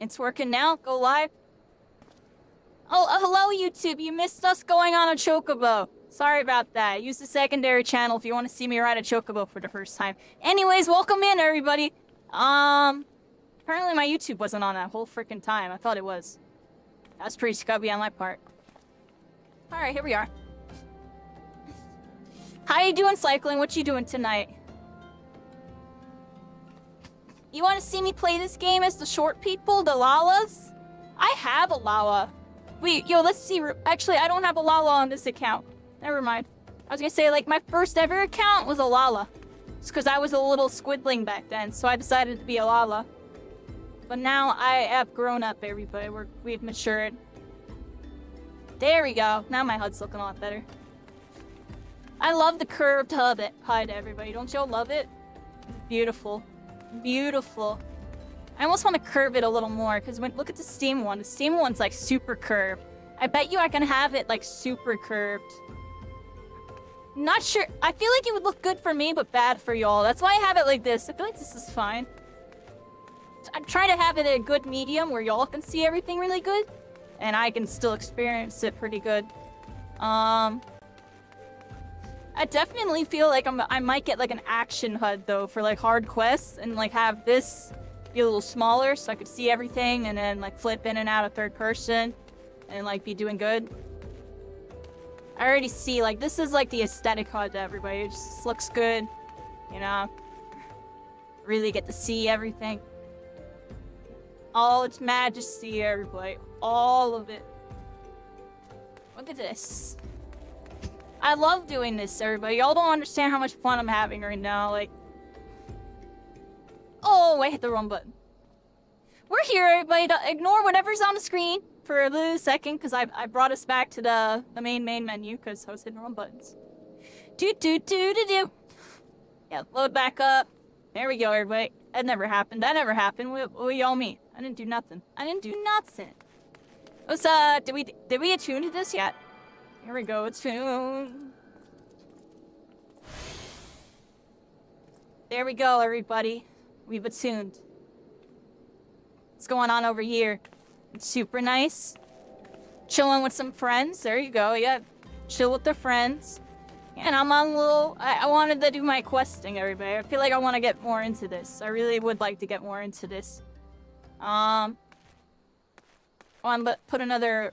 It's working now. Go live. Oh, hello, YouTube. You missed us going on a chocobo. Sorry about that. Use the secondary channel if you want to see me ride a chocobo for the first time. Anyways, welcome in, everybody. Apparently my YouTube wasn't on that whole freaking time. I thought it was. That's pretty scubby on my part. Alright, here we are. How you doing, Cycling? What you doing tonight? You want to see me play this game as the short people, the Lalas? I have a Lala. Wait, yo, let's see. Actually, I don't have a Lala on this account. Never mind. I was gonna say, like, my first ever account was a Lala. It's because I was a little squidling back then, so I decided to be a Lala. But now I have grown up, everybody. We've matured. There we go. Now my HUD's looking a lot better. I love the curved HUD, everybody. Don't y'all love it? It's beautiful. Beautiful. I almost want to curve it a little more, because look at the Steam one. The Steam one's like super curved. I bet you I can have it like super curved. Not sure. I feel like it would look good for me, but bad for y'all. That's why I have it like this. I feel like this is fine. I'm trying to have it at a good medium where y'all can see everything really good, and I can still experience it pretty good. I definitely feel like I might get like an action HUD though for like hard quests, and like have this be a little smaller so I could see everything, and then like flip in and out of third person and like be doing good. I already see like this is like the aesthetic HUD to everybody. It just looks good, you know. Really get to see everything. All its majesty, everybody. All of it. Look at this. I love doing this, everybody. Y'all don't understand how much fun I'm having right now. Like, oh, I hit the wrong button. We're here, everybody. Ignore whatever's on the screen for a little second, because I brought us back to the main menu, because I was hitting the wrong buttons. Do. Yeah, load back up. There we go, everybody. That never happened. That never happened. What y'all mean? I didn't do nothing. I didn't do nothing. Let's, did we attune to this yet? Here we go, attune. There we go, everybody. We've attuned. What's going on over here? It's super nice. Chilling with some friends. There you go, yeah. Chill with the friends. And I'm on a little... I wanted to do my questing, everybody. I feel like I want to get more into this. I really would like to get more into this. I want to put another...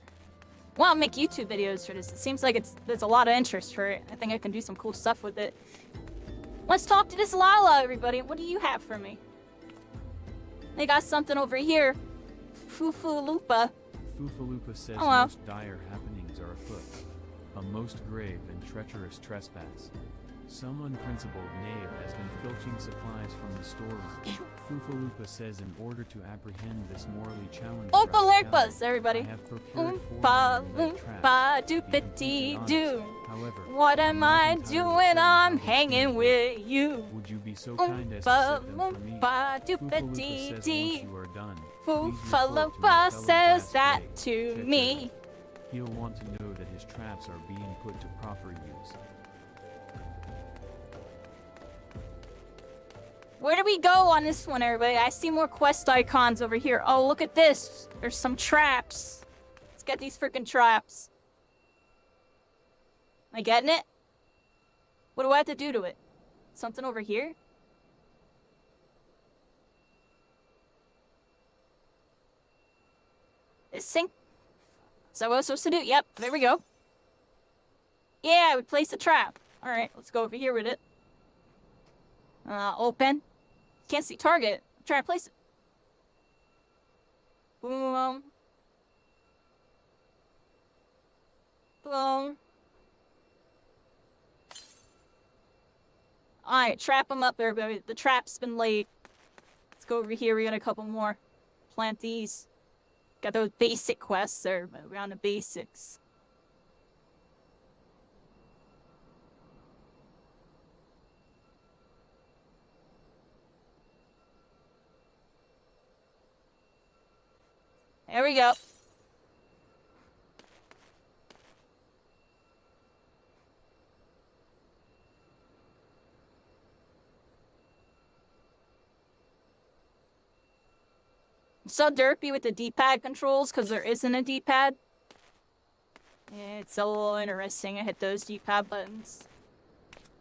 Well, I'll make YouTube videos for this. It seems like there's a lot of interest for it. I think I can do some cool stuff with it. Let's talk to this Lala, everybody. What do you have for me? They got something over here. Fufulupa. Fufulupa says well. Most dire happenings are afoot. A most grave and treacherous trespass. Some unprincipled knave has been filching supplies from the storeroom. Fufulupa says in order to apprehend this morally challenged Oompa everybody. I have procured Oompa loompa doopity doo. However, what am I doing? I'm hanging with you. Would you be so kind as to set them for me? Doopity Fufulupa says dee. once you are done, Fufulupa says that to me. He'll want to know that his traps are being put to proper use. Where do we go on this one, everybody? I see more quest icons over here. Oh, look at this. There's some traps. Let's get these freaking traps. Am I getting it? What do I have to do to it? Something over here? This thing? Is that what I was supposed to do? Yep, there we go. Yeah, we placed a trap. Alright, let's go over here with it. Open. Can't see target. I'm trying to place it. Boom. Boom. Alright, trap them up, everybody. The trap's been laid. Let's go over here. We got a couple more. Plant these. Got those basic quests there, but we're on the basics. There we go. so derpy with the D-pad controls because there isn't a D-pad. It's a little interesting. I hit those D-pad buttons.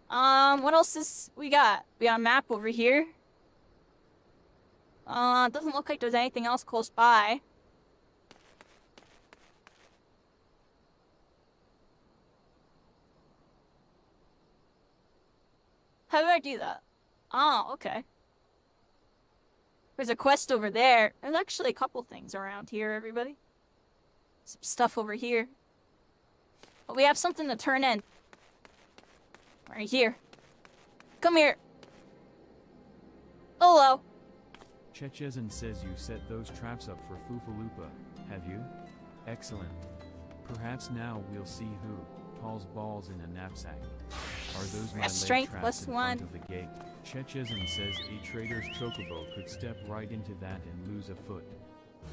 What else is we got? We got a map over here. It doesn't look like there's anything else close by. How do I do that? Oh, okay. There's a quest over there. There's actually a couple things around here, everybody. Some stuff over here. But we have something to turn in. Right here. Come here. Hello. Chechezin says you set those traps up for Foofaloopa, have you? Excellent. Perhaps now we'll see who hauls balls in a knapsack. Are those my leg strength traps in +1. front of the gate? Chechezin says a trader's chocobo could step right into that and lose a foot.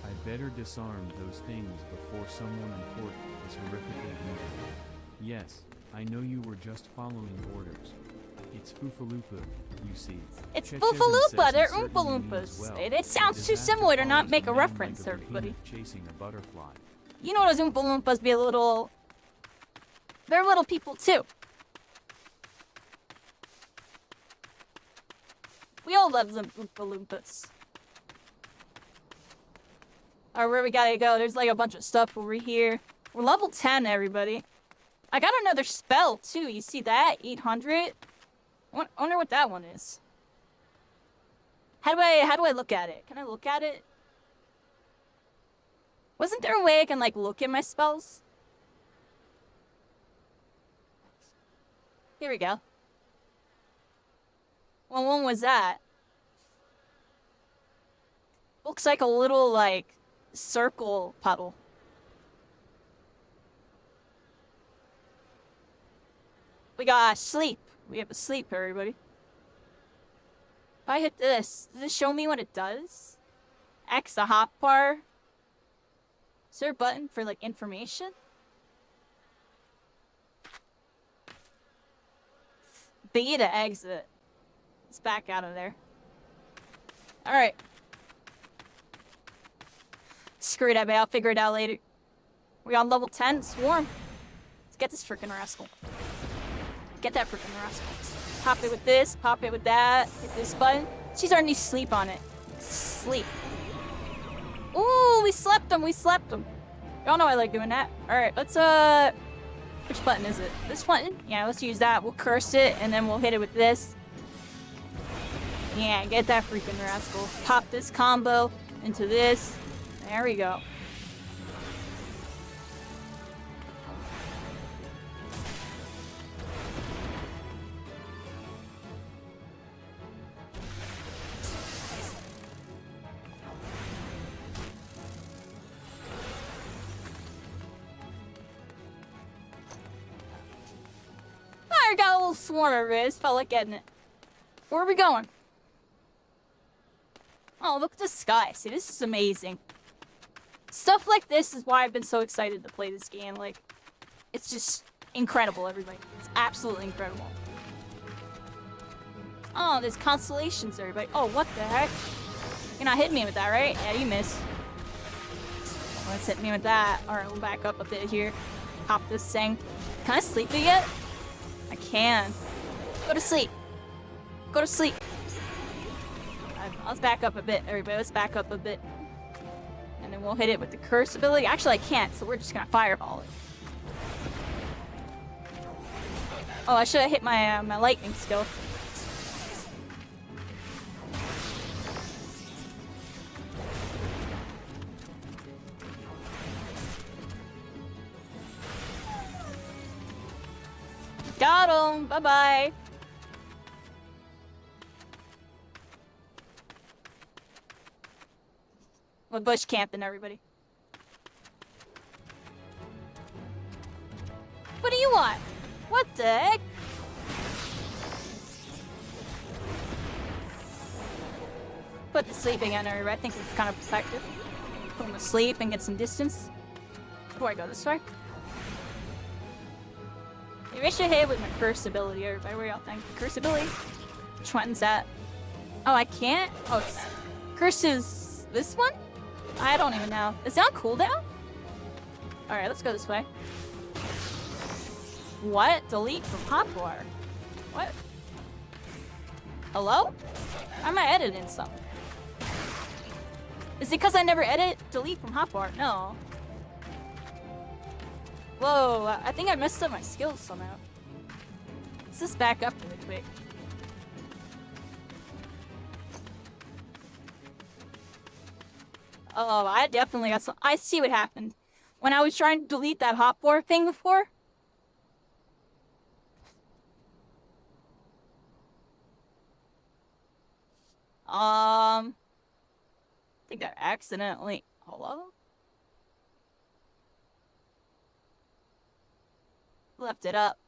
I better disarm those things before someone important is horrifically wounded. Yes, I know you were just following orders. It's Foofaloopa, you see. It's Chechezin Foofaloopa, says they're he certainly Oompa means Loompas. well, It but sounds too disaster similar to not follows make a man reference, like a everybody. behemoth chasing a butterfly. You know those Oompa Loompas be a little... They're little people too. We all love them Oompa Loompas. Alright, where we gotta go? There's like a bunch of stuff over here. We're level 10, everybody. I got another spell too. You see that? 800? I wonder what that one is. How do I look at it? Can I look at it? Wasn't there a way I can like look at my spells? Here we go. What one was that? Looks like a little like circle puddle. We got sleep. We have a sleep, everybody. If I hit this, does it show me what it does? X the hot bar. Is there a button for like information? B to exit. Let's back out of there. Alright. Screw that, I'll figure it out later. We on level 10? Swarm. Let's get this freaking rascal. Get that freaking rascal. Pop it with this, pop it with that. Hit this button. She's already sleep on it. Sleep. Ooh, we slept him, we slept him. Y'all know I like doing that. Alright, let's, which button is it? This button? Yeah, let's use that. We'll curse it, and then we'll hit it with this. Yeah, get that freaking rascal. Pop this combo into this. There we go. I got a little swarm over it. Just felt like getting it. Where are we going? Oh, look at the sky. See, this is amazing. Stuff like this is why I've been so excited to play this game. Like, it's just incredible, everybody. It's absolutely incredible. Oh, there's constellations, everybody. Oh, what the heck? You're not hitting me with that, right? Yeah, you missed. Let's hit me with that. Alright, we'll back up a bit here. Pop this thing. Can I sleep it yet? I can. Go to sleep. Go to sleep. Let's back up a bit, everybody. Let's back up a bit. And then we'll hit it with the curse ability. Actually, I can't, so we're just gonna fireball it. Oh, I should have hit my my lightning skill. Got him! Bye-bye! We're bush camping, everybody. What do you want? What the heck? Put the sleeping on, everybody. I think it's kind of effective. Put him to sleep and get some distance. Before I go this way. Maybe I should hit it with my curse ability, everybody. What do y'all think? Curse ability? Which one's that? Oh, I can't? Oh, it's... Curse is... this one? I don't even know. Is it on cooldown? Alright, let's go this way. What? Delete from hotbar. What? Hello? Why am I editing something? Is it because I never edit delete from hotbar? No. Whoa, I think I messed up my skills somehow. Let's just back up really quick. Oh, I definitely got some. I see what happened. When I was trying to delete that hotbar thing before. I think I accidentally. Hello? Left it up.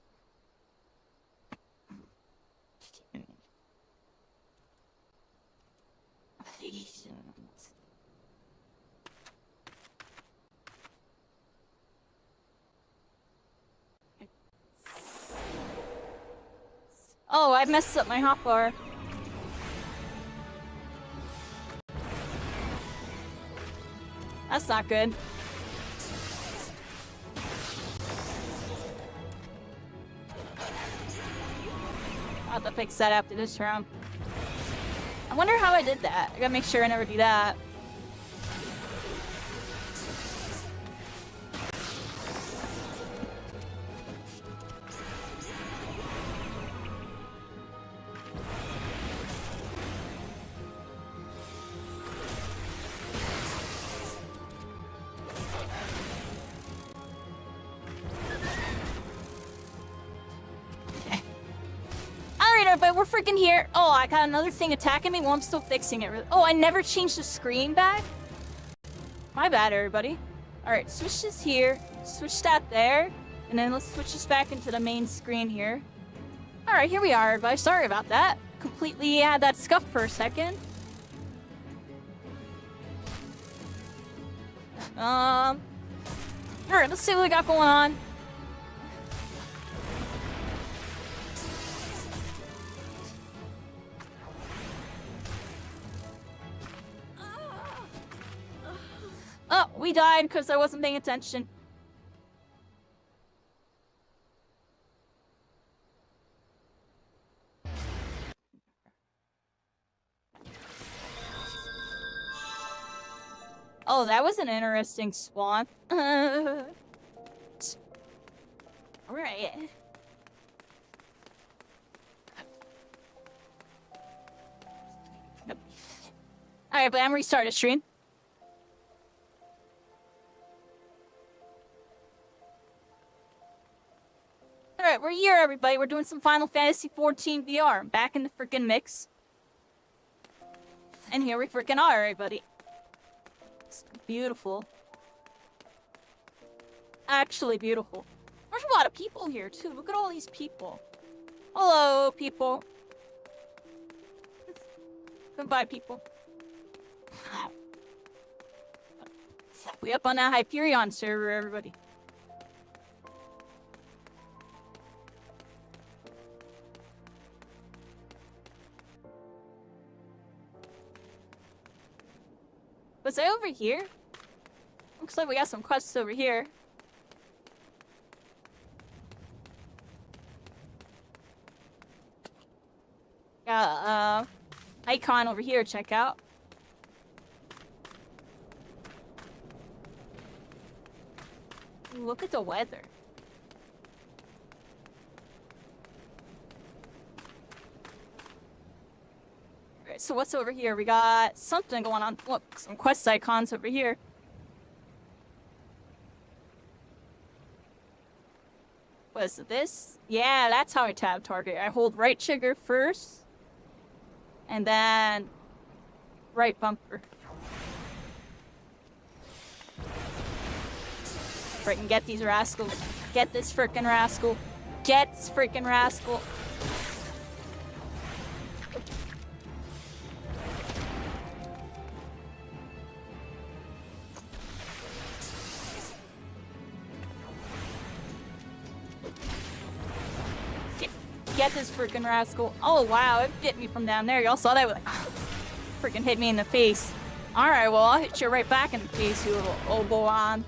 Oh, I messed up my hotbar. That's not good. I'll have to fix that after this round. I wonder how I did that. I gotta make sure I never do that. But we're freaking here. Oh, I got another thing attacking me while I'm still fixing it. Oh, I never changed the screen back? My bad, everybody. Alright, switch this here. Switch that there. And then let's switch this back into the main screen here. Alright, here we are, everybody. Sorry about that. Completely had that scuff for a second. Alright, let's see what we got going on. Oh, we died because I wasn't paying attention. Oh, that was an interesting spawn. Alright. Alright, but I'm restarting the stream. Alright, we're here, everybody. We're doing some Final Fantasy XIV VR. I'm back in the freaking mix. And here we freaking are, everybody. It's beautiful. Actually beautiful. There's a lot of people here, too. Look at all these people. Hello, people. Goodbye, people. We up on that Hyperion server, everybody. Was I over here? Looks like we got some quests over here. Got icon over here, check out. Look at the weather. Alright, so what's over here? We got something going on. Look, some quest icons over here. What is this? Yeah, that's how I tab target. I hold right trigger first. And then right bumper. Freaking get these rascals. Get this freaking rascal. Get this freaking rascal. Get this freaking rascal. Oh wow, it hit me from down there. Y'all saw that? Freaking hit me in the face. Alright, well, I'll hit you right back in the face, you little Oboan.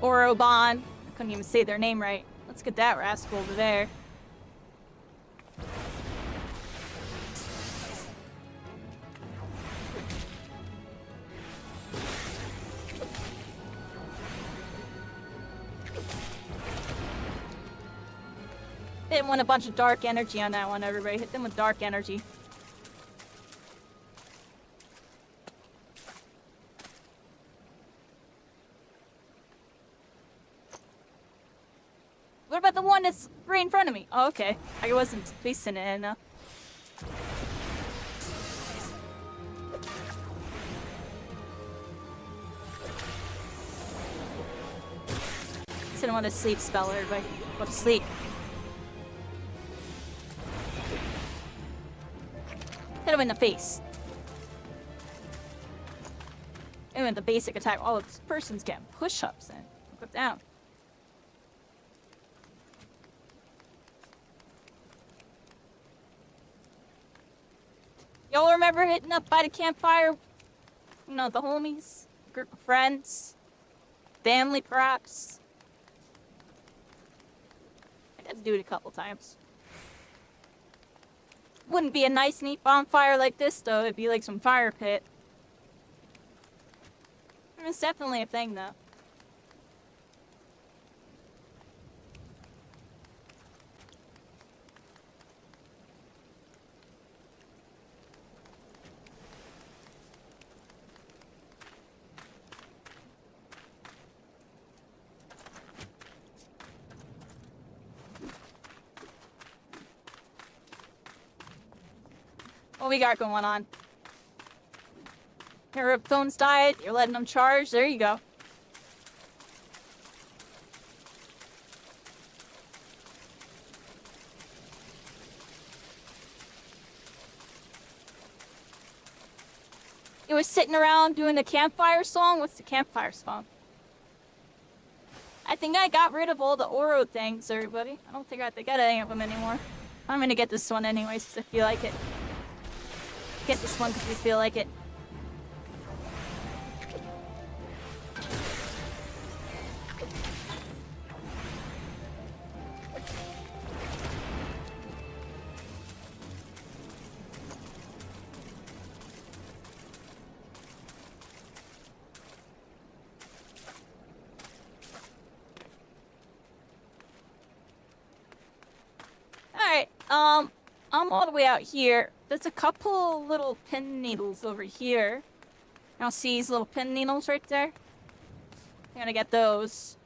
Or Oban. I couldn't even say their name right. Let's get that rascal over there. Didn't want a bunch of dark energy on that one, everybody. Hit them with dark energy. What about the one that's right in front of me? Oh, okay. I wasn't facing it enough. I didn't want to sleep spell, everybody. Go to sleep. Hit him in the face. And with the basic attack, all this person's getting push-ups and go down. Y'all remember hitting up by the campfire? You know, the homies, group of friends, family perhaps. I got to do it a couple times. Wouldn't be a nice, neat bonfire like this, though. It'd be like some fire pit. It's definitely a thing, though. What we got going on? Your phone's died, you're letting them charge, there you go. You was sitting around doing a campfire song? What's the campfire song? I think I got rid of all the Oro things, everybody. I don't think I have to get any of them anymore. I'm gonna get this one anyways, because I feel like it. Get this one because we feel like it. Alright, I'm all the way out here. There's a couple little pin needles over here. Y'all see these little pin needles right there? I'm gonna get those.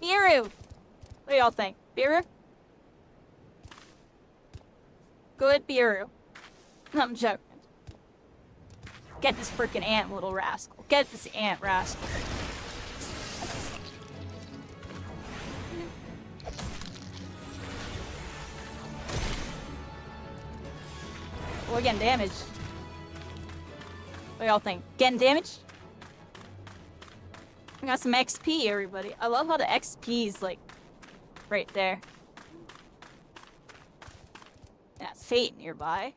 Biru! What do y'all think? Biru? Good Biru. I'm joking. Get this freaking ant, little rascal. Get this ant, rascal. We're getting damaged. What do y'all think? Getting damaged? We got some XP, everybody. I love how the XP's like right there. Yeah, Fate nearby.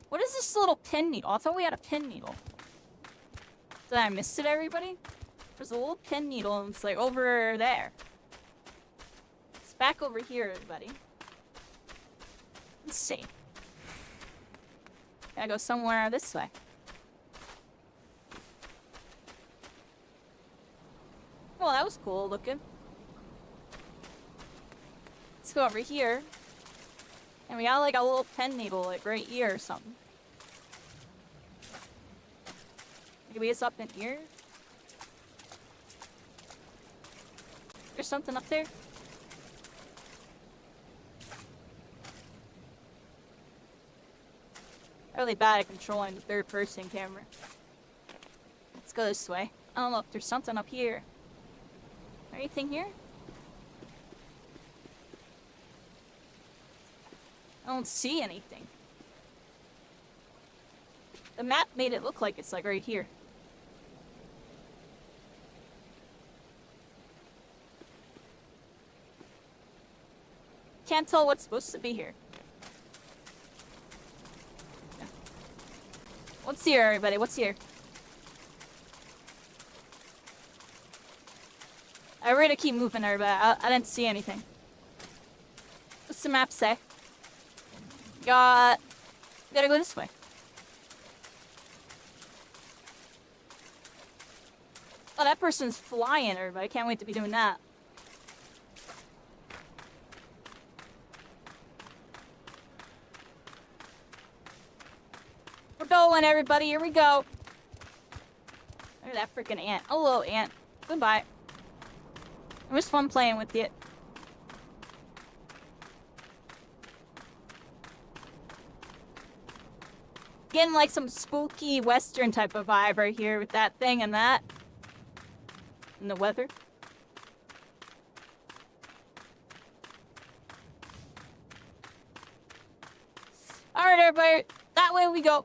What is this little pin needle? I thought we had a pin needle. Did I miss it, everybody? There's a little pin needle and it's like over there. It's back over here, everybody. Let's see. Gotta go somewhere this way. Well, that was cool looking. Let's go over here. And we got like a little pen needle like right here or something. Maybe it's up in here? There's something up there? Really bad at controlling the third person camera. Let's go this way. I don't know if there's something up here. Anything here? I don't see anything. The map made it look like it's like right here. can't tell what's supposed to be here. Yeah. What's here, everybody? What's here? I really keep moving, everybody. I didn't see anything. What's the map say? Gotta go this way. Oh, that person's flying, everybody. I can't wait to be doing that. We're going, everybody. Here we go. Look at that freaking ant. Hello, ant. Goodbye. It was fun playing with it. Getting like some spooky western type of vibe right here with that thing and that. And the weather. Alright, everybody. That way we go.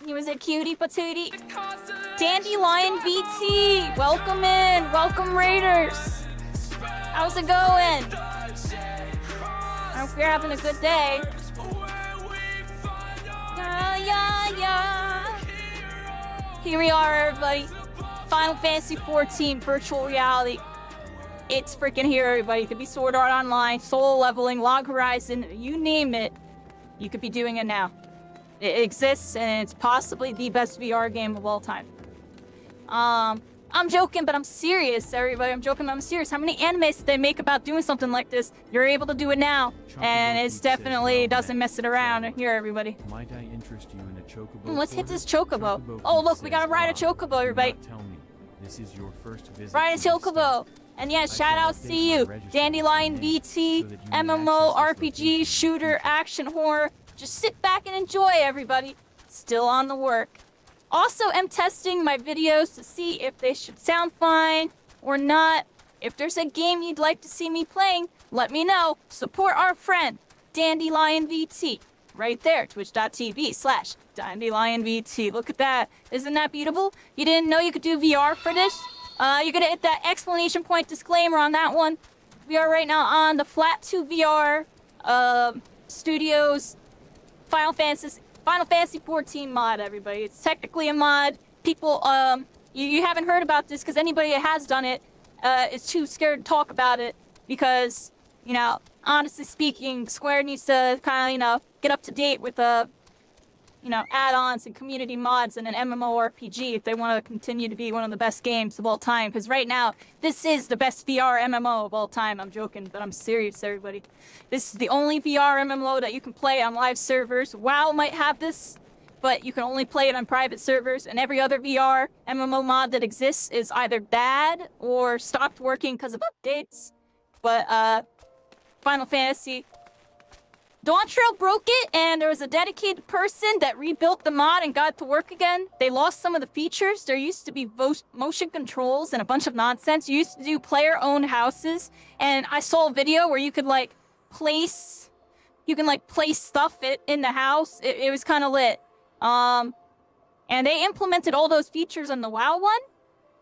He was a cutie patootie. Dandelion VT! Welcome in! Welcome, Raiders! How's it going? I hope you're having a good day. Yeah. Here we are, everybody. Final Fantasy XIV Virtual Reality. It's freaking here, everybody. It could be Sword Art Online, Soul Leveling, Log Horizon, you name it. You could be doing it now. It exists, and it's possibly the best VR game of all time. I'm joking, but I'm serious, everybody. I'm joking, but I'm serious. How many animes did they make about doing something like this? You're able to do it now, and it's definitely doesn't mess it around. Here, everybody. Might I interest you in a chocobo? Let's hit this chocobo. Oh, look, we gotta ride a chocobo, everybody. Tell me, this is your first visit. Ride a chocobo. And yeah, shout out to you, Dandelion VT, MMORPG shooter action horror. Just sit back and enjoy, everybody. Still on the work. Also, am testing my videos to see if they should sound fine or not. If there's a game you'd like to see me playing, let me know. Support our friend, Dandelion VT. Right there, twitch.tv/DandelionVT. Look at that. Isn't that beautiful? You didn't know you could do VR for this? You're gonna hit that exclamation point disclaimer on that one. We are right now on the Flat 2 VR Studios Final Fantasy XIV mod, everybody. It's technically a mod. People, you haven't heard about this because anybody that has done it is too scared to talk about it because, you know, honestly speaking, Square needs to kind of, you know, get up to date with you know, add-ons and community mods and an MMORPG if they want to continue to be one of the best games of all time. Because right now, this is the best VR MMO of all time. I'm joking, but I'm serious, everybody. This is the only VR MMO that you can play on live servers. WoW might have this, but you can only play it on private servers. And every other VR MMO mod that exists is either bad or stopped working because of updates. But Final Fantasy... Dawn Trail broke it, and there was a dedicated person that rebuilt the mod and got it to work again. They lost some of the features. There used to be motion controls and a bunch of nonsense. You used to do player-owned houses, and I saw a video where you could, like, place stuff in the house. It was kind of lit. And they implemented all those features on the WoW one,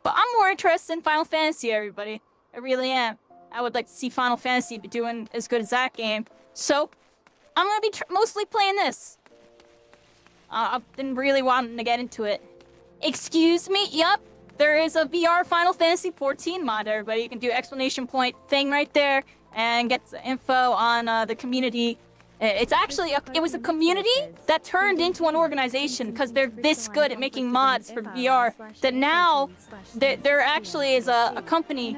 but I'm more interested in Final Fantasy, everybody. I really am. I would like to see Final Fantasy be doing as good as that game. So... I'm gonna be mostly playing this. I've been really wanting to get into it. Excuse me? Yup. There is a VR Final Fantasy XIV mod, everybody. You can do exclamation point thing right there and get the info on the community. It's actually, it was a community that turned into an organization because they're this good at making mods for VR that now there actually is a company.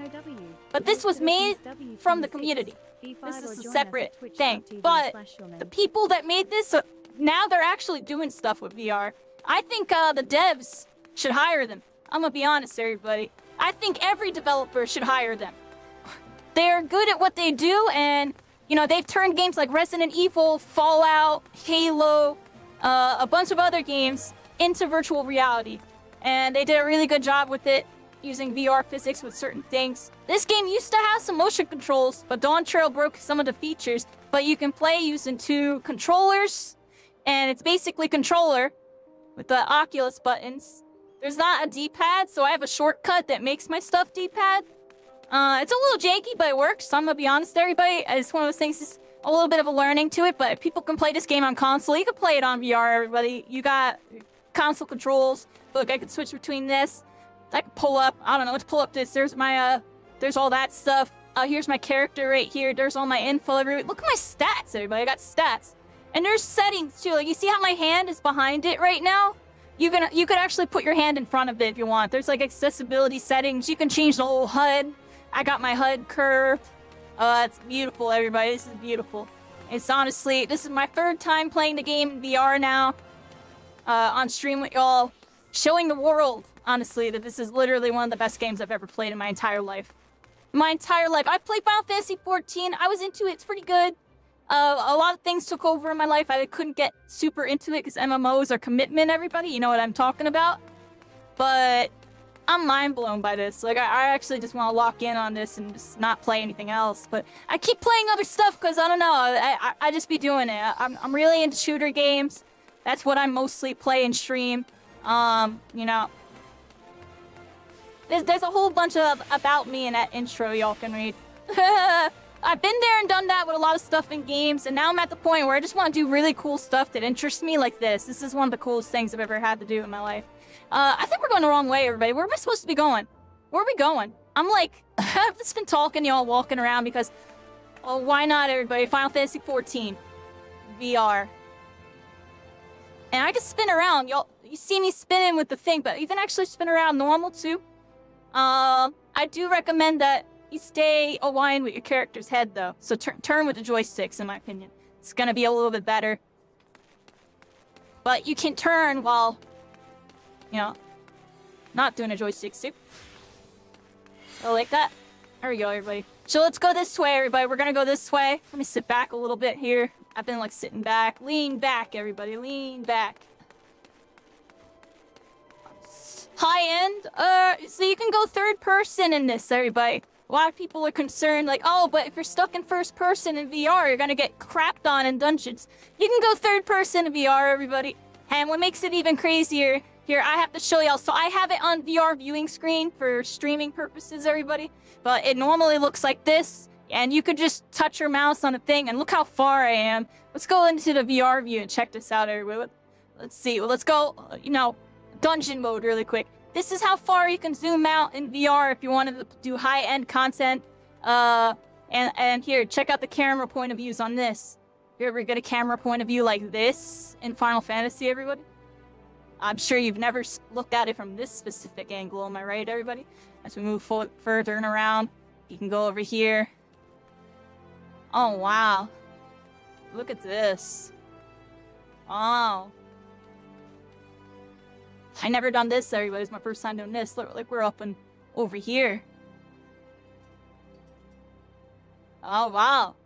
But this was made from the community. This is a separate thing. But the people that made this, now they're actually doing stuff with VR. I think the devs should hire them. I'm gonna be honest, everybody. I think every developer should hire them. They're good at what they do, and, you know, they've turned games like Resident Evil, Fallout, Halo, a bunch of other games into virtual reality. And they did a really good job with it, using VR physics with certain things. This game used to have some motion controls, but Dawn Trail broke some of the features. But you can play using 2 controllers, and it's basically controller with the Oculus buttons. There's not a D-pad, so I have a shortcut that makes my stuff D-pad. It's a little janky, but it works. I'm gonna be honest, everybody. It's one of those things. It's a little bit of a learning to it, but if people can play this game on console, you can play it on VR. Everybody, you got console controls. Look, I can switch between this. I can pull up. I don't know. Let's pull up this. There's my there's all that stuff. Here's my character right here. There's all my info. Everybody, look at my stats, everybody. I got stats, and there's settings too. Like you see how my hand is behind it right now. You could actually put your hand in front of it if you want. There's like accessibility settings. You can change the whole HUD. I got my HUD curved. It's beautiful, everybody. This is beautiful. It's honestly, this is my 3rd time playing the game in VR now. On stream with y'all. Showing the world, honestly, that this is literally one of the best games I've ever played in my entire life. My entire life. I played Final Fantasy 14. I was into it. It's pretty good. A lot of things took over in my life. I couldn't get super into it because MMOs are commitment, everybody. You know what I'm talking about. But I'm mind blown by this. Like, I actually just want to lock in on this and just not play anything else. But I keep playing other stuff because, I don't know, I just be doing it. I'm really into shooter games. That's what I mostly play and stream. You know. There's a whole bunch of about me in that intro y'all can read. I've been there and done that with a lot of stuff in games, and now I'm at the point where I just want to do really cool stuff that interests me like this. This is one of the coolest things I've ever had to do in my life. I think we're going the wrong way, everybody. Where am I supposed to be going? Where are we going? I'm like, I've just been talking to y'all walking around because, oh, why not, everybody? Final Fantasy 14 VR. And I can spin around. Y'all, you see me spinning with the thing, but you can actually spin around normal, too. I do recommend that you stay aligned with your character's head, though. So turn with the joysticks, in my opinion. It's gonna be a little bit better. But you can turn while, you know, not doing a joystick soup. Oh, like that. There we go, everybody. So let's go this way, everybody. We're gonna go this way. Let me sit back a little bit here. I've been, like, sitting back. Lean back, everybody. Lean back. High end. So you can go 3rd person in this, everybody. A lot of people are concerned, like, oh, but if you're stuck in 1st person in VR, you're gonna get crapped on in dungeons. You can go 3rd person in VR, everybody. And what makes it even crazier, here, I have to show y'all. So I have it on VR viewing screen for streaming purposes, everybody. But it normally looks like this. And you could just touch your mouse on a thing, and look how far I am. Let's go into the VR view and check this out, everybody. Let's see. Well, let's go, you know, dungeon mode really quick. This is how far you can zoom out in VR if you wanted to do high-end content. And here, check out the camera point of views on this. You ever get a camera point of view like this in Final Fantasy, everybody? I'm sure you've never looked at it from this specific angle, am I right, everybody? As we move further and around, you can go over here. Oh, wow. Look at this. Wow. I never done this, everybody. It's my first time doing this. Look, like we're up and over here. Oh, wow.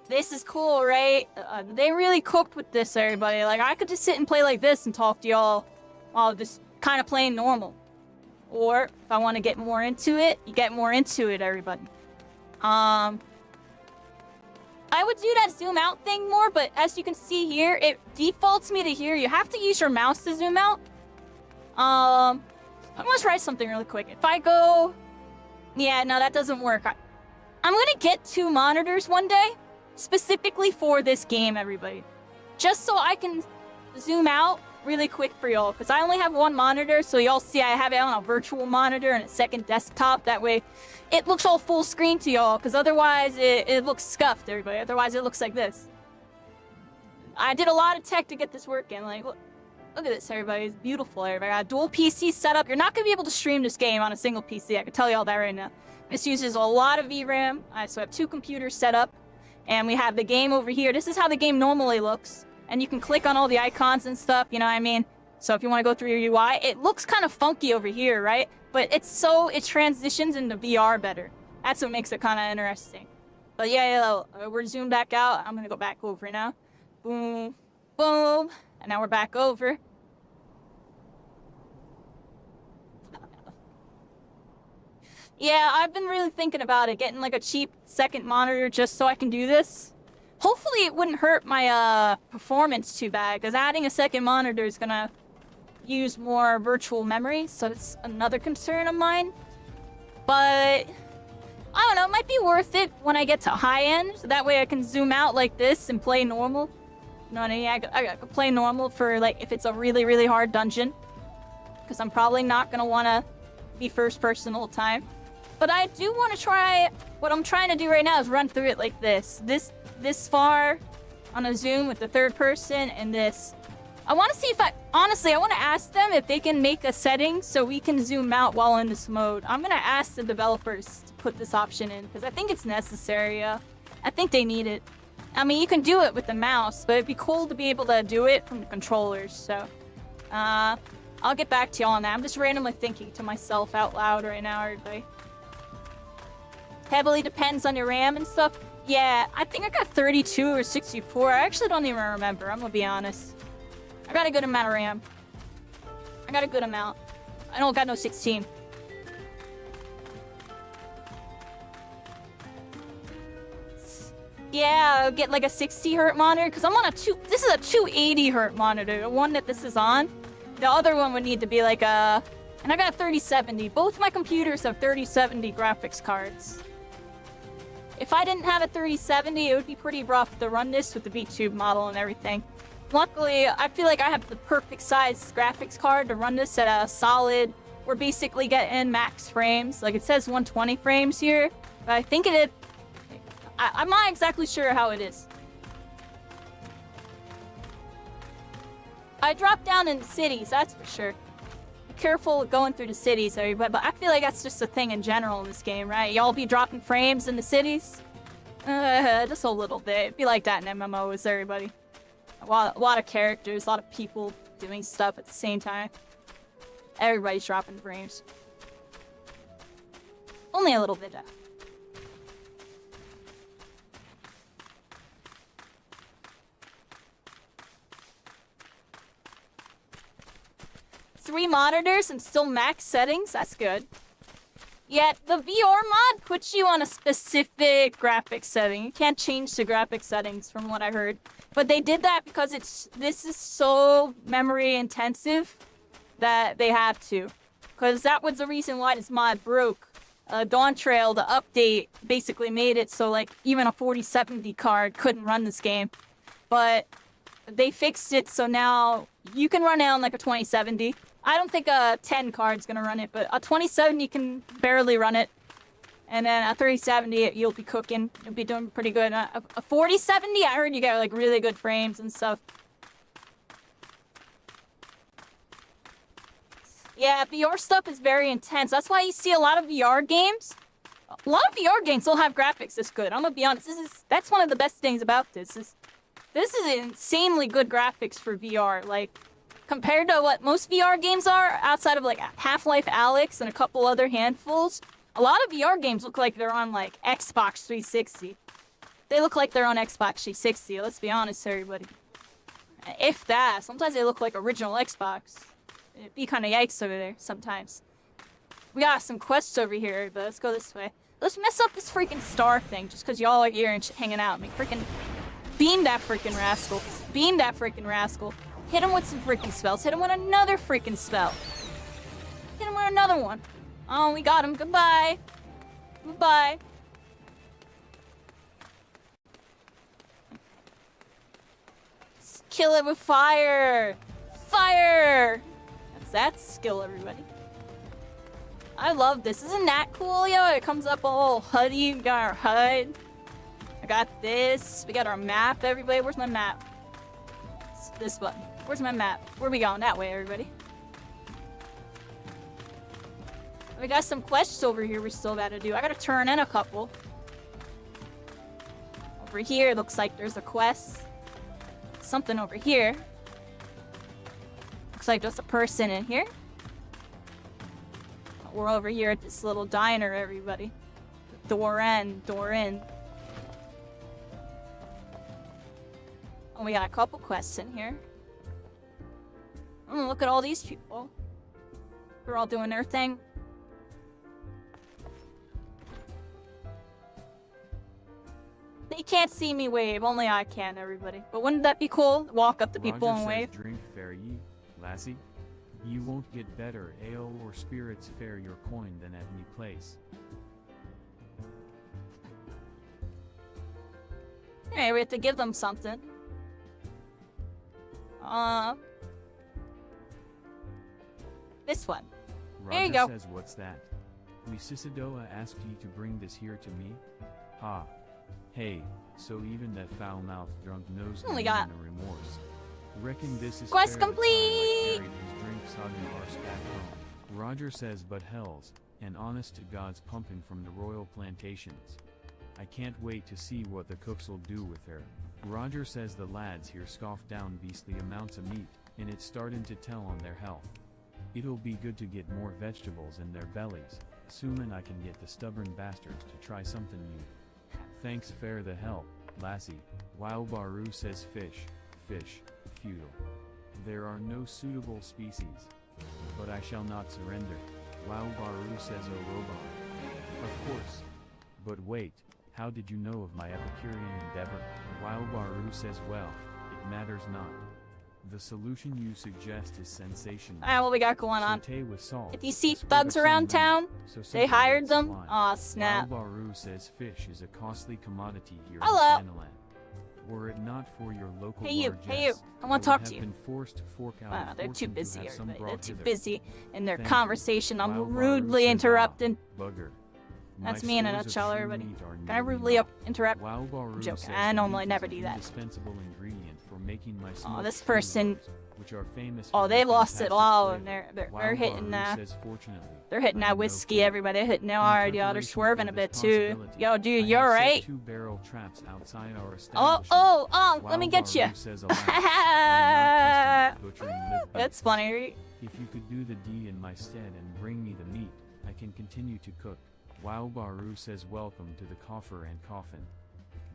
This is cool, right? They really cooked with this, everybody. Like, I could just sit and play like this and talk to y'all while just kind of playing normal. Or, if I want to get more into it, you get more into it, everybody. I would do that zoom out thing more, but as you can see here, it defaults me to here. You have to use your mouse to zoom out. I'm gonna try something really quick. If I go... Yeah, no, that doesn't work. I'm gonna get 2 monitors one day, specifically for this game, everybody. Just so I can zoom out really quick for y'all, because I only have 1 monitor, so y'all see I have it on a virtual monitor and a second desktop. That way it looks all full screen to y'all, because otherwise it looks scuffed, everybody. Otherwise it looks like this. I did a lot of tech to get this working. Like, look at this, everybody. It's beautiful, everybody. I got a dual PC set up. You're not going to be able to stream this game on a single PC. I can tell you all that right now. This uses a lot of VRAM. So I have 2 computers set up, and we have the game over here. This is how the game normally looks. And you can click on all the icons and stuff, you know what I mean? So if you want to go through your UI, it looks kind of funky over here, right? But it transitions into VR better. That's what makes it kind of interesting. But yeah, we're zoomed back out. I'm going to go back over now. Boom, boom. And now we're back over. Yeah, I've been really thinking about it, getting like a cheap second monitor just so I can do this. Hopefully it wouldn't hurt my performance too bad, because adding a second monitor is gonna use more virtual memory, so it's another concern of mine. But I don't know, it might be worth it when I get to high end. So that way I can zoom out like this and play normal. You know what I mean? I could play normal for like if it's a really, really hard dungeon. Because I'm probably not going to want to be first person all the time. But I do want to try, what I'm trying to do right now is run through it like this. This far on a zoom with the third person and this. I want to see if honestly, I want to ask them if they can make a setting so we can zoom out while in this mode. I'm going to ask the developers to put this option in because I think it's necessary. I think they need it. I mean, you can do it with the mouse, but it'd be cool to be able to do it from the controllers. So, I'll get back to y'all on that. I'm just randomly thinking to myself out loud right now, everybody. Heavily depends on your RAM and stuff. Yeah, I think I got 32 or 64. I actually don't even remember, I'm gonna be honest. I got a good amount of RAM. I got a good amount. I don't got no 16. Yeah, I'll get like a 60 hertz monitor because I'm on this is a 280 hertz monitor, the one that this is on. The other one would need to be like a, and I got a 3070. Both my computers have 3070 graphics cards. If I didn't have a 3070, it would be pretty rough to run this with the VTube model and everything. Luckily, I feel like I have the perfect size graphics card to run this at a solid, we're basically getting max frames. Like it says 120 frames here, but I think I'm not exactly sure how it is. I dropped down in the cities, that's for sure. Be careful going through the cities, everybody, but I feel like that's just a thing in general in this game, right? Y'all be dropping frames in the cities? Just a little bit. It'd be like that in MMOs, everybody. A lot of characters, a lot of people doing stuff at the same time. Everybody's dropping frames. Only a little bit, though. Three monitors and still max settings, that's good. Yet the VR mod puts you on a specific graphics setting. You can't change the graphics settings from what I heard. But they did that because this is so memory intensive that they had to. Because that was the reason why this mod broke. Dawn Trail, the update, basically made it so like even a 4070 card couldn't run this game. But they fixed it so now you can run it on like a 2070. I don't think a 10 card's gonna run it, but a 2070 can barely run it. And then a 3070, you'll be cooking. You'll be doing pretty good. A 4070, I heard you get like really good frames and stuff. Yeah, VR stuff is very intense. That's why you see a lot of VR games. A lot of VR games don't have graphics this good. I'm gonna be honest. That's one of the best things about this. This is insanely good graphics for VR. Like, compared to what most VR games are, outside of like Half-Life Alyx and a couple other handfuls, a lot of VR games look like they're on like Xbox 360. They look like they're on Xbox 360, let's be honest, everybody. If that, sometimes they look like original Xbox. It'd be kind of yikes over there sometimes. We got some quests over here, but let's go this way. Let's mess up this freaking star thing just because y'all are here and hanging out. I mean, freaking beam that freaking rascal. Beam that freaking rascal. Hit him with some freaking spells. Hit him with another freaking spell. Hit him with another one. Oh, we got him. Goodbye. Goodbye. Let's kill it with fire. Fire! That's that skill, everybody. I love this. Isn't that cool, yo? It comes up all HUD-y. We got our HUD. I got this. We got our map, everybody. Where's my map? It's this button. Where's my map? Where are we going? That way, everybody. We got some quests over here we still gotta do. I gotta turn in a couple. Over here, looks like there's a quest. Something over here. Looks like just a person in here. We're over here at this little diner, everybody. Door in, door in. Oh, we got a couple quests in here. Oh, look at all these people. They're all doing their thing. They can't see me wave, only I can, everybody. But wouldn't that be cool? Walk up to people Roger and says, wave. Drink fair ye, lassie. You won't get better AO or spirits fare your coin than at any place. Hey, we have to give them something. This one. Roger There you go. says, what's that? Misisadoa asked you to bring this here to me? Ha. Hey, so even that foul-mouthed drunk knows Oh my the God. meaning of remorse. Reckon this is Quest fair to time complete! like carried his drink soggy arse back home. Roger says, but hells, and honest to God's pumping from the royal plantations. I can't wait to see what the cooks'll do with her. Roger says the lads here scoff down beastly amounts of meat, and it's starting to tell on their health. It'll be good to get more vegetables in their bellies, assuming I can get the stubborn bastards to try something new. Thanks fair the help, lassie. While Baru says fish, futile. There are no suitable species. But I shall not surrender. While Baru says oh Robar. Of course. But wait, how did you know of my Epicurean endeavor? While Baru says well, it matters not. The solution you suggest is sensational. Alright, what we got going on? Saute with salt, If you see a sprig thugs of around cinnamon, town, so they simple hired it's them. sublime. Aw, snap. While Baru says fish is a costly commodity here Hello. in Sanaland. Were it not for your local Hey you, largesse, hey you. I want I to talk would to have you. been forced to fork out a Wow, they're too fortune to busy, have some everybody. They're brought too hither. busy in their Thank you. conversation. I'm While Baru rudely says, interrupting. "Ah, bugger. That's My me in a stores of nutshell, true everybody. meat are Can I nearly rudely naught." interrupt? While Baru joking. says I the normally meat never is an do that. indispensable ingredient for making my Oh, smoked this food person. loaves, which are famous Oh, for they their lost it fantastic all, flavor. and they're While hitting Baru says, fortunately, they're hitting I that am no whiskey, fool. everybody. They're hitting. In Already, they're preparation swerving for a bit this too. possibility, Yo, I dude, you have set alright? 2 barrel traps outside our Oh, establishment. let While me get you. Baru says, "Alas, I am not accustomed to butchering live That's beasts. funny. If you could do the D in my stead and bring me the meat, I can continue to cook." While Baru says, welcome to the coffer and coffin.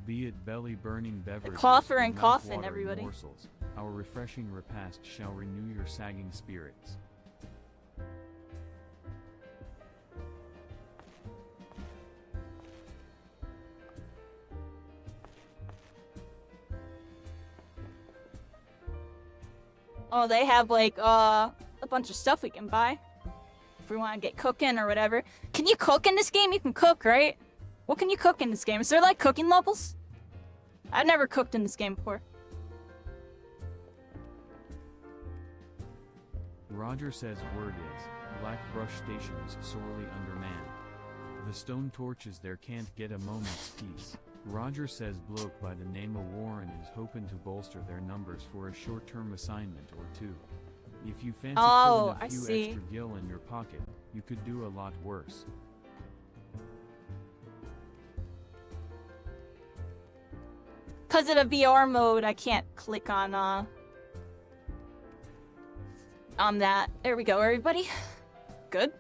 Be it belly-burning beverages coffer or and coffin, mouth-watering everybody. morsels, our refreshing repast shall renew your sagging spirits. Oh, they have like a bunch of stuff we can buy if we want to get cooking or whatever. Can you cook in this game? You can cook, right? What can you cook in this game? Is there like cooking levels? I've never cooked in this game before. Roger says word is, Black Brush Station's sorely undermanned. The stone torches there can't get a moment's peace. Roger says bloke by the name of Warren is hoping to bolster their numbers for a short-term assignment or two. If you fancy Oh, putting I a few see. extra gil in your pocket, you could do a lot worse. Because of the VR mode, I can't click on that. There we go, everybody. Good.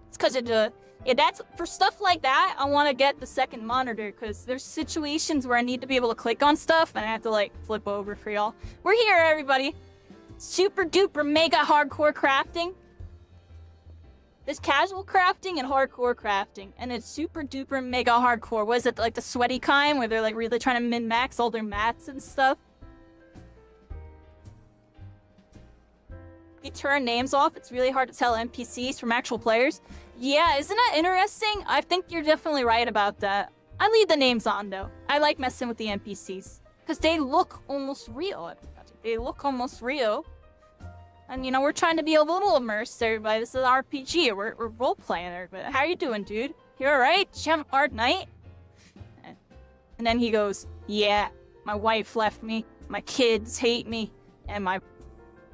It's because of the... Yeah, that's... For stuff like that, I want to get the second monitor, because there's situations where I need to be able to click on stuff, and I have to, like, flip over for y'all. We're here, everybody. Super duper mega hardcore crafting. There's casual crafting and hardcore crafting, and it's super duper mega hardcore. Was it like the sweaty kind where they're like really trying to min-max all their mats and stuff? If you turn names off, it's really hard to tell NPCs from actual players. Yeah, isn't that interesting? I think you're definitely right about that. I leave the names on though. I like messing with the NPCs because they look almost real. They look almost real. And, you know, we're trying to be a little immersed, everybody. This is an RPG. We're role-playing, everybody. How you doing, dude? You alright? Did you have a hard night? And then he goes, yeah, my wife left me, my kids hate me, and my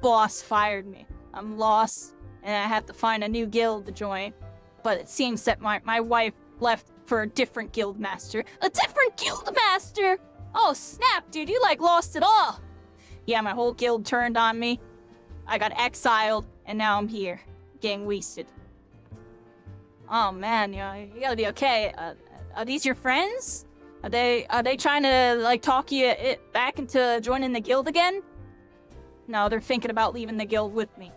boss fired me. I'm lost, and I have to find a new guild to join. But it seems that my wife left for a different guild master. A different guild master! Oh, snap, dude. You, like, lost it all. Yeah, my whole guild turned on me. I got exiled, and now I'm here, getting wasted. Oh man, you gotta be okay. Are these your friends? Are they trying to like talk you back into joining the guild again? No, they're thinking about leaving the guild with me.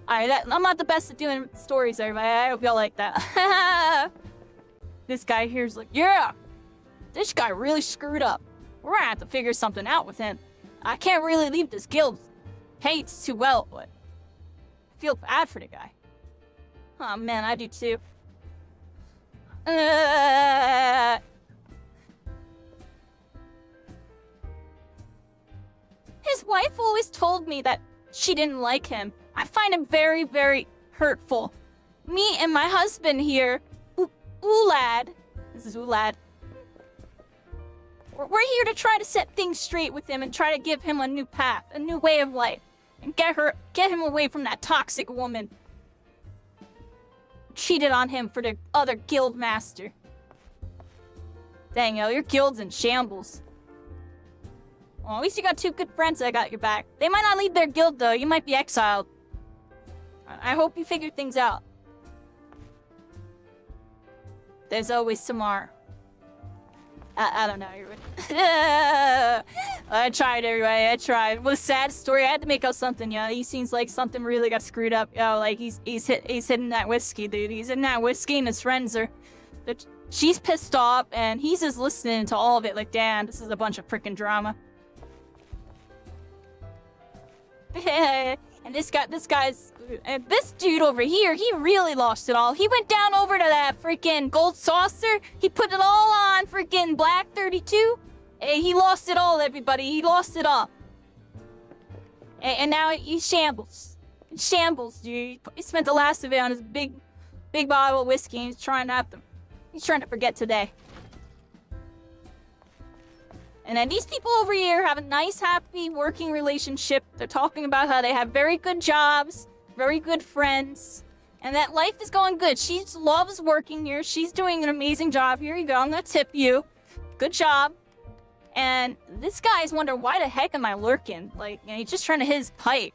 Alright, I'm not the best at doing stories, everybody. I hope y'all like that. This guy here's like, yeah, this guy really screwed up. We're gonna have to figure something out with him. I can't really leave this guild. Hates too well, but I feel bad for the guy. Oh man, I do too. His wife always told me that she didn't like him. I find him very, very hurtful. Me and my husband here, Ulad, this is Ulad, we're here to try to set things straight with him and try to give him a new path, a new way of life, and get him away from that toxic woman. Cheated on him for the other guild master. Dang, yo, your guild's in shambles. Well, at least you got two good friends that got your back. They might not leave their guild, though. You might be exiled. I hope you figure things out. There's always tomorrow. I don't know. I tried, everybody. I tried. It was a sad story. I had to make up something, yo. He seems like something really got screwed up. Yo, like, he's hitting that whiskey, dude. He's hitting that whiskey, and his friends are... She's pissed off, and he's just listening to all of it like, damn, this is a bunch of freaking drama. And this dude over here, he really lost it all. He went down over to that freaking gold saucer. He put it all on freaking Black 32. And he lost it all, everybody. He lost it all. And now he's shambles. Shambles, dude. He spent the last of it on his big bottle of whiskey. And he's trying to forget today. And then these people over here have a nice, happy working relationship. They're talking about how they have very good jobs, very good friends, and that life is going good. She loves working here. She's doing an amazing job. Here you go. I'm gonna tip you. Good job. And this guy's wondering, why the heck am I lurking? Like, you know, he's just trying to hit his pipe.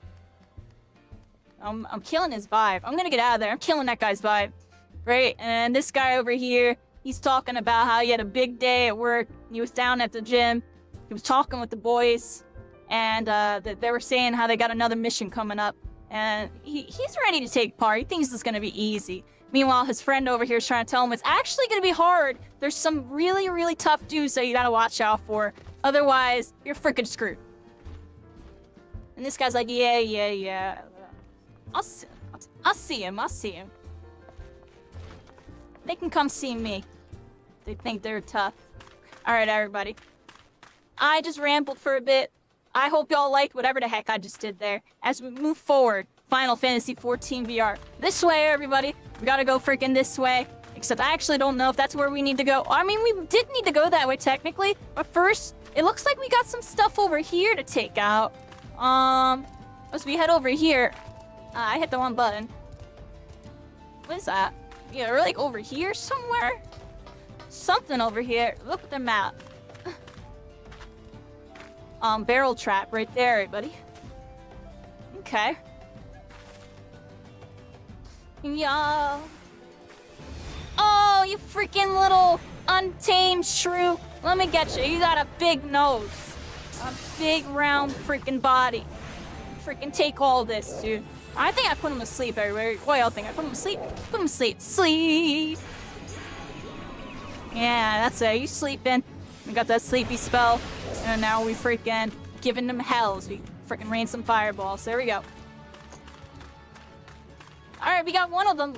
I'm killing his vibe. I'm gonna get out of there. I'm killing that guy's vibe. Right? And this guy over here, he's talking about how he had a big day at work. He was down at the gym. He was talking with the boys. And they were saying how they got another mission coming up. And he's ready to take part. He thinks it's going to be easy. Meanwhile, his friend over here is trying to tell him it's actually going to be hard. There's some really, really tough dudes that you got to watch out for. Otherwise, you're freaking screwed. And this guy's like, yeah. I'll see him. They can come see me. They think they're tough. Alright, everybody. I just rambled for a bit. I hope y'all liked whatever the heck I just did there. As we move forward, Final Fantasy XIV VR. This way, everybody. We gotta go freaking this way. Except I actually don't know if that's where we need to go. I mean, we did need to go that way, technically. But first, it looks like we got some stuff over here to take out. As we head over here... I hit the wrong button. What is that? Yeah, we're like over here somewhere? Something over here. Look at the map. Barrel trap right there, everybody. Okay. Yeah. Oh, you freaking little untamed shrew. Let me get you. You got a big nose. A big round freaking body. Freaking take all this, dude. I think I put him to sleep everywhere. What y'all think? I put him to sleep? Put him to sleep. Sleep! Yeah, that's it. You sleeping. We got that sleepy spell. And now we freaking giving them hells. We freaking rain some fireballs. There we go. Alright, we got one of them.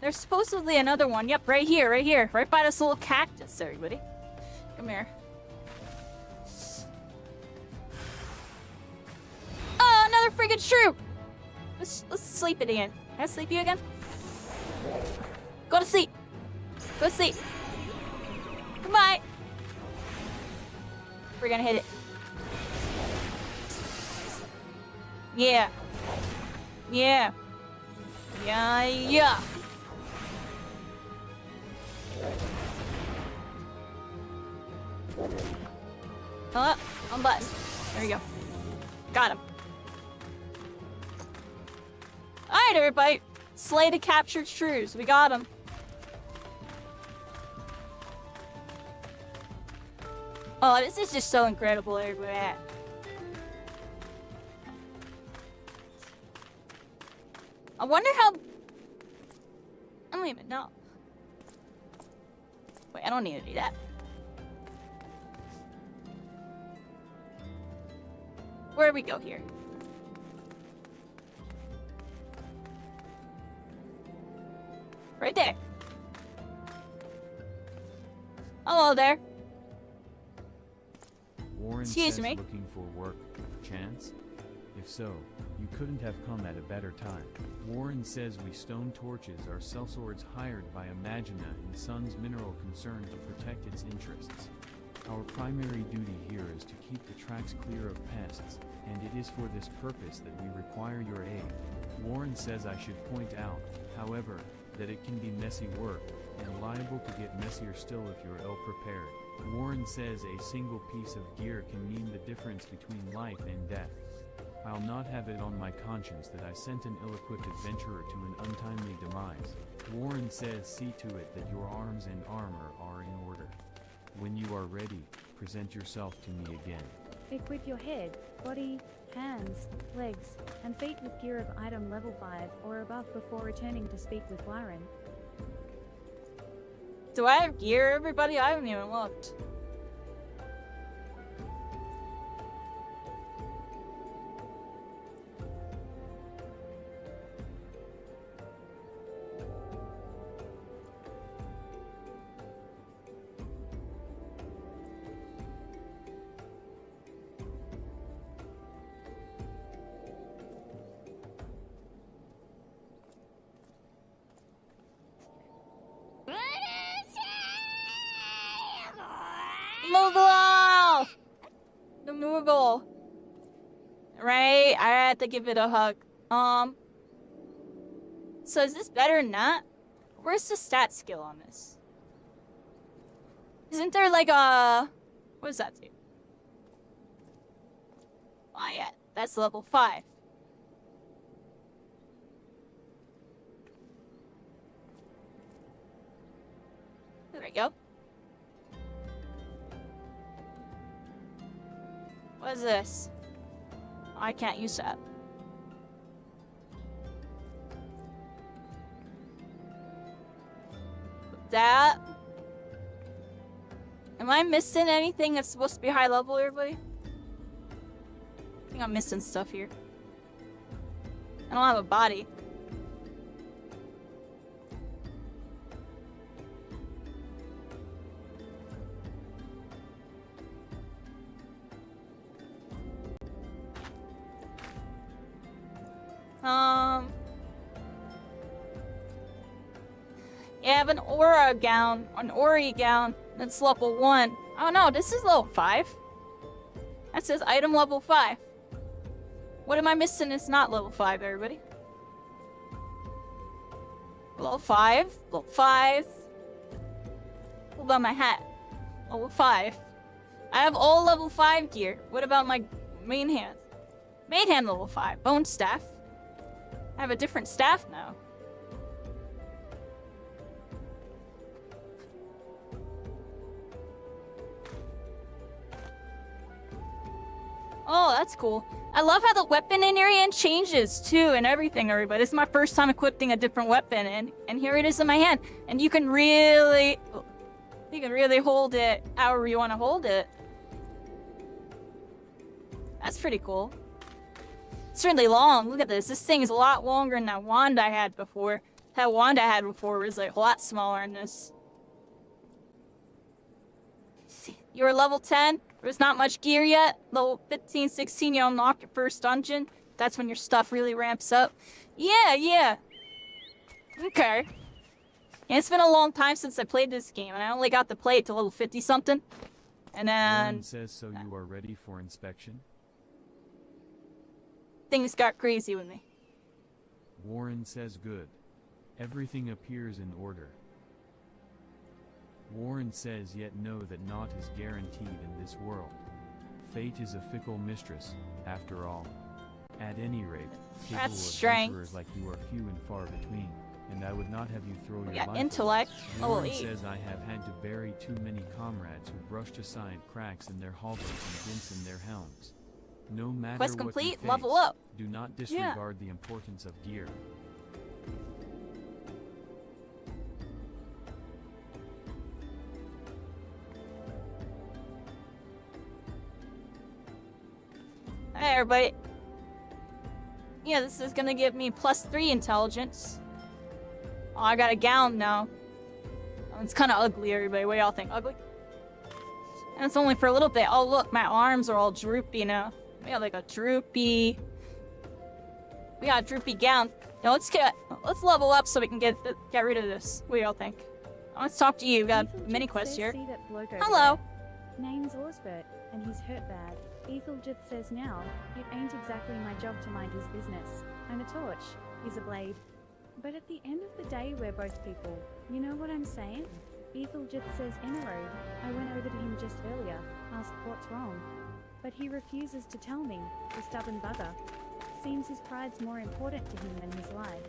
There's supposedly another one. Yep, right here. Right by this little cactus, everybody. Come here. Oh, another freaking shrew! Let's sleep it again. Can I sleep you again? Go to sleep. Goodbye. We're gonna hit it. Yeah. Oh, on button. There we go. Got him. Alright, everybody. Slay the captured shrews. We got him. Oh, this is just so incredible, everybody. I wonder how... I don't even know. Wait, I don't need to do that. Where do we go here? Right there. Hello there. Warren Excuse says me. looking for work, chance? If so, you couldn't have come at a better time. Warren says we stone torches are sellswords hired by Imagina and Sons Mineral Concern to protect its interests. Our primary duty here is to keep the tracks clear of pests, and it is for this purpose that we require your aid. Warren says I should point out, however, that it can be messy work, and liable to get messier still if you're ill-prepared. Warren says a single piece of gear can mean the difference between life and death. I'll not have it on my conscience that I sent an ill-equipped adventurer to an untimely demise. Warren says see to it that your arms and armor are in order. When you are ready, present yourself to me again. Equip your head, body, hands, legs, and feet with gear of item level 5 or above before returning to speak with Warren. Do I have gear, everybody? I haven't even looked. Moogle! The Moogle. Right? I had to give it a hug. So is this better than that? Where's the stat skill on this? Isn't there like a... What does that do? Oh yeah, that's level 5. There we go. What is this? Oh, I can't use that. That. Am I missing anything that's supposed to be high level, everybody? I think I'm missing stuff here. I don't have a body. Yeah, I have an aura gown, an Ori gown, that's level 1. Oh no, this is level 5. That says item level 5. What am I missing? It's not level 5, everybody. Level 5, level 5. What about my hat? Level 5. I have all level 5 gear. What about my main hand? Main hand level 5. Bone staff. I have a different staff now. Oh, that's cool. I love how the weapon in area changes too and everything, everybody. This is my first time equipping a different weapon and here it is in my hand. And you can really hold it however you want to hold it. That's pretty cool. It's really long. Look at this. This thing is a lot longer than that wand I had before. That wand I had before was like a lot smaller than this. You're level 10. There's not much gear yet. Level 15, 16, you unlock your first dungeon. That's when your stuff really ramps up. Yeah. Okay. Yeah, it's been a long time since I played this game, and I only got to play it to level 50-something. And then... Warren says so you are ready for inspection? Things got crazy with me. Warren says good. Everything appears in order. Warren says yet know that naught is guaranteed in this world. Fate is a fickle mistress, after all. At any rate, capable adventurers like you are few and far between, and I would not have you throw your life away. Intellect. Warren says I have had to bury too many comrades who brushed aside cracks in their halberds and dents in their helms. No matter Quest what complete, you face, level up. do not disregard the importance of gear. everybody. Yeah, this is gonna give me +3 intelligence. Oh, I got a gown now. Oh, it's kind of ugly, everybody. What do y'all think? Ugly? And it's only for a little bit. Oh, look, my arms are all droopy now. We got like a droopy... We got a droopy gown. Now let's level up so we can get rid of this. What do y'all think? Let's talk to you. We got a mini quest here. Hello. Name's Orsbert, and he's hurt bad. Ethelgith says now, it ain't exactly my job to mind his business. I'm a torch, he's a blade. But at the end of the day, we're both people. You know what I'm saying? Ethelgith says Enero. I went over to him just earlier, asked what's wrong. But he refuses to tell me, the stubborn bugger. Seems his pride's more important to him than his life.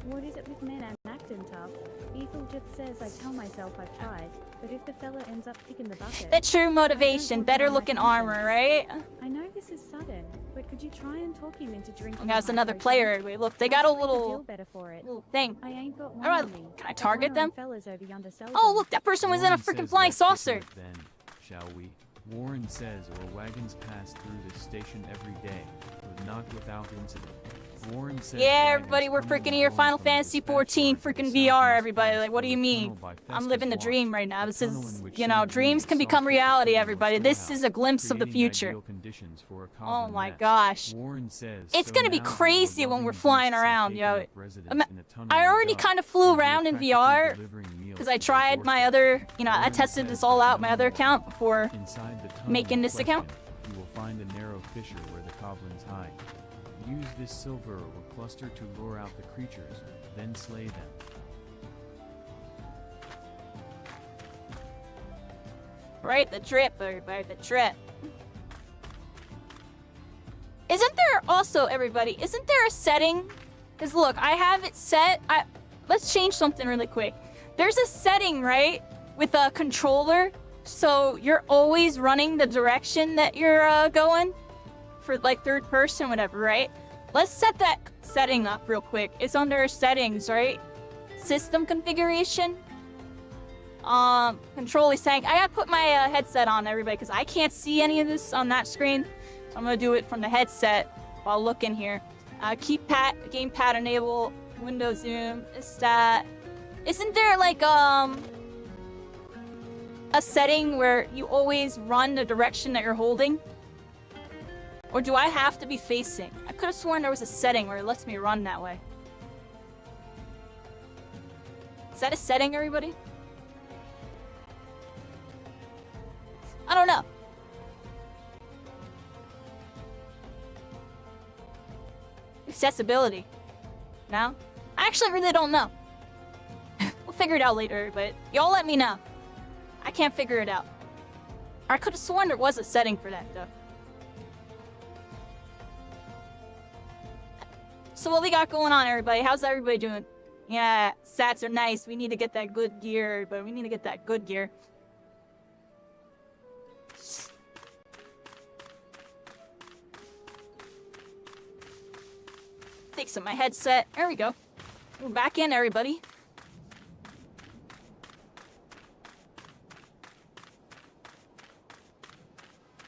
What is it with men and acting tough? Ethelgith says I tell myself I've tried, but if the fella ends up kicking the bucket... The true motivation, better looking armor, right? I know this is sudden, but could you try and talk him into drinking? That's another player. Wait, look, they got a little thing. I ain't got one Alright, on me, can I target them? fellas over yonder sell Oh, them. look, that person was in a Warren freaking says flying let's get to saucer. it Then, shall we? Warren says our wagons pass through this station every day, but not without incident. Warren says Yeah, wagons everybody, we're come and freaking here. go Final from the Fantasy dispatch 14 line to the freaking VR, southwest everybody. pass Like, what do of you the mean? tunnel by I'm Festus living the Watch, dream right now. This tunnel is, in which you know, some dreams can beings become saw reality, fit everybody. to This house, is a glimpse of the creating future. ideal conditions for a Oh common my nest. gosh. Warren says, It's so gonna be now the crazy when loving we're flying beasts have around, taken yo. up residence Ima- in the tunnel I in the already dark, kind of flew and you're around in practically VR delivering meals because I to their tried my doorstep. other, you know, I Warren tested says this all out, my that other account before inside the tunnel making in this account. question, you will find a narrow fissure where the goblins hide. Use this silver or cluster to lure out the creatures, then slay them. Right, the drip, everybody, the drip. Isn't there also, everybody, isn't there a setting? Because look, I have it set. Let's change something really quick. There's a setting, right, with a controller, so you're always running the direction that you're going for like third person, whatever, right? Let's set that setting up real quick. It's under settings, right? System configuration. Control is saying I gotta put my headset on, everybody, because I can't see any of this on that screen. So I'm gonna do it from the headset while looking here. Gamepad enable, window zoom, stat. Isn't there like a setting where you always run the direction that you're holding? Or do I have to be facing? I could have sworn there was a setting where it lets me run that way. Is that a setting, everybody? I don't know. Accessibility. No? I actually really don't know. We'll figure it out later, but y'all let me know. I can't figure it out. I could have sworn there was a setting for that, though. So what we got going on, everybody? How's everybody doing? Yeah, sats are nice. We need to get that good gear, but we need to get that good gear. Fix up my headset. There we go. We're back in, everybody.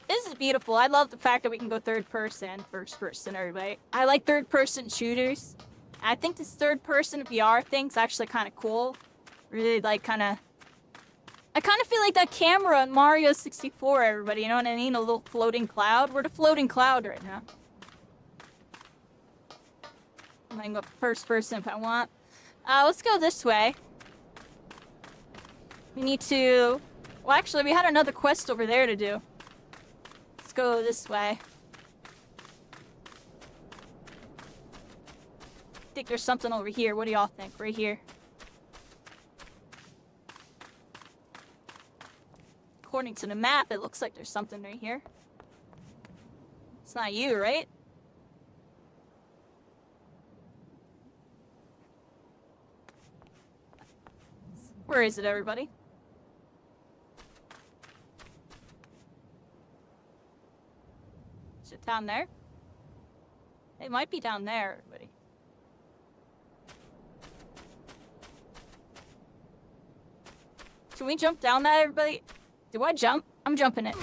This is beautiful. I love the fact that we can go third person, first person, everybody. I like third person shooters. I think this third person VR thing's actually kind of cool. Really like I kind of feel like that camera in Mario 64, everybody. You know what I mean? A little floating cloud. We're the floating cloud right now. I can go first person if I want. Let's go this way. We need to... Well, actually, we had another quest over there to do. Let's go this way. I think there's something over here. What do y'all think? Right here. According to the map, it looks like there's something right here. It's not you, right? Where is it, everybody? Is it down there? It might be down there, everybody. Can we jump down that, everybody? Do I jump? I'm jumping it.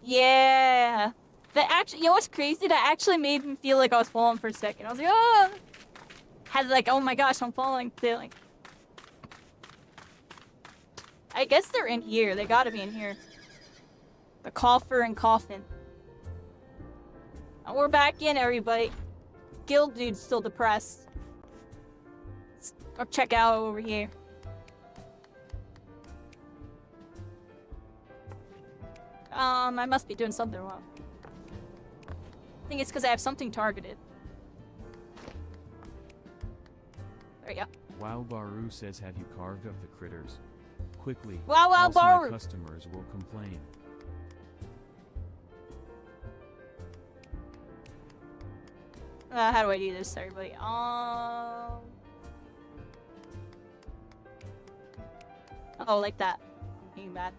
Yeah! That actually, you know what's crazy? That actually made me feel like I was falling for a second. I was like, oh! Had like, oh my gosh, I'm falling feeling. I guess they're in here. They gotta be in here. The coffer and coffin. And we're back in, everybody. Guild dude's still depressed. Let's go check out over here. I must be doing something wrong. I think it's because I have something targeted. There we go. Wow Baru says, have you carved up the critters? Quickly, Wow else my Baru! customers will complain. How do I do this, everybody? Oh, like that. Being bad.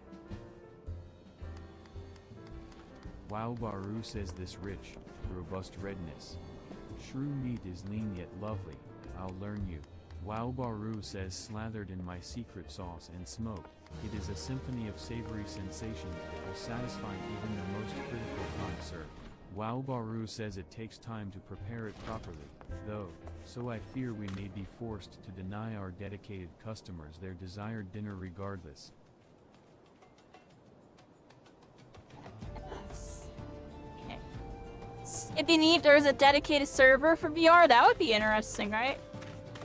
Wow Baru says, this rich, robust redness. Shrew meat is lean yet lovely, I'll learn you. Wow Baru says, slathered in my secret sauce and smoked, it is a symphony of savory sensations that will satisfy even the most critical connoisseur. Wow Baru says it takes time to prepare it properly, though, so I fear we may be forced to deny our dedicated customers their desired dinner regardless. If you need, there's a dedicated server for VR, that would be interesting, right?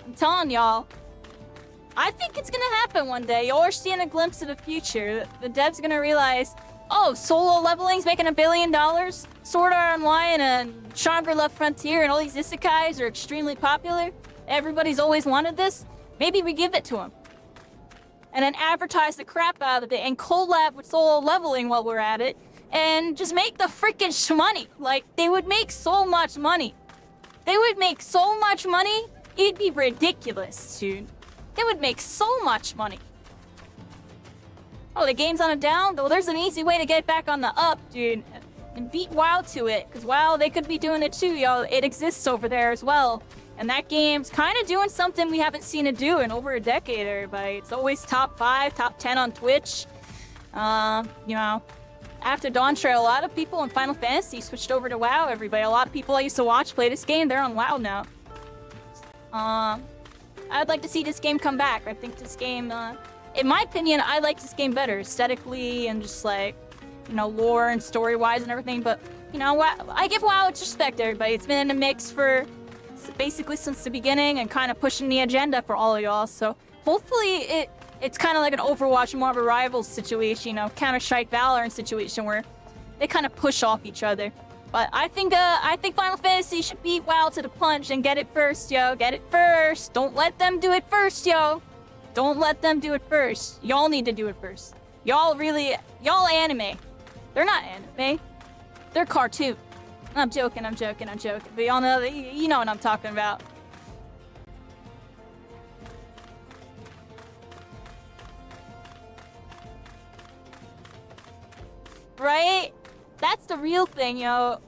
I'm telling y'all. I think it's gonna happen one day. You're seeing a glimpse of the future. The devs gonna realize, oh, solo leveling's making $1 billion. Sword Art Online and Shangri-La Frontier and all these isekais are extremely popular. Everybody's always wanted this. Maybe we give it to them. And then advertise the crap out of it and collab with solo leveling while we're at it. And just make the freaking shmoney. Like, they would make so much money. They would make so much money, it'd be ridiculous, dude. They would make so much money. Oh, the game's on a down? Well, there's an easy way to get back on the up, dude. And beat WoW to it. Because WoW, they could be doing it too, y'all. It exists over there as well. And that game's kind of doing something we haven't seen it do in over a decade, everybody. It's always top 5, top 10 on Twitch. You know, after Dawn Trail, a lot of people in Final Fantasy switched over to WoW, everybody. A lot of people I used to watch play this game, they're on WoW now. I'd like to see this game come back. I think this game, in my opinion, I like this game better aesthetically and just like, you know, lore and story-wise and everything. But, you know, I give WoW its respect, everybody. It's been in the mix for basically since the beginning and kind of pushing the agenda for all of y'all. So hopefully it's kind of like an Overwatch, more of a Rivals situation, you know, Counter-Strike Valorant situation where they kind of push off each other. But I think Final Fantasy should beat WoW to the punch and get it first, yo. Get it first. Don't let them do it first, yo. Don't let them do it first. Y'all need to do it first. Y'all anime. They're not anime. They're cartoon. I'm joking. But y'all know, you know what I'm talking about. Right? That's the real thing, yo.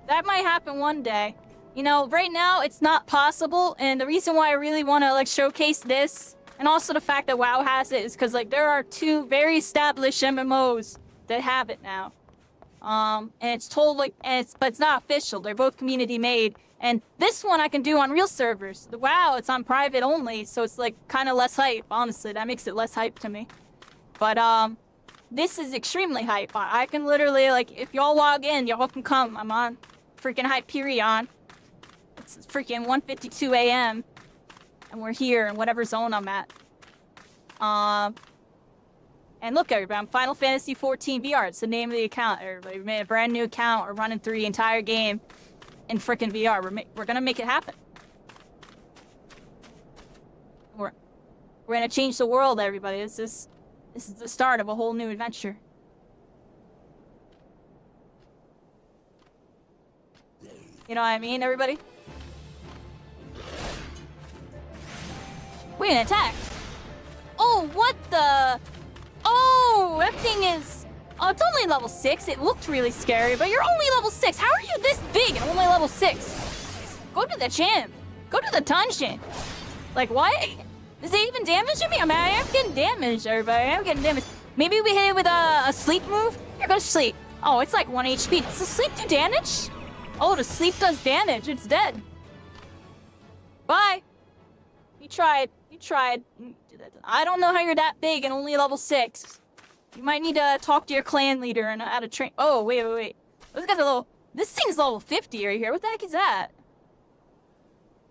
That might happen one day. You know, right now it's not possible, and the reason why I really want to like showcase this, and also the fact that WoW has it, is because like there are 2 very established MMOs that have it now. And it's totally, but it's not official. They're both community made, and this one I can do on real servers. The WoW, it's on private only, so it's like kind of less hype. Honestly, that makes it less hype to me. But this is extremely hype. I can literally, like, if y'all log in, y'all can come. I'm on freaking Hyperion. It's freaking 1:52 a.m. And we're here in whatever zone I'm at. And look, everybody, I'm Final Fantasy 14 VR. It's the name of the account. Everybody, we made a brand new account. We're running through the entire game in freaking VR. We're gonna make it happen. We're gonna change the world, everybody. This is the start of a whole new adventure. You know what I mean, everybody? Wait, an attack! Oh, what the? Oh, that thing is... Oh, it's only level 6. It looked really scary, but you're only level 6. How are you this big and only level 6? Go to the gym. Go to the dungeon. Like, what? Is it even damaging me? I mean, I am getting damaged, everybody. I am getting damaged. Maybe we hit it with a sleep move? Here, go to sleep. Oh, it's like 1 HP. Does the sleep do damage? Oh, the sleep does damage. It's dead. Bye. You tried. You tried. I don't know how you're that big and only level 6. You might need to talk to your clan leader and how to train. Oh, wait. Those guys are level. This thing's level 50 right here. What the heck is that?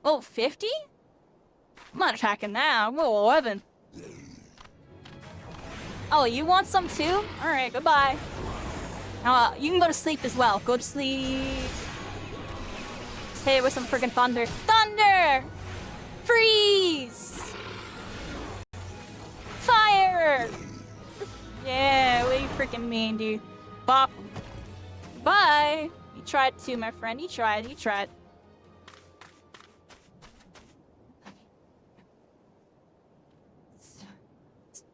Level 50? I'm not attacking that. I'm level 11. Oh, you want some too? Alright, goodbye. Now, you can go to sleep as well. Go to sleep. Hey, with some friggin' thunder. Thunder! Freeze! Fire! Yeah, what do you freaking mean, dude? Bop. Bye! You tried to, my friend. You tried.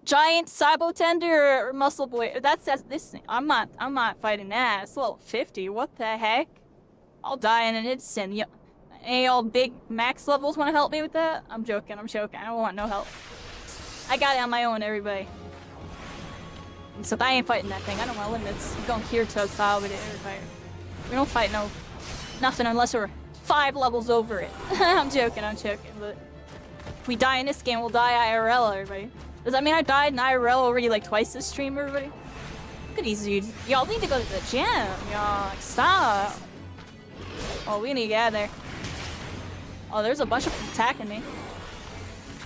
Giant Cybo Tender or Muscle Boy. That's this thing. I'm not fighting that. It's level 50. What the heck? I'll die in an instant. Yo, any old big max levels want to help me with that? I'm joking. I don't want no help. I got it on my own, everybody. So I ain't fighting that thing. I don't want limits. I'm going Kirito style with it. We don't fight nothing unless we're 5 levels over it. I'm joking. But if we die in this game, we'll die IRL, everybody. Does that mean I died in IRL already like twice this stream, everybody? Look at these dudes. Y'all need to go to the gym. Y'all, like, stop. Oh, we need to get out of there. Oh, there's a bunch of them attacking me.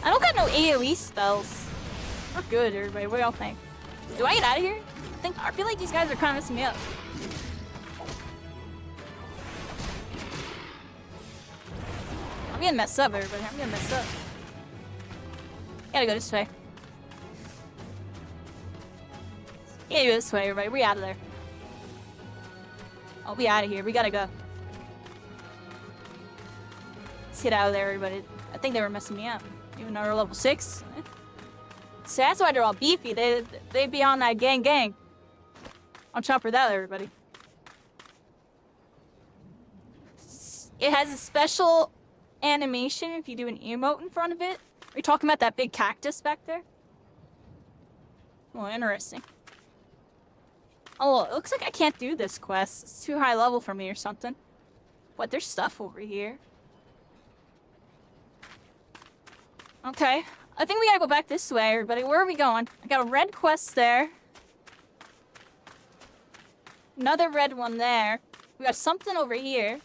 I don't got no AoE spells. We're good, everybody. What do y'all think? Do I get out of here? I feel like these guys are kind of messing me up. I'm getting messed up, everybody. I'm getting messed up. Gotta go this way. Yeah, go this way, everybody. We out of there. Oh, we out of here. We gotta go. Let's get out of there, everybody. I think they were messing me up. Even though they're level 6. So that's why they're all beefy. They be on that gang. I'll chopper that, everybody. It has a special animation if you do an emote in front of it. Are you talking about that big cactus back there? Oh, interesting. Oh, it looks like I can't do this quest. It's too high level for me or something. What, there's stuff over here. Okay. I think we gotta go back this way, everybody. Where are we going? I got a red quest there. Another red one there. We got something over here.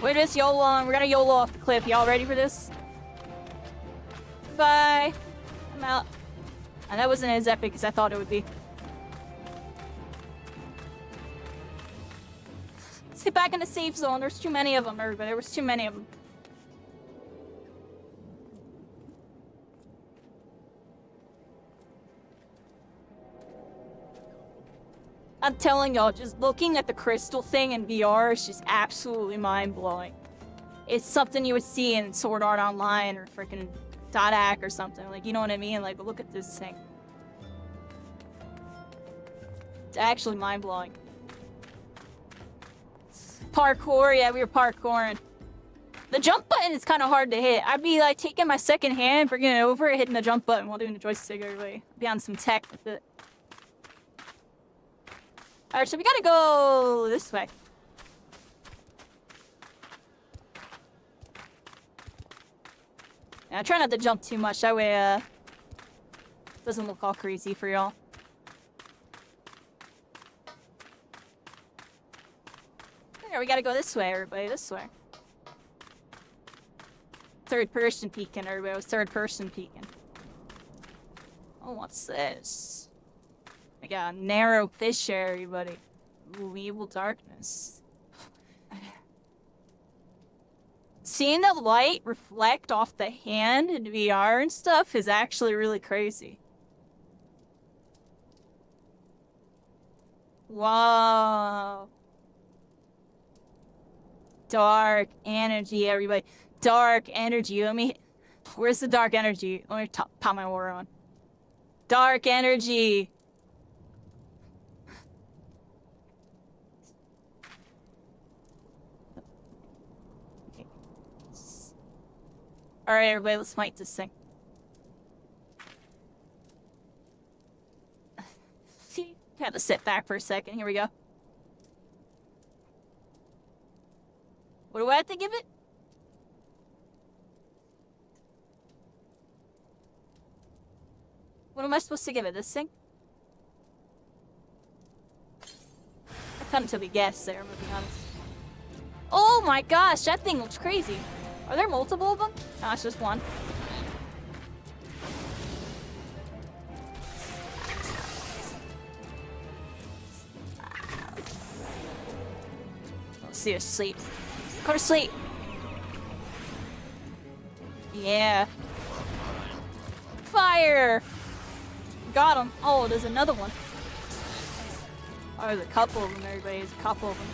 We're just YOLOing. We're gonna YOLO off the cliff. Y'all ready for this? Bye. I'm out. And that wasn't as epic as I thought it would be. Let's get back in the safe zone. There's too many of them, everybody. There was too many of them. I'm telling y'all, just looking at the crystal thing in VR is just absolutely mind-blowing. It's something you would see in Sword Art Online or freaking Dodak or something. Like, you know what I mean? Like, look at this thing. It's actually mind-blowing. Parkour, yeah, we were parkouring. The jump button is kind of hard to hit. I'd be like taking my second hand, bringing it over, hitting the jump button while doing the joystick every Be on some tech with it. Alright, so we gotta go this way. Yeah, I try not to jump too much, that way it doesn't look all crazy for y'all. There, we gotta go this way, everybody, this way. Third person peeking, everybody was third person peeking. Oh, what's this? I got a narrow fish here, everybody. Ooh, evil darkness. Seeing the light reflect off the hand in VR and stuff is actually really crazy. Wow. Dark energy, everybody. Dark energy. Where's the dark energy? Let me pop my aura on. Dark energy. Alright, everybody, let's fight this thing. See, had to sit back for a second. Here we go. What do I have to give it? What am I supposed to give it? This thing? I couldn't totally guess there, I'm gonna be honest. Oh my gosh, that thing looks crazy. Are there multiple of them? No, it's just one. Let's see her sleep. Go to sleep. Yeah. Fire! Got him. Oh, there's another one. Oh, there's a couple of them, everybody. There's a couple of them.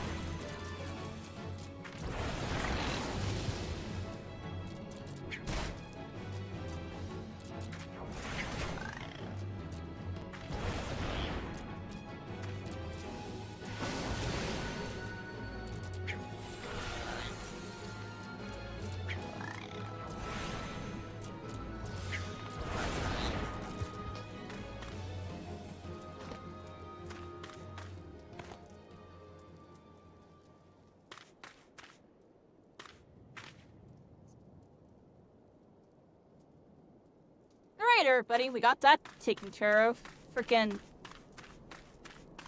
Alright, everybody, we got that taken care of. Freaking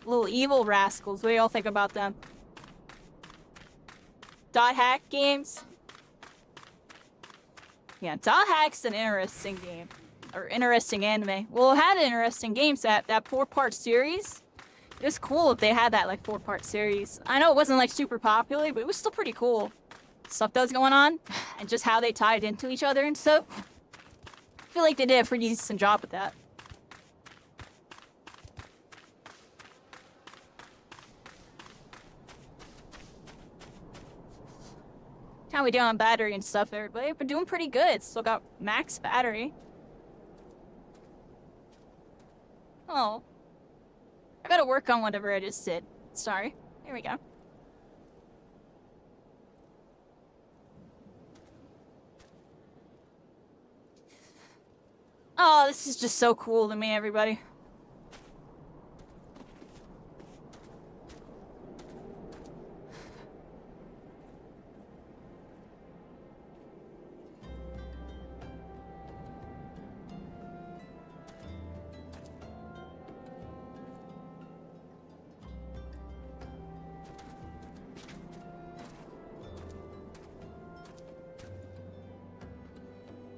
little evil rascals. What do y'all think about them? Dot Hack games? Yeah, Dot Hack's an interesting game. Or interesting anime. Well, it had interesting games. That 4-part series. It was cool if they had that, like, 4-part series. I know it wasn't, like, super popular, but it was still pretty cool. Stuff that was going on. And just how they tied into each other and stuff. I feel like they did a pretty decent job with that. How we doing on battery and stuff, everybody? We're doing pretty good. Still got max battery. Oh. I gotta work on whatever I just did. Sorry. Here we go. Oh, this is just so cool to me, everybody.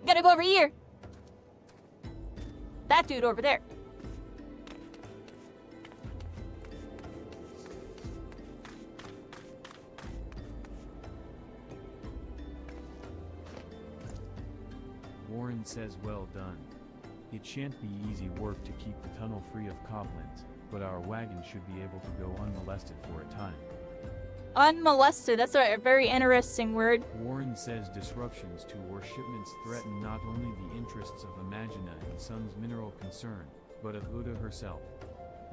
Gotta go over here. That dude over there. Warren says well done. It shan't be easy work to keep the tunnel free of goblins, but our wagon should be able to go unmolested for a time. Unmolested, that's a very interesting word. Warren says disruptions to war shipments threaten not only the interests of Imagina and Son's mineral concern, but of Uda herself.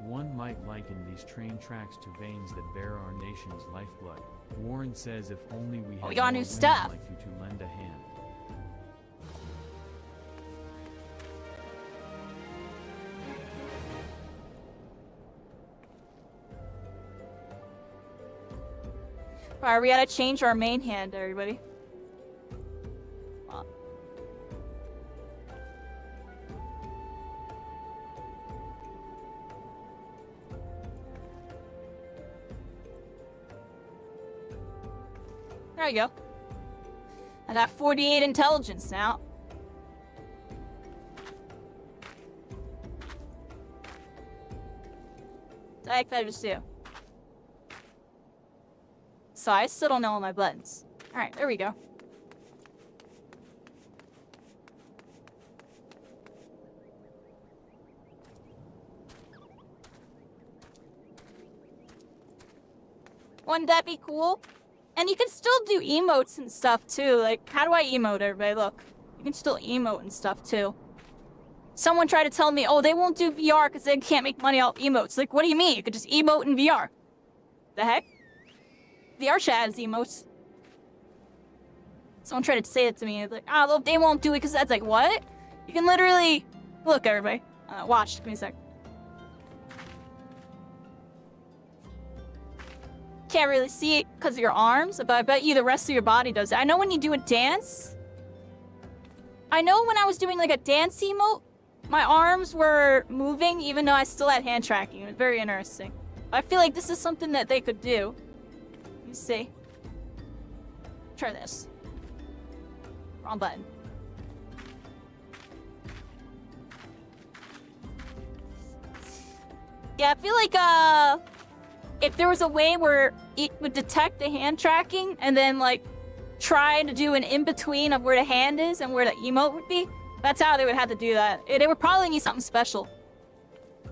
One might liken these train tracks to veins that bear our nation's lifeblood. Warren says if only we had we got more new women stuff. like you to lend a hand. Alright, we gotta change our main hand, everybody. Well. There you go. I got 48 intelligence now. What the heck did I just do? So I still don't know all my buttons. Alright, there we go. Wouldn't that be cool? And you can still do emotes and stuff too. Like, how do I emote, everybody? Look. You can still emote and stuff too. Someone tried to tell me, oh, they won't do VR because they can't make money off emotes. Like, what do you mean? You could just emote in VR. The heck? VR chat has emotes. Someone tried to say it to me. Like, oh, well, they won't do it because that's like, what? You can literally... Look, everybody. Watch. Give me a sec. Can't really see it because of your arms, but I bet you the rest of your body does it. I know when you do a dance... I know when I was doing like a dance emote, my arms were moving even though I still had hand tracking. It was very interesting. I feel like this is something that they could do. Let me see. Try this. Wrong button. Yeah, I feel like, if there was a way where it would detect the hand tracking and then, like, try to do an in-between of where the hand is and where the emote would be, that's how they would have to do that. They would probably need something special.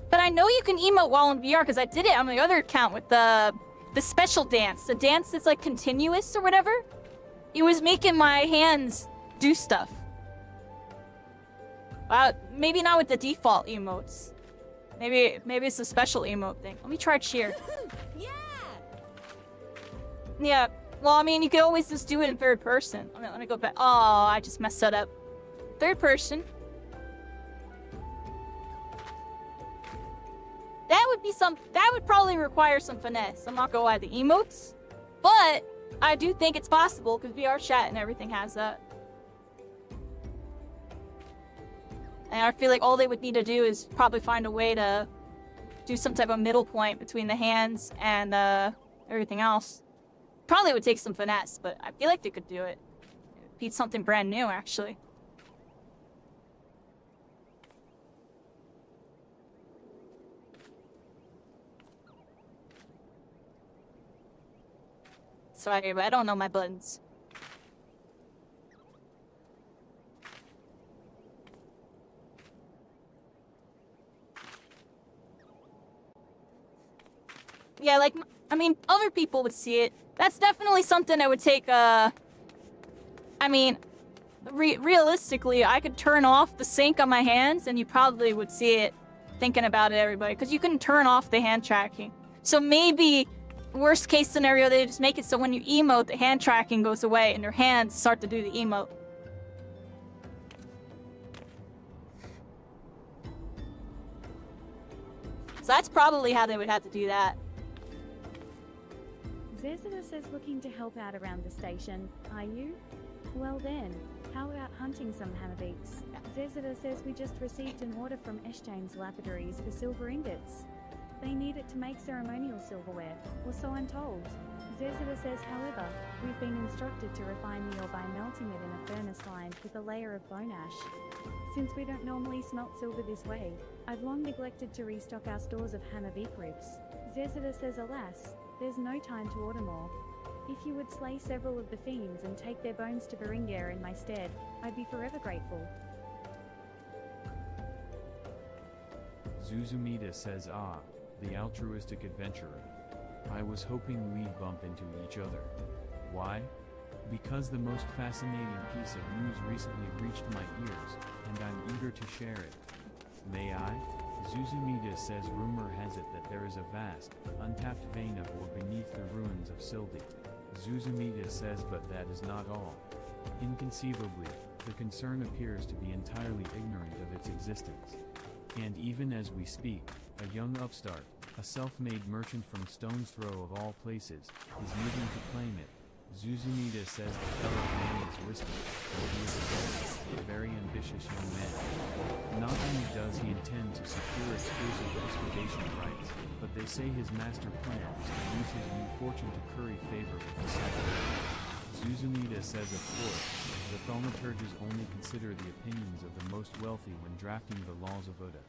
But I know you can emote while in VR because I did it on my other account with the special dance. The dance that's, like, continuous or whatever. It was making my hands do stuff. Maybe not with the default emotes. Maybe it's a special emote thing. Let me try cheer. Yeah. Yeah. Well, I mean, you could always just do it in third person. Let me go back. Oh, I just messed that up. Third person. That would probably require some finesse. I'm not gonna lie, the emotes. But I do think it's possible because VR chat and everything has that. And I feel like all they would need to do is probably find a way to do some type of middle point between the hands and everything else. Probably would take some finesse, but I feel like they could do it. It'd be something brand new, actually. Sorry, but I don't know my buttons. Yeah, like, I mean, other people would see it. That's definitely something that would take, I mean, realistically, I could turn off the sync on my hands and you probably would see it thinking about it, everybody. Because you can turn off the hand tracking. So maybe, worst case scenario, they just make it so when you emote, the hand tracking goes away and your hands start to do the emote. So that's probably how they would have to do that. Zezida says looking to help out around the station, are you? Well then, how about hunting some hammerbeaks? Zezida says we just received an order from Eshjane's lapidaries for silver ingots. They need it to make ceremonial silverware, or so I'm told. Zezida says, however, we've been instructed to refine the ore by melting it in a furnace lined with a layer of bone ash. Since we don't normally smelt silver this way, I've long neglected to restock our stores of hammerbeak ribs. Zezida says, alas, there's no time to order more. If you would slay several of the fiends and take their bones to Beringia in my stead, I'd be forever grateful. Zuzumida says, the altruistic adventurer. I was hoping we'd bump into each other. Why? Because the most fascinating piece of news recently reached my ears, and I'm eager to share it. May I? Zuzumida says rumor has it that there is a vast, untapped vein of ore beneath the ruins of Sildi. Zuzumida says but that is not all. Inconceivably, the concern appears to be entirely ignorant of its existence. And even as we speak, a young upstart, a self-made merchant from Stone's Throw of all places, is moving to claim it. Zuzumida says the fellow man is whispering, but he is a very ambitious young man. Not only does he intend to secure exclusive excavation rights, but they say his master plan is to use his new fortune to curry favor with the Saturday. Zuzumida says of course, the thaumaturges only consider the opinions of the most wealthy when drafting the laws of Oda.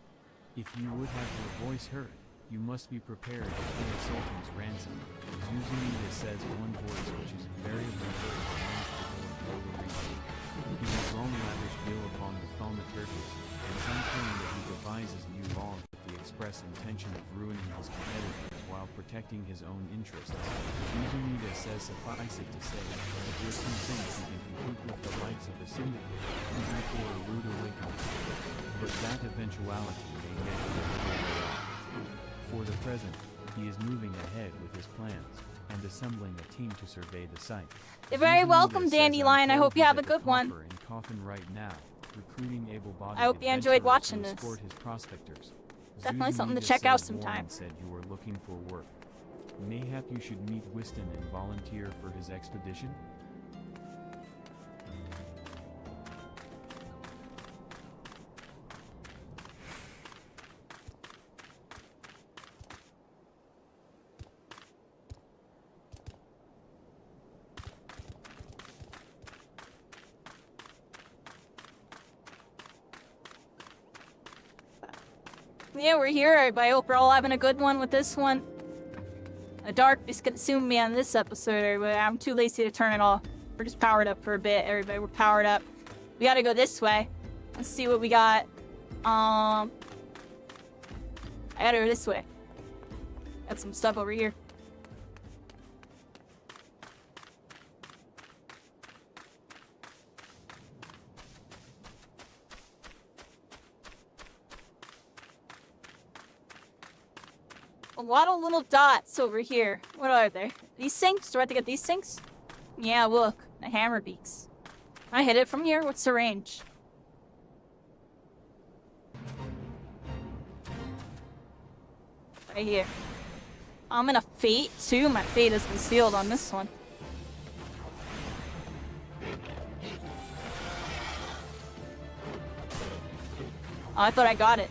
If you would have your voice heard, you must be prepared to pay the Sultan's ransom. Zuzumida says one voice which is invariably heard amongst the people of the region. He has long lavished bill upon the thaumaturges, and some claim that he devises new laws with the express intention of ruining his competitors while protecting his own interests. Zuzumida says suffice it to say, that with some things he can compete with the likes of the Syndicate, even for a rude awakening. But that eventuality may yet be. For the present, he is moving ahead with his plans. and assembling a team to survey the site. You're very Zuzu welcome, Nita says, Dandelion. I "I'm hope you told have a he's at good the one. coffer in Coffin right now, recruiting able-bodied I hope you enjoyed adventurers watching to this. escort his prospectors." Definitely Zuzu something to Nita check out says sometime. Warren said you were looking for work. Mayhap you should meet Whiston and volunteer for his expedition? Yeah, we're here. I hope you're all having a good one with this one. The dark is consumed me on this episode, everybody. I'm too lazy to turn it off. We're just powered up for a bit, everybody. We're powered up. We gotta go this way. Let's see what we got. I gotta go this way. Got some stuff over here. A lot of little dots over here. What are they? These sinks? Do I have to get these sinks? Yeah, look. The hammer beaks. Can I hit it from here? What's the range? Right here. I'm in a fate too. My fate is concealed on this one. Oh, I thought I got it.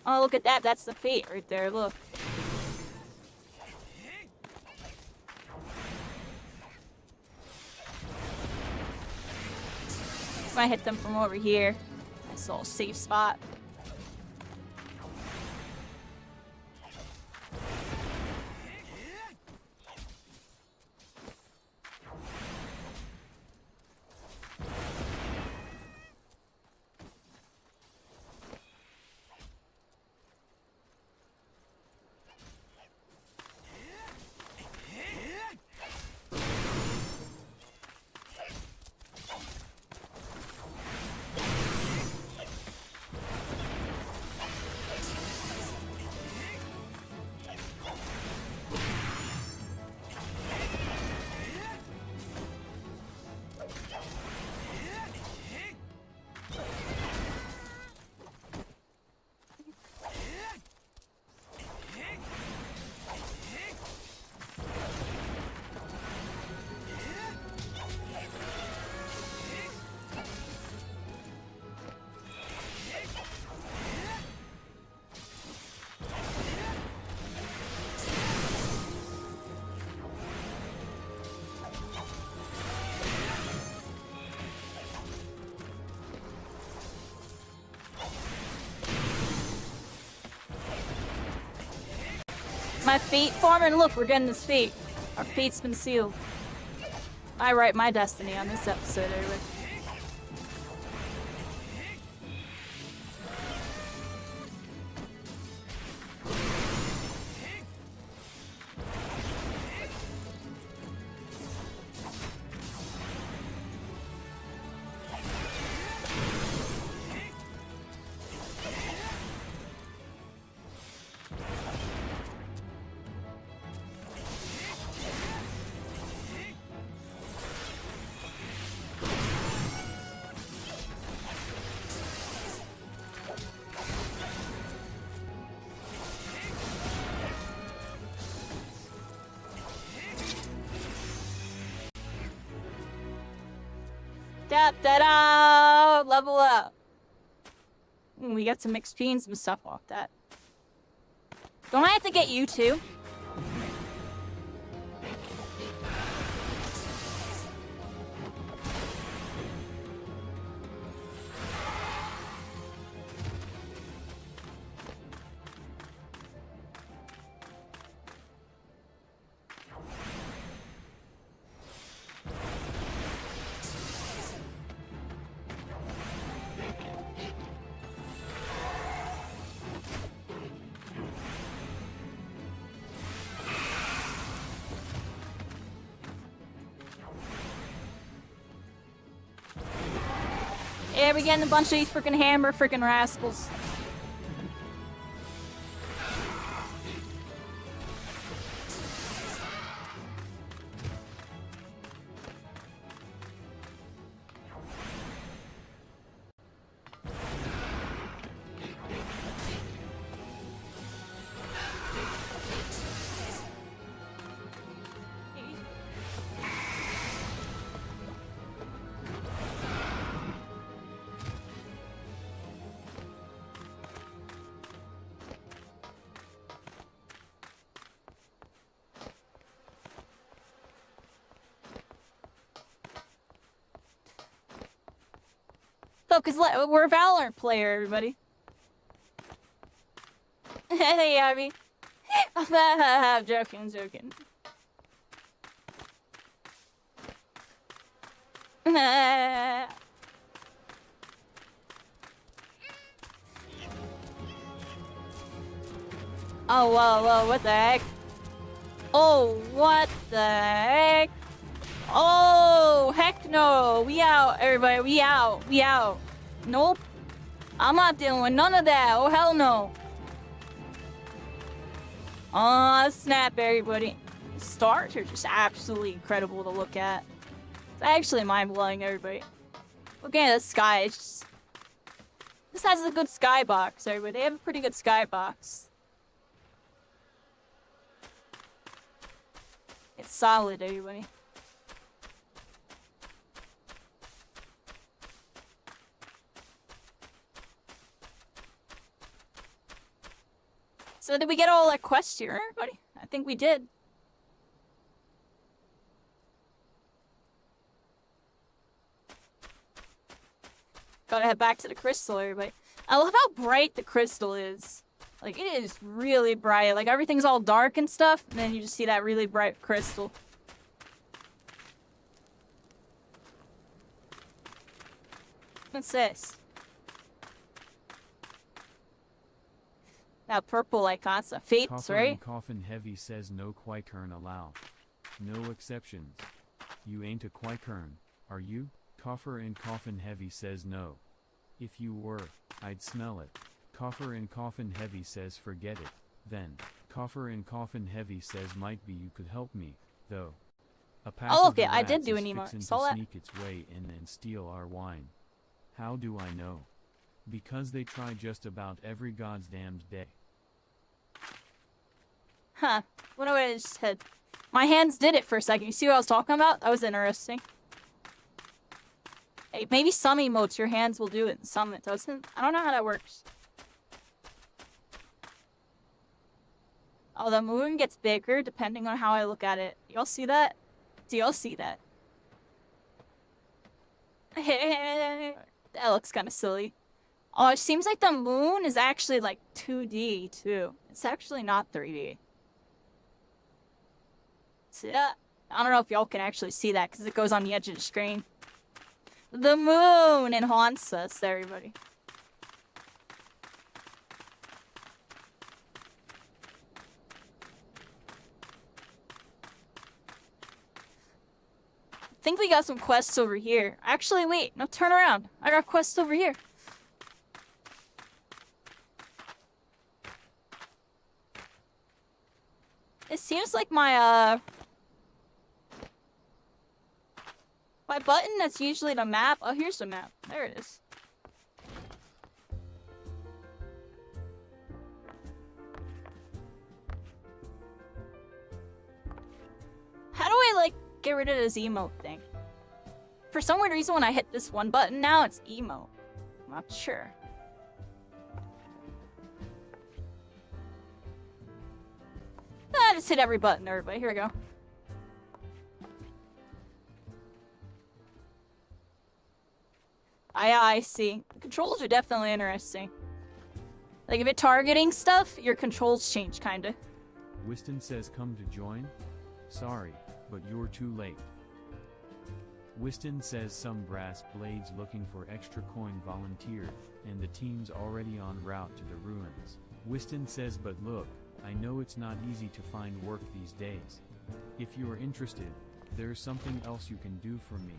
Oh, look at that. That's the fate right there. Look. If I hit them from over here, nice little safe spot. My fate farming. Look, we're getting this fate. Our fate's been sealed. I write my destiny on this episode, everybody. Da-da-da! Level up. We got some XP and some stuff off that. Don't I have to get you too? we getting a bunch of these freaking hammer freaking rascals. So, cause we're a Valorant player, everybody. Hey, Abby. I'm joking, I'm joking. Oh, whoa, what the heck? Oh, what the heck? Oh, heck no. We out, everybody. We out. Nope. I'm not dealing with none of that. Oh, hell no. Oh, snap, everybody. The stars are just absolutely incredible to look at. It's actually mind-blowing, everybody. Looking at the sky, it's just... This has a good skybox, everybody. They have a pretty good skybox. It's solid, everybody. So did we get all our quests here, everybody? I think we did. Gotta head back to the crystal, everybody. I love how bright the crystal is. Like, it is really bright. Like, everything's all dark and stuff, and then you just see that really bright crystal. What's this? That purple icon's a fates, Coffer right? and Coffin Heavy says no Quikern allow. No exceptions. You ain't a Quikern, are you? Coffer and Coffin Heavy says no. If you were, I'd smell it. Coffer and Coffin Heavy says forget it. Then, Coffer and Coffin Heavy says might be you could help me, though. A pack Oh, of okay, the I did rats do is an emote. fixin' Saw to that. sneak its way in and steal our wine. How do I know? Because they try just about every goddamn day. Huh. What do I just said? My hands did it for a second. You see what I was talking about? That was interesting. Hey, maybe some emotes your hands will do it and some it doesn't. I don't know how that works. Oh, the moon gets bigger depending on how I look at it. Y'all see that? Do y'all see that? That looks kind of silly. Oh, it seems like the moon is actually like 2D too. It's actually not 3D. See that? I don't know if y'all can actually see that because it goes on the edge of the screen. The moon and haunts us, everybody. I think we got some quests over here. Actually, wait. No, turn around. I got quests over here. It seems like my button that's usually the map. Oh, here's the map. There it is. How do I, like, get rid of this emote thing? For some weird reason, when I hit this one button, now it's emote. I'm not sure. Ah, just hit every button, everybody. Here we go. I see. The controls are definitely interesting. Like, if it's targeting stuff, your controls change, kinda. Wiston says come to join? Sorry, but you're too late. Wiston says some brass blades looking for extra coin volunteered, and the team's already en route to the ruins. Wiston says but look, I know it's not easy to find work these days. If you're interested, there's something else you can do for me.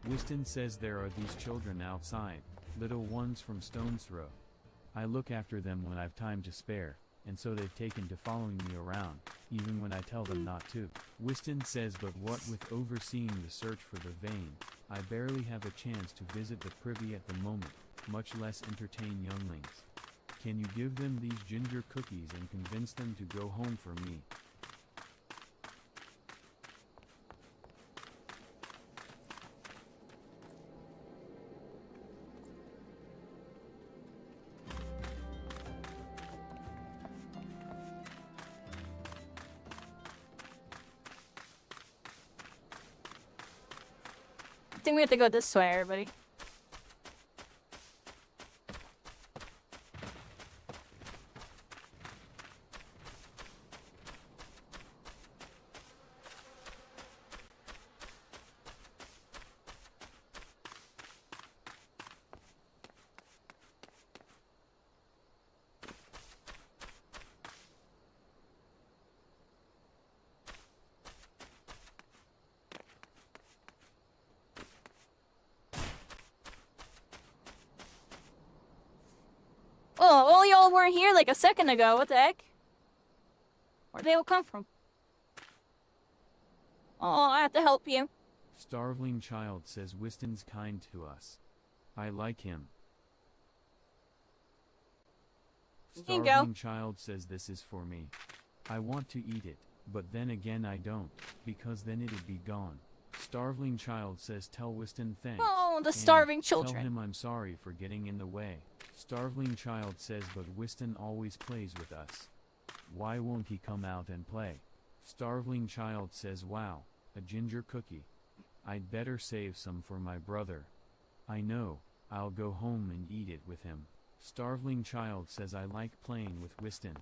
Wiston says there are these children outside, Little ones from stone's throw. I look after them when I've time to spare, and so they've taken to following me around, even when I tell them not to. Whiston says, but what with overseeing the search for the vein, I barely have a chance to visit the privy at the moment, much less entertain younglings. Can you give them these ginger cookies and convince them to go home for me? I think we have to go this way, everybody. Oh, all y'all weren't here like a second ago. What the heck? Where'd they all come from? Oh, I have to help you. Starveling Child says Whiston's kind to us. I like him. Here you go. Starveling Child says this is for me. I want to eat it, but then again I don't, because then it'd be gone. Starveling Child says tell Whiston thanks. Oh, the and starving tell children. him I'm sorry for getting in the way. Starveling Child says but Whiston always plays with us. Why won't he come out and play? Starveling Child says wow, a ginger cookie. I'd better save some for my brother. I know, I'll go home and eat it with him. Starveling Child says I like playing with Whiston.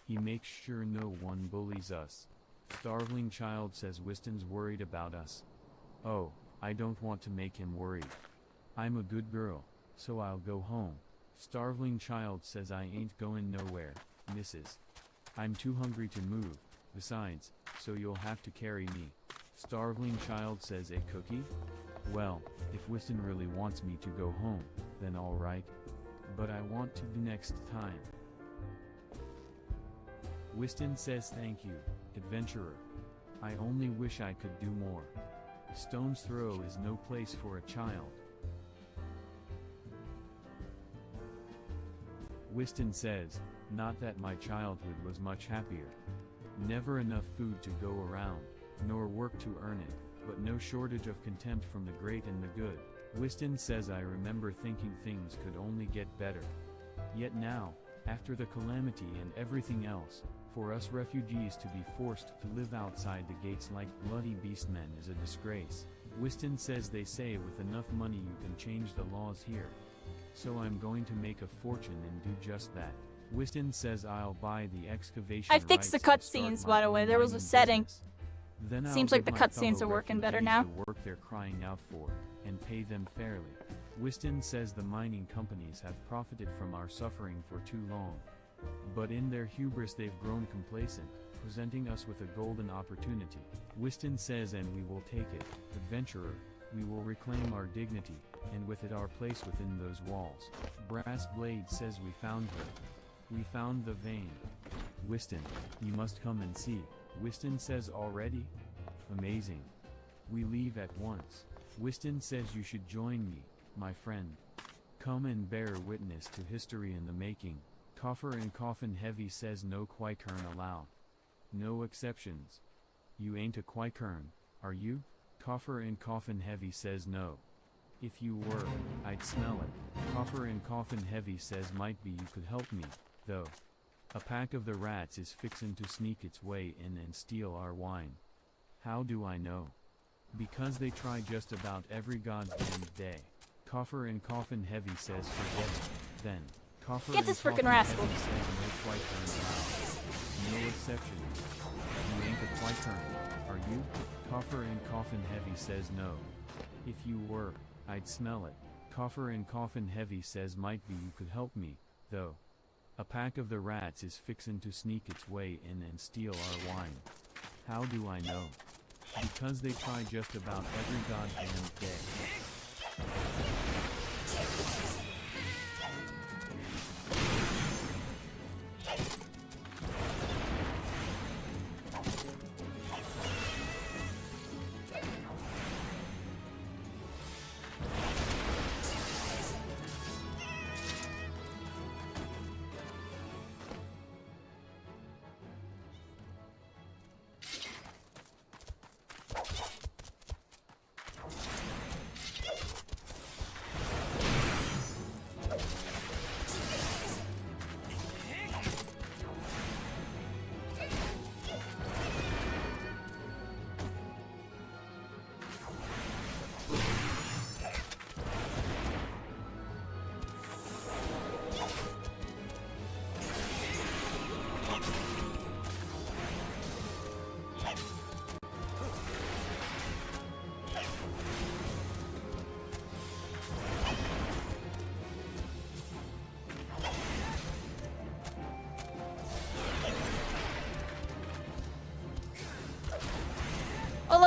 He makes sure no one bullies us. Starveling Child says Whiston's worried about us. Oh, I don't want to make him worried. I'm a good girl, so I'll go home. Starveling Child says I ain't going nowhere, missus. I'm too hungry to move, besides, so you'll have to carry me. Starveling Child says a cookie? Well, if Whiston really wants me to go home, then alright. But I want to next time. Whiston says thank you, adventurer. I only wish I could do more. Stone's Throw is no place for a child. Whiston says, not that my childhood was much happier. Never enough food to go around, nor work to earn it, but no shortage of contempt from the great and the good. Whiston says I remember thinking things could only get better. Yet now, after the calamity and everything else, for us refugees to be forced to live outside the gates like bloody beastmen is a disgrace. Whiston says they say with enough money you can change the laws here. So I'm going to make a fortune and do just that. Whiston says I'll buy the excavation I fixed the rights and cutscenes, start by my the way. own There was a mining setting. business. Then Seems I'll like give the my cutscenes fellow are working better refugees now. the work they're crying out for, and pay them fairly. Whiston says the mining companies have profited from our suffering for too long. But in their hubris they've grown complacent, presenting us with a golden opportunity. Whiston says and we will take it, adventurer, we will reclaim our dignity, and with it our place within those walls. Brass Blade says we found her. We found the vein. Whiston, you must come and see. Whiston says already? Amazing. We leave at once. Whiston says you should join me, my friend. Come and bear witness to history in the making. Coffer and Coffin Heavy says no Quikern allowed. No exceptions. You ain't a Quikern, are you? Coffer and Coffin Heavy says no. If you were, I'd smell it. Coffer and Coffin Heavy says might be you could help me, though. A pack of the rats is fixin' to sneak its way in and steal our wine. How do I know? Because they try just about every goddamn day. Coffer and Coffin Heavy says forget it, then. Coffer Get this and frickin' Coffin rascal. Heavy says no Quikern allowed. No exceptions. You ain't a Quikern, are you? Coffer and Coffin Heavy says no. If you were, I'd smell it. Coffer and Coffin Heavy says might be you could help me, though. A pack of the rats is fixin' to sneak its way in and steal our wine. How do I know? Because they try just about every goddamn day.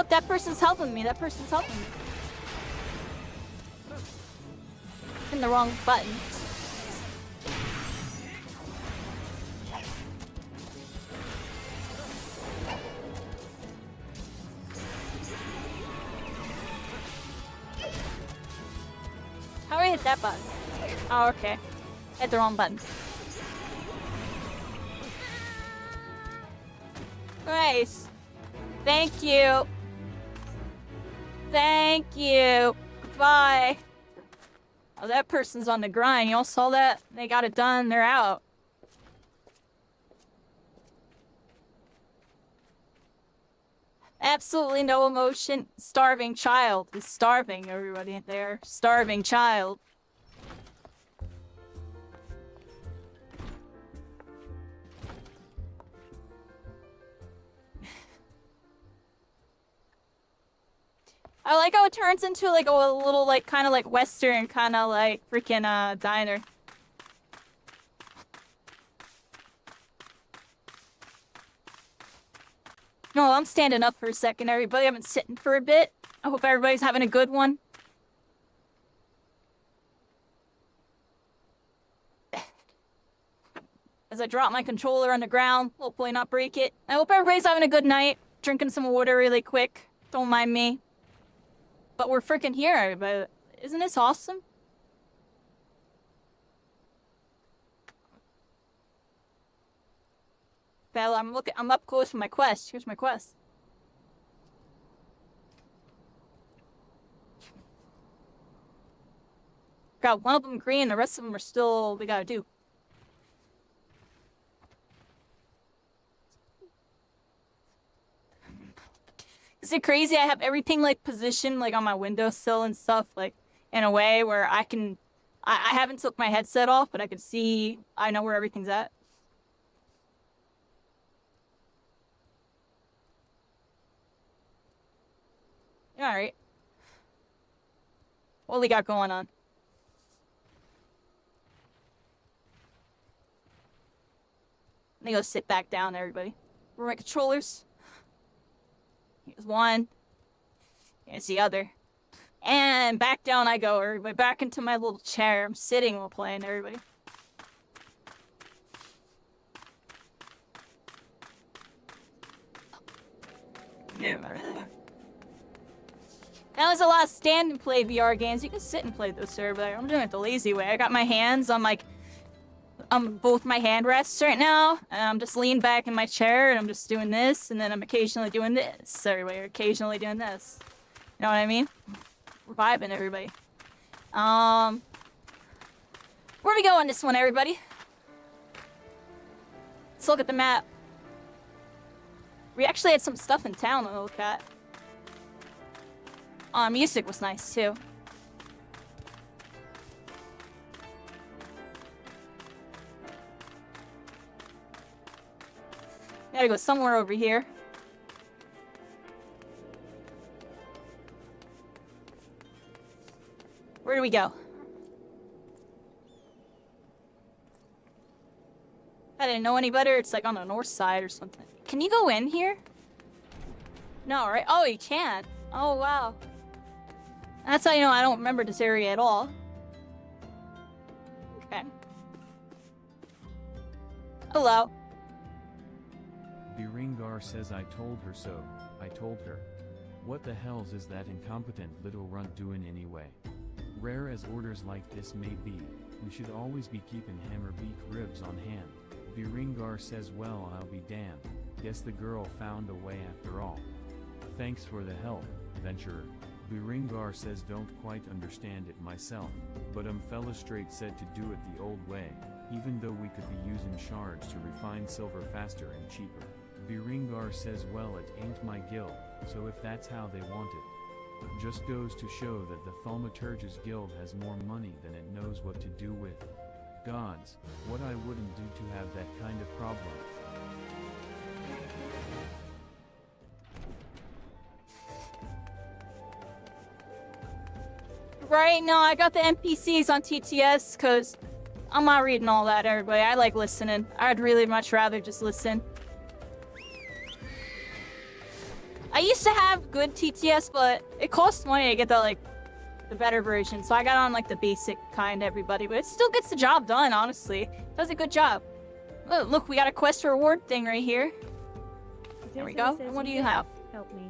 Look, that person's helping me. That person's helping me. In the wrong button. How do I hit that button? Oh, okay. Hit the wrong button. Nice. Thank you. Thank you. Goodbye. Oh, that person's on the grind. Y'all saw that? They got it done. They're out. Absolutely no emotion. Starving child is starving, everybody there. Starving child. I like how it turns into like a little like kind of like Western kind of like freaking diner. No, I'm standing up for a second, everybody. I've been sitting for a bit. I hope everybody's having a good one. As I drop my controller on the ground, hopefully not break it. I hope everybody's having a good night. Drinking some water really quick. Don't mind me. But we're freaking here, everybody. Isn't this awesome? Bella, I'm up close for my quest. Here's my quest. Got one of them green, the rest of them are still we gotta do. Is it crazy? I have everything like positioned like on my windowsill and stuff, like in a way where I can I haven't took my headset off, but I can see I know where everything's at. Alright. What we got going on? Let me go sit back down, everybody. Where are my controllers? Here's one. Here's the other. And back down I go, everybody. Back into my little chair. I'm sitting while playing, everybody. Now there's a lot of stand and play VR games. You can sit and play those, sir, but I'm doing it the lazy way. I got my hands on like both my hand rests right now, and I'm just leaning back in my chair and I'm just doing this, and then I'm occasionally doing this. Everybody, occasionally doing this. You know what I mean? We're vibing, everybody. Where do we go on this one, everybody? Let's look at the map. We actually had some stuff in town to look at. Music was nice too. Gotta go somewhere over here. Where do we go? I didn't know any better. It's like on the north side or something. Can you go in here? No, right? Oh, you can't. Oh, wow. That's how you know I don't remember this area at all. Okay. Hello. Biringar says I told her so. I told her. What the hells is that incompetent little runt doing anyway? Rare as orders like this may be, we should always be keeping hammerbeak ribs on hand. Biringar says well I'll be damned. Guess the girl found a way after all. Thanks for the help, venturer. Biringar says don't quite understand it myself, but fella straight said to do it the old way, even though we could be using shards to refine silver faster and cheaper. Biringar says well it ain't my guild, so if that's how they want it. Just goes to show that the Thaumaturge's guild has more money than it knows what to do with. Gods, what I wouldn't do to have that kind of problem. Right, no, I got the NPCs on TTS because I'm not reading all that, everybody. I like listening. I'd really much rather just listen. I used to have good TTS, but it costs money to get the, like, the better version. So I got on, like, the basic kind, everybody. But it still gets the job done, honestly. Does a good job. Look, we got a quest reward thing right here. There we go. And what do you have? Help me.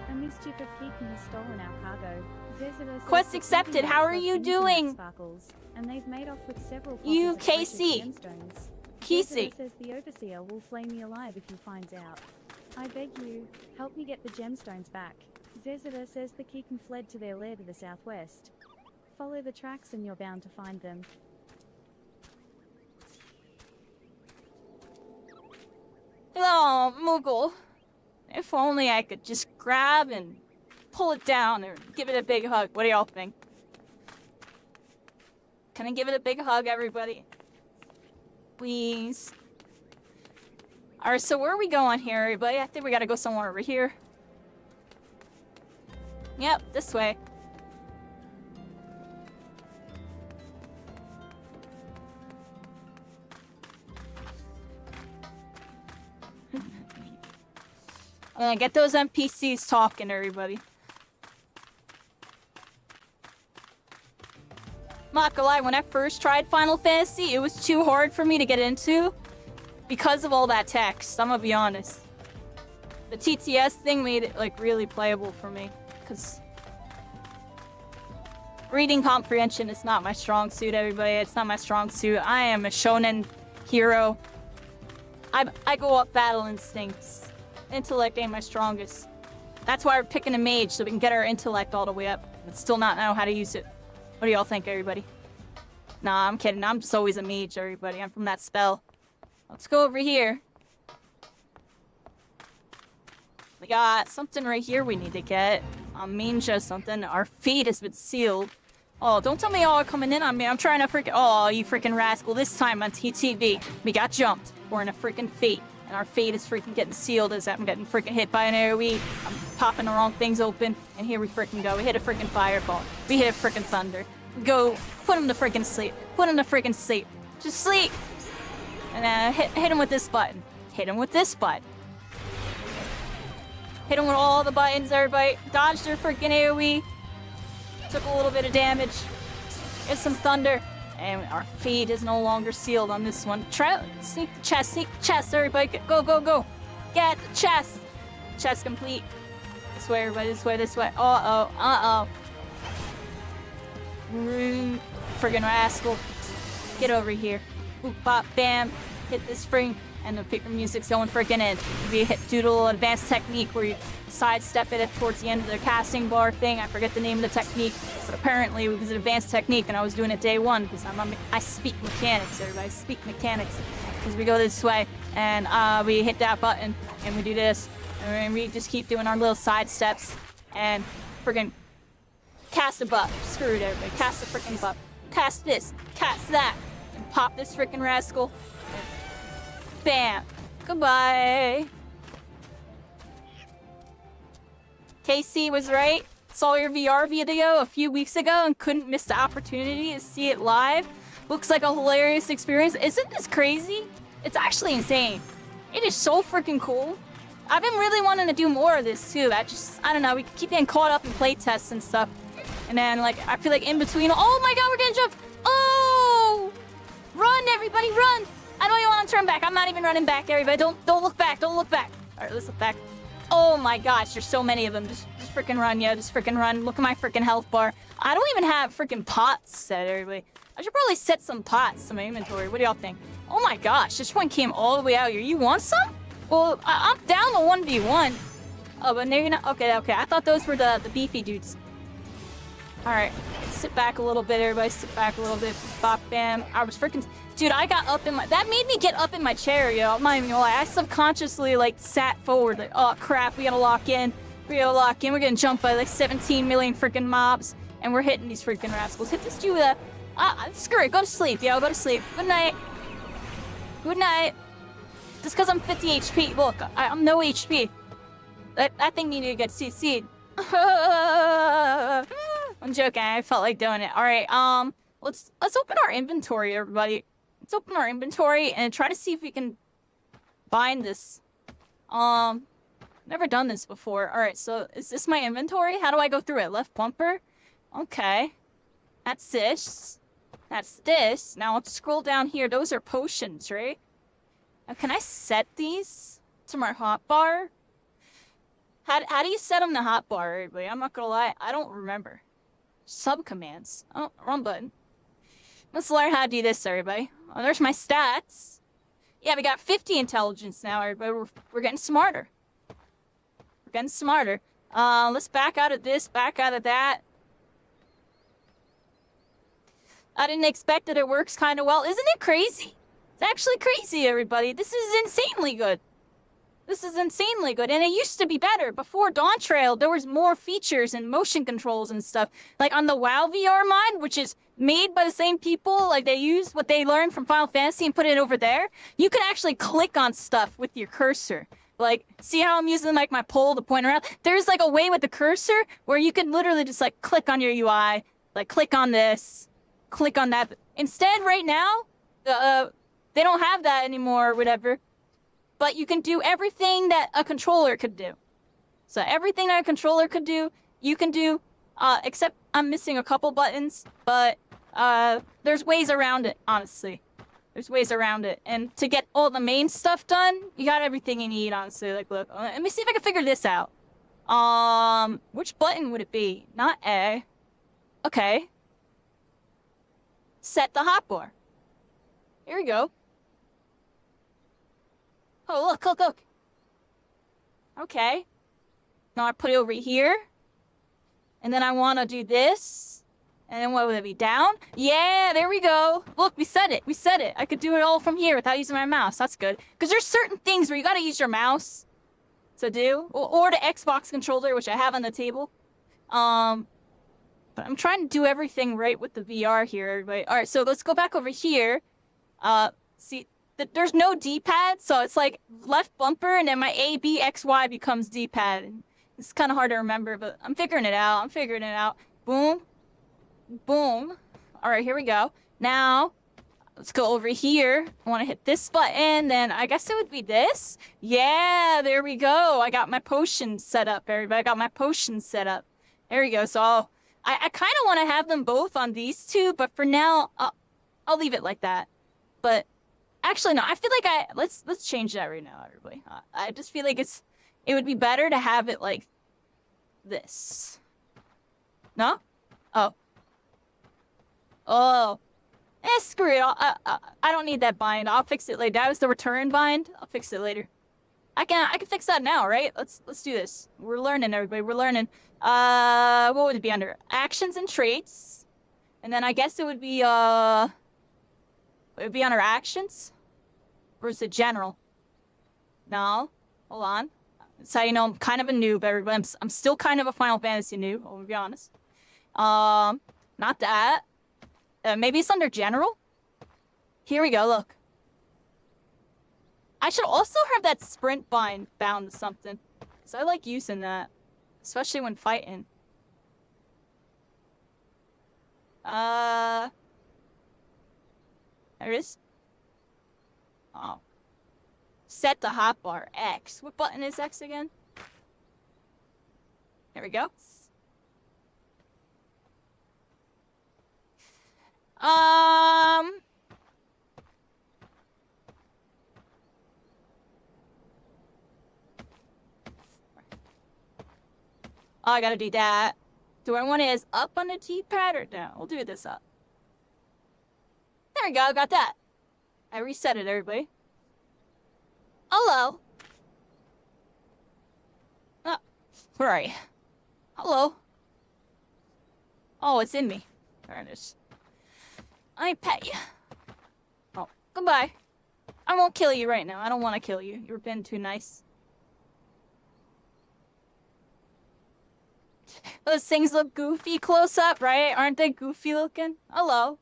A mischief of Keaton has stolen our cargo. Zezada Quest accepted. How are you doing? Sparkles, and they've made off with several You, pockets of precious Casey. gemstones. Casey. Zezada says the Overseer will flay me alive if he finds out. I beg you, help me get the gemstones back. Zezada says the Keaton fled to their lair to the southwest. Follow the tracks and you're bound to find them. Oh, Moogle. If only I could just grab and pull it down or give it a big hug. What do y'all think? Can I give it a big hug, everybody? Please. Alright, so where are we going here, everybody? I think we gotta go somewhere over here. Yep, this way. I'm gonna get those NPCs talking, everybody. Not gonna lie, when I first tried Final Fantasy, it was too hard for me to get into because of all that text, I'm gonna be honest. The TTS thing made it, like, really playable for me, because reading comprehension is not my strong suit, everybody. It's not my strong suit. I am a shonen hero. I go up battle instincts. Intellect ain't my strongest. That's why we're picking a mage, so we can get our intellect all the way up, but still not know how to use it. What do y'all think, everybody? Nah, I'm kidding. I'm just always a mage, everybody. I'm from that spell. Let's go over here. We got something right here we need to get. Minja something. Our fate has been sealed. Oh, don't tell me y'all are coming in on me. I'm trying to freaking... Oh, you freaking rascal. This time on TTV, we got jumped. We're in a freaking fate. And our fate is freaking getting sealed as I'm getting freaking hit by an AoE. I'm popping the wrong things open. And here we freaking go. We hit a freaking fireball. We hit a freaking thunder. We go, put him to freaking sleep. Put him to freaking sleep. Just sleep. And hit him with this button. Hit him with this button. Hit him with all the buttons, everybody. Dodged their freaking AoE. Took a little bit of damage. Get some thunder. And our fate is no longer sealed on this one. Sneak the chest, everybody. Go, go, go. Get the chest. Chest complete. This way, everybody, this way, this way. Uh-oh, uh-oh. Friggin' rascal. Get over here. Boop, bop, bam. Hit this spring. And the paper music's going freaking in. We do the little advanced technique where you sidestep it towards the end of the casting bar thing. I forget the name of the technique, but apparently it was an advanced technique, and I was doing it day one because I speak mechanics, everybody. I speak mechanics. Because we go this way, and we hit that button, and we do this, and we just keep doing our little side steps, and friggin' cast a buff. Screw it, everybody. Cast a freaking buff. Cast this. Cast that. And pop this freaking rascal. Bam. Goodbye. KC was right. Saw your VR video a few weeks ago and couldn't miss the opportunity to see it live. Looks like a hilarious experience. Isn't this crazy? It's actually insane. It is so freaking cool. I've been really wanting to do more of this too. I don't know, we keep getting caught up in playtests and stuff. And then, like, I feel like in between, oh my god, we're getting jumped. Oh! Run, everybody, run! I don't even want to turn back. I'm not even running back, everybody. Don't look back. Don't look back. All right, let's look back. Oh my gosh, there's so many of them. Just freaking run, yo. Just freaking run. Look at my freaking health bar. I don't even have freaking pots set, everybody. I should probably set some pots, some inventory. What do y'all think? Oh my gosh, this one came all the way out here. You want some? Well, I'm down to 1v1. Oh, but maybe not. Okay. I thought those were the beefy dudes. All right, sit back a little bit, everybody. Sit back a little bit. Bop, bam. I was freaking... Dude, I got up in my... That made me get up in my chair, yo. I'm not even gonna lie. I subconsciously, like, sat forward. Like, oh, crap. We gotta lock in. We're getting jumped by, like, 17 million freaking mobs. And we're hitting these freaking rascals. Hit this dude with a... screw it. Go to sleep, yo. Go to sleep. Good night. Good night. Just because I'm 50 HP. Look, I'm no HP. That thing needed to get CC'd. I'm joking. I felt like doing it. All right, let's open our inventory, everybody. Let's open our inventory and try to see if we can bind this. Never done this before. Alright, so is this my inventory? How do I go through it? Left bumper? Okay. That's this. That's this. Now let's scroll down here. Those are potions, right? Now, can I set these to my hotbar? How do you set them to hotbar, everybody? I'm not gonna lie. I don't remember. Sub-commands. Oh, wrong button. Let's learn how to do this, everybody. Oh, there's my stats. Yeah, we got 50 intelligence now, everybody. We're getting smarter. We're getting smarter. Let's back out of this, back out of that. I didn't expect that it works kind of well. Isn't it crazy? It's actually crazy, everybody. This is insanely good. This is insanely good, and it used to be better. Before Dawn Trail, there was more features and motion controls and stuff. Like on the WoW VR mod, which is made by the same people, like they used what they learned from Final Fantasy and put it over there. You can actually click on stuff with your cursor. Like, see how I'm using like my pole to point around? There's like a way with the cursor where you can literally just like click on your UI, like click on this, click on that. Instead, right now, they don't have that anymore or whatever. But you can do everything that a controller could do. So everything that a controller could do, you can do, except I'm missing a couple buttons, but there's ways around it, honestly. There's ways around it. And to get all the main stuff done, you got everything you need, honestly. Like, look, let me see if I can figure this out. Which button would it be? Not A. Okay. Set the hotbar. Here we go. Oh, look, look, look. Okay. Now I put it over here. And then I want to do this. And then what would it be? Down? Yeah, there we go. Look, we said it. We said it. I could do it all from here without using my mouse. That's good. Because there's certain things where you got to use your mouse to do. Or the Xbox controller, which I have on the table. But I'm trying to do everything right with the VR here, everybody. All right, so let's go back over here. See... There's no D-pad, so it's like left bumper, and then my A, B, X, Y becomes D-pad. It's kind of hard to remember, but I'm figuring it out. I'm figuring it out. Boom. Boom. All right, here we go. Now, let's go over here. I want to hit this button, then I guess it would be this. Yeah, there we go. I got my potion set up, everybody. I got my potion set up. There we go. So I kind of want to have them both on these two, but for now, I'll leave it like that. But... actually, no. I feel like let's change that right now, everybody. I just feel like it would be better to have it like this. No? Oh. Oh. Screw it. I don't need that bind. I'll fix it later. That was the return bind. I'll fix it later. I can fix that now, right? Let's do this. We're learning, everybody. We're learning. What would it be under? Actions and traits. And then I guess it would be it would be under actions? Or is it general? No. Hold on. That's how you know I'm kind of a noob, everybody. I'm still kind of a Final Fantasy noob, I'll be honest. Not that. Maybe it's under general? Here we go, look. I should also have that sprint bind bound to something. Because I like using that. Especially when fighting. There it is. Oh. Set the hotbar. X. What button is X again? There we go. Oh, I gotta do that. Do I want it as up on the D-pad or down? We'll do this up. There we go, got that. I reset it, everybody. Hello. Where are you? Hello. Oh, it's in me. There it is. I pet you. Oh, goodbye. I won't kill you right now. I don't want to kill you. You're being too nice. Those things look goofy close up, right? Aren't they goofy looking? Hello.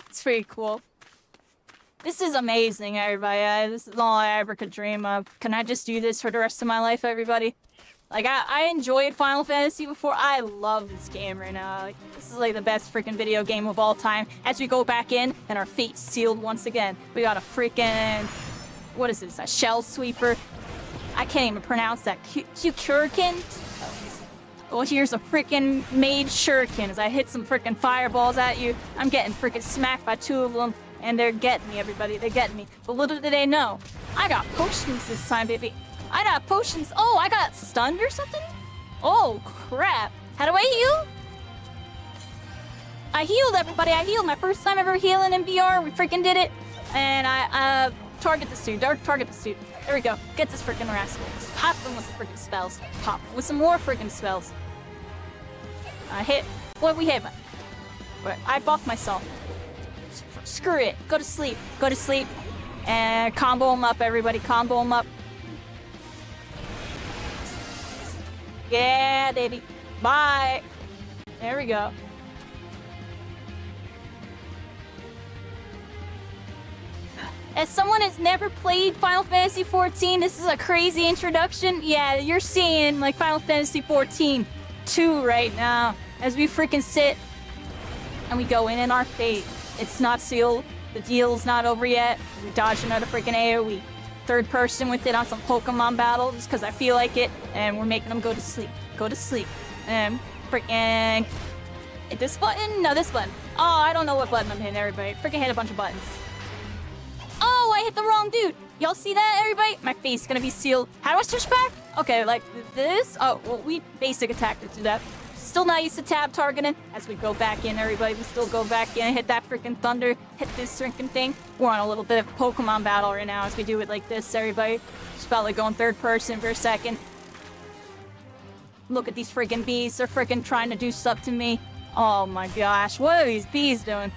It's pretty cool. This is amazing, everybody. This is all I ever could dream of. Can I just do this for the rest of my life, everybody? Like, I enjoyed Final Fantasy before. I love this game right now. Like, this is like the best freaking video game of all time. As we go back in, and our fate's sealed once again. We got a freaking... What is this? A shell sweeper? I can't even pronounce that. Shuriken? Well, here's a freaking made shuriken as I hit some freaking fireballs at you. I'm getting freaking smacked by 2 of them, and they're getting me, everybody. They're getting me. But little do they know, I got potions this time, baby. I got potions. Oh, I got stunned or something? Oh, crap. How do I heal? I healed, everybody. I healed. My first time ever healing in VR. We freaking did it. And I, target this dude. Target this dude. There we go. Get this freaking rascal. Pop them with the freaking spells. Pop with some more freaking spells. I hit. What we hit? I buffed myself. Screw it. Go to sleep. Go to sleep. And combo them up, everybody. Combo them up. Yeah, baby. Bye. There we go. As someone has never played Final Fantasy XIV, this is a crazy introduction. Yeah, you're seeing like Final Fantasy XIV 2 right now. As we freaking sit and we go in our fate. It's not sealed. The deal's not over yet. We dodge another freaking AoE. Third person with it on some Pokemon battles because I feel like it, and we're making them go to sleep. Go to sleep. And freaking hit this button? No, this button. Oh, I don't know what button I'm hitting, everybody. Freaking hit a bunch of buttons. Oh, I hit the wrong dude. Y'all see that, everybody? My face is gonna be sealed. How do I switch back? Okay, like this. Oh, well, we basic attacked it to that. Still not used to tab targeting. As we go back in, everybody, we still go back in, hit that freaking thunder, hit this freaking thing. We're on a little bit of a Pokemon battle right now as we do it like this, everybody. Just felt like going third person for a second. Look at these freaking bees. They're freaking trying to do stuff to me. Oh my gosh, what are these bees doing?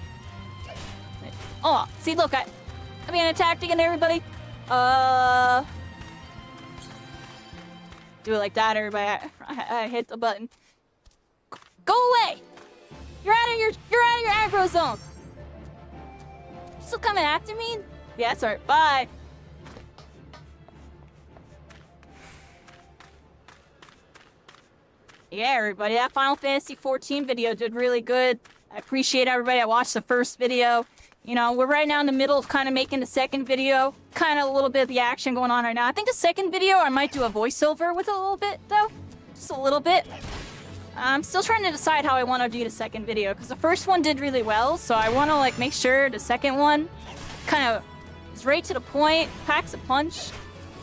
Oh, see, look, I'm being attacked again, everybody. Do it like that, everybody. I hit the button. Go away! You're out of your aggro zone. Still coming after me? Yeah, that's alright. Bye. Yeah, everybody, that Final Fantasy XIV video did really good. I appreciate everybody that watched the first video. You know, we're right now in the middle of kind of making the second video. Kind of a little bit of the action going on right now. I think the second video, I might do a voiceover with it a little bit, though. Just a little bit. I'm still trying to decide how I want to do the second video, because the first one did really well, so I want to, like, make sure the second one kind of is right to the point, packs a punch.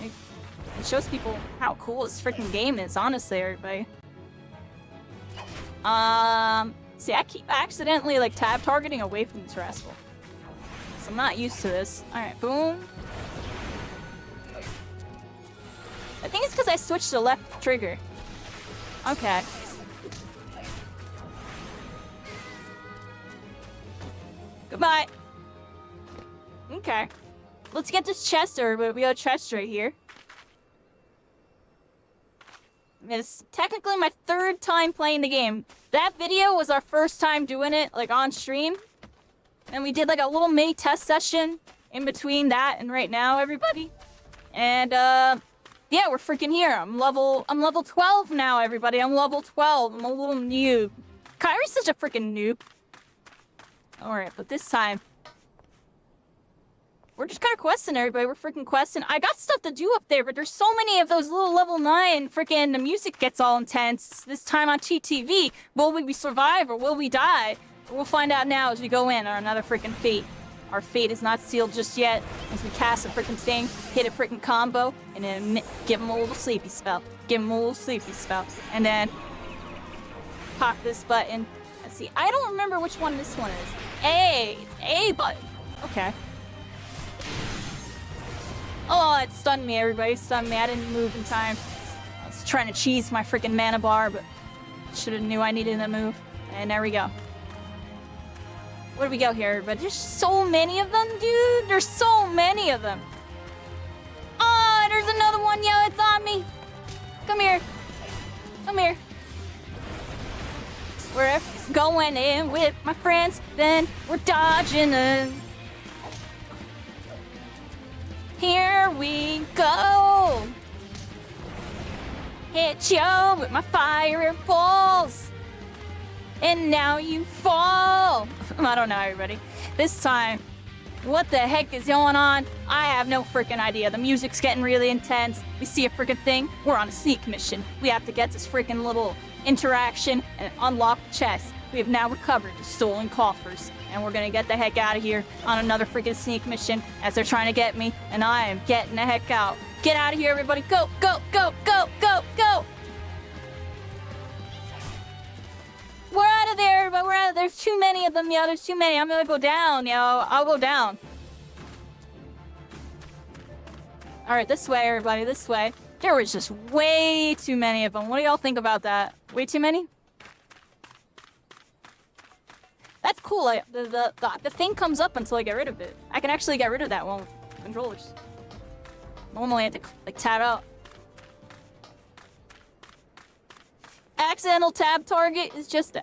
It shows people how cool this freaking game is, honestly, everybody. See, I keep accidentally, like, tab targeting away from this rascal. So I'm not used to this. Alright, boom. I think it's because I switched to left trigger. Okay. Goodbye. Okay. Let's get this chest, everybody. We got a chest right here. It's technically my third time playing the game. That video was our first time doing it, like, on stream. And we did, like, a little mini test session in between that and right now, everybody. And, yeah, we're freaking here. I'm level 12 now, everybody. I'm level 12. I'm a little noob. Kairi's such a freaking noob. Alright, but this time, we're just kind of questing, everybody. We're freaking questing. I got stuff to do up there, but there's so many of those little level 9 freaking, the music gets all intense. This time on TTV, will we survive or will we die? We'll find out now as we go in on another freaking fate. Our fate is not sealed just yet. As we cast a freaking thing, hit a freaking combo, and then give him a little sleepy spell. Give him a little sleepy spell. And then pop this button. Let's see. I don't remember which one this one is. A. It's A button. Okay. Oh, it stunned me, everybody. It stunned me. I didn't move in time. I was trying to cheese my freaking mana bar, but should have knew I needed to move. And there we go. Where do we go here? But there's so many of them, dude. There's so many of them. Oh, there's another one. Yo, it's on me. Come here. Come here. We're going in with my friends, then we're dodging them. Here we go. hit you with my fireballs. And now you fall. I don't know, everybody. This time, what the heck is going on? I have no freaking idea. The music's getting really intense. We see a freaking thing. We're on a sneak mission. We have to get this freaking little interaction and unlock the chest. We have now recovered the stolen coffers. And we're gonna get the heck out of here on another freaking sneak mission as they're trying to get me. And I am getting the heck out. Get out of here, everybody. Go, go, go, go, go, go. We're out of there, but we're out of there. There's too many of them, yo. There's too many. I'm gonna go down, yo. I'll go down. Alright, this way, everybody. This way. There was just way too many of them. What do y'all think about that? Way too many? That's cool. The thing comes up until I get rid of it. I can actually get rid of that one with controllers. Normally I have to, like, tab out. Accidental tab target is just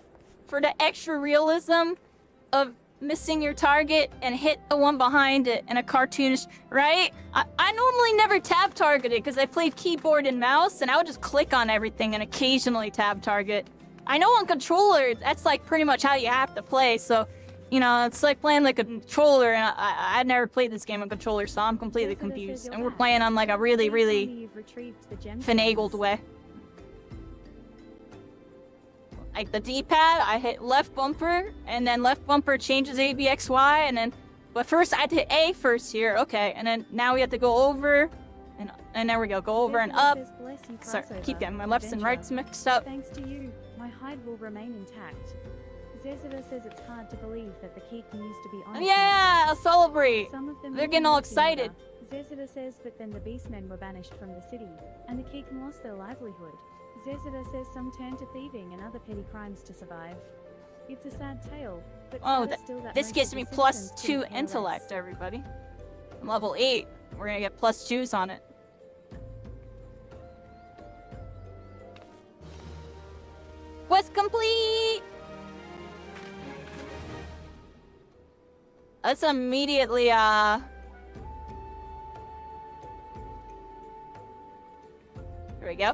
for the extra realism of missing your target and hit the one behind it in a cartoonish, right? I normally never tab targeted because I played keyboard and mouse and I would just click on everything and occasionally tab target. I know on controller, that's like pretty much how you have to play, so, you know, it's like playing like a controller, and I've never played this game on controller, so I'm completely confused. And we're playing on like a really, really finagled way. Like the D-pad, I hit left bumper, and then left bumper changes ABXY, and then, but first I had to hit A first here, okay, and then now we have to go over, and there we go, go over and up. Sorry, keep getting my lefts and rights mixed up. Thanks to you, my hide will remain intact. Zezida says it's hard to believe that the Keegan used to be honest. Yeah, I'll celebrate. They're getting all excited. Zezida says, but then the beastmen were banished from the city, and the Keegan lost their livelihood. Zezida says some turned to thieving and other petty crimes to survive. It's a sad tale, but still that this gives me +2 intellect, everybody. I'm level 8. We're gonna get +2s on it. Quest complete! Let's immediately, Here we go.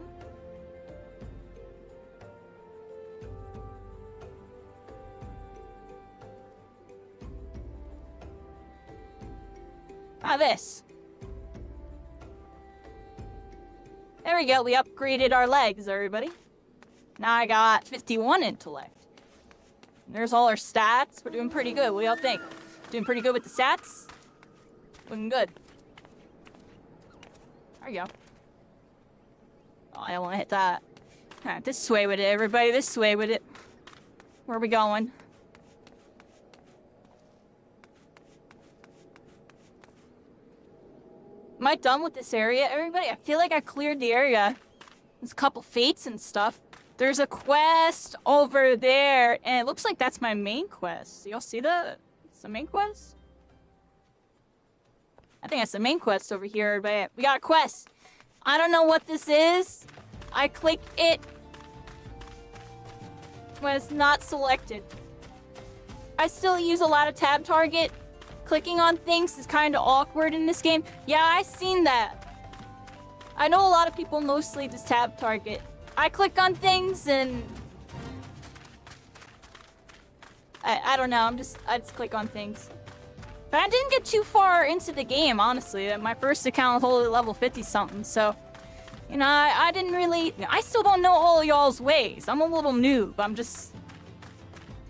This. There we go, we upgraded our legs, everybody. Now I got 51 intellect. There's all our stats. We're doing pretty good. What do y'all think? Doing pretty good with the stats? Looking good. There we go. Oh, I don't want to hit that. Alright, this way with it, everybody. This way with it. Where are we going? Am I done with this area, everybody? I feel like I cleared the area. There's a couple fates and stuff. There's a quest over there, and it looks like that's my main quest. Y'all see that? It's the main quest? I think that's the main quest over here, but we got a quest. I don't know what this is. I click it when it's not selected. I still use a lot of tab target. Clicking on things is kind of awkward in this game. Yeah, I've seen that. I know a lot of people mostly just tab target. I click on things and... I don't know, I just click on things. But I didn't get too far into the game, honestly. My first account was only level 50-something, so... You know, I didn't really... I still don't know all of y'all's ways. I'm a little noob. I'm just...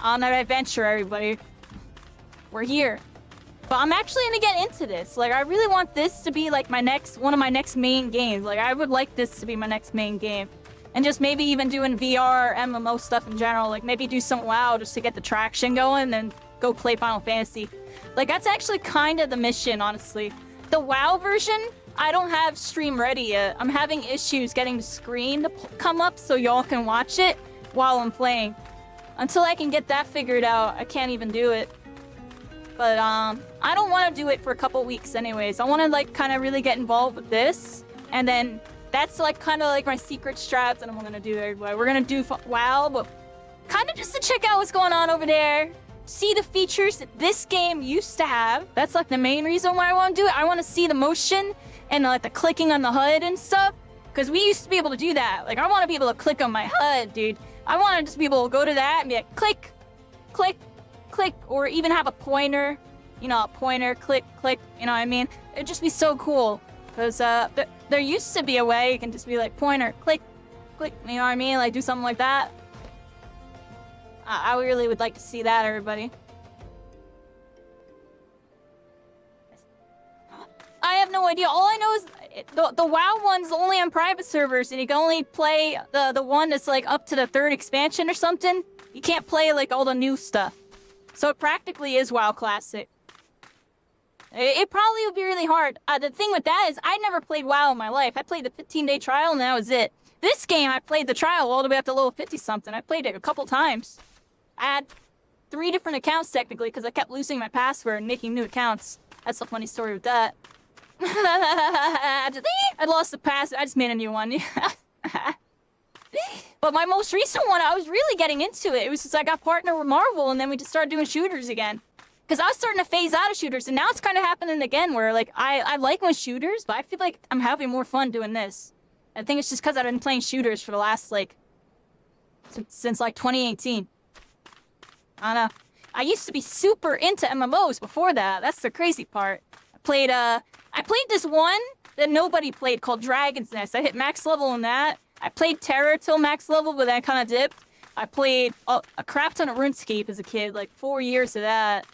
on an adventure, everybody. We're here. But I'm actually gonna get into this. Like, I really want this to be, like, one of my next main games. Like, I would like this to be my next main game. And just maybe even doing VR, MMO stuff in general. Like, maybe do some WoW just to get the traction going, and go play Final Fantasy. Like, that's actually kind of the mission, honestly. The WoW version, I don't have stream ready yet. I'm having issues getting the screen to come up so y'all can watch it while I'm playing. Until I can get that figured out, I can't even do it. But, I don't want to do it for a couple weeks anyways. I want to, like, kind of really get involved with this. And then, that's, like, kind of, like, my secret strats that I'm going to do everywhere. We're going to do WoW, but kind of just to check out what's going on over there. See the features that this game used to have. That's, like, the main reason why I want to do it. I want to see the motion and, like, the clicking on the HUD and stuff. Because we used to be able to do that. Like, I want to be able to click on my HUD, dude. I want to just be able to go to that and be like, click, click, click, or even have a pointer. You know, a pointer, click, click, you know what I mean? It'd just be so cool. Because there used to be a way you can just be like, pointer, click, click, you know what I mean? Like, do something like that. I really would like to see that, everybody. I have no idea. All I know is the WoW one's only on private servers, and you can only play the one that's like up to the 3rd expansion or something. You can't play like all the new stuff. So it practically is WoW Classic. It probably would be really hard. The thing with that is I never played WoW in my life. I played the 15-day trial and that was it. This game, I played the trial all the way up to level 50-something. I played it a couple times. I had 3 different accounts technically because I kept losing my password and making new accounts. That's a funny story with that. I lost the password. I just made a new one. But my most recent one, I was really getting into it. It was just I got partnered with Marvel and then we just started doing shooters again. Because I was starting to phase out of shooters, and now it's kind of happening again, where, like, I like my shooters, but I feel like I'm having more fun doing this. I think it's just because I've been playing shooters for the last, like, since, like, 2018. I don't know. I used to be super into MMOs before that. That's the crazy part. I played this one that nobody played called Dragon's Nest. I hit max level in that. I played Terror till max level, but then I kind of dipped. I played a crap ton of RuneScape as a kid, like 4 years of that.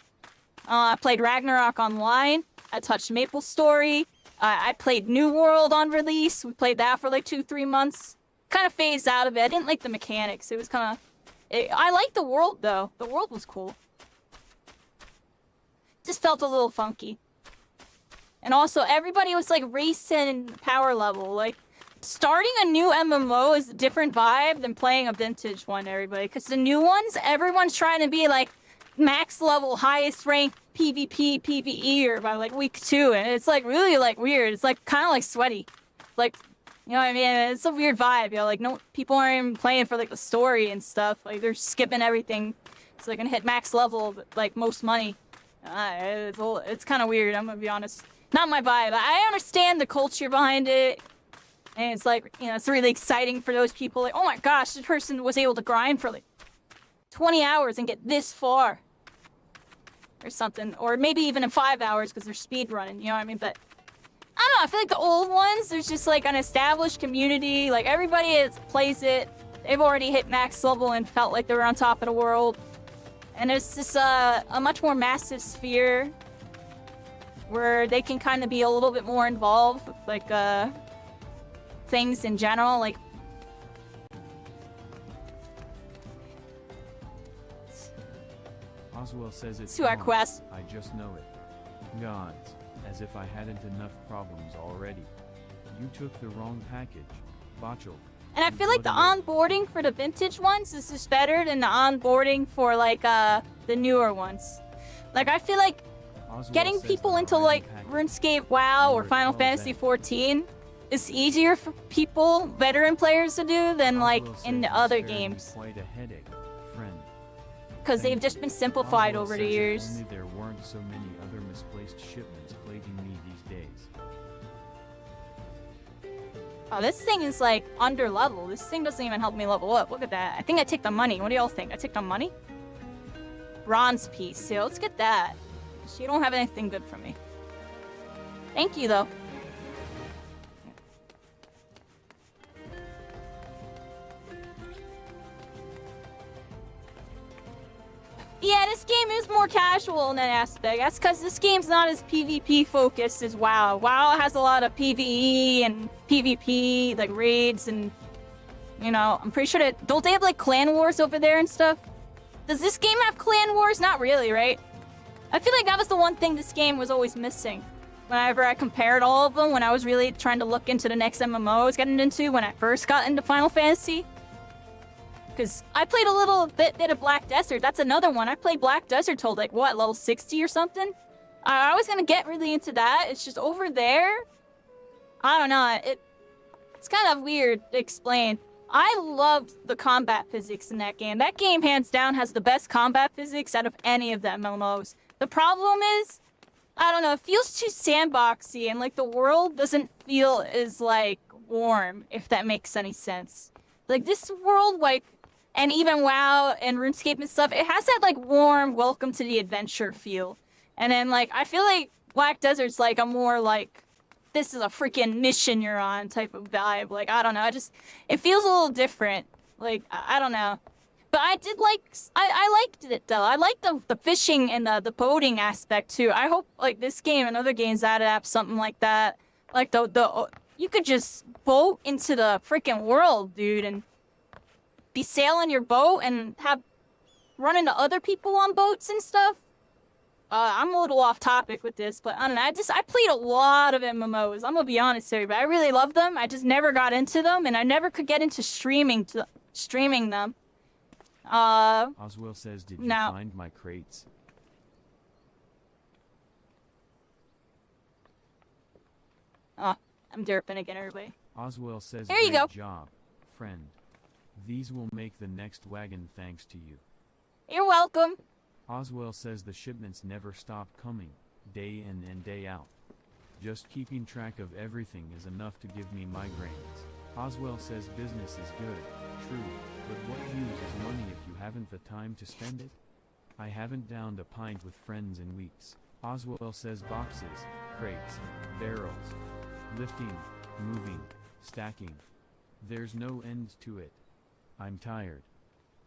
I played Ragnarok Online. I touched MapleStory. I played New World on release. We played that for like 2-3 months. Kind of phased out of it. I didn't like the mechanics. It was kind of... I liked the world, though. The world was cool. Just felt a little funky. And also, everybody was like racing power level. Like, starting a new MMO is a different vibe than playing a vintage one, everybody. Because the new ones, everyone's trying to be like max level, highest rank PvP, PvE by like week 2, and it's like really like weird. It's like kind of like sweaty, like, you know what I mean? It's a weird vibe, you know. Like, no, people aren't even playing for like the story and stuff. Like, they're skipping everything so they can hit max level, but, like, most money. It's kind of weird. I'm gonna be honest. Not my vibe. I understand the culture behind it, and it's like, you know, it's really exciting for those people. Like, oh my gosh, this person was able to grind for like 20 hours and get this far or something, or maybe even in 5 hours because they're speed running, you know what I mean? But I don't know, I feel like the old ones, there's just like an established community, like everybody plays it, they've already hit max level and felt like they were on top of the world, and it's just a much more massive sphere where they can kind of be a little bit more involved with like things in general, like Oswell says it's to our on. quest. I just know it. Gods, as if I hadn't enough problems already. You took the wrong package, Botchel. And I feel like the onboarding for the vintage ones is just better than the onboarding for like the newer ones. Like, I feel like Oswell getting says people the into Horizon like package. RuneScape WoW or Number Final 12 Fantasy then. 14 is easier for people, veteran players, to do than like Oswell in says the you other spared me games. Quite a headache, friend. Because they've Thank just you. been simplified Oswell over says the if years. only there weren't so many other misplaced shipments plaguing me these days. Oh, this thing is like under level. This thing doesn't even help me level up. Look at that. I think I take the money. What do y'all think? I take the money? Bronze piece. Yeah, let's get that. She don't have anything good for me. Thank you, though. Yeah, this game is more casual in that aspect. That's because this game's not as PvP focused as WoW. WoW has a lot of PvE and PvP, like raids, and, you know, I'm pretty sure that... Don't they have, like, clan wars over there and stuff? Does this game have clan wars? Not really, right? I feel like that was the one thing this game was always missing. Whenever I compared all of them, when I was really trying to look into the next MMO I was getting into, when I first got into Final Fantasy. Because I played a little bit of Black Desert. That's another one. I played Black Desert till, like, what, level 60 or something? I was gonna get really into that. It's just over there. I don't know. It's kind of weird to explain. I loved the combat physics in that game. That game, hands down, has the best combat physics out of any of the MMOs. The problem is, I don't know, it feels too sandboxy, and, like, the world doesn't feel as, like, warm, if that makes any sense. Like, this world, like, and even WoW and RuneScape and stuff, it has that, like, warm welcome to the adventure feel. And then, like, I feel like Black Desert's, like, a more, like, this is a freaking mission you're on type of vibe. Like, I don't know, it feels a little different. Like, I don't know. But I did like, I liked it, though. I liked the fishing and the boating aspect, too. I hope, like, this game and other games that adapt something like that. Like, you could just boat into the freaking world, dude, and be sailing your boat and run into other people on boats and stuff. I'm a little off topic with this, but I don't know. I played a lot of MMOs. I'm gonna be honest here, but I really love them. I just never got into them, and I never could get into streaming them. Oswell says, did you find my crates? I'm derping again, everybody. Oswell says, there you go. Great job, friend. These will make the next wagon thanks to you. You're welcome. Oswell says the shipments never stop coming, day in and day out. Just keeping track of everything is enough to give me migraines. Oswell says business is good, true, but what use is money if you haven't the time to spend it? I haven't downed a pint with friends in weeks. Oswell says boxes, crates, barrels, lifting, moving, stacking. There's no end to it. I'm tired.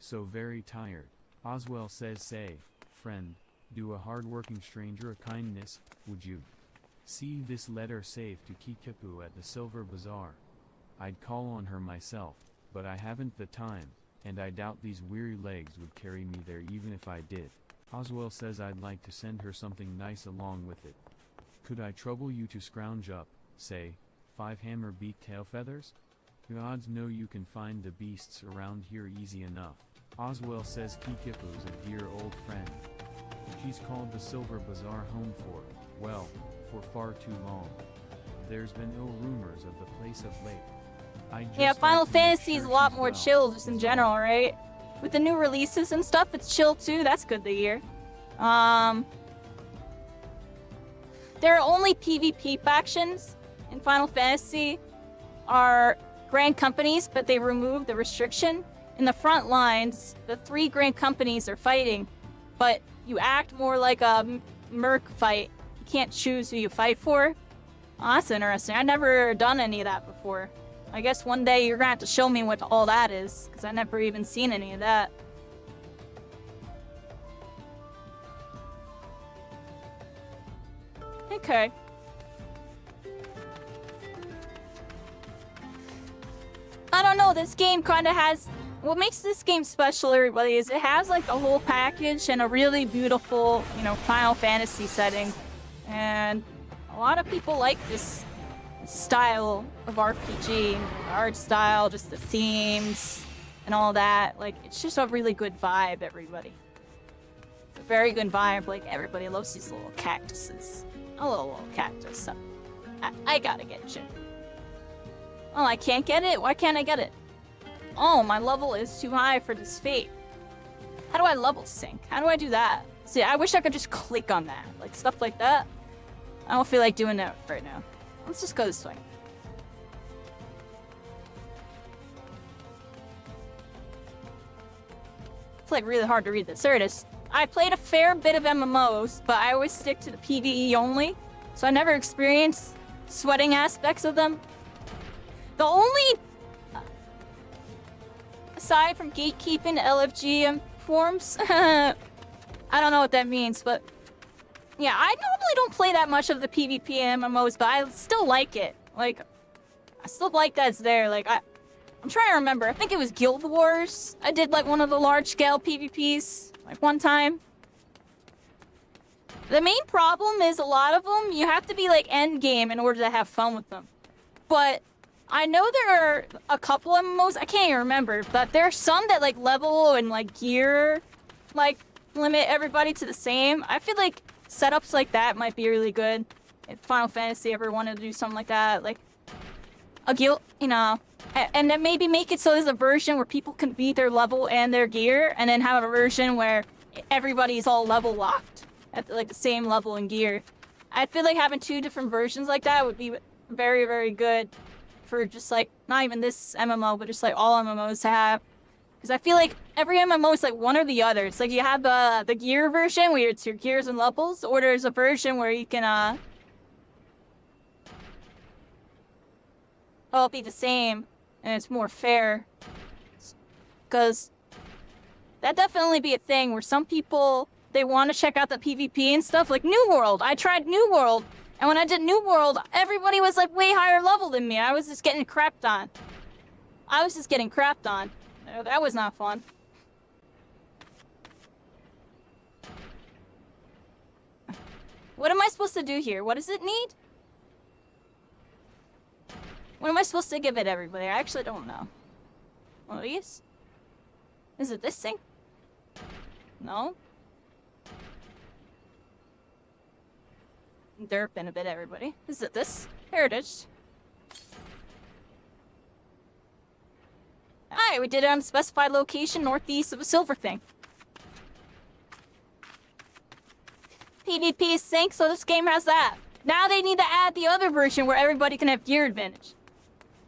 So very tired. Oswell says, say, friend, do a hard-working stranger a kindness, would you? See this letter safe to Kikipu at the Silver Bazaar. I'd call on her myself, but I haven't the time, and I doubt these weary legs would carry me there even if I did. Oswell says I'd like to send her something nice along with it. Could I trouble you to scrounge up, say, 5 hammer beak tail feathers? The odds know you can find the beasts around here easy enough. Oswell says Kikipu's a dear old friend. She's called the Silver Bazaar home for far too long. There's been ill rumors of the place of late. Yeah, Final Fantasy is a lot more chill just in general, right? With the new releases and stuff, it's chill too. That's good to hear. There are only PvP factions in Final Fantasy are grand companies, but they removed the restriction. In the front lines, the 3 grand companies are fighting, but you act more like a merc fight. You can't choose who you fight for. Oh, that's interesting. I've never done any of that before. I guess one day you're gonna have to show me what all that is, because I've never even seen any of that. Okay. I don't know, this game kind of has... What makes this game special, everybody, is it has, like, a whole package and a really beautiful, you know, Final Fantasy setting. And a lot of people like this style of RPG. The art style, just the themes, and all that. Like, it's just a really good vibe, everybody. It's a very good vibe. Like, everybody loves these little cactuses. A little cactus. So I gotta get you. Oh, I can't get it? Why can't I get it? Oh, my level is too high for this fate. How do I level sync? How do I do that? See, I wish I could just click on that. Like, stuff like that. I don't feel like doing that right now. Let's just go this way. It's, like, really hard to read this. There it is. I played a fair bit of MMOs, but I always stick to the PvE only. So I never experienced sweating aspects of them. The only... aside from gatekeeping LFG forms, I don't know what that means, but yeah, I normally don't play that much of the PvP in MMOs, but I still like it. Like, I still like that it's there. Like, I'm trying to remember. I think it was Guild Wars. I did like one of the large-scale PvPs like one time. The main problem is a lot of them, you have to be like end game in order to have fun with them. But I know there are a couple MMOs, I can't even remember, but there are some that like level and like gear like limit everybody to the same. I feel like setups like that might be really good if Final Fantasy ever wanted to do something like that, like a guild, you know, and then maybe make it so there's a version where people can beat their level and their gear, and then have a version where everybody's all level locked at like the same level and gear. I feel like having 2 different versions like that would be very, very good for just like, not even this MMO, but just like all MMOs to have. Because I feel like every MMO is like one or the other. It's like you have the gear version where it's your gears and levels, or there's a version where you can all be the same and it's more fair. Because that'd definitely be a thing where some people, they want to check out the PvP and stuff, like New World. I tried New World, and when I did New World, everybody was like way higher level than me. I was just getting crapped on. That was not fun. What am I supposed to do here? What does it need? What am I supposed to give it, everybody? I actually don't know. One of these? Is it this thing? No? Derping a bit, everybody. Is it this? Heritage. Alright, we did it on a specified location northeast of a silver thing. PvP is sync, so this game has that. Now they need to add the other version where everybody can have gear advantage.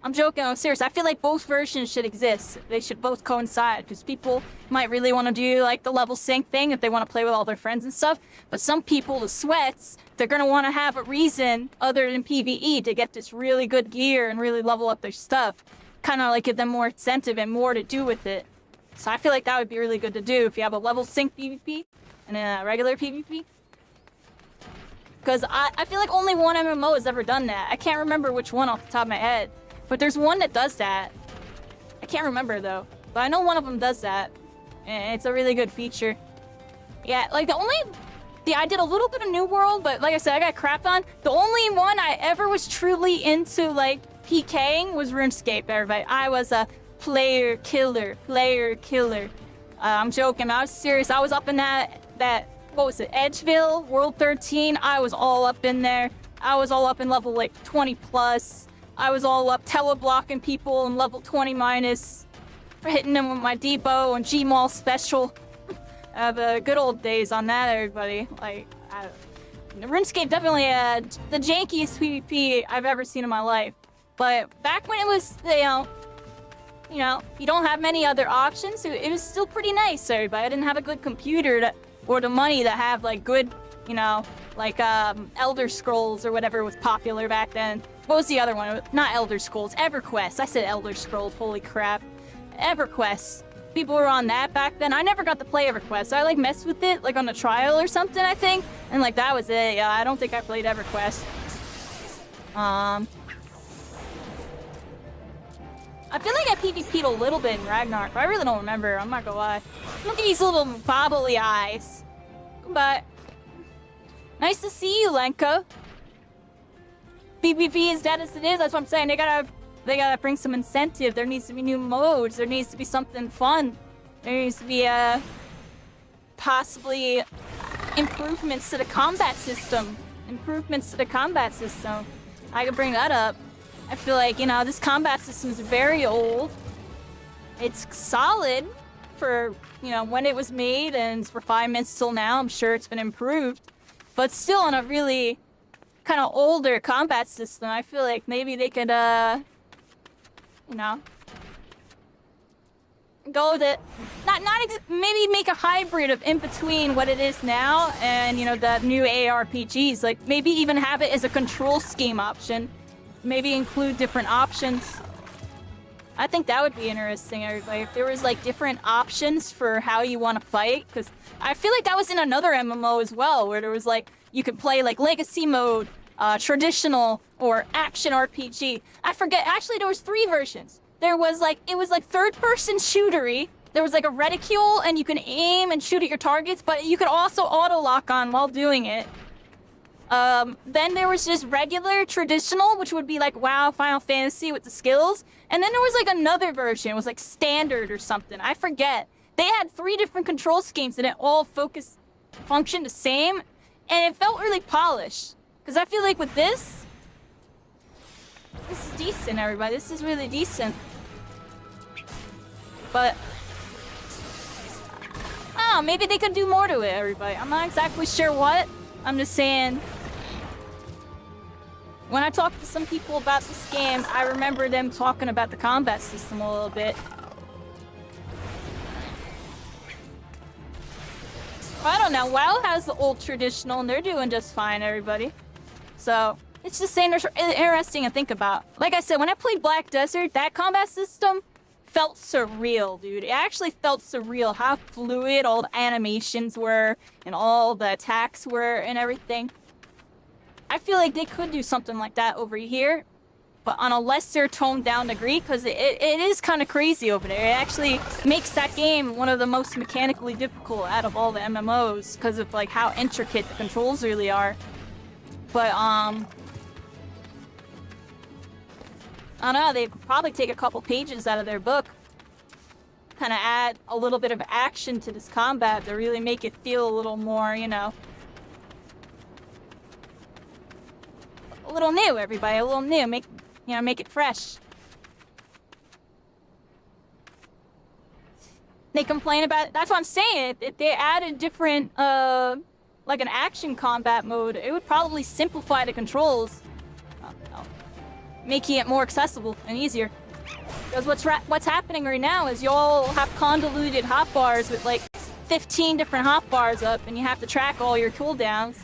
I'm joking, I'm serious. I feel like both versions should exist. They should both coincide, because people might really want to do like the level sync thing if they want to play with all their friends and stuff. But some people, the sweats, they're going to want to have a reason other than PvE to get this really good gear and really level up their stuff. Kind of like give them more incentive and more to do with it. So I feel like that would be really good to do if you have a level sync PvP and a regular PvP. Because I feel like only one MMO has ever done that. I can't remember which one off the top of my head. But there's one that does that. I can't remember though. But I know one of them does that. And it's a really good feature. Yeah, like I did a little bit of New World, but like I said, I got crapped on. The only one I ever was truly into like PKing was RuneScape, everybody. I was a player killer. I'm joking, I was serious. I was up in that what was it, Edgeville, World 13. I was all up in there. I was all up in level like 20 plus. I was all up teleblocking people in level 20 minus, for hitting them with my depot and Gmaul special. The good old days on that, everybody. Like, RuneScape definitely the jankiest PvP I've ever seen in my life. But back when it was, you don't have many other options, it was still pretty nice, everybody. I didn't have a good computer or the money to have like good, like Elder Scrolls or whatever was popular back then. What was the other one? Not Elder Scrolls, EverQuest. I said Elder Scrolls, holy crap. EverQuest. People were on that back then. I never got to play EverQuest. I like messed with it like on a trial or something, I think. And like that was it. Yeah, I don't think I played EverQuest. I feel like I PvP'd a little bit in Ragnarok, but I really don't remember. I'm not gonna lie. Look at these little bobbly eyes. But nice to see you, Lenka. PvP is dead as it is. That's what I'm saying. They gotta bring some incentive. There needs to be new modes. There needs to be something fun. There needs to be possibly improvements to the combat system. I could bring that up. I feel like, this combat system is very old. It's solid for, when it was made and its refinements till now. I'm sure it's been improved. But still on a really kind of older combat system, I feel like maybe they could, go to, maybe make a hybrid of in between what it is now and, the new ARPGs. Like, maybe even have it as a control scheme option. Maybe include different options. I think that would be interesting, everybody. If there was like different options for how you want to fight, because I feel like that was in another MMO as well, where there was like you could play like legacy mode, traditional, or action RPG. I forget. Actually, there was 3 versions. There was like it was like third-person shootery. There was like a reticule, and you can aim and shoot at your targets, but you could also auto lock on while doing it. Then there was just regular traditional, which would be like WoW, Final Fantasy with the skills. And then there was like another version. It was like standard or something. I forget. They had 3 different control schemes and it all functioned the same. And it felt really polished. Because I feel like with this is decent, everybody. This is really decent. But, oh, maybe they could do more to it, everybody. I'm not exactly sure what. I'm just saying, when I talked to some people about this game, I remember them talking about the combat system a little bit. I don't know, WoW has the old traditional and they're doing just fine, everybody. So, it's just interesting to think about. Like I said, when I played Black Desert, that combat system felt surreal, dude. It actually felt surreal how fluid all the animations were and all the attacks were and everything. I feel like they could do something like that over here, but on a lesser toned down degree, because it is kind of crazy over there. It actually makes that game one of the most mechanically difficult out of all the MMOs because of like how intricate the controls really are. But I don't know, they could probably take a couple pages out of their book, kind of add a little bit of action to this combat to really make it feel a little more, you know, a little new, everybody, a little new. Make it fresh. They complain about it. That's what I'm saying. If they added different, like an action combat mode, it would probably simplify the controls, making it more accessible and easier. Because what's happening right now is y'all have convoluted hotbars with like 15 different hotbars up, and you have to track all your cooldowns.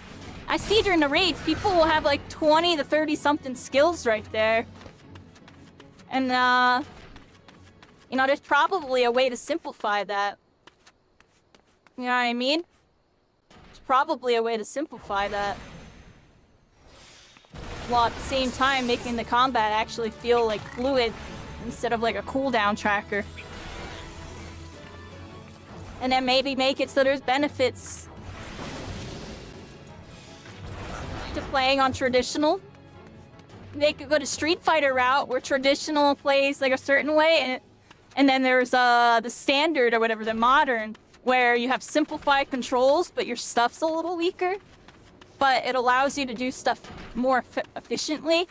I see during the raids, people will have like 20 to 30 something skills right there. And, you know, there's probably a way to simplify that. You know what I mean? There's probably a way to simplify that. While at the same time making the combat actually feel like fluid instead of like a cooldown tracker. And then maybe make it so there's benefits to playing on traditional. They could go to Street Fighter route where traditional plays like a certain way, and then there's the standard or whatever, the modern, where you have simplified controls but your stuff's a little weaker, but it allows you to do stuff more efficiently.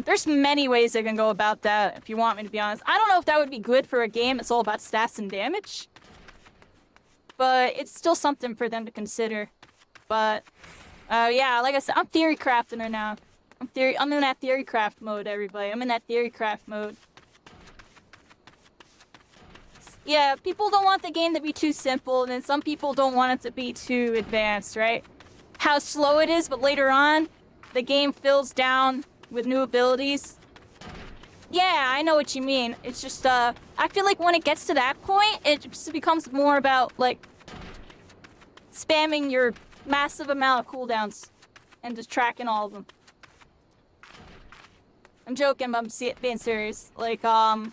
There's many ways they can go about that, if you want me to be honest. I don't know if that would be good for a game that's all about stats and damage, but it's still something for them to consider. But yeah, like I said, I'm theory crafting right now. I'm in that theory craft mode, everybody. I'm in that theory craft mode. Yeah, people don't want the game to be too simple, and then some people don't want it to be too advanced, right? How slow it is, but later on, the game fills down with new abilities. Yeah, I know what you mean. It's just, I feel like when it gets to that point, it just becomes more about, like, spamming your massive amount of cooldowns and just tracking all of them. I'm joking, but I'm being serious. Like, you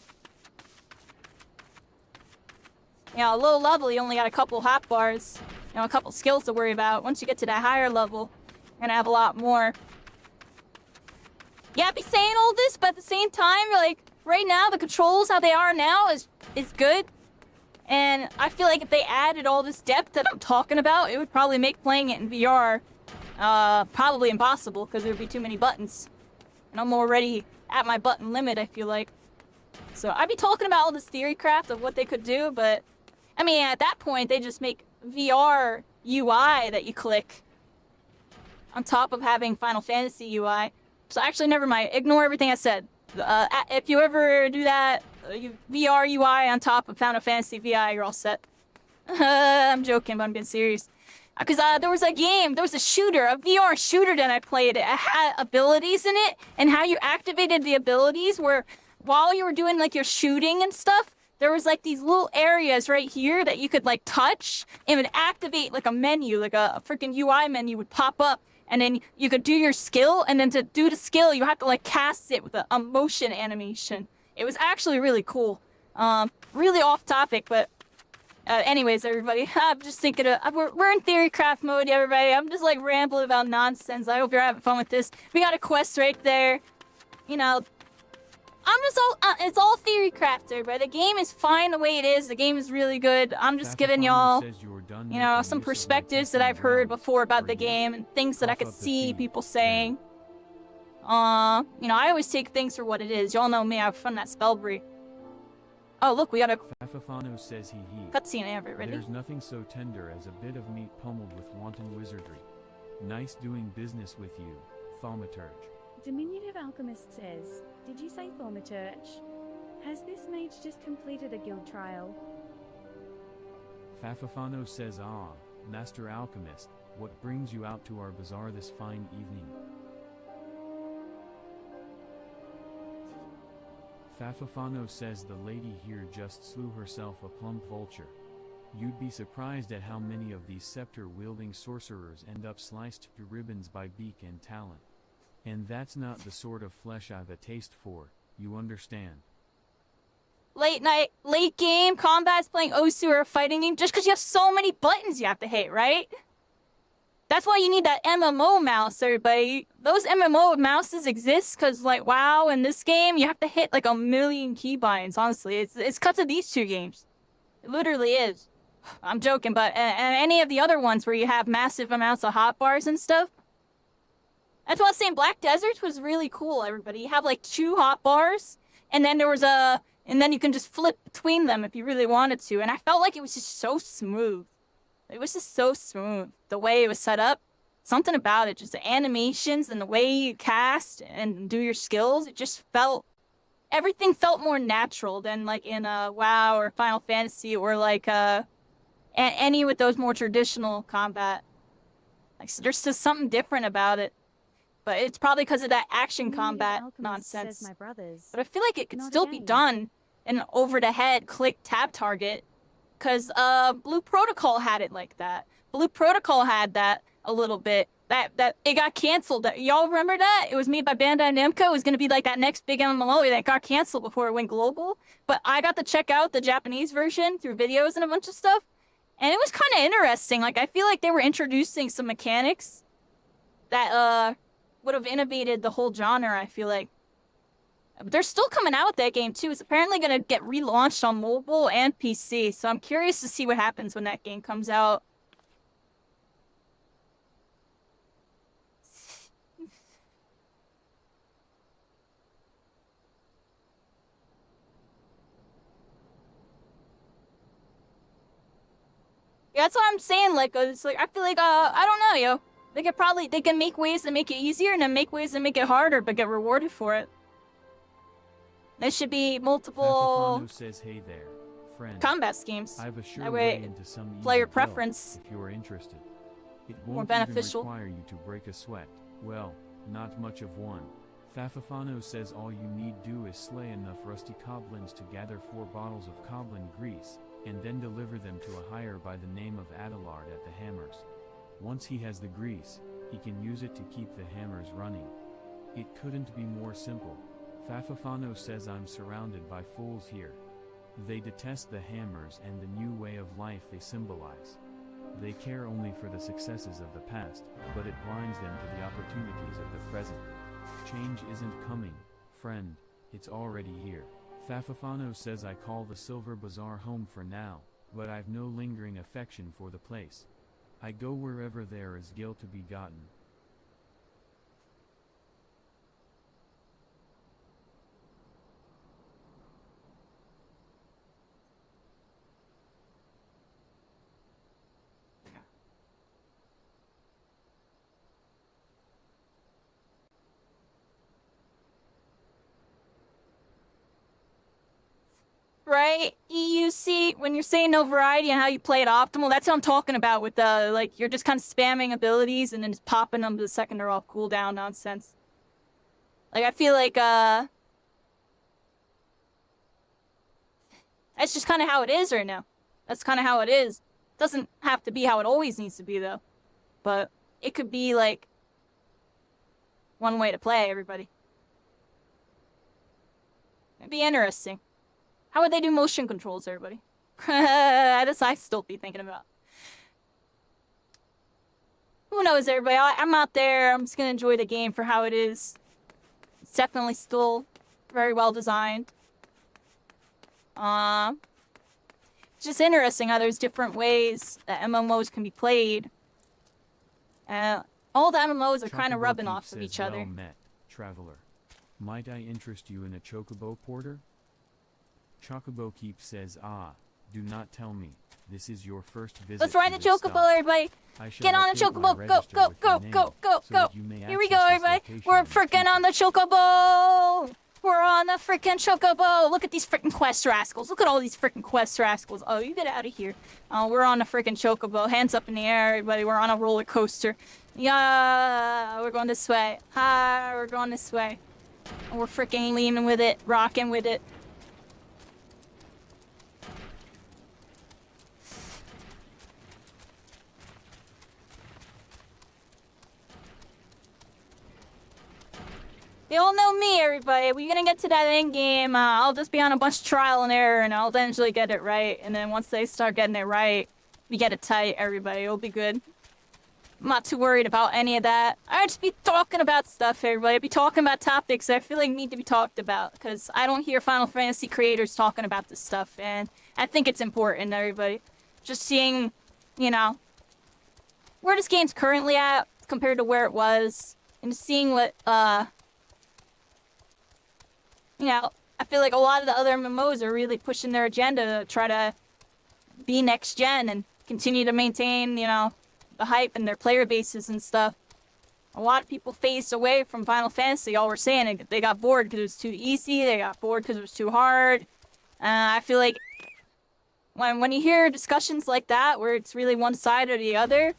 know, low level, you only got a couple hotbars, you know, a couple skills to worry about. Once you get to that higher level, you're gonna have a lot more. Yeah, I'd be saying all this, but at the same time, like, right now, the controls, how they are now, is good. And I feel like if they added all this depth that I'm talking about, it would probably make playing it in VR probably impossible, because there would be too many buttons. And I'm already at my button limit, I feel like. So I'd be talking about all this theory craft of what they could do, but I mean, at that point, they just make VR UI that you click on top of having Final Fantasy UI. So actually, never mind. Ignore everything I said. If you ever do that, VR UI on top of Final Fantasy VI, you're all set. I'm joking, but I'm being serious. Because there was a game, there was a shooter, a VR shooter that I played. It had abilities in it, and how you activated the abilities were while you were doing like your shooting and stuff, there was like these little areas right here that you could like touch and would activate like a menu, like a freaking UI menu would pop up, and then you could do your skill, and then to do the skill, you have to like cast it with a motion animation. It was actually really cool. Really off topic, but anyways, everybody, I'm just thinking we're in theory craft mode, everybody. I'm just like rambling about nonsense. I hope you're having fun with this. We got a quest right there. You know, I'm just it's all theory craft, everybody. The game is fine the way it is. The game is really good. I'm just giving y'all, you know, some perspectives that I've heard before about the game and things that I could see people saying. You know, I always take things for what it is. Y'all know me, I have fun at Spellbury. Oh, look, we got a Fafafano says he cutscene everybody. There's nothing so tender as a bit of meat pummeled with wanton wizardry. Nice doing business with you, Thaumaturge. Diminutive Alchemist says, did you say Thaumaturge? Has this mage just completed a guild trial? Fafafano says, ah, Master Alchemist, what brings you out to our bazaar this fine evening? Fafafano says the lady here just slew herself a plump vulture. You'd be surprised at how many of these scepter-wielding sorcerers end up sliced to ribbons by beak and talon. And that's not the sort of flesh I've a taste for, you understand. Late game combat's playing Osu or a fighting game just because you have so many buttons you have to hit, right? That's why you need that MMO mouse, everybody. Those MMO mouses exist because, like, WoW, in this game, you have to hit like 1,000,000 keybinds, honestly. It's cut to these two games. It literally is. I'm joking, but any of the other ones where you have massive amounts of hotbars and stuff. That's why I was saying Black Desert was really cool, everybody. You have like 2 hotbars, and then there was and then you can just flip between them if you really wanted to. And I felt like it was just so smooth. It was just so smooth. The way it was set up. Something about it. Just the animations and the way you cast and do your skills. It just felt... Everything felt more natural than like in WoW or Final Fantasy or like any with those more traditional combat. Like, so there's just something different about it. But it's probably because of that action combat nonsense. Says my brothers. But I feel like it could Not still again. be done in an over-the-head click tab target. Because Blue Protocol had it like that. Blue Protocol had that a little bit. That it got canceled. Y'all remember that? It was made by Bandai Namco. It was going to be like that next big MMO that got canceled before it went global. But I got to check out the Japanese version through videos and a bunch of stuff. And it was kind of interesting. Like, I feel like they were introducing some mechanics that would have innovated the whole genre, I feel like. But they're still coming out with that game, too. It's apparently going to get relaunched on mobile and PC. So I'm curious to see what happens when that game comes out. Yeah, that's what I'm saying. Like, it's like I feel like I don't know, yo. They can make ways to make it easier and then make ways to make it harder, but get rewarded for it. There should be multiple Fafafano says, hey there, friend. combat schemes. I've a sure That way way, into some easy player kill, preference if you are interested. It more won't beneficial. even require you to break a sweat. Well, not much of one. Fafafano says all you need do is slay enough rusty goblins to gather 4 bottles of goblin grease, and then deliver them to a hire by the name of Adelard at the hammers. Once he has the grease, he can use it to keep the hammers running. It couldn't be more simple. Fafafano says I'm surrounded by fools here. They detest the hammers and the new way of life they symbolize. They care only for the successes of the past, but it blinds them to the opportunities of the present. Change isn't coming, friend, it's already here. Fafafano says I call the Silver Bazaar home for now, but I've no lingering affection for the place. I go wherever there is gil to be gotten. Right? EUC, when you're saying no variety and how you play it optimal, that's what I'm talking about with the, like, you're just kind of spamming abilities and then just popping them the second they're off cooldown nonsense. Like, I feel like, that's just kind of how it is right now. That's kind of how it is. Doesn't have to be how it always needs to be, though. But it could be, like, one way to play, everybody. It'd be interesting. How would they do motion controls, everybody? That's I still be thinking about. Who knows, everybody? I'm out there. I'm just gonna enjoy the game for how it is. It's definitely still very well designed. It's just interesting how there's different ways that MMOs can be played. All the MMOs are kind of Chocobo rubbing Keep off of says, each other. Well met, traveler. Might I interest you in a Chocobo Porter? Chocobo Keep says, ah, do not tell me. This is your first visit. Let's ride to the this Chocobo, stop. everybody! I shall Get on the update my Chocobo! Go, register go, with go, your go, name go, so go! that you may Here we access go, this everybody! location We're in the freaking on the future. chocobo! We're on the freaking chocobo! Look at these freaking quest rascals. Look at all these freaking quest rascals. Oh, you get out of here. Oh, we're on the freaking chocobo. Hands up in the air, everybody. We're on a roller coaster. Yeah, we're going this way. Hi, we're going this way. And we're freaking leaning with it, rocking with it. You all know me, everybody. We're gonna get to that end game. I'll just be on a bunch of trial and error, and I'll eventually get it right. And then once they start getting it right, we get it tight, everybody. It'll be good. I'm not too worried about any of that. I'd just be talking about stuff, everybody. I'd be talking about topics that I feel like need to be talked about, because I don't hear Final Fantasy creators talking about this stuff, and I think it's important, everybody. Just seeing, you know, where this game's currently at compared to where it was, and just seeing what, you know, I feel like a lot of the other MMOs are really pushing their agenda to try to be next gen and continue to maintain, you know, the hype and their player bases and stuff. A lot of people phased away from Final Fantasy. All we're saying, they got bored because it was too easy. They got bored because it was too hard. I feel like when you hear discussions like that, where it's really one side or the other,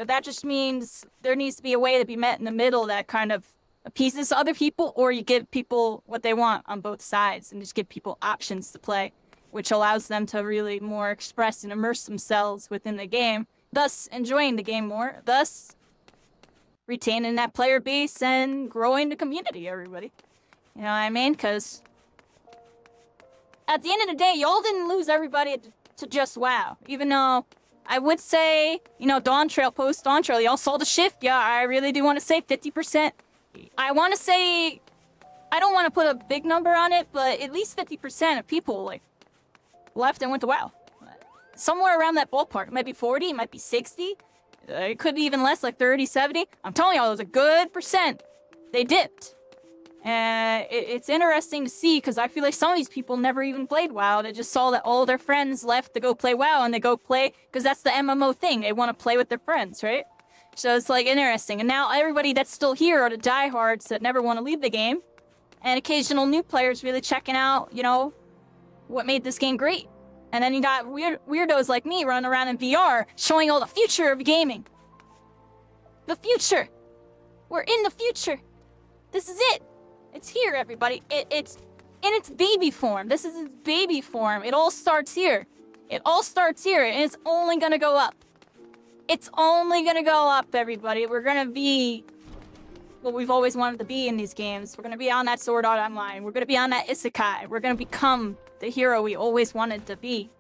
that just means there needs to be a way to be met in the middle that kind of appeases other people, or you give people what they want on both sides and just give people options to play, which allows them to really more express and immerse themselves within the game, thus enjoying the game more, thus retaining that player base and growing the community, everybody. You know what I mean? Because at the end of the day, y'all didn't lose everybody to just WoW. Even though I would say, you know, Dawn Trail, post Dawn Trail, y'all saw the shift. Yeah, I really do want to say 50%. I want to say, I don't want to put a big number on it, but at least 50% of people, like, left and went to WoW. Somewhere around that ballpark. It might be 40, it might be 60. It could be even less, like 30, 70. I'm telling y'all, it was a good percent. They dipped. And it's interesting to see, because I feel like some of these people never even played WoW. They just saw that all their friends left to go play WoW, and they go play, because that's the MMO thing. They want to play with their friends, right? So it's, like, interesting. And now everybody that's still here are the diehards that never want to leave the game. And occasional new players really checking out, you know, what made this game great. And then you got weirdos like me running around in VR, showing all the future of gaming. The future. We're in the future. This is it. It's here, everybody. It's in its baby form. This is its baby form. It all starts here. It all starts here, and it's only gonna go up. It's only gonna go up, everybody. We're gonna be what we've always wanted to be in these games. We're gonna be on that Sword Art Online. We're gonna be on that Isekai. We're gonna become the hero we always wanted to be.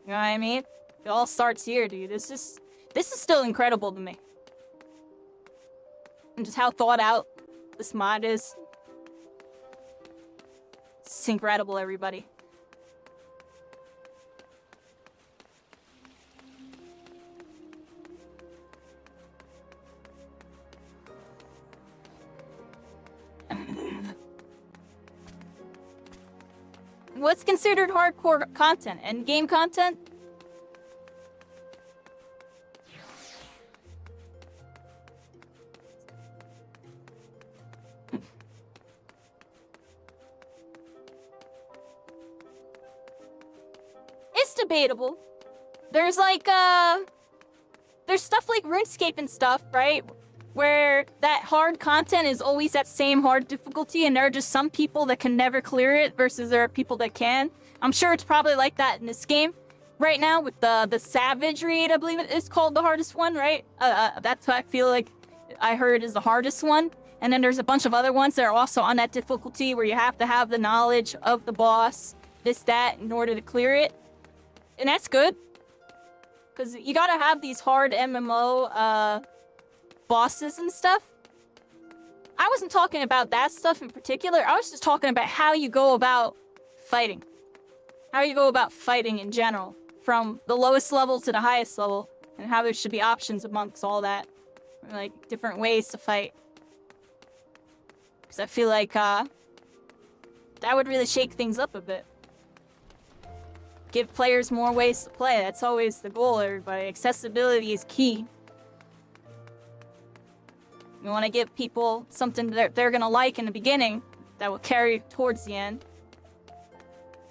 You know what I mean? It all starts here, dude. This is still incredible to me. And just how thought out this mod is. It's incredible, everybody. What's considered hardcore content? End-game content? It's debatable. There's like, there's stuff like RuneScape and stuff, right? Where that hard content is always that same hard difficulty, and there are just some people that can never clear it versus there are people that can. I'm sure it's probably like that in this game right now with the Savage raid, I believe it is called the hardest one, right? That's what I feel like I heard is the hardest one. And then there's a bunch of other ones that are also on that difficulty where you have to have the knowledge of the boss, this, that, in order to clear it. And that's good. Because you gotta have these hard MMO, bosses and stuff. I wasn't talking about that stuff in particular. I was just talking about how you go about fighting. How you go about fighting in general. From the lowest level to the highest level. And how there should be options amongst all that. Like, different ways to fight. Because I feel like, that would really shake things up a bit. Give players more ways to play. That's always the goal, everybody. Accessibility is key. You want to give people something that they're gonna like in the beginning that will carry towards the end.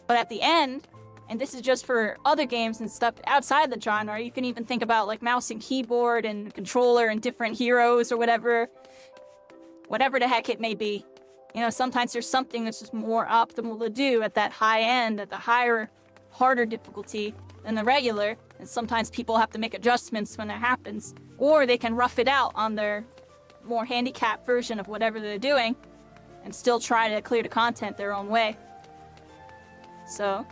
But at the end, and this is just for other games and stuff outside the genre, you can even think about like mouse and keyboard and controller and different heroes or whatever the heck it may be. You know, sometimes there's something that's just more optimal to do at that high end, at the higher, harder difficulty than the regular. And sometimes people have to make adjustments when that happens. Or they can rough it out on their more handicapped version of whatever they're doing and still try to clear the content their own way. So,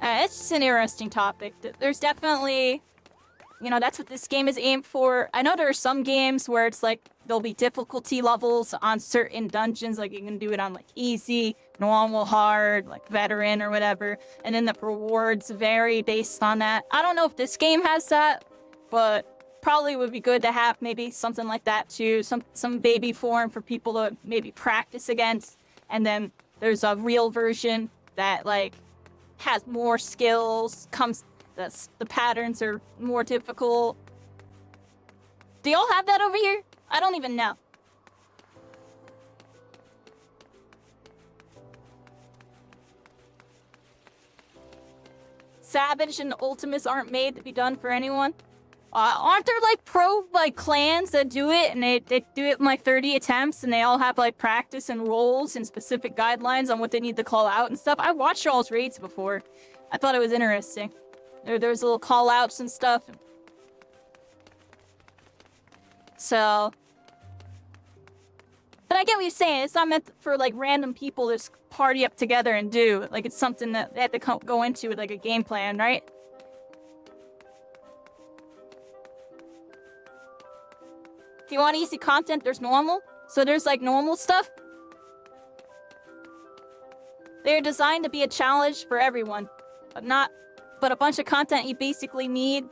it's just an interesting topic. There's definitely, you know, that's what this game is aimed for. I know there are some games where it's like, there'll be difficulty levels on certain dungeons, like you can do it on like easy, normal, hard, like veteran or whatever, and then the rewards vary based on that. I don't know if this game has that, but probably would be good to have maybe something like that too, some baby form for people to maybe practice against, and then there's a real version that like has more skills, the patterns are more difficult. Do y'all have that over here? I don't even know. Savage and Ultimates aren't made to be done for anyone. Aren't there like pro like clans that do it and they do it in like 30 attempts and they all have like practice and roles and specific guidelines on what they need to call out and stuff? I watched y'all's raids before. I thought it was interesting. There's little call outs and stuff. So, but I get what you're saying. It's not meant for like random people to just party up together and do. Like it's something that they have to go into with like a game plan, right? If you want easy content, there's normal. So there's like normal stuff. They're designed to be a challenge for everyone, but a bunch of content you basically need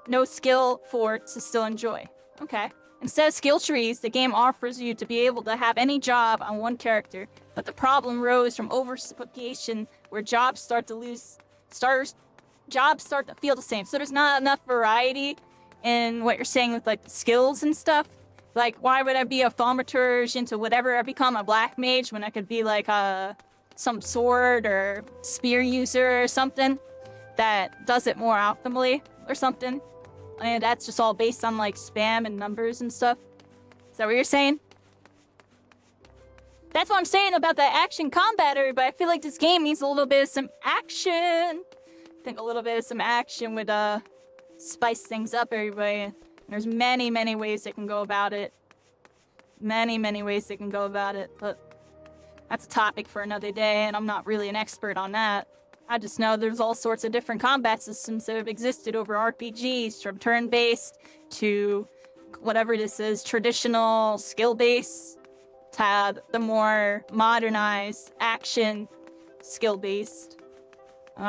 no skill for to still enjoy. Okay. Instead of skill trees, the game offers you to be able to have any job on one character, but the problem rose from oversimplification where jobs start to feel the same. So there's not enough variety in what you're saying with like the skills and stuff. Like, why would I be a thaumaturge into whatever I become a black mage when I could be like some sword or spear user or something that does it more optimally or something? And that's just all based on like spam and numbers and stuff. Is that what you're saying? That's what I'm saying about the action combat, everybody. I feel like this game needs a little bit of some action. I think a little bit of some action would spice things up, everybody. There's many, many ways they can go about it. Many, many ways they can go about it, but that's a topic for another day, and I'm not really an expert on that. I just know there's all sorts of different combat systems that have existed over RPGs, from turn-based to whatever this is, traditional skill-based, to the more modernized action skill-based.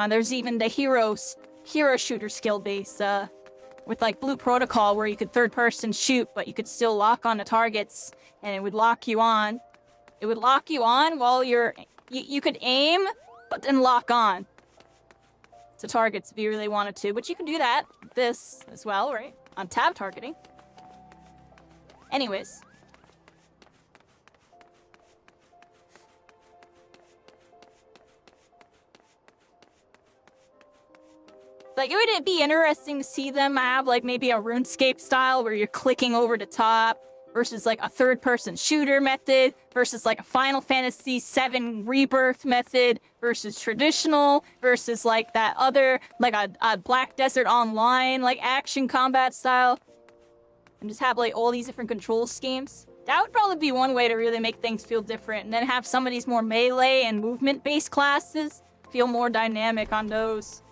There's even the hero shooter skill-based, with like Blue Protocol, where you could third-person shoot, but you could still lock on the targets, and it would lock you on. It would lock you on while you could aim, but then lock on to targets if you really wanted to. But you can do that, this as well, right? On tab targeting. Anyways. Like, it would be interesting to see them have, like, maybe a RuneScape style where you're clicking over the top versus, like, a third-person shooter method versus, like, a Final Fantasy VII Rebirth method versus traditional versus, like, that other, like, a Black Desert Online, like, action combat style. And just have, like, all these different control schemes. That would probably be one way to really make things feel different. And then have some of these more melee and movement-based classes feel more dynamic on those.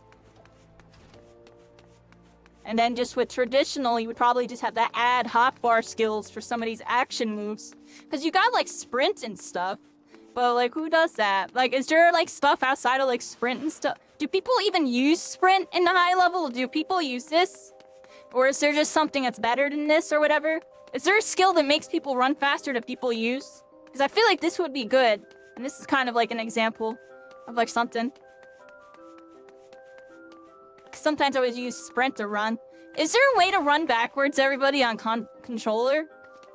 And then just with traditional, you would probably just have that add hotbar skills for some of these action moves. Because you got, like, sprint and stuff. But, like, who does that? Like, is there, like, stuff outside of, like, sprint and stuff? Do people even use sprint in the high level? Do people use this? Or is there just something that's better than this or whatever? Is there a skill that makes people run faster that people use? Because I feel like this would be good. And this is kind of, like, an example of, like, something. Sometimes I always use sprint to run. Is there a way to run backwards, everybody, on controller?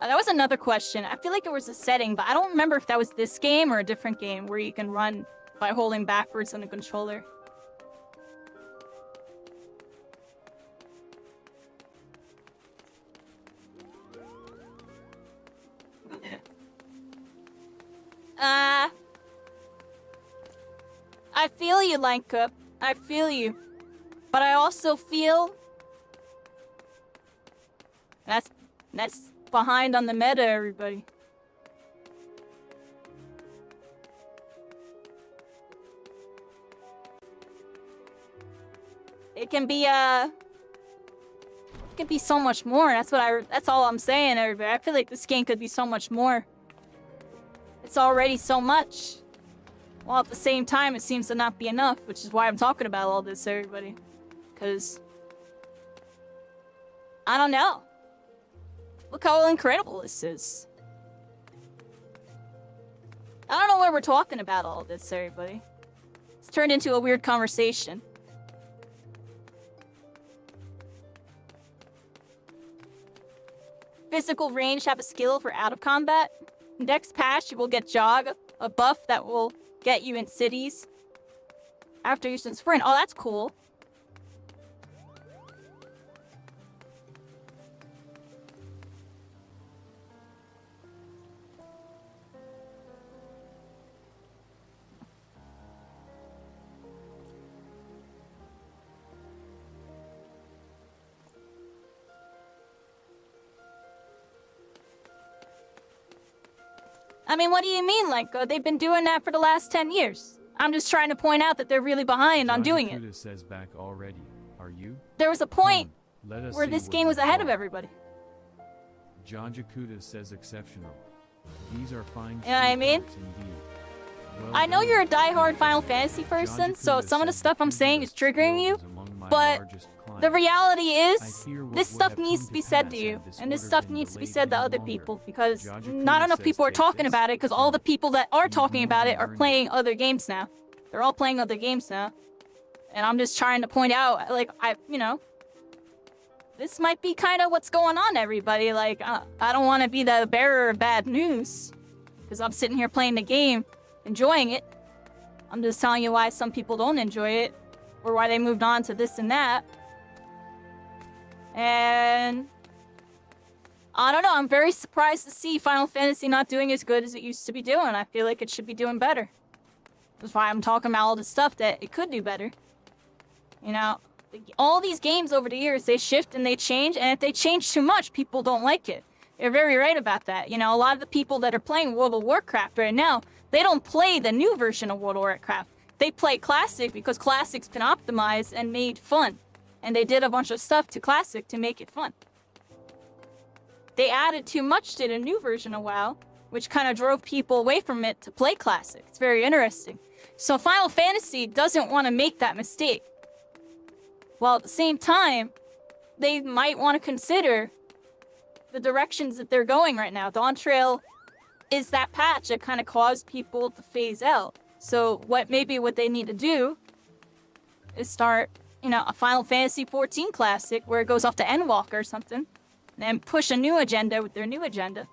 That was another question. I feel like it was a setting, but I don't remember if that was this game or a different game where you can run by holding backwards on the controller. I feel you, Line Cup. I feel you. But I also feel... That's behind on the meta, everybody. It can be so much more. That's all I'm saying, everybody. I feel like this game could be so much more. It's already so much. While at the same time, it seems to not be enough, which is why I'm talking about all this, everybody. Because I don't know. Look how incredible this is. I don't know why we're talking about all this, everybody. It's turned into a weird conversation. Physical range have a skill for out of combat. Next patch, you will get Jog, a buff that will get you in cities. After using sprint. Oh, that's cool. I mean, what do you mean, like, they've been doing that for the last 10 years? I'm just trying to point out that they're really behind on doing it. Says back already. Are you? There was a point where see this what game was you ahead got. of everybody. John Jakuta says exceptional. These are fine. You know what I mean? Well I know done. you're a die-hard Final Fantasy person, so some of the stuff I'm saying is triggering you, but the reality is, this stuff needs to be said to you, and this stuff needs to be said to other people, because not enough people are talking about it, because all the people that are talking about it are playing other games now. They're all playing other games now. And I'm just trying to point out, like, you know, this might be kind of what's going on, everybody. Like, I don't want to be the bearer of bad news, because I'm sitting here playing the game, enjoying it. I'm just telling you why some people don't enjoy it, or why they moved on to this and that. And I don't know, I'm very surprised to see Final Fantasy not doing as good as it used to be doing. I feel like it should be doing better. That's why I'm talking about all the stuff that it could do better. You know, all these games over the years, they shift and they change, and if they change too much, people don't like it. You're very right about that. You know, a lot of the people that are playing World of Warcraft right now, they don't play the new version of World of Warcraft. They play Classic because Classic's been optimized and made fun. And they did a bunch of stuff to Classic to make it fun. They added too much to the new version of WoW, which kind of drove people away from it to play Classic. It's very interesting. So Final Fantasy doesn't want to make that mistake. While at the same time, they might want to consider the directions that they're going right now. Dawn Trail is that patch that kind of caused people to phase out. So what they need to do is start, you know, a Final Fantasy XIV Classic where it goes off to Endwalker or something, and then push a new agenda with their new agenda.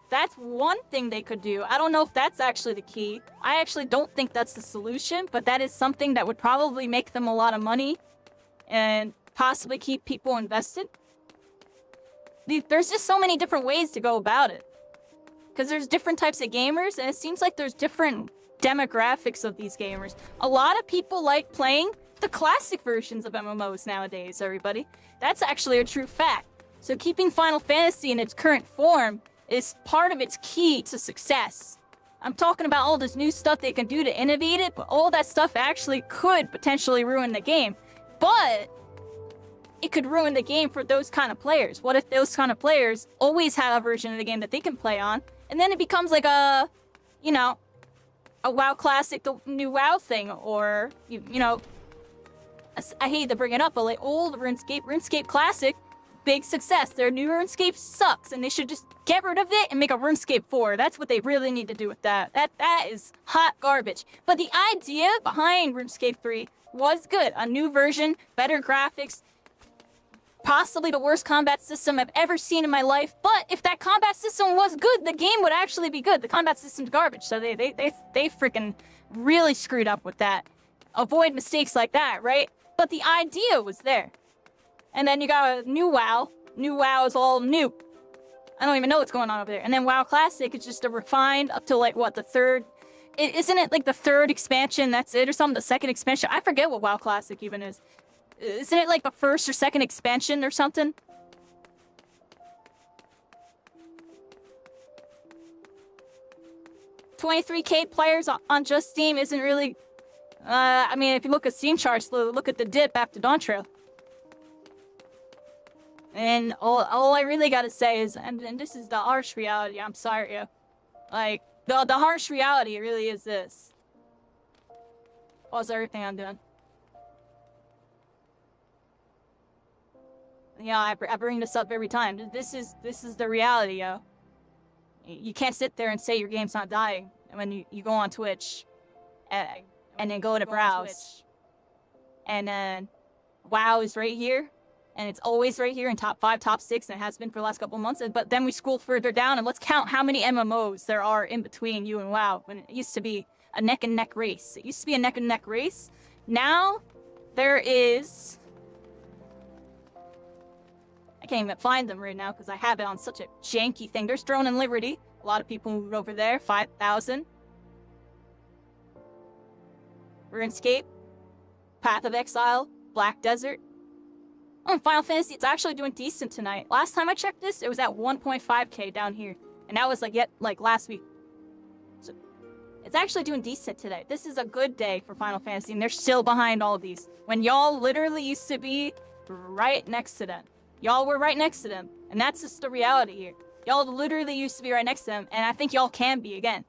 That's one thing they could do. I don't know if that's actually the key. I actually don't think that's the solution, but that is something that would probably make them a lot of money and possibly keep people invested. There's just so many different ways to go about it. Because there's different types of gamers, and it seems like there's different demographics of these gamers. A lot of people like playing the classic versions of MMOs nowadays, everybody. That's actually a true fact. So keeping Final Fantasy in its current form is part of its key to success. I'm talking about all this new stuff they can do to innovate it, but all that stuff actually could potentially ruin the game. But it could ruin the game for those kind of players. What if those kind of players always have a version of the game that they can play on, and then it becomes like a, you know, a WoW Classic, the new WoW thing, or, you know, I hate to bring it up, but like old RuneScape Classic, big success. Their new RuneScape sucks, and they should just get rid of it and make a RuneScape 4. That's what they really need to do with that. That is hot garbage. But the idea behind RuneScape 3 was good. A new version, better graphics, possibly the worst combat system I've ever seen in my life. But if that combat system was good, the game would actually be good. The combat system's garbage, so they freaking really screwed up with that. Avoid mistakes like that, right? But the idea was there. And then you got a new WoW. New WoW is all new. I don't even know what's going on over there. And then WoW Classic is just a refined up to like what, the third? Isn't it like the third expansion? That's it or something? The second expansion? I forget what WoW Classic even is. Isn't it like the first or second expansion or something? $23K players on just Steam isn't really... I mean, if you look at Steam charts, look at the dip after Dawn Trail. And all I really gotta say is, and this is the harsh reality, I'm sorry, yo. Like, the harsh reality really is this. Pause everything I'm doing. Yeah, I bring this up every time. This is the reality, yo. You can't sit there and say your game's not dying when you go on Twitch and then go to browse. And then WoW is right here. And it's always right here in top 5, top 6, and it has been for the last couple months. But then we scroll further down, and let's count how many MMOs there are in between you and WoW. When it used to be a neck-and-neck race. It used to be a neck-and-neck race. Now, there is... I can't even find them right now, because I have it on such a janky thing. There's Throne and Liberty. A lot of people moved over there. 5,000. RuneScape. Path of Exile. Black Desert. Oh, Final Fantasy, it's actually doing decent tonight. Last time I checked this, it was at 1.5k down here. And that was like last week. So, it's actually doing decent today. This is a good day for Final Fantasy, and they're still behind all of these. When y'all literally used to be right next to them. Y'all were right next to them. And that's just the reality here. Y'all literally used to be right next to them, and I think y'all can be again.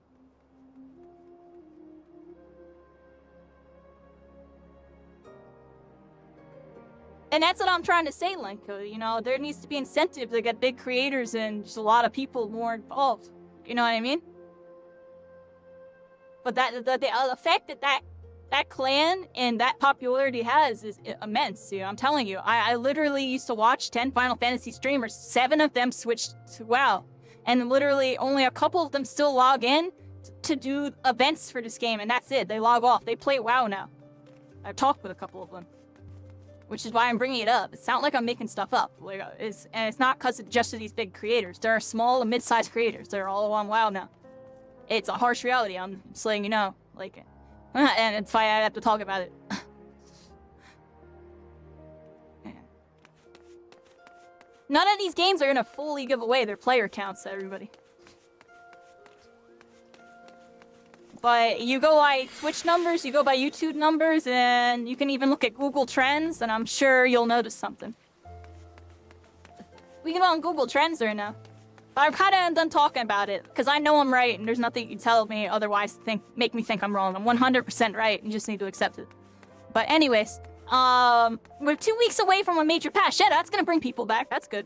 And that's what I'm trying to say, Lenko. You know, there needs to be incentive to get big creators and just a lot of people more involved. You know what I mean? But the effect that clan and that popularity has is immense. You know, I'm telling you. I literally used to watch 10 Final Fantasy streamers. 7 of them switched to WoW. And literally only a couple of them still log in to do events for this game. And that's it. They log off. They play WoW now. I've talked with a couple of them. Which is why I'm bringing it up. It's not like I'm making stuff up. Like, and it's not because it's just of these big creators. There are small and mid-sized creators. They're all on WoW now. It's a harsh reality. I'm just letting you know. Like, and it's why I have to talk about it. None of these games are gonna fully give away their player counts to everybody. But you go by Twitch numbers, you go by YouTube numbers, and you can even look at Google Trends, and I'm sure you'll notice something. We can go on Google Trends right now. But I'm kind of done talking about it, because I know I'm right, and there's nothing you can tell me otherwise to make me think I'm wrong. I'm 100% right, and you just need to accept it. But anyways, we're 2 weeks away from a major patch. Yeah, that's gonna bring people back. That's good.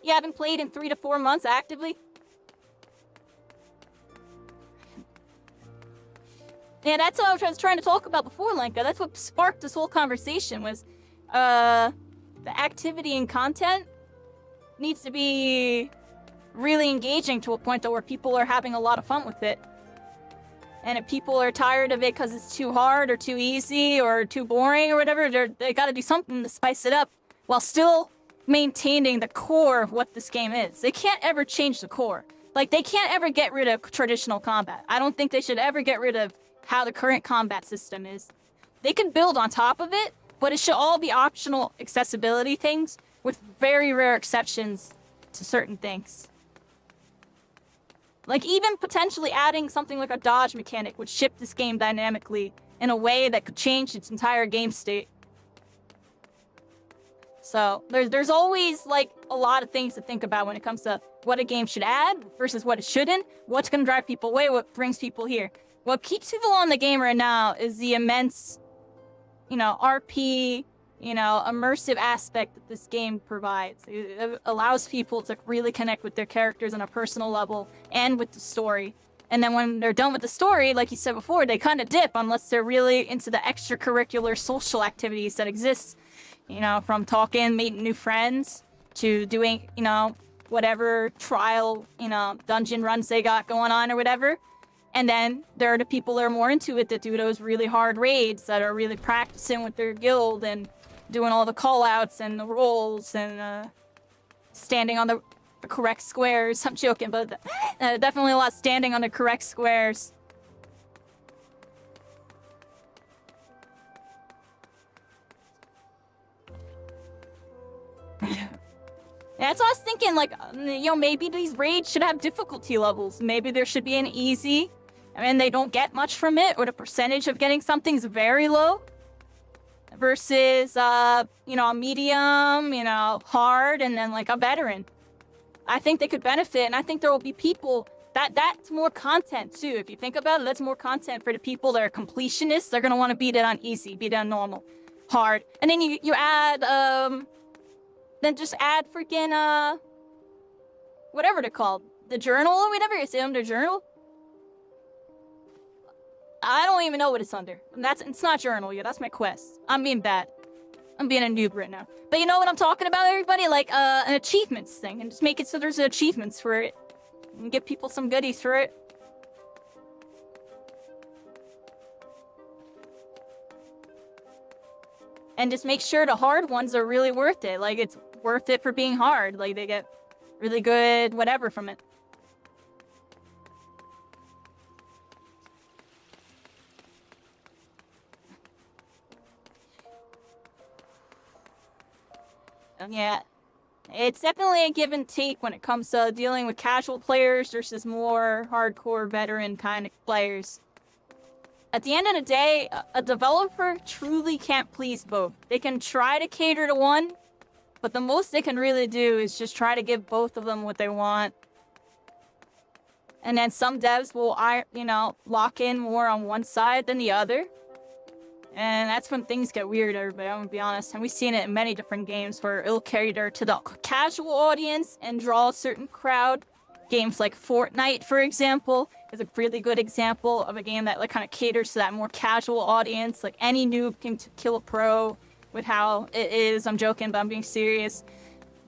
You haven't played in 3 to 4 months actively? Yeah, that's what I was trying to talk about before, Lenka. That's what sparked this whole conversation was, the activity and content needs to be really engaging to a point where people are having a lot of fun with it. And if people are tired of it because it's too hard or too easy or too boring or whatever, they gotta do something to spice it up while still maintaining the core of what this game is. They can't ever change the core. Like, they can't ever get rid of traditional combat. I don't think they should ever get rid of how the current combat system is. They can build on top of it, but it should all be optional accessibility things with very rare exceptions to certain things. Like, even potentially adding something like a dodge mechanic would shift this game dynamically in a way that could change its entire game state. So, there's always, like, a lot of things to think about when it comes to what a game should add versus what it shouldn't, what's going to drive people away, what brings people here. What keeps people on the game right now is the immense, you know, RP, you know, immersive aspect that this game provides. It allows people to really connect with their characters on a personal level and with the story. And then when they're done with the story, like you said before, they kind of dip unless they're really into the extracurricular social activities that exist. You know, from talking, meeting new friends, to doing, you know, whatever trial, you know, dungeon runs they got going on or whatever. And then there are the people that are more into it that do those really hard raids, that are really practicing with their guild and doing all the call-outs and the rolls and standing on the correct squares. I'm joking, but definitely a lot standing on the correct squares. That's what I was thinking, like, you know, maybe these raids should have difficulty levels. Maybe there should be an easy, I mean, they don't get much from it, or the percentage of getting something's very low. Versus, you know, a medium, you know, hard, and then, like, a veteran. I think they could benefit, and I think there will be people, that's more content, too. If you think about it, that's more content for the people that are completionists. They're gonna want to beat it on easy, beat it on normal, hard. And then you add, then just add freaking, whatever they're called. The journal or whatever, you see them, the journal? I don't even know what it's under. It's not journal yet, that's my quest. I'm being bad. I'm being a noob right now. But you know what I'm talking about, everybody? Like, an achievements thing, and just make it so there's achievements for it. And give people some goodies for it. And just make sure the hard ones are really worth it. Like, it's worth it for being hard. Like, they get really good whatever from it. Yeah. It's definitely a give and take when it comes to dealing with casual players versus more hardcore veteran kind of players. At the end of the day, a developer truly can't please both. They can try to cater to one, but the most they can really do is just try to give both of them what they want. And then some devs will, you know, lock in more on one side than the other. And that's when things get weird, everybody, I'm gonna be honest. And we've seen it in many different games where it'll cater to the casual audience and draw a certain crowd. Games like Fortnite, for example, is a really good example of a game that like kind of caters to that more casual audience. Like any noob can kill a pro with how it is. I'm joking, but I'm being serious.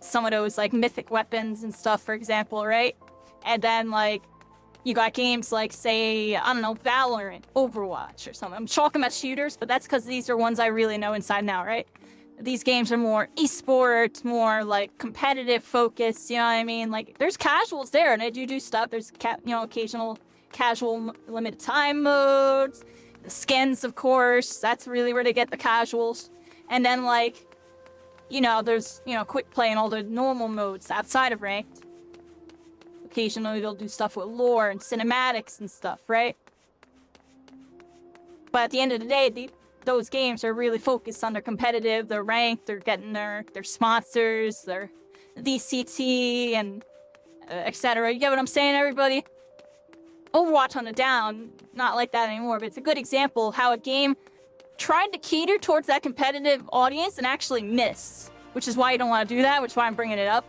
Some of those like mythic weapons and stuff, for example, right? And then like you got games like, say, I don't know, Valorant, Overwatch or something. I'm talking about shooters, but that's because these are ones I really know inside now, right? These games are more esports, more like competitive focused, you know what I mean? Like, there's casuals there, and they do stuff. There's, you know, occasional casual limited time modes. The skins, of course. That's really where they get the casuals. And then, like, you know, there's, you know, quick play and all the normal modes outside of ranked. Occasionally, they'll do stuff with lore and cinematics and stuff, right? But at the end of the day, those games are really focused on their competitive, their ranked, they're getting their sponsors, their VCT, and etc. You get what I'm saying, everybody? Overwatch on the down, not like that anymore, but it's a good example of how a game tried to cater towards that competitive audience and actually missed. Which is why you don't want to do that, which is why I'm bringing it up.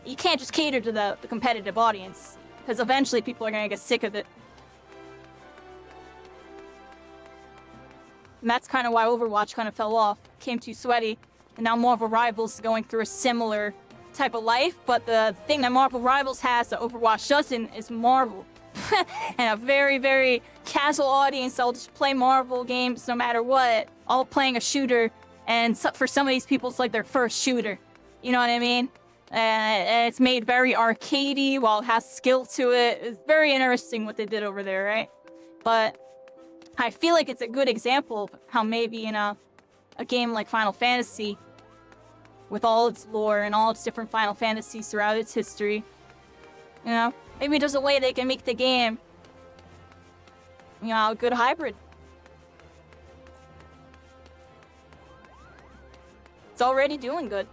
You can't just cater to the competitive audience, because eventually people are going to get sick of it. And that's kind of why Overwatch kind of fell off, became too sweaty, and now Marvel Rivals is going through a similar type of life, but the thing that Marvel Rivals has that Overwatch doesn't is Marvel. And a very, very casual audience that'll just play Marvel games no matter what, all playing a shooter, and for some of these people it's like their first shooter. You know what I mean? And it's made very arcadey while it has skill to it. It's very interesting what they did over there, right? But I feel like it's a good example of how maybe in a game like Final Fantasy, with all its lore and all its different Final Fantasies throughout its history, you know, maybe there's a way they can make the game, you know, a good hybrid. It's already doing good.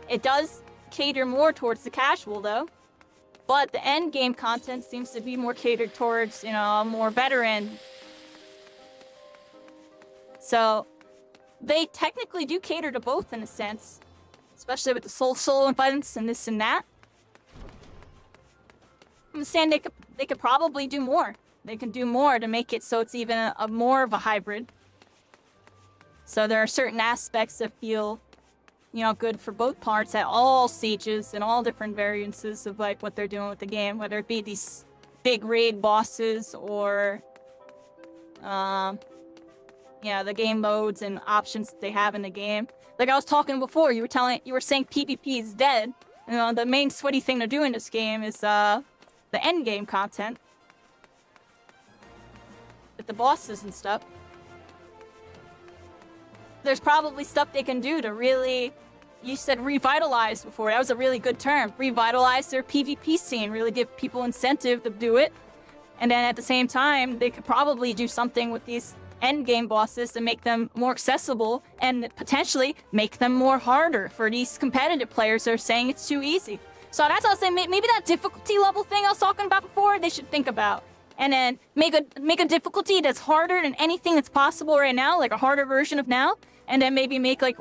It does cater more towards the casual, though. But the end game content seems to be more catered towards, you know, a more veteran. So, they technically do cater to both in a sense. Especially with the solo events and this and that. I'm saying they could probably do more. They can do more to make it so it's even a more of a hybrid. So there are certain aspects that feel, you know, good for both parts at all stages and all different variances of like what they're doing with the game, whether it be these big raid bosses or yeah, the game modes and options that they have in the game. Like I was talking before, you were saying PvP is dead. You know, the main sweaty thing to do in this game is the end game content with the bosses and stuff. There's probably stuff they can do to really, you said revitalize before, that was a really good term. Revitalize their PvP scene, really give people incentive to do it. And then at the same time, they could probably do something with these endgame bosses to make them more accessible and potentially make them more harder for these competitive players that are saying it's too easy. So that's what I was saying, maybe that difficulty level thing I was talking about before, they should think about. And then make a difficulty that's harder than anything that's possible right now, like a harder version of now, and then maybe make like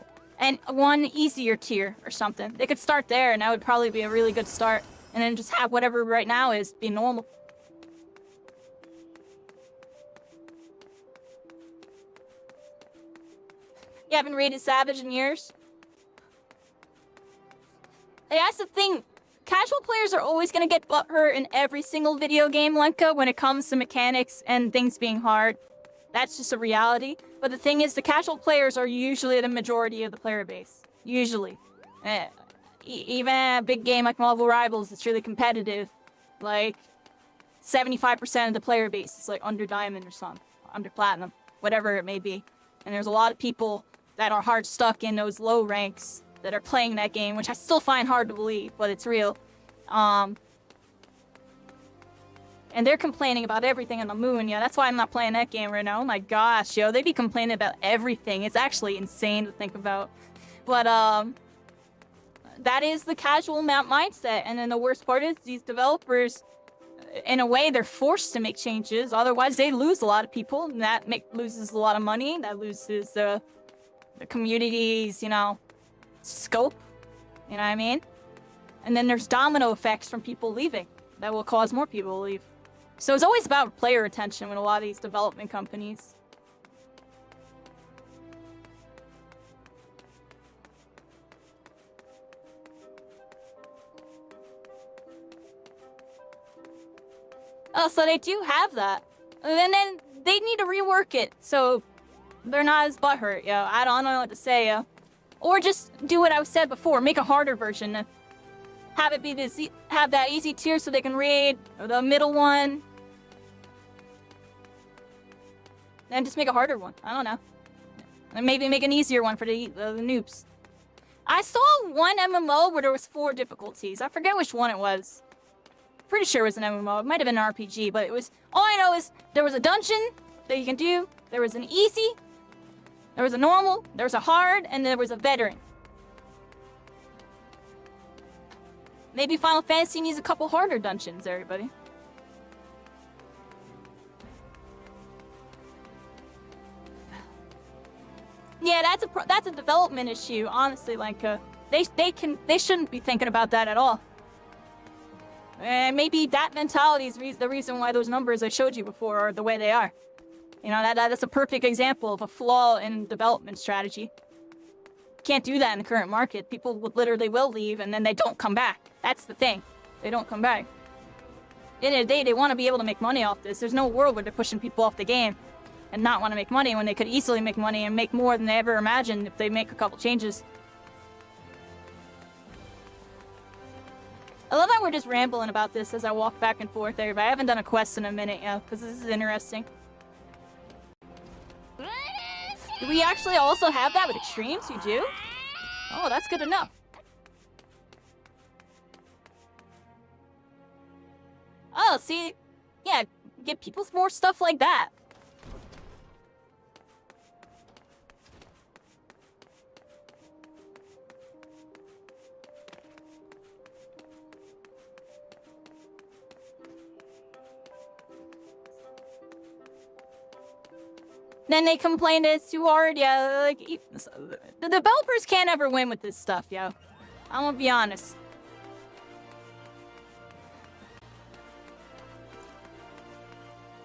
one easier tier or something. They could start there, and that would probably be a really good start. And then just have whatever right now is be normal. You haven't raided Savage in years? Like, that's the thing. Casual players are always gonna get butthurt in every single video game, Lenka, when it comes to mechanics and things being hard. That's just a reality. But the thing is, the casual players are usually the majority of the player base. Usually. Even a big game like Marvel Rivals that's really competitive, like 75% of the player base is like under Diamond or something, under Platinum, whatever it may be. And there's a lot of people that are hard stuck in those low ranks that are playing that game, which I still find hard to believe, but it's real. And they're complaining about everything on the moon. Yeah, that's why I'm not playing that game right now. Oh my gosh, yo, they be complaining about everything. It's actually insane to think about. But, that is the casual mindset. And then the worst part is these developers, in a way, they're forced to make changes. Otherwise, they lose a lot of people, and that loses a lot of money. That loses the community's, you know, scope. You know what I mean? And then there's domino effects from people leaving that will cause more people to leave. So it's always about player retention with a lot of these development companies. Oh, so they do have that. And then they need to rework it so they're not as butthurt, yo. I don't know what to say, yo. Or just do what I said before, make a harder version. Have it be have that easy tier so they can raid the middle one. Then just make a harder one. I don't know. And maybe make an easier one for the noobs. I saw one MMO where there was 4 difficulties. I forget which one it was. Pretty sure it was an MMO. It might have been an RPG, but it was... All I know is there was a dungeon that you can do. There was an easy. There was a normal. There was a hard. And there was a veteran. Maybe Final Fantasy needs a couple harder dungeons, everybody. Yeah, that's a development issue, honestly. Like, they shouldn't be thinking about that at all. And maybe that mentality is the reason why those numbers I showed you before are the way they are. You know, that's a perfect example of a flaw in development strategy. Can't do that in the current market. People literally will leave and then they don't come back. That's the thing. They don't come back. At the end of the day, they want to be able to make money off this. There's no world where they're pushing people off the game and not want to make money when they could easily make money and make more than they ever imagined if they make a couple changes. I love how we're just rambling about this as I walk back and forth there, but I haven't done a quest in a minute yet, because this is interesting. Do we actually also have that with extremes? We do? Oh, that's good to know. Oh, see? Yeah, get people more stuff like that. Then they complain that it's too hard, yeah, like, the developers can't ever win with this stuff, yo. I'm gonna be honest.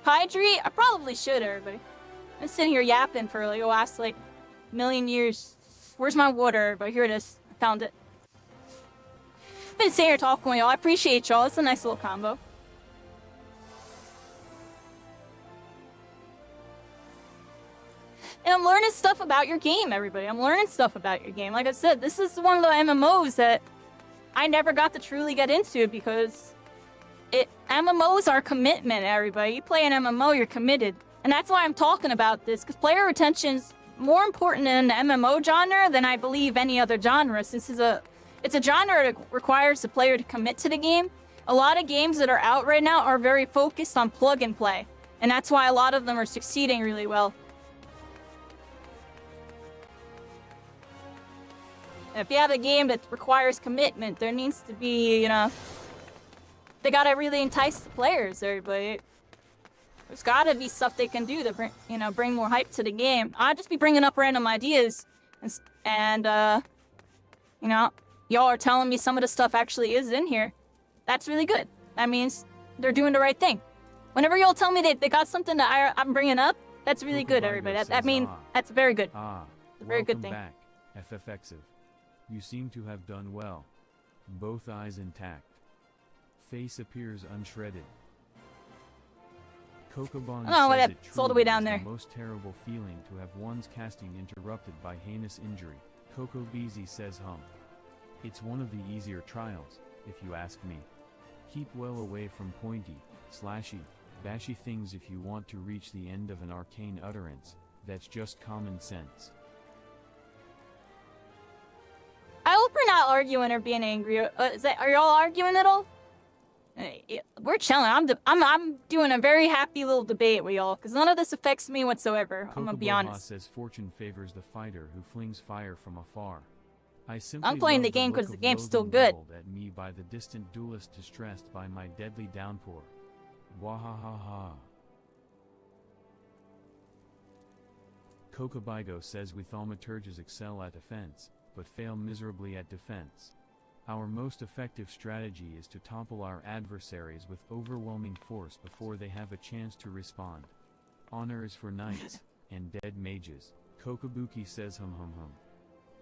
Hydri? I probably should, everybody. I'm sitting here yapping for like the last like million years. Where's my water? But here it is. I found it. I've been sitting here talking with y'all. I appreciate y'all. It's a nice little combo. And I'm learning stuff about your game, everybody. I'm learning stuff about your game. Like I said, this is one of the MMOs that I never got to truly get into because MMOs are commitment, everybody. You play an MMO, you're committed. And that's why I'm talking about this, because player retention's more important in the MMO genre than I believe any other genre, since it's a genre that requires the player to commit to the game. A lot of games that are out right now are very focused on plug and play. And that's why a lot of them are succeeding really well. If you have a game that requires commitment, there needs to be, you know, they gotta really entice the players, everybody. There's gotta be stuff they can do to bring, you know, bring more hype to the game. I'd just be bringing up random ideas, and you know, y'all are telling me some of the stuff actually is in here. That's really good. That means they're doing the right thing. Whenever y'all tell me they got something that I'm bringing up, that's really good, everybody. That's very good. It's a very good thing. Back, FFXIV. You seem to have done well. Both eyes intact. Face appears unshredded. Kokobon says it's all the way down there. The most terrible feeling to have one's casting interrupted by heinous injury. Coco Beezy says it's one of the easier trials, if you ask me. Keep well away from pointy, slashy, bashy things if you want to reach the end of an arcane utterance. That's just common sense. I hope we're not arguing or being angry. Are y'all arguing at all? We're chilling. I'm doing a very happy little debate with y'all, because none of this affects me whatsoever. I'm gonna be honest. Says fortune favors the fighter who flings fire from afar. I'm playing the game because the game's still good. At me by the distant duelist distressed by my deadly downpour. Wahahaha. Kokobigo says we thaumaturges excel at offense, but fail miserably at defense. Our most effective strategy is to topple our adversaries with overwhelming force before they have a chance to respond. Honor is for knights and dead mages. Kokobuki says hum.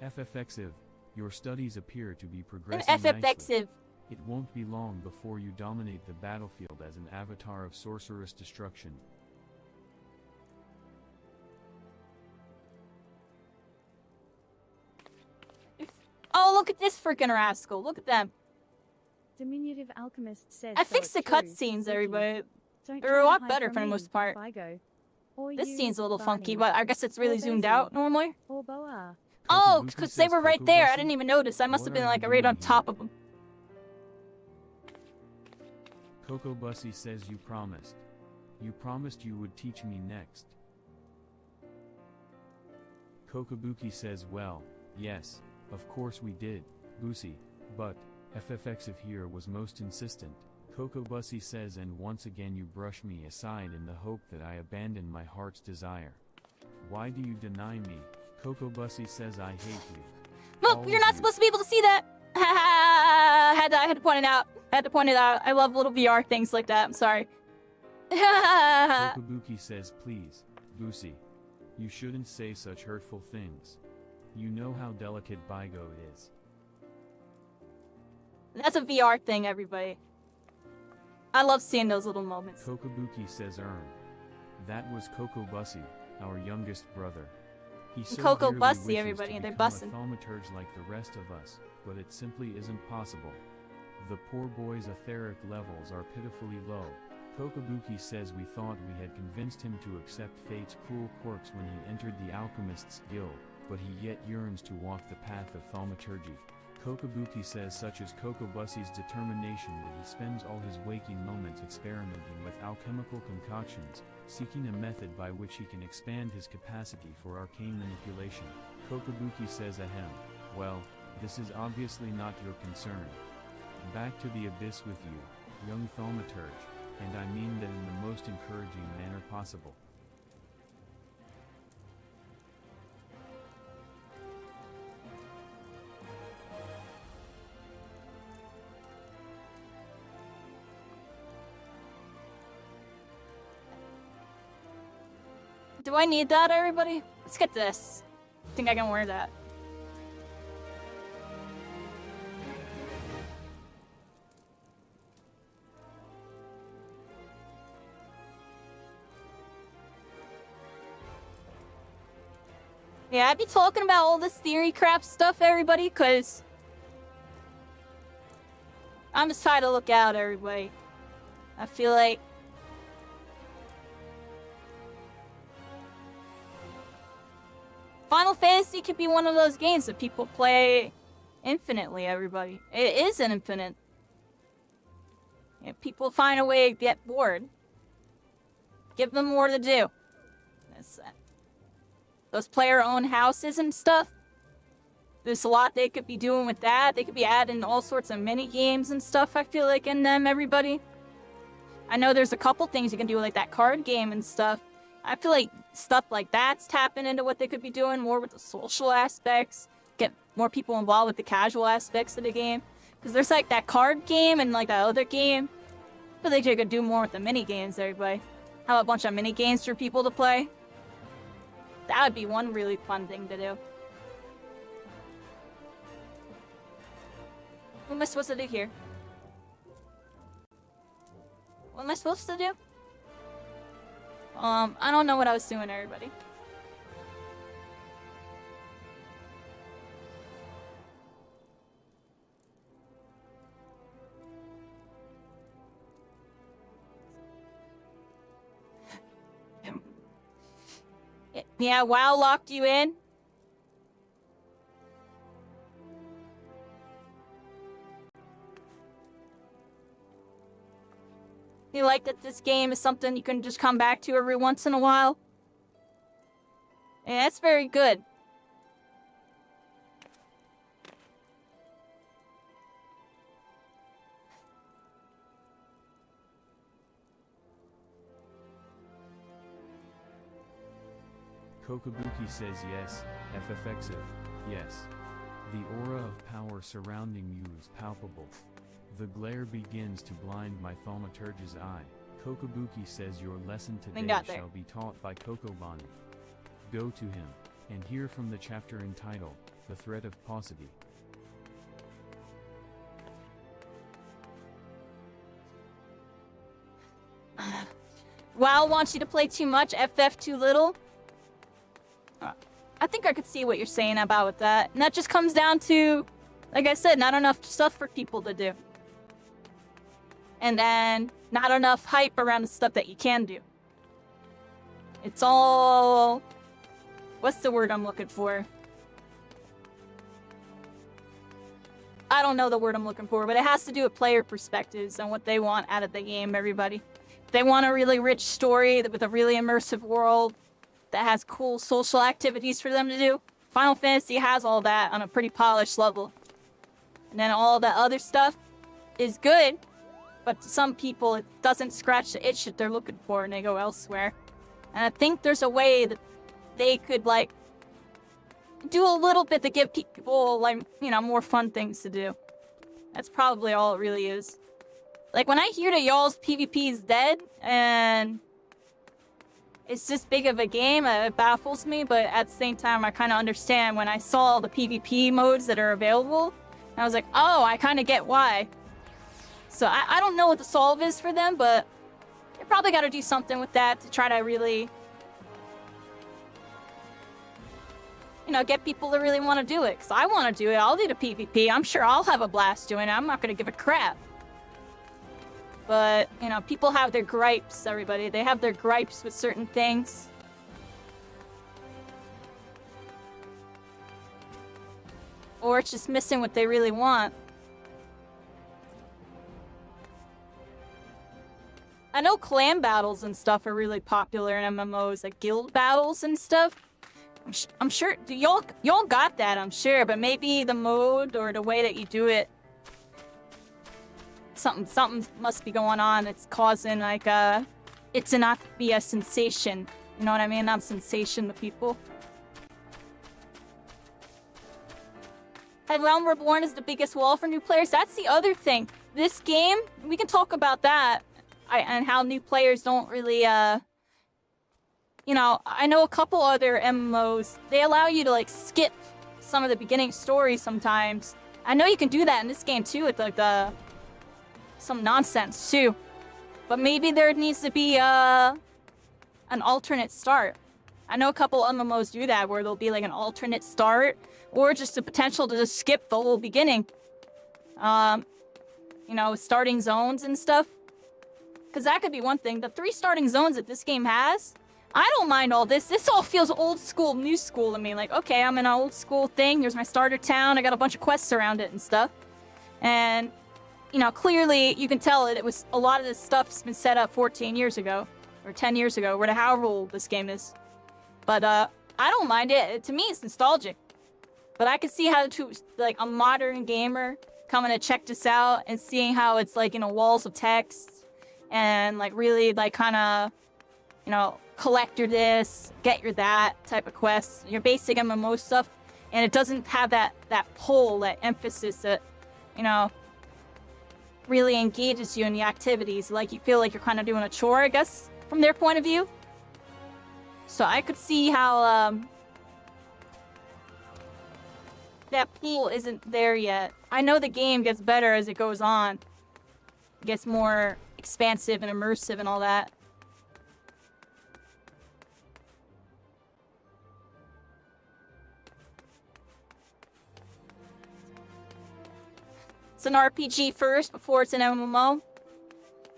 FFXIV, your studies appear to be progressing nicely. It won't be long before you dominate the battlefield as an avatar of sorcerous destruction. Oh, look at this freaking rascal. Look at them. Diminutive Alchemist says I fixed the cutscenes, everybody. They're a lot better for the most part. This scene's a little funky, but I guess it's really zoomed out normally. Oh, because they were right there. I didn't even notice. I must have been like right on top of them. Coco Bussy says you promised. You promised you would teach me next. Kokobuki says well, yes, of course we did, Bussy, but FFXIV here was most insistent. Coco Bussy says and once again you brush me aside in the hope that I abandon my heart's desire. Why do you deny me? Coco Bussy says I hate you. Look, you're not supposed to be able to see that. I had to point it out. I love little VR things like that. I'm sorry. Kokobuki says please, Bussy. You shouldn't say such hurtful things. You know how delicate Bigo is. That's a VR thing, everybody. I love seeing those little moments. Kokobuki says that was Coco Bussy, our youngest brother. He so Coco dearly Bussy, wishes everybody, to they're become bussin'. a thaumaturge like the rest of us, but it simply isn't possible. The poor boy's etheric levels are pitifully low. Kokobuki says we thought we had convinced him to accept fate's cruel quirks when he entered the Alchemist's Guild, but he yet yearns to walk the path of thaumaturgy. Kokobuki says such is Coco Bussy's determination that he spends all his waking moments experimenting with alchemical concoctions, seeking a method by which he can expand his capacity for arcane manipulation. Kokobuki says ahem, well, this is obviously not your concern. Back to the abyss with you, young thaumaturge, and I mean that in the most encouraging manner possible. Do I need that, everybody? Let's get this. I think I can wear that. Yeah, I'd be talking about all this theory crap stuff, everybody, because I'm just trying to look out, everybody. I feel like Final Fantasy could be one of those games that people play infinitely, everybody. It is an infinite. If people find a way to get bored, give them more to do. That's those player-owned houses and stuff. There's a lot they could be doing with that. They could be adding all sorts of mini-games and stuff, I feel like, in them, everybody. I know there's a couple things you can do, like that card game and stuff. I feel like stuff like that's tapping into what they could be doing more with the social aspects. Get more people involved with the casual aspects of the game. Because there's like that card game and like that other game. I feel like they could do more with the mini-games, everybody. Have a bunch of mini-games for people to play. That would be one really fun thing to do. What am I supposed to do here? What am I supposed to do? I don't know what I was doing, everybody. Yeah, WoW locked you in. You like that this game is something you can just come back to every once in a while? Yeah, that's very good. Kokabuki says yes, FFXIV, yes. The aura of power surrounding you is palpable. The glare begins to blind my thaumaturge's eye. Kokabuki says your lesson today shall be taught by Kokobani. Go to him, and hear from the chapter entitled, The Threat of Paucity. WoW wants you to play too much, FF too little. I think I could see what you're saying about that. And that just comes down to, like I said, not enough stuff for people to do. And then not enough hype around the stuff that you can do. It's all... What's the word I'm looking for? I don't know the word I'm looking for, but it has to do with player perspectives and what they want out of the game, everybody. If they want a really rich story with a really immersive world that has cool social activities for them to do, Final Fantasy has all that on a pretty polished level. And then all the other stuff is good, but to some people it doesn't scratch the itch that they're looking for and they go elsewhere. And I think there's a way that they could, like, do a little bit to give people, like, you know, more fun things to do. That's probably all it really is. Like, when I hear that y'all's PvP is dead, and it's this big of a game, it baffles me, but at the same time, I kind of understand when I saw the PvP modes that are available, and I was like, oh, I kind of get why. So I don't know what the solve is for them, but they probably got to do something with that to try to really, you know, get people to really want to do it. Because I want to do it. I'll do the PvP. I'm sure I'll have a blast doing it. I'm not going to give a crap. But, you know, people have their gripes, everybody. They have their gripes with certain things. Or it's just missing what they really want. I know clan battles and stuff are really popular in MMOs, like guild battles and stuff. I'm sure y'all got that, I'm sure, but maybe the mode or the way that you do it, something must be going on. It's causing like it to not be a sensation. You know what I mean? Not sensation to people. And Realm Reborn is the biggest wall for new players. That's the other thing. This game, we can talk about that. And how new players don't really you know, I know a couple other MMOs, they allow you to like skip some of the beginning stories sometimes. I know you can do that in this game too with like some nonsense too. But maybe there needs to be an alternate start. I know a couple MMOs do that where there'll be like an alternate start or just the potential to just skip the whole beginning. You know, starting zones and stuff. Because that could be one thing. The 3 starting zones that this game has, I don't mind all this. This all feels old school, new school to me. Like, okay, I'm in an old school thing. Here's my starter town. I got a bunch of quests around it and stuff. And, you know, clearly you can tell it was a lot of this stuff's been set up 14 years ago. Or 10 years ago, or however old this game is. But, I don't mind it. To me, it's nostalgic. But I can see how to, like, a modern gamer coming to check this out and seeing how it's, like, you know, walls of text. And, like, really, like, kind of, you know, collect your this, get your that type of quests. Your basic MMO stuff. And it doesn't have that pull, that emphasis that, you know, really engages you in the activities. Like, you feel like you're kind of doing a chore, I guess, from their point of view. So I could see how, that pool isn't there yet. I know the game gets better as it goes on. It gets more expansive and immersive and all that. It's an RPG first before it's an MMO.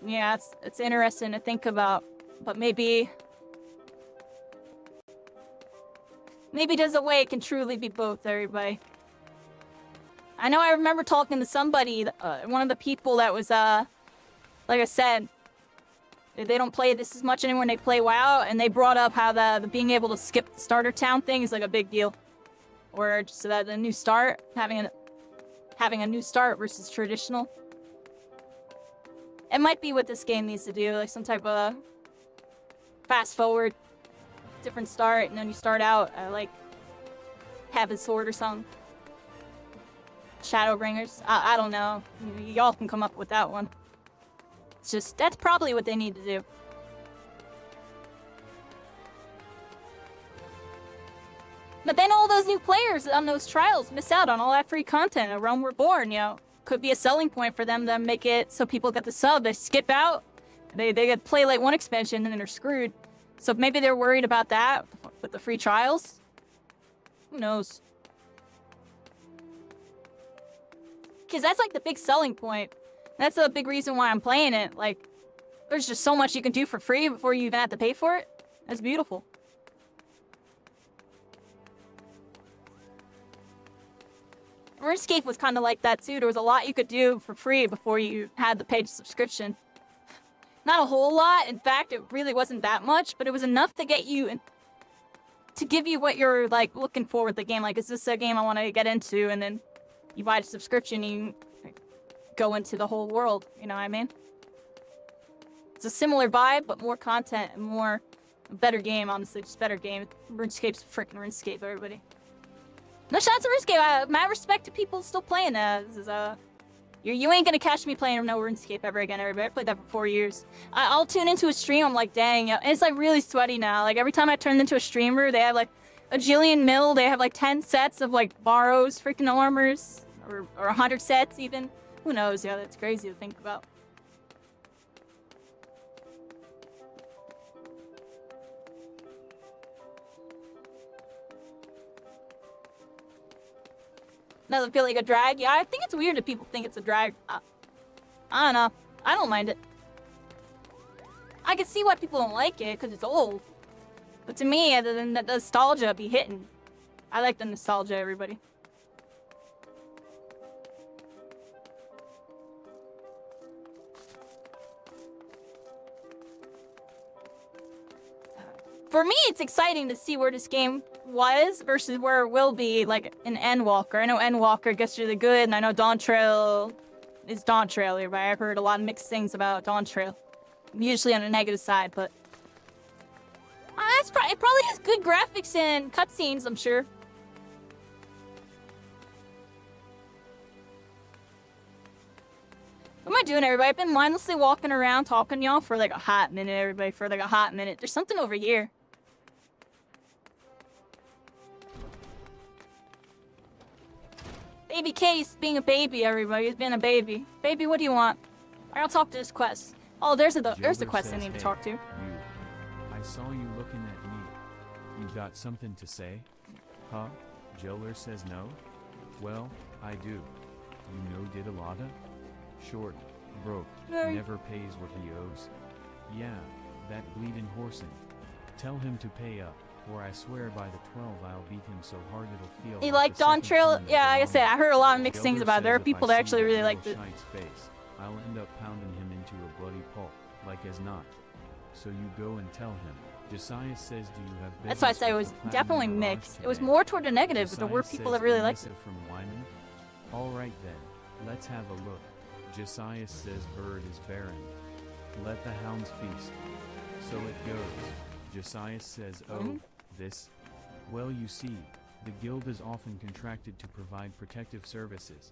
Yeah, it's interesting to think about. But maybe there's a way it can truly be both, everybody. I know I remember talking to somebody, one of the people that was, like I said, they don't play this as much anymore and they play WoW, and they brought up how the being able to skip the starter town thing is like a big deal. Or just that a new start, having a new start versus traditional. It might be what this game needs to do, like some type of fast forward, different start, and then you start out like have a sword or something. Shadowbringers. I don't know. Y'all can come up with that one. It's just, that's probably what they need to do. But then all those new players on those trials miss out on all that free content. A Realm Reborn, you know, could be a selling point for them to make it so people get the sub. They skip out. They get play like one expansion and then they're screwed. So maybe they're worried about that with the free trials. Who knows? Because that's like the big selling point. That's a big reason why I'm playing it. Like, there's just so much you can do for free before you even have to pay for it. That's beautiful. RuneScape was kind of like that too. There was a lot you could do for free before you had the paid subscription. Not a whole lot. In fact, it really wasn't that much, but it was enough to get you to give you what you're like looking for with the game. Like, is this a game I want to get into? And then you buy the subscription, you go into the whole world. You know what I mean? It's a similar vibe, but more content and more better game. Honestly, just better game. RuneScape's freaking RuneScape, everybody. No shots at RuneScape. Mad respect to people still playing that. This is you ain't gonna catch me playing no RuneScape ever again, everybody. I played that for 4 years. I'll tune into a stream, I'm like, dang, and it's like really sweaty now. Like every time I turn into a streamer, they have like a jillion mil, they have like 10 sets of like borrows, freaking armors, or 100 sets even. Who knows? Yeah, that's crazy to think about. Doesn't feel like a drag. Yeah, I think it's weird that people think it's a drag. I don't know. I don't mind it. I can see why people don't like it, because it's old. But to me, other than the nostalgia be hitting. I like the nostalgia, everybody. For me, it's exciting to see where this game was versus where it will be, like, in Endwalker. I know Endwalker gets really good, and I know Dawn Trail is Dawn Trail, right? I've heard a lot of mixed things about Dawn Trail. Usually on the negative side, but... it probably has good graphics and cutscenes, I'm sure. What am I doing, everybody? I've been mindlessly walking around talking to y'all for like a hot minute, everybody. For like a hot minute. There's something over here. Baby Case being a baby, everybody. He's being a baby. Baby, what do you want? I'll talk to this quest. Oh, there's the quest I need to talk to. You. I saw you looking at me. You got something to say? Huh? Jailer says no? Well, I do. You know Didalada? Short, broke, never pays what he owes. Yeah, that bleeding horsin'. Tell him to pay up, or I swear by the 12 I'll beat him so hard it'll feel He liked Dawn Trail? Yeah, like I said, I heard a lot of mixed things about it. There are people that actually really liked it. Face, I'll end up pounding him into a bloody pulp, like as not. So you go and tell him. Josiah says, do you have That's why I say it was definitely mixed. It was more toward the negative, but there were people that really liked it. From Wyman? Alright then, let's have a look. Josiah says bird is barren. Let the hounds feast. So it goes. Josiah says, oh, this? Well, you see, the guild is often contracted to provide protective services.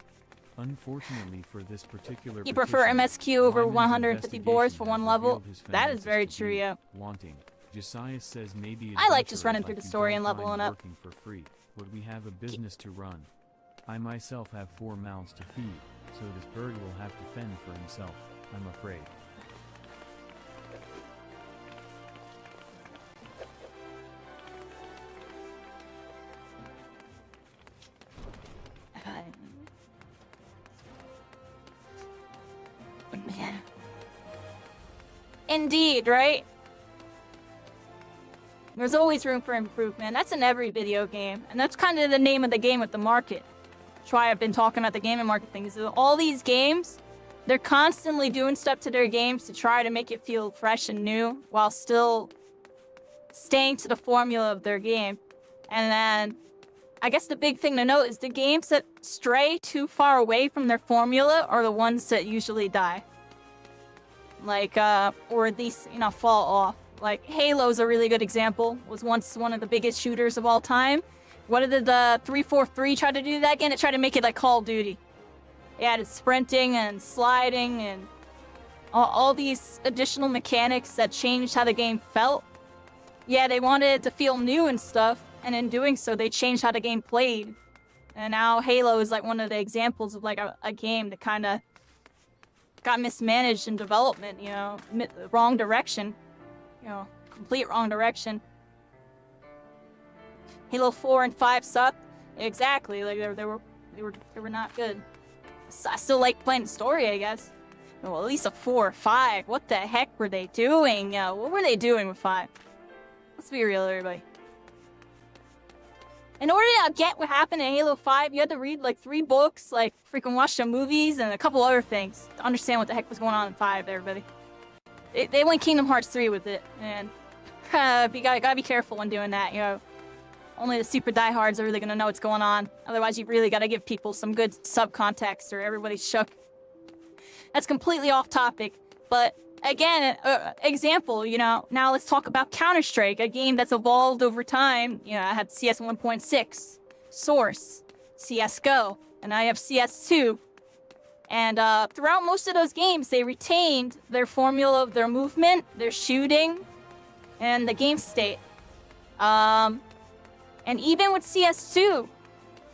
Unfortunately for this particular You prefer petition, MSQ over Wyman's 150 boars for one level? revealed his That is finances very to true, be yeah. Wanting. Josiah says maybe I like just running adventurers through the like you story don't and leveling mind up. working for free, but we have a business to run. I myself have 4 mouths to feed, so this bird will have to fend for himself, I'm afraid. Indeed, right? There's always room for improvement. That's in every video game. And that's kind of the name of the game with the market. That's why I've been talking about the gaming market things. All these games, they're constantly doing stuff to their games to try to make it feel fresh and new while still staying to the formula of their game. And then I guess the big thing to note is the games that stray too far away from their formula are the ones that usually die. Like, or at least, you know, fall off. Like, Halo's a really good example. Was once one of the biggest shooters of all time. What did the 343 try to do that again? It tried to make it like Call of Duty. It added sprinting and sliding and all these additional mechanics that changed how the game felt. Yeah, they wanted it to feel new and stuff, and in doing so, they changed how the game played. And now Halo is like one of the examples of like a game that kind of got mismanaged in development, you know, wrong direction. You know, complete wrong direction. Halo 4 and 5 sucked. Exactly, like they were not good. I still like playing the story, I guess. Well, at least a 4 or 5. What the heck were they doing? What were they doing with 5? Let's be real, everybody. In order to get what happened in Halo 5, you had to read like 3 books, like freaking watch some movies, and a couple other things to understand what the heck was going on in 5, everybody. They went Kingdom Hearts 3 with it, and you gotta be careful when doing that, you know. Only the super diehards are really gonna know what's going on. Otherwise, you really gotta give people some good subcontext, or everybody's shook. That's completely off topic, but again, example, you know, now let's talk about Counter-Strike, a game that's evolved over time. You know, I had CS 1.6, Source, CSGO, and I have CS2. And throughout most of those games, they retained their formula of their movement, their shooting, and the game state. And even with CS2,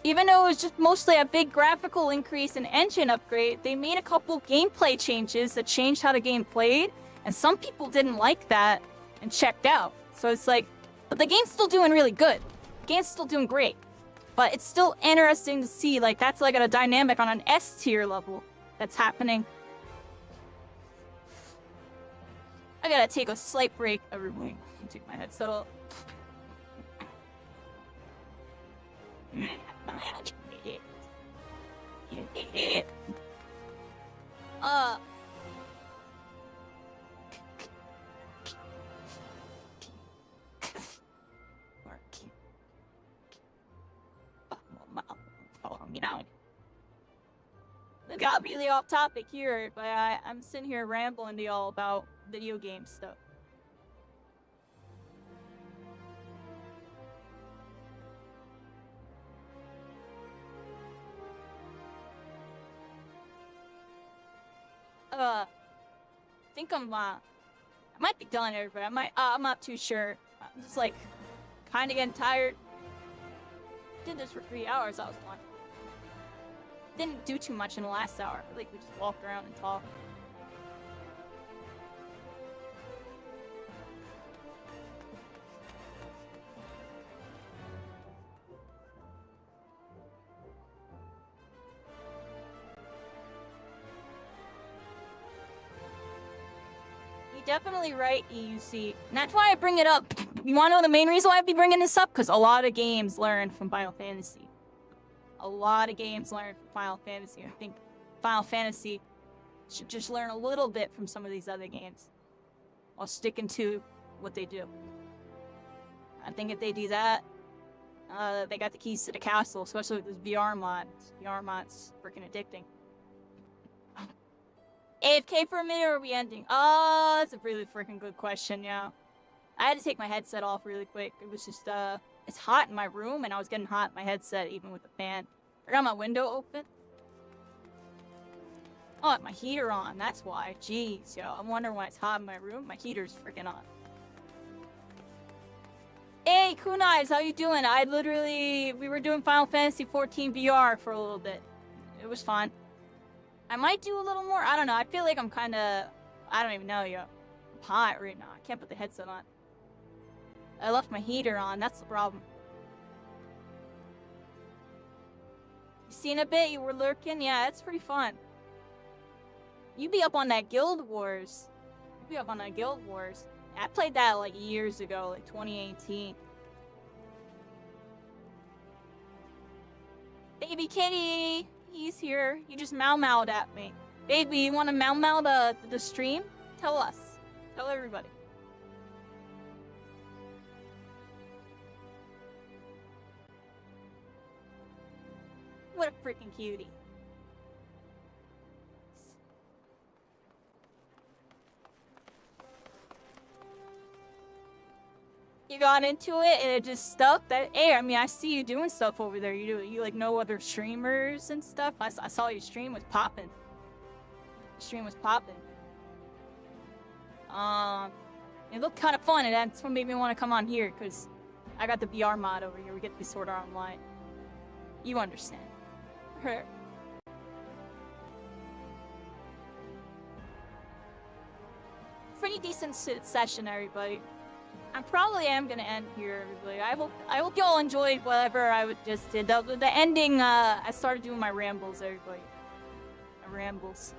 even though it was just mostly a big graphical increase and engine upgrade, they made a couple gameplay changes that changed how the game played, and some people didn't like that and checked out. So it's like, but the game's still doing really good. The game's still doing great. But it's still interesting to see, like, that's like a dynamic on an S tier level that's happening. I gotta take a slight break. Everybody, take my headset off. You know, it got really off topic here, but I'm sitting here rambling to y'all about video game stuff. I think I might be done here, but I'm not too sure. I'm just like, kind of getting tired. Did this for 3 hours, I was fine. didn't do too much in the last hour. Like, we just walked around and talked. Definitely right, EUC. And that's why I bring it up. You want to know the main reason why I'd be bringing this up? Because a lot of games learn from Final Fantasy. A lot of games learn from Final Fantasy. I think Final Fantasy should just learn a little bit from some of these other games while sticking to what they do. I think if they do that, they got the keys to the castle, especially with this VR mod. VR mod's freaking addicting. AFK for a minute, or are we ending? Oh, that's a really freaking good question, yeah. I had to take my headset off really quick. It was just, it's hot in my room, and I was getting hot in my headset, even with the fan. I got my window open. Oh, I have my heater on, that's why. Jeez, yo, I'm wondering why it's hot in my room. My heater's freaking on. Hey, Kunais, how you doing? We were doing Final Fantasy 14 VR for a little bit. It was fun. I might do a little more. I don't know. I feel like I'm kind of... I don't even know, yo. I'm hot right now. I can't put the headset on. I left my heater on. That's the problem. You seen a bit? You were lurking? Yeah, it's pretty fun. You be up on that Guild Wars. You be up on that Guild Wars. I played that like years ago, like 2018. Baby kitty! He's here. You just meow-mowed at me. Baby, you want to meow-mow the stream? Tell us. Tell everybody. What a freaking cutie. You got into it and it just stuck. Hey, I mean, I see you doing stuff over there. You like know other streamers and stuff. I saw your stream was popping. Your stream was popping. It looked kind of fun, and that's what made me want to come on here, because I got the VR mod over here. We get to be Sword Art Online. You understand. Pretty decent session, everybody. I probably am gonna end here, everybody. I hope y'all enjoyed whatever I just did. The ending, I started doing my rambles, everybody. My rambles.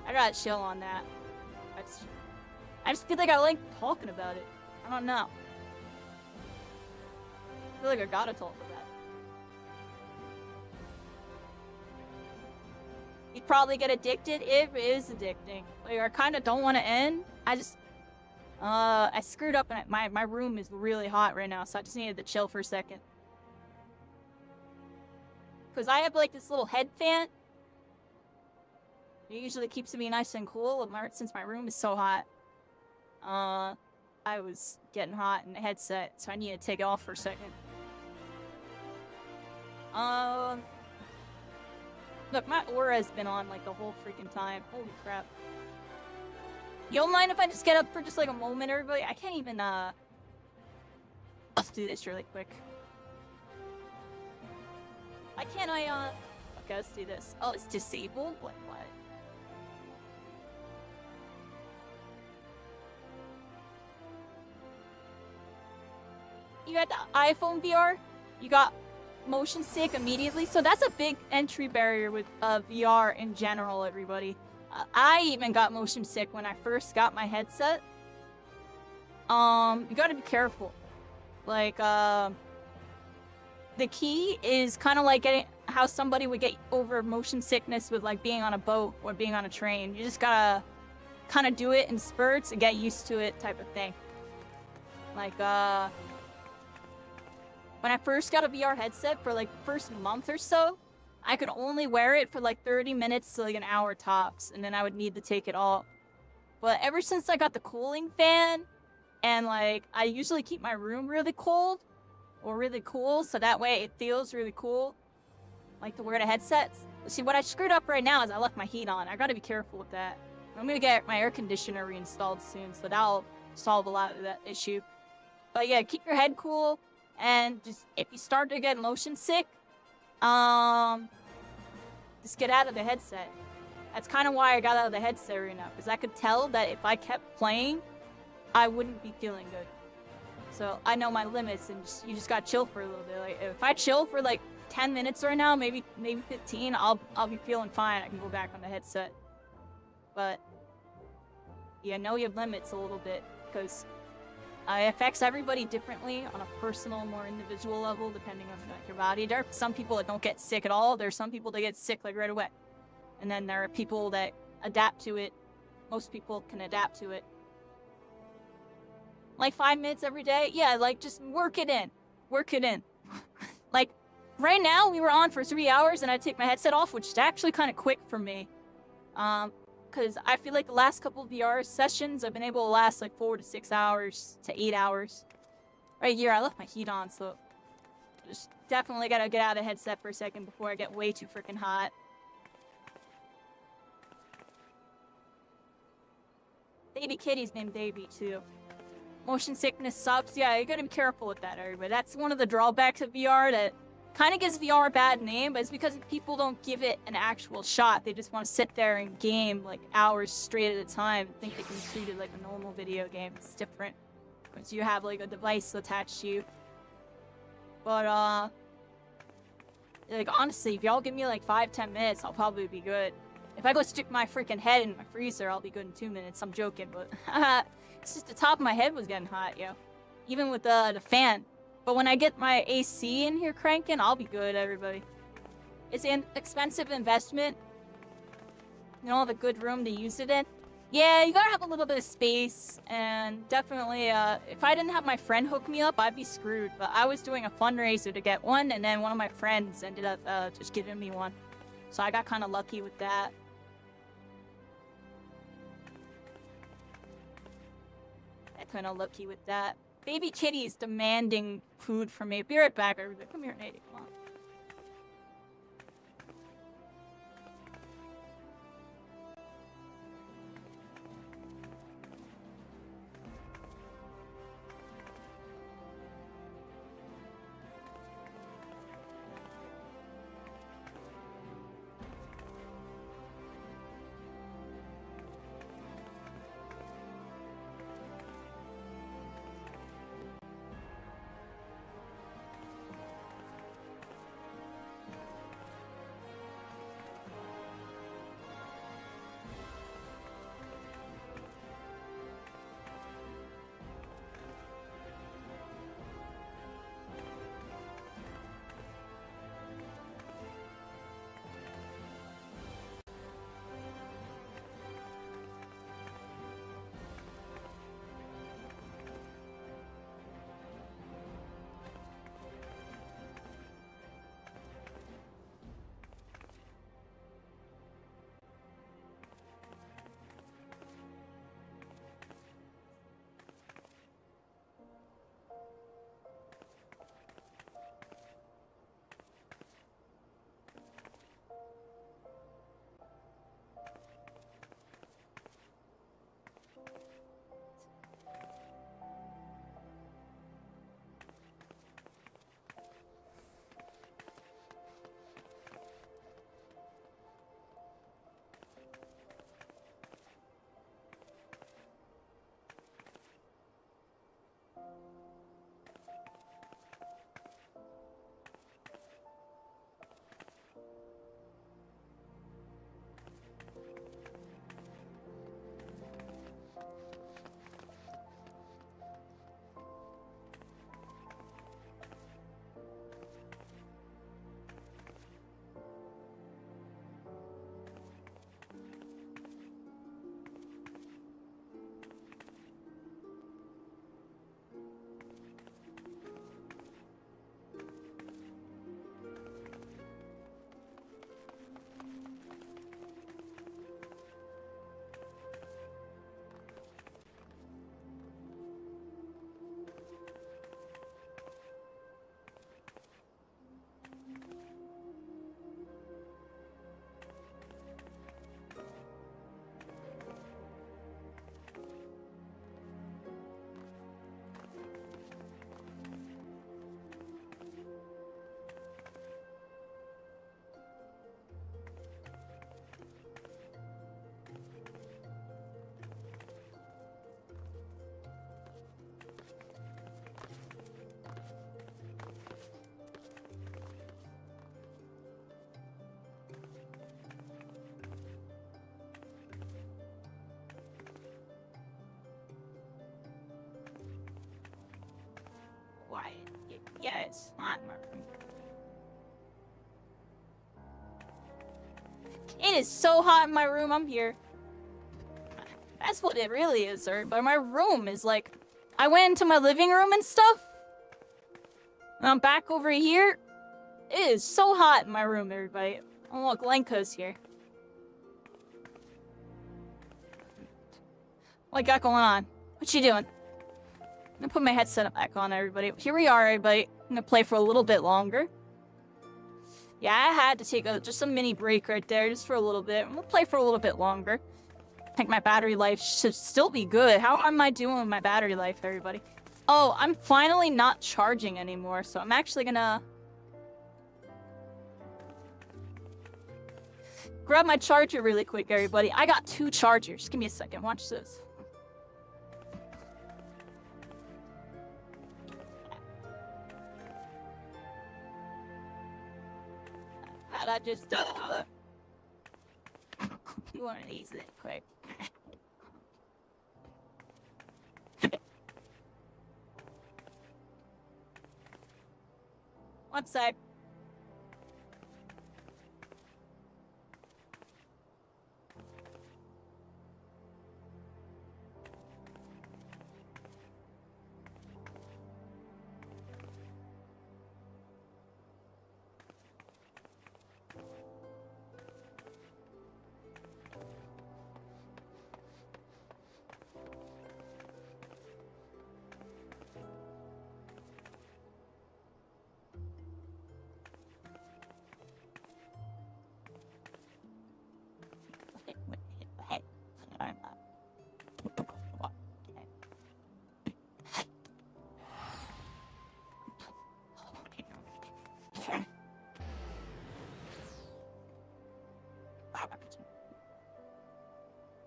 I gotta chill on that. I just feel like I like talking about it. I don't know. I feel like I gotta talk about it. You'd probably get addicted. It is addicting. Like, I kind of don't want to end. I screwed up, and my room is really hot right now, so I just needed to chill for a second. Because I have, like, this little head fan. It usually keeps me nice and cool, since my room is so hot. I was getting hot in the headset, so I needed to take it off for a second. Look, my aura's been on, like, the whole freaking time. Holy crap. You don't mind if I just get up for just like a moment, everybody? I can't even, let's do this really quick. Why can't I, okay, let's do this. Oh, it's disabled? What? You got the iPhone VR? You got motion sick immediately? So that's a big entry barrier with, VR in general, everybody. I even got motion sick when I first got my headset. You gotta be careful. Like, the key is kind of like how somebody would get over motion sickness with, like, being on a boat or being on a train. You just gotta kind of do it in spurts and get used to it type of thing. Like, when I first got a VR headset for, like, the first month or so, I could only wear it for like 30 minutes to like an hour tops, and then I would need to take it off. But ever since I got the cooling fan, and like, I usually keep my room really cold, or really cool, so that way it feels really cool, like to wear the headsets. But see, what I screwed up right now is I left my heat on. I gotta be careful with that. I'm gonna get my air conditioner reinstalled soon, so that'll solve a lot of that issue. But yeah, keep your head cool, and just, if you start to get motion sick, Just get out of the headset. That's kind of why I got out of the headset right now, because I could tell that if I kept playing, I wouldn't be feeling good. So I know my limits, and you just gotta chill for a little bit. Like if I chill for like 10 minutes right now, maybe 15, I'll be feeling fine. I can go back on the headset. But yeah, know your limits a little bit, because it affects everybody differently on a personal, more individual level, depending on your body. There are some people that don't get sick at all. There's some people that get sick like right away. And then there are people that adapt to it. Most people can adapt to it. Like 5 minutes every day? Yeah, like just work it in. Work it in. Like right now we were on for 3 hours and I take my headset off, which is actually kind of quick for me. Because I feel like the last couple of VR sessions I've been able to last like 4 to 6 hours to 8 hours. Right here, I left my heat on, so just definitely gotta get out of the headset for a second before I get way too freaking hot. Baby kitty's named Baby too. Motion sickness subs, yeah, you gotta be careful with that, everybody. That's one of the drawbacks of VR that kind of gives VR a bad name, but it's because people don't give it an actual shot. They just want to sit there and game like hours straight at a time and think they can treat it like a normal video game. It's different because you have like a device attached to you. But like honestly, if y'all give me like 5-10 minutes, I'll probably be good. If I go stick my freaking head in my freezer, I'll be good in 2 minutes. I'm joking, but it's just the top of my head was getting hot, yo. Even with the fan. But when I get my AC in here cranking, I'll be good, everybody. It's an expensive investment. You don't have a good room to use it in. Yeah, you gotta have a little bit of space. And definitely, if I didn't have my friend hook me up, I'd be screwed. But I was doing a fundraiser to get one, and then one of my friends ended up just giving me one. So I got kind of lucky with that. Kind of lucky with that. Baby kitty's demanding food from me. Be right back, everybody. Come here, Nate. Come on. Yeah, it's hot in my room. It is so hot in my room, I'm here. That's what it really is, sir. But my room is like... I went into my living room and stuff. And I'm back over here. It is so hot in my room, everybody. Oh, look, Lenka's here. What you got going on? What you doing? I'm gonna put my headset back on, everybody. Here we are, everybody. I'm gonna play for a little bit longer. Yeah, I had to take just a mini break right there, just for a little bit. We'll play for a little bit longer. I think my battery life should still be good. How am I doing with my battery life, everybody? Oh, I'm finally not charging anymore, so I'm actually gonna... grab my charger really quick, everybody. I got 2 chargers. Give me a second. Watch this. And I just... one of these real quick. One sec.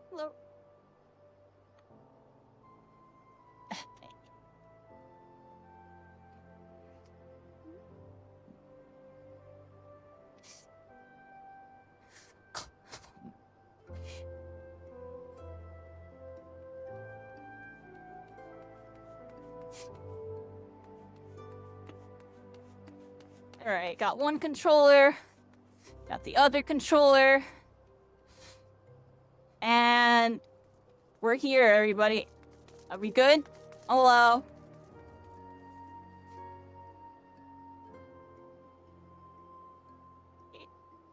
Hello. Alright, got one controller. Got the other controller. And we're here, everybody. Are we good? Hello?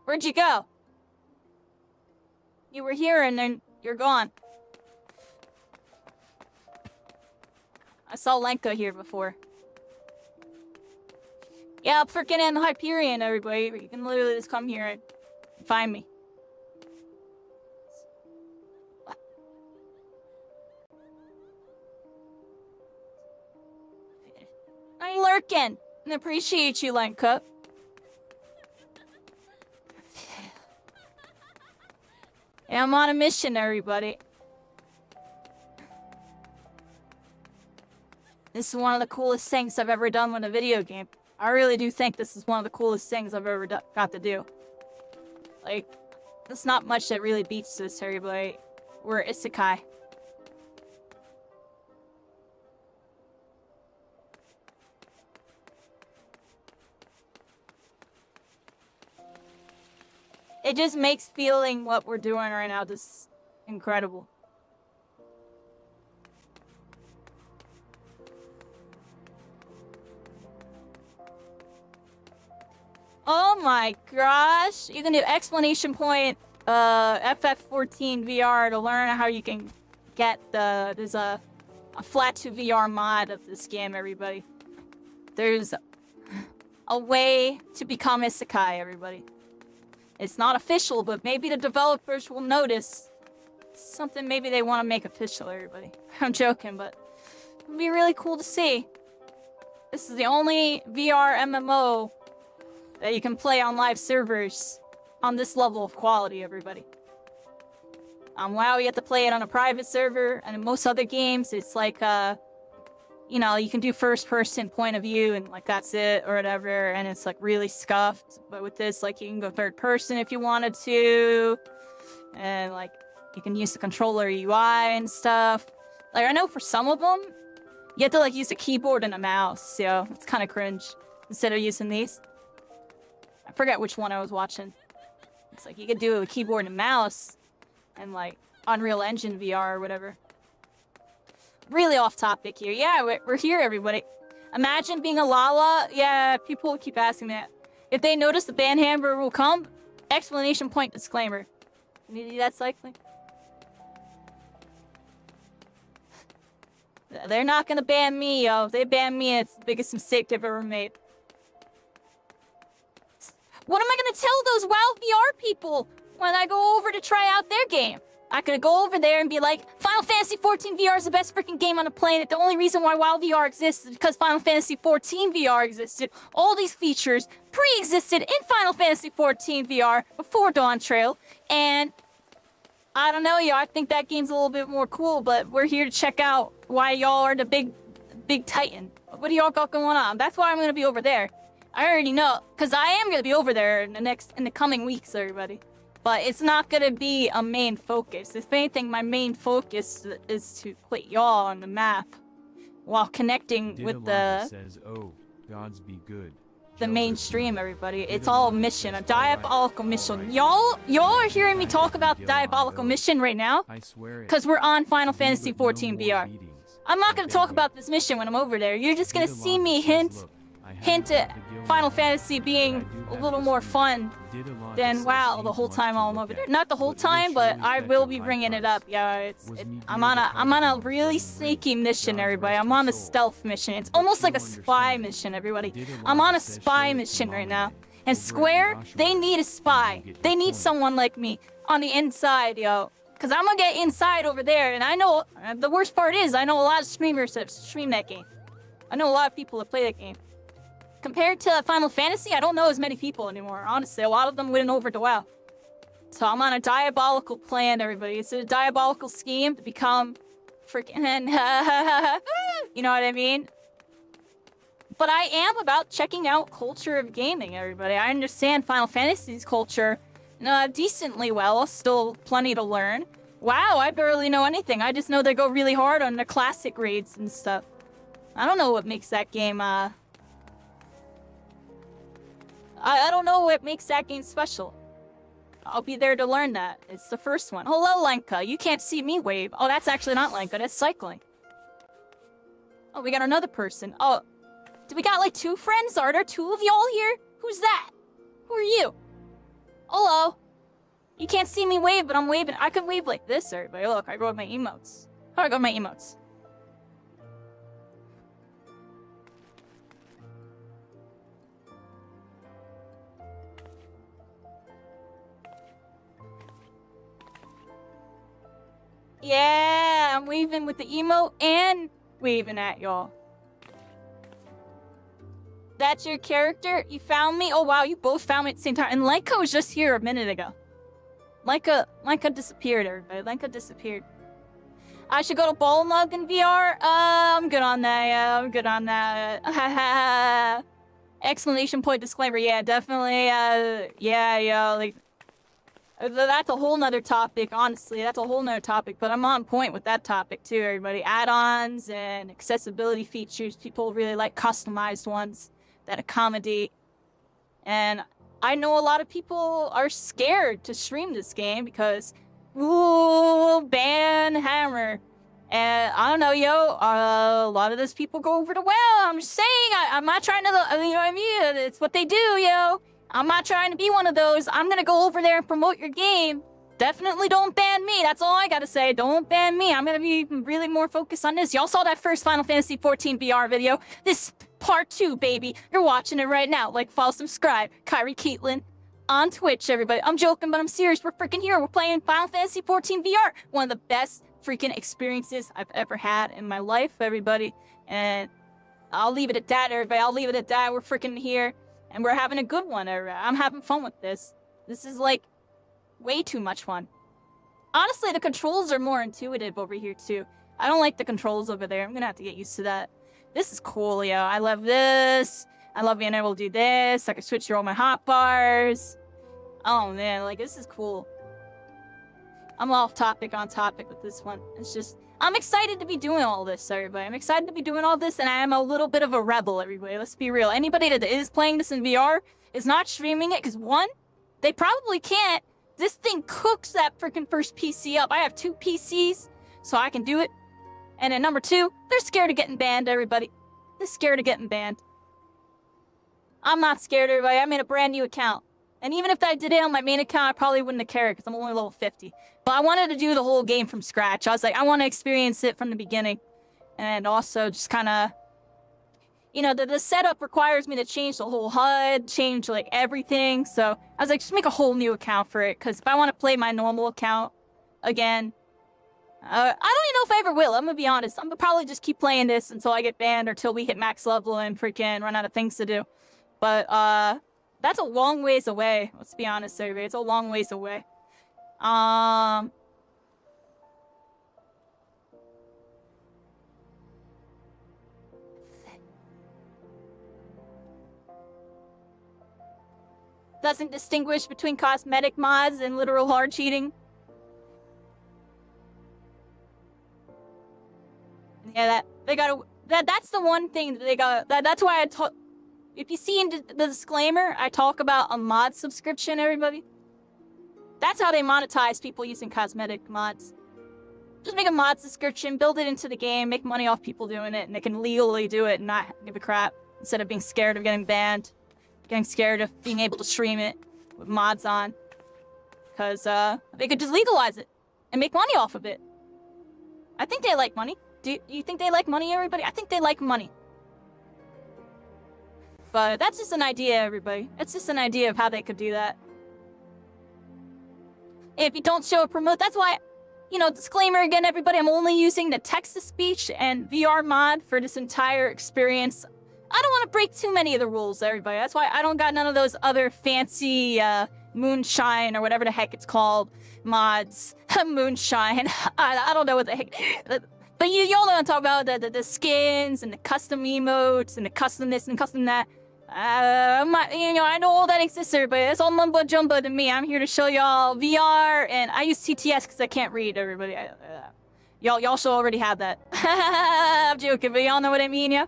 Where'd you go? You were here and then you're gone. I saw Lenka here before. Yeah, I'm freaking in the Hyperion, everybody. You can literally just come here and find me. I'm lurking. I appreciate you, Lenka. Yeah, I'm on a mission, everybody. This is one of the coolest things I've ever done with a video game. I really do think this is one of the coolest things I've ever got to do. Like, there's not much that really beats this, everybody. We're isekai. It just makes feeling what we're doing right now just incredible. Oh my gosh! You can do exclamation point FF14VR to learn how you can get there's a flat to VR mod of this game, everybody. There's a way to become isekai, everybody. It's not official, but maybe the developers will notice something maybe they want to make official, everybody. I'm joking, but it would be really cool to see. This is the only VR MMO that you can play on live servers on this level of quality, everybody. On WoW, you have to play it on a private server, and in most other games, it's like, you know, you can do first-person point of view, and, like, that's it, or whatever, and it's, like, really scuffed. But with this, like, you can go third-person if you wanted to, and, like, you can use the controller UI and stuff. Like, I know for some of them, You have to like use a keyboard and a mouse, so it's kind of cringe. Instead of using these. I forget which one I was watching. It's like you could do a keyboard and mouse and like Unreal Engine VR or whatever. Really off topic here. Yeah, we're here, everybody. Imagine being a Lala. Yeah, people keep asking that. If they notice the ban hammer will come, explanation point disclaimer. Maybe that's likely. They're not gonna ban me, yo. If they ban me, it's the biggest mistake they've ever made. What am I gonna tell those WoW VR people when I go over to try out their game? I could go over there and be like, Final Fantasy XIV VR is the best freaking game on the planet. The only reason why WoW VR exists is because Final Fantasy XIV VR existed. All these features pre-existed in Final Fantasy XIV VR before Dawn Trail. And I don't know, yo, I think that game's a little bit more cool, but we're here to check out why y'all are the big titan. What do y'all got going on? That's why I'm gonna be over there. I already know, because I am gonna be over there in the coming weeks, everybody. But it's not gonna be a main focus. If anything, my main focus is to put y'all on the map while connecting with the says, "Oh, gods be good." The mainstream, everybody. It's all mission, a diabolical mission. Y'all are hearing me talk about the diabolical mission right now, I swear it. because we're on Final Fantasy No more XIV VR. beatings. I'm not gonna talk about this mission when I'm over there. You're just gonna see me hint at Final Fantasy being a little more fun than WoW the whole time while I'm over there. Not the whole time, but I will be bringing it up. Yeah, I'm on a really sneaky mission, everybody. I'm on a stealth mission. It's almost like a spy mission, everybody. I'm on a spy mission right now. And Square, they need a spy. They need someone like me on the inside, yo. Because I'm gonna get inside over there, and I know, the worst part is, I know a lot of streamers that stream that game. I know a lot of people that play that game. Compared to Final Fantasy, I don't know as many people anymore. Honestly, a lot of them went over to WoW. So I'm on a diabolical plan, everybody. It's a diabolical scheme to become freaking... you know what I mean? But I am about checking out culture of gaming, everybody. I understand Final Fantasy's culture decently well. Still plenty to learn. Wow, I barely know anything. I just know they go really hard on the classic raids and stuff. I don't know what makes that game, I don't know what makes that game special. I'll be there to learn that. It's the first one. Hello, Lenka. You can't see me wave. Oh, that's actually not Lenka. That's cycling. Oh, we got another person. Oh, do we got like 2 friends? Are there 2 of y'all here? Who's that? Who are you? Hello. You can't see me wave, but I'm waving. I could wave like this, everybody. Look, I wrote my emotes. How do I got my emotes? Yeah, I'm waving with the emote and waving at y'all. That's your character? You found me? Oh wow, you both found me at the same time. And Lenka was just here a minute ago. Lenka disappeared, everybody. Lenka disappeared. I should go to Ball Mug in VR? I'm good on that, yeah, I'm good on that. Exclamation point disclaimer, yeah, definitely, yeah, like... That's a whole nother topic, honestly. That's a whole nother topic, but I'm on point with that topic too, everybody. Add-ons and accessibility features. People really like customized ones that accommodate. And I know a lot of people are scared to stream this game because, ooh, ban hammer. And I don't know, yo, a lot of those people go over to WoW. I'm just saying, I'm not trying to, you know what I mean? It's what they do, yo. I'm not trying to be one of those. I'm gonna go over there and promote your game. Definitely don't ban me. That's all I gotta say. Don't ban me. I'm gonna be really more focused on this. Y'all saw that first Final Fantasy XIV VR video. This part 2, baby. You're watching it right now. Like, follow, subscribe. Kairi Caitlyn on Twitch, everybody. I'm joking, but I'm serious. We're freaking here. We're playing Final Fantasy XIV VR. One of the best freaking experiences I've ever had in my life, everybody. And I'll leave it at that, everybody. I'll leave it at that. We're freaking here. And we're having a good one. I'm having fun with this. This is, like, way too much fun. Honestly, the controls are more intuitive over here, too. I don't like the controls over there. I'm gonna have to get used to that. This is cool, yo. I love this. I love being able to do this. I can switch through all my hotbars. Oh, man. Like, this is cool. I'm off topic on topic with this one. It's just, I'm excited to be doing all this, everybody. I'm excited to be doing all this, and I am a little bit of a rebel, everybody. Let's be real. Anybody that is playing this in VR is not streaming it, because one, they probably can't. This thing cooks that freaking first PC up. I have 2 PCs, so I can do it. And then number 2, they're scared of getting banned, everybody. They're scared of getting banned. I'm not scared, everybody. I made a brand new account. And even if I did it on my main account, I probably wouldn't have cared because I'm only level 50. But I wanted to do the whole game from scratch. I was like, I want to experience it from the beginning. And also just kind of, you know, the setup requires me to change the whole HUD, change like everything. So I was like, just make a whole new account for it. Because if I want to play my normal account again, I don't even know if I ever will. I'm going to be honest. I'm going to probably just keep playing this until I get banned or till we hit max level and freaking run out of things to do. But, that's a long ways away. Let's be honest, everybody. It's a long ways away. Doesn't distinguish between cosmetic mods and literal hard cheating. Yeah, that's the one thing that they got. That's why I told. If you see in the disclaimer, I talk about a mod subscription, everybody. That's how they monetize people using cosmetic mods. Just make a mod subscription, build it into the game, make money off people doing it, and they can legally do it and not give a crap. Instead of being scared of getting banned, getting scared of being able to stream it with mods on. Because they could just legalize it and make money off of it. I think they like money. Do you think they like money, everybody? I think they like money. But that's just an idea, everybody. It's just an idea of how they could do that. If you don't show a promote, that's why, you know, disclaimer again, everybody, I'm only using the text-to-speech and VR mod for this entire experience. I don't want to break too many of the rules, everybody. That's why I don't got none of those other fancy moonshine or whatever the heck it's called mods. Moonshine. I don't know what the heck. But y'all know what I'm talking about. The skins and the custom emotes and the custom this and custom that. I know all that exists there, but it's all mumbo jumbo to me. I'm here to show y'all VR, and I use TTS because I can't read, everybody. Y'all should already have that. I'm joking, but y'all know what I mean, yeah?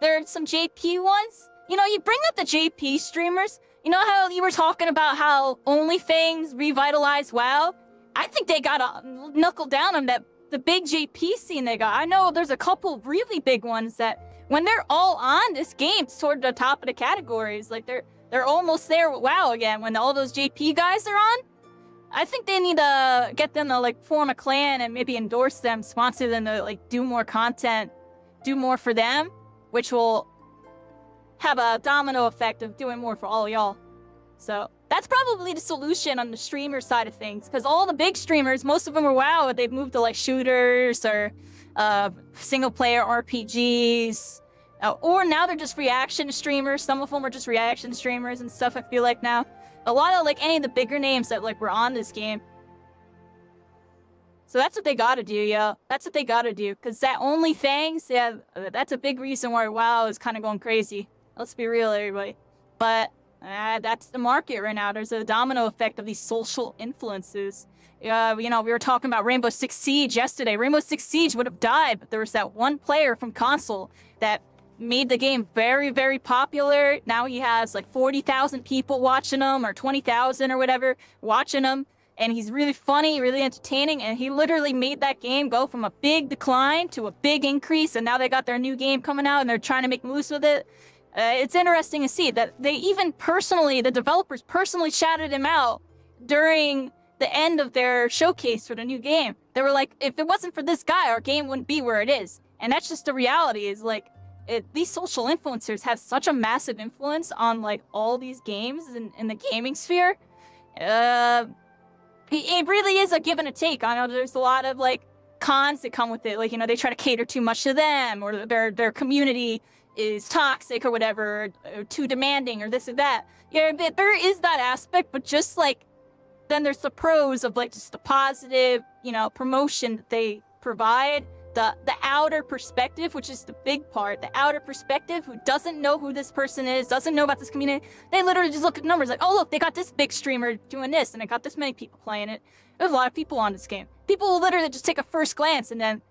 There's some JP ones. You know, you bring up the JP streamers. You know how you were talking about how OnlyFans revitalized WoW? I think they gotta knuckle down on that. The big JP scene they got. I know there's a couple really big ones that when they're all on this game, it's toward the top of the categories. Like they're almost there with WoW again. When all those JP guys are on, I think they need to get them to like form a clan and maybe endorse them, sponsor them to like do more content, do more for them, which will have a domino effect of doing more for all y'all. So that's probably the solution on the streamer side of things, because all the big streamers, most of them are WoW, they've moved to like shooters or single-player RPGs, or now they're just reaction streamers. Some of them are just reaction streamers and stuff, I feel like now. A lot of like any of the bigger names that like were on this game. So that's what they gotta do, yo. That's what they gotta do, because that OnlyFans, yeah, that's a big reason why WoW is kind of going crazy. Let's be real, everybody. But that's the market right now. There's a domino effect of these social influences. You know, we were talking about Rainbow Six Siege yesterday. Rainbow Six Siege would have died, but there was that one player from console that made the game very, very popular. Now he has like 40,000 people watching him, or 20,000 or whatever watching him. And he's really funny, really entertaining, and he literally made that game go from a big decline to a big increase, and now they got their new game coming out and they're trying to make moves with it. It's interesting to see that they even personally, the developers personally shouted him out during the end of their showcase for the new game. They were like, if it wasn't for this guy, our game wouldn't be where it is. And that's just the reality, is like, these social influencers have such a massive influence on like all these games in the gaming sphere. It really is a give and a take. I know there's a lot of like cons that come with it. Like, you know, they try to cater too much to them, or their community is toxic or whatever, or too demanding or this or that. Yeah, there is that aspect, but just like, then there's the pros of like just the positive, you know, promotion that they provide the outer perspective, which is the big part, the outer perspective, who doesn't know who this person is, doesn't know about this community, they literally just look at numbers like, oh look, they got this big streamer doing this, and they got this many people playing it. There's a lot of people on this game. People will literally just take a first glance, and then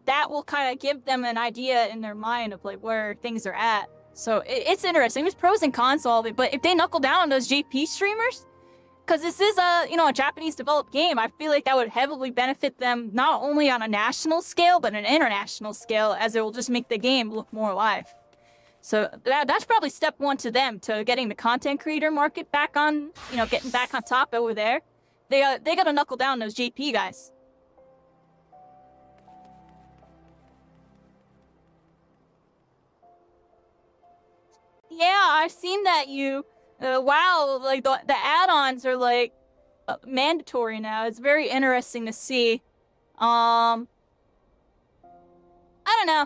that will kind of give them an idea in their mind of like where things are at. So it's interesting. There's pros and cons to all of it, but if they knuckle down on those JP streamers, because this is a, you know, a Japanese developed game, I feel like that would heavily benefit them, not only on a national scale, but an international scale, as it will just make the game look more alive. So that's probably step one to them, to getting the content creator market back on, you know, getting back on top over there. They gotta knuckle down those JP guys. Yeah, I've seen that you... wow, like the add-ons are like mandatory now. It's very interesting to see. I don't know.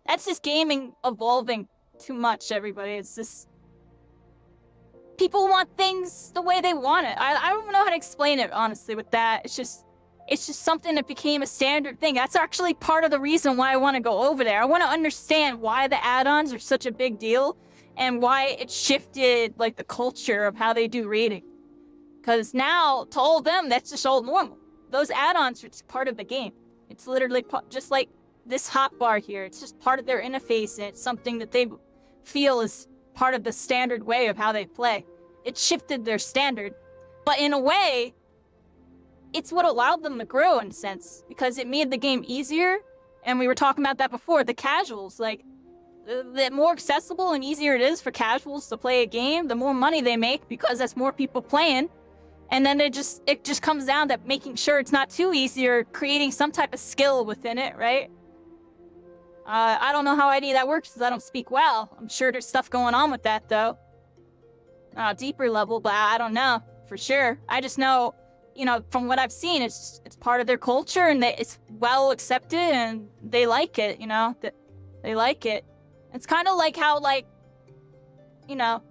That's just gaming evolving too much, everybody. It's just... people want things the way they want it. I don't know how to explain it, honestly, with that. It's just something that became a standard thing. That's actually part of the reason why I want to go over there. I want to understand why the add-ons are such a big deal and why it shifted, like, the culture of how they do raiding. Because now, to all of them, that's just all normal. Those add-ons are just part of the game. It's literally just like this hotbar here. It's just part of their interface, and it's something that they feel is part of the standard way of how they play. It shifted their standard. But in a way, it's what allowed them to grow, in a sense, because it made the game easier, and we were talking about that before, the casuals, like, the more accessible and easier it is for casuals to play a game, the more money they make, because that's more people playing, and then it just comes down to making sure it's not too easy, or creating some type of skill within it, right? I don't know how any of that works, because I don't speak well. I'm sure there's stuff going on with that, though. Deeper level, but I don't know, for sure. I just know, you know, from what I've seen, it's part of their culture, and it's well accepted, and they like it, you know? They like it. It's kind of like how, like, you know...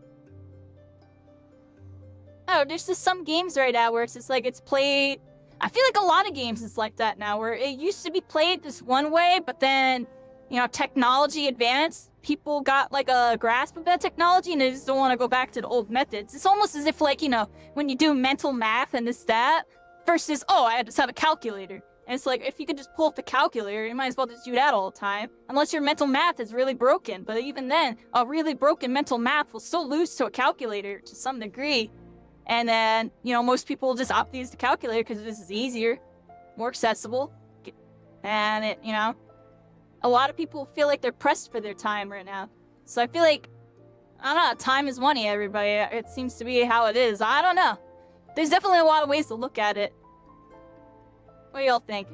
oh, there's just some games right now where it's just like, it's played... I feel like a lot of games is like that now, where it used to be played this one way, but then, you know, technology advanced, people got, like, a grasp of that technology, and they just don't want to go back to the old methods. It's almost as if, like, you know, when you do mental math and this, that, versus, oh, I just have a calculator. And it's like, if you could just pull up the calculator, you might as well just do that all the time. Unless your mental math is really broken. But even then, a really broken mental math will still lose to a calculator to some degree. And then, you know, most people will just opt to use the calculator because this is easier, more accessible. And it, you know, a lot of people feel like they're pressed for their time right now. So I feel like, I don't know, time is money, everybody. It seems to be how it is. I don't know. There's definitely a lot of ways to look at it. What do y'all think?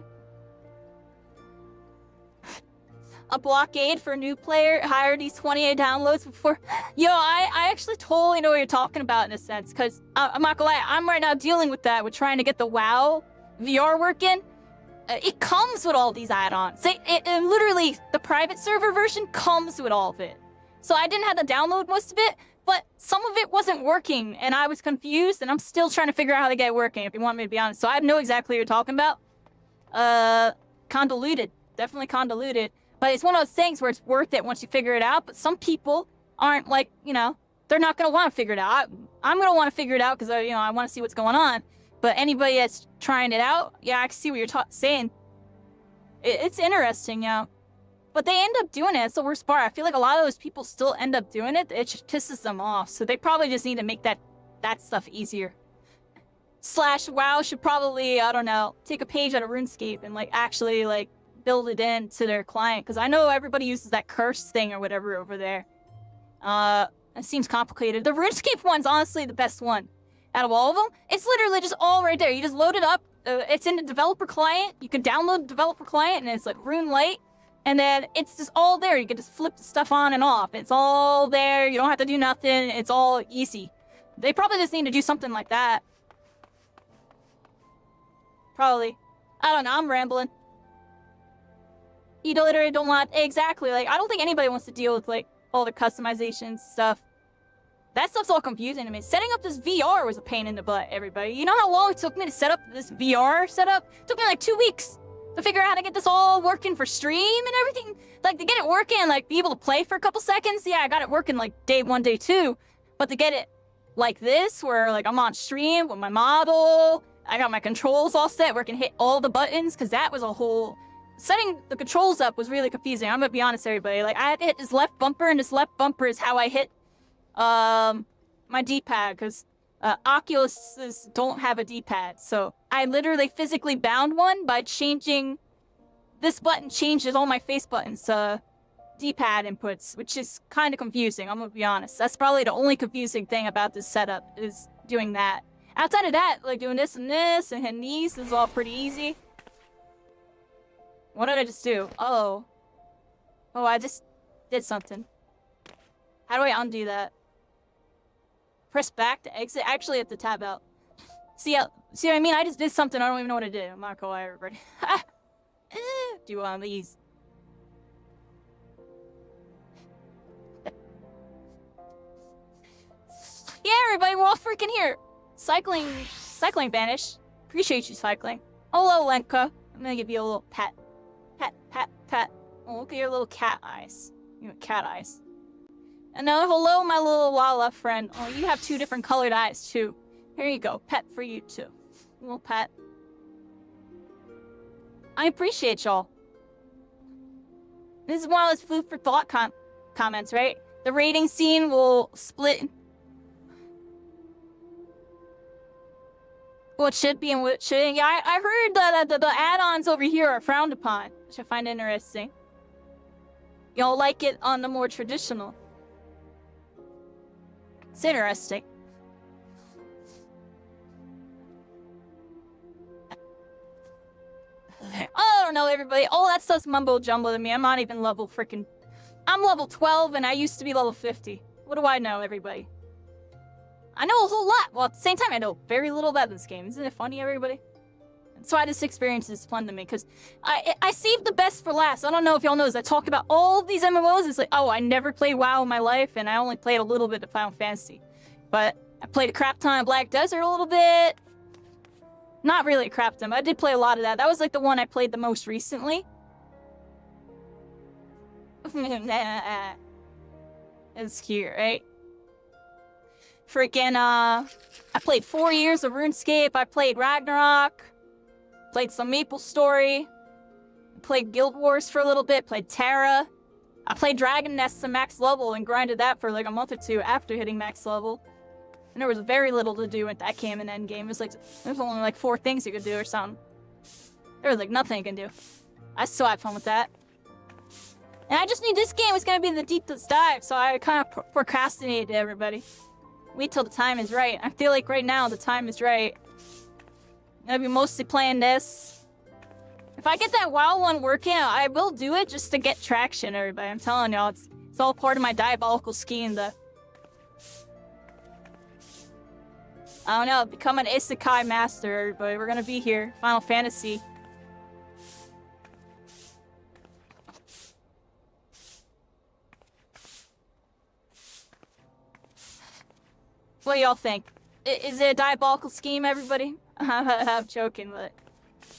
A blockade for a new player, hire these 28 downloads before... Yo, I actually totally know what you're talking about in a sense, because I'm not gonna lie, I'm right now dealing with that, with trying to get the WoW VR working. It comes with all these add-ons. It literally, the private server version comes with all of it. So I didn't have to download most of it, but some of it wasn't working, and I was confused, and I'm still trying to figure out how to get it working, if you want me to be honest. So I know exactly what you're talking about. Convoluted. Definitely convoluted. But it's one of those things where it's worth it once you figure it out, but some people aren't, like, you know, they're not going to want to figure it out. I'm going to want to figure it out because, you know, I want to see what's going on. But anybody that's trying it out, yeah, I can see what you're saying. It's interesting, you know. But they end up doing it. It's the worst part. I feel like a lot of those people still end up doing it. It just pisses them off. So they probably just need to make that stuff easier. / WoW should probably, I don't know, take a page out of RuneScape and, like, actually, like, build it into their client. Because I know everybody uses that curse thing or whatever over there. It seems complicated. The RuneScape one's honestly the best one. Out of all of them, it's literally just all right there. You just load it up. It's in the developer client. You can download the developer client, and it's like Rune Light. And then it's just all there. You can just flip the stuff on and off. It's all there. You don't have to do nothing. It's all easy. They probably just need to do something like that. Probably. I don't know. I'm rambling. You literally don't want... Exactly. Like, I don't think anybody wants to deal with, like, all the customizations stuff. That stuff's all confusing to me. Setting up this VR was a pain in the butt, everybody. You know how long it took me to set up this VR setup? It took me like 2 weeks to figure out how to get this all working for stream and everything. Like, to get it working, like, be able to play for a couple seconds. Yeah, I got it working, like, day 1, day 2. But to get it like this, where, like, I'm on stream with my model, I got my controls all set where I can hit all the buttons, because that was a whole... Setting the controls up was really confusing. I'm gonna be honest, everybody. Like, I had to hit this left bumper, and this left bumper is how I hit my D-pad, because Oculuses don't have a D-pad. So I literally physically bound one by changing this button changes all my face buttons D-pad inputs, which is kind of confusing. I'm gonna be honest. That's probably the only confusing thing about this setup is doing that. Outside of that, like doing this and hitting these is all pretty easy. What did I just do? Oh, I just did something. How do I undo that? Press back to exit. Actually, I have to tab out. See what I mean? I just did something. I don't even know what to do. I'm not gonna lie, everybody. Do one of these. Yeah, everybody, we're all freaking here. Cycling banish. Appreciate you, cycling. Hello, Lenka. I'm gonna give you a little pat. Pat. Oh, look at your little cat eyes. You have cat eyes. And now, hello, my little Lala friend. Oh, you have 2 different colored eyes, too. Here you go. Pet for you, too. Little pet. I appreciate y'all. This is one of those food for thought comments, right? The rating scene will split. What should be and what shouldn't. Yeah, I heard that the add-ons over here are frowned upon, which I find interesting. Y'all like it on the more traditional. It's interesting. I don't know, everybody. All that stuff's mumbo jumbo to me. I'm not even level freaking... I'm level 12 and I used to be level 50. What do I know, everybody? I know a whole lot. Well, at the same time, I know very little about this game. Isn't it funny, everybody? That's why this experience is fun to me, because I saved the best for last. I don't know if y'all know this. I talk about all these MMOs. It's like, oh, I never played WoW in my life, and I only played a little bit of Final Fantasy. But I played a crap ton of Black Desert a little bit. Not really a crap ton, but I did play a lot of that. That was like the one I played the most recently. It's cute, right? Freaking, I played 4 years of RuneScape. I played Ragnarok. Played some MapleStory. Played Guild Wars for a little bit. Played Terra. I played Dragon Nest to max level and grinded that for like a month or 2 after hitting max level. And there was very little to do with that game and endgame. It was like, there's only like 4 things you could do or something. There was like nothing you can do. I still had fun with that. And I just knew this game was gonna be the deepest dive, so I kind of procrastinated, everybody. Wait till the time is right. I feel like right now the time is right. I'm gonna be mostly playing this. If I get that WoW one working, I will do it just to get traction, everybody. I'm telling y'all, it's all part of my diabolical scheme to... I don't know, become an Isekai master, everybody. We're gonna be here. Final Fantasy. What do y'all think? Is it a diabolical scheme, everybody? I'm joking, but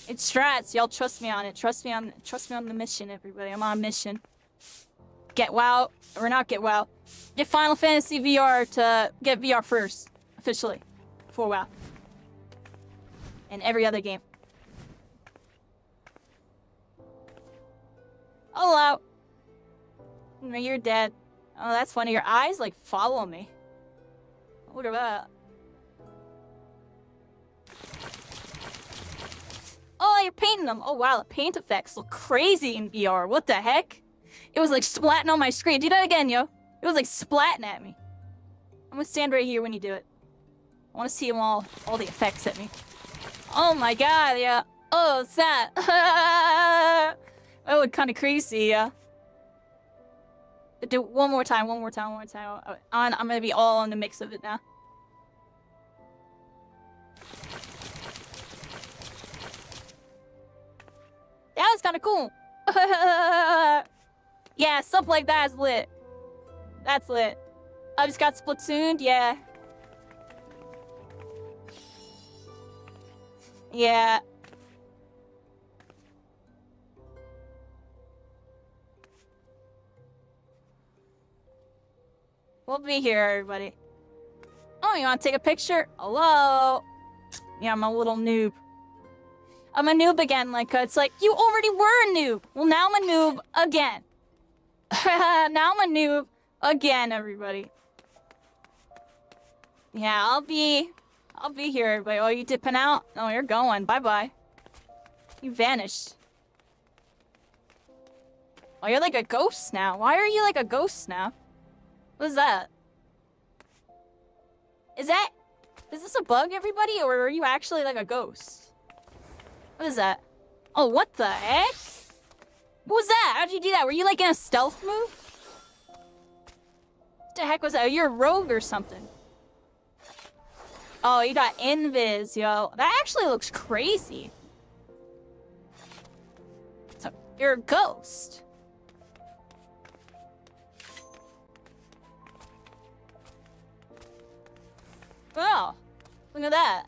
it's strats. Y'all trust me on it. Trust me on the mission, everybody. I'm on a mission. Get WoW, or not get WoW. Get Final Fantasy VR to get VR first, officially, before WoW. And every other game. Hello. No, you're dead. Oh, that's funny. Your eyes, like, follow me. Look at that. Oh, you're painting them. Oh, wow. The paint effects look crazy in VR. What the heck? It was like splatting on my screen. Do that again, yo. It was like splatting at me. I'm gonna stand right here when you do it. I want to see them all the effects at me. Oh my god, yeah. Oh, it's that. That looked kind of crazy, yeah. Do it one more time. I'm gonna be all in the mix of it now. That was kind of cool. Yeah, stuff like that is lit. That's lit. I just got Splatooned, yeah. Yeah. We'll be here, everybody. Oh, you want to take a picture? Hello? Yeah, I'm a little noob. I'm a noob again, like, it's like, you already were a noob. Well, now I'm a noob again. Now I'm a noob again, everybody. Yeah, I'll be here, everybody. Oh, you dipping out? Oh, you're going. Bye-bye. You vanished. Oh, you're like a ghost now. Why are you like a ghost now? What is that? Is this a bug, everybody? Or are you actually like a ghost? What is that? Oh, what the heck? What was that? How'd you do that? Were you like in a stealth move? What the heck was that? You're a rogue or something. Oh, you got invis, yo. That actually looks crazy. So, you're a ghost. Oh, look at that.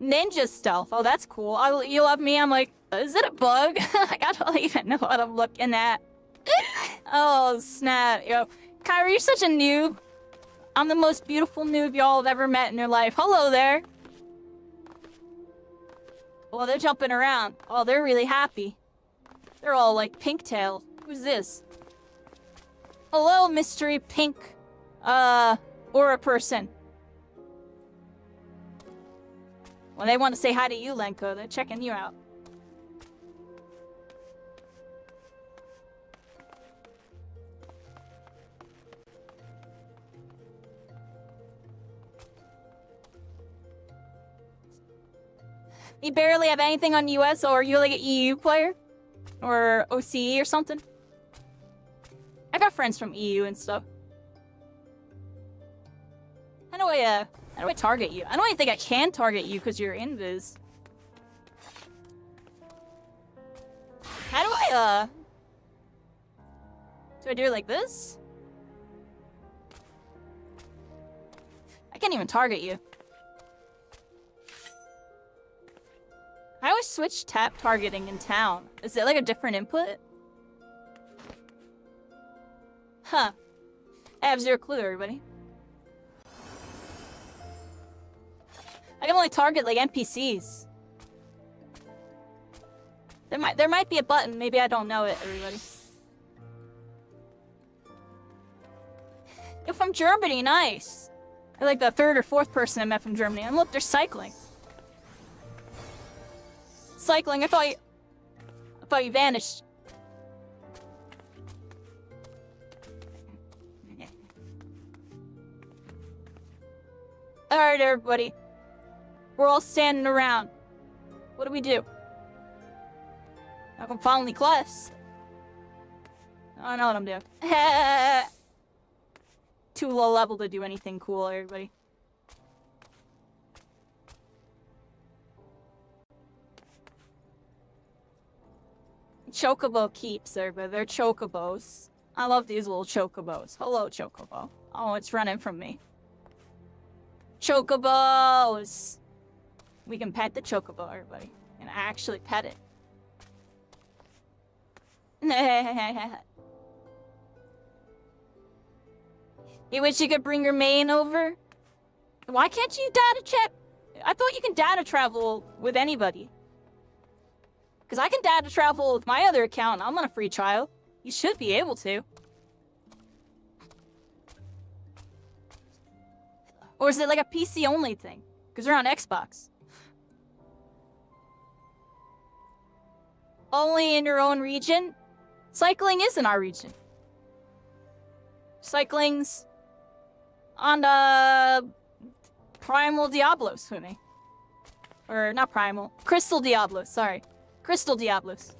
Ninja stealth. Oh, that's cool. You love me? I'm like, is it a bug? Like, I don't even know what I'm looking at. Oh, snap. Yo, Kairi, you're such a noob. I'm the most beautiful noob y'all have ever met in your life. Hello there. Well, they're jumping around. Oh, they're really happy. They're all like pink-tailed. Who's this? Hello, mystery pink, aura person. Well, they want to say hi to you, Lenko. They're checking you out. You barely have anything on US, or are you like an EU player? Or OCE or something? I got friends from EU and stuff. How do I target you? I don't even think I can target you because you're invis. How do I, do I do it like this? I can't even target you. How do I switch tap targeting in town? Is it like a different input? Huh. I have zero clue, everybody. I can only target like NPCs. There might be a button. Maybe I don't know it, everybody. You're from Germany, nice. You're like the third or fourth person I met from Germany. And look, they're cycling. Cycling, I thought you vanished. Alright, everybody. We're all standing around. What do we do? I can finally class. I know what I'm doing. Too low level to do anything cool, everybody. Chocobo keeps, everybody. They're chocobos. I love these little chocobos. Hello, chocobo. Oh, it's running from me. Chocobos! We can pet the chocobo, everybody. And actually pet it. You wish you could bring your main over? Why can't you data check? I thought you can data travel with anybody. Because I can data travel with my other account. I'm on a free trial. You should be able to. Or is it like a PC only thing? Because they're on Xbox. Only in your own region? Cycling is in our region. Cycling's on Primal Diablos for me. Or not Primal. Crystal Diablos, sorry. Crystal Diablos.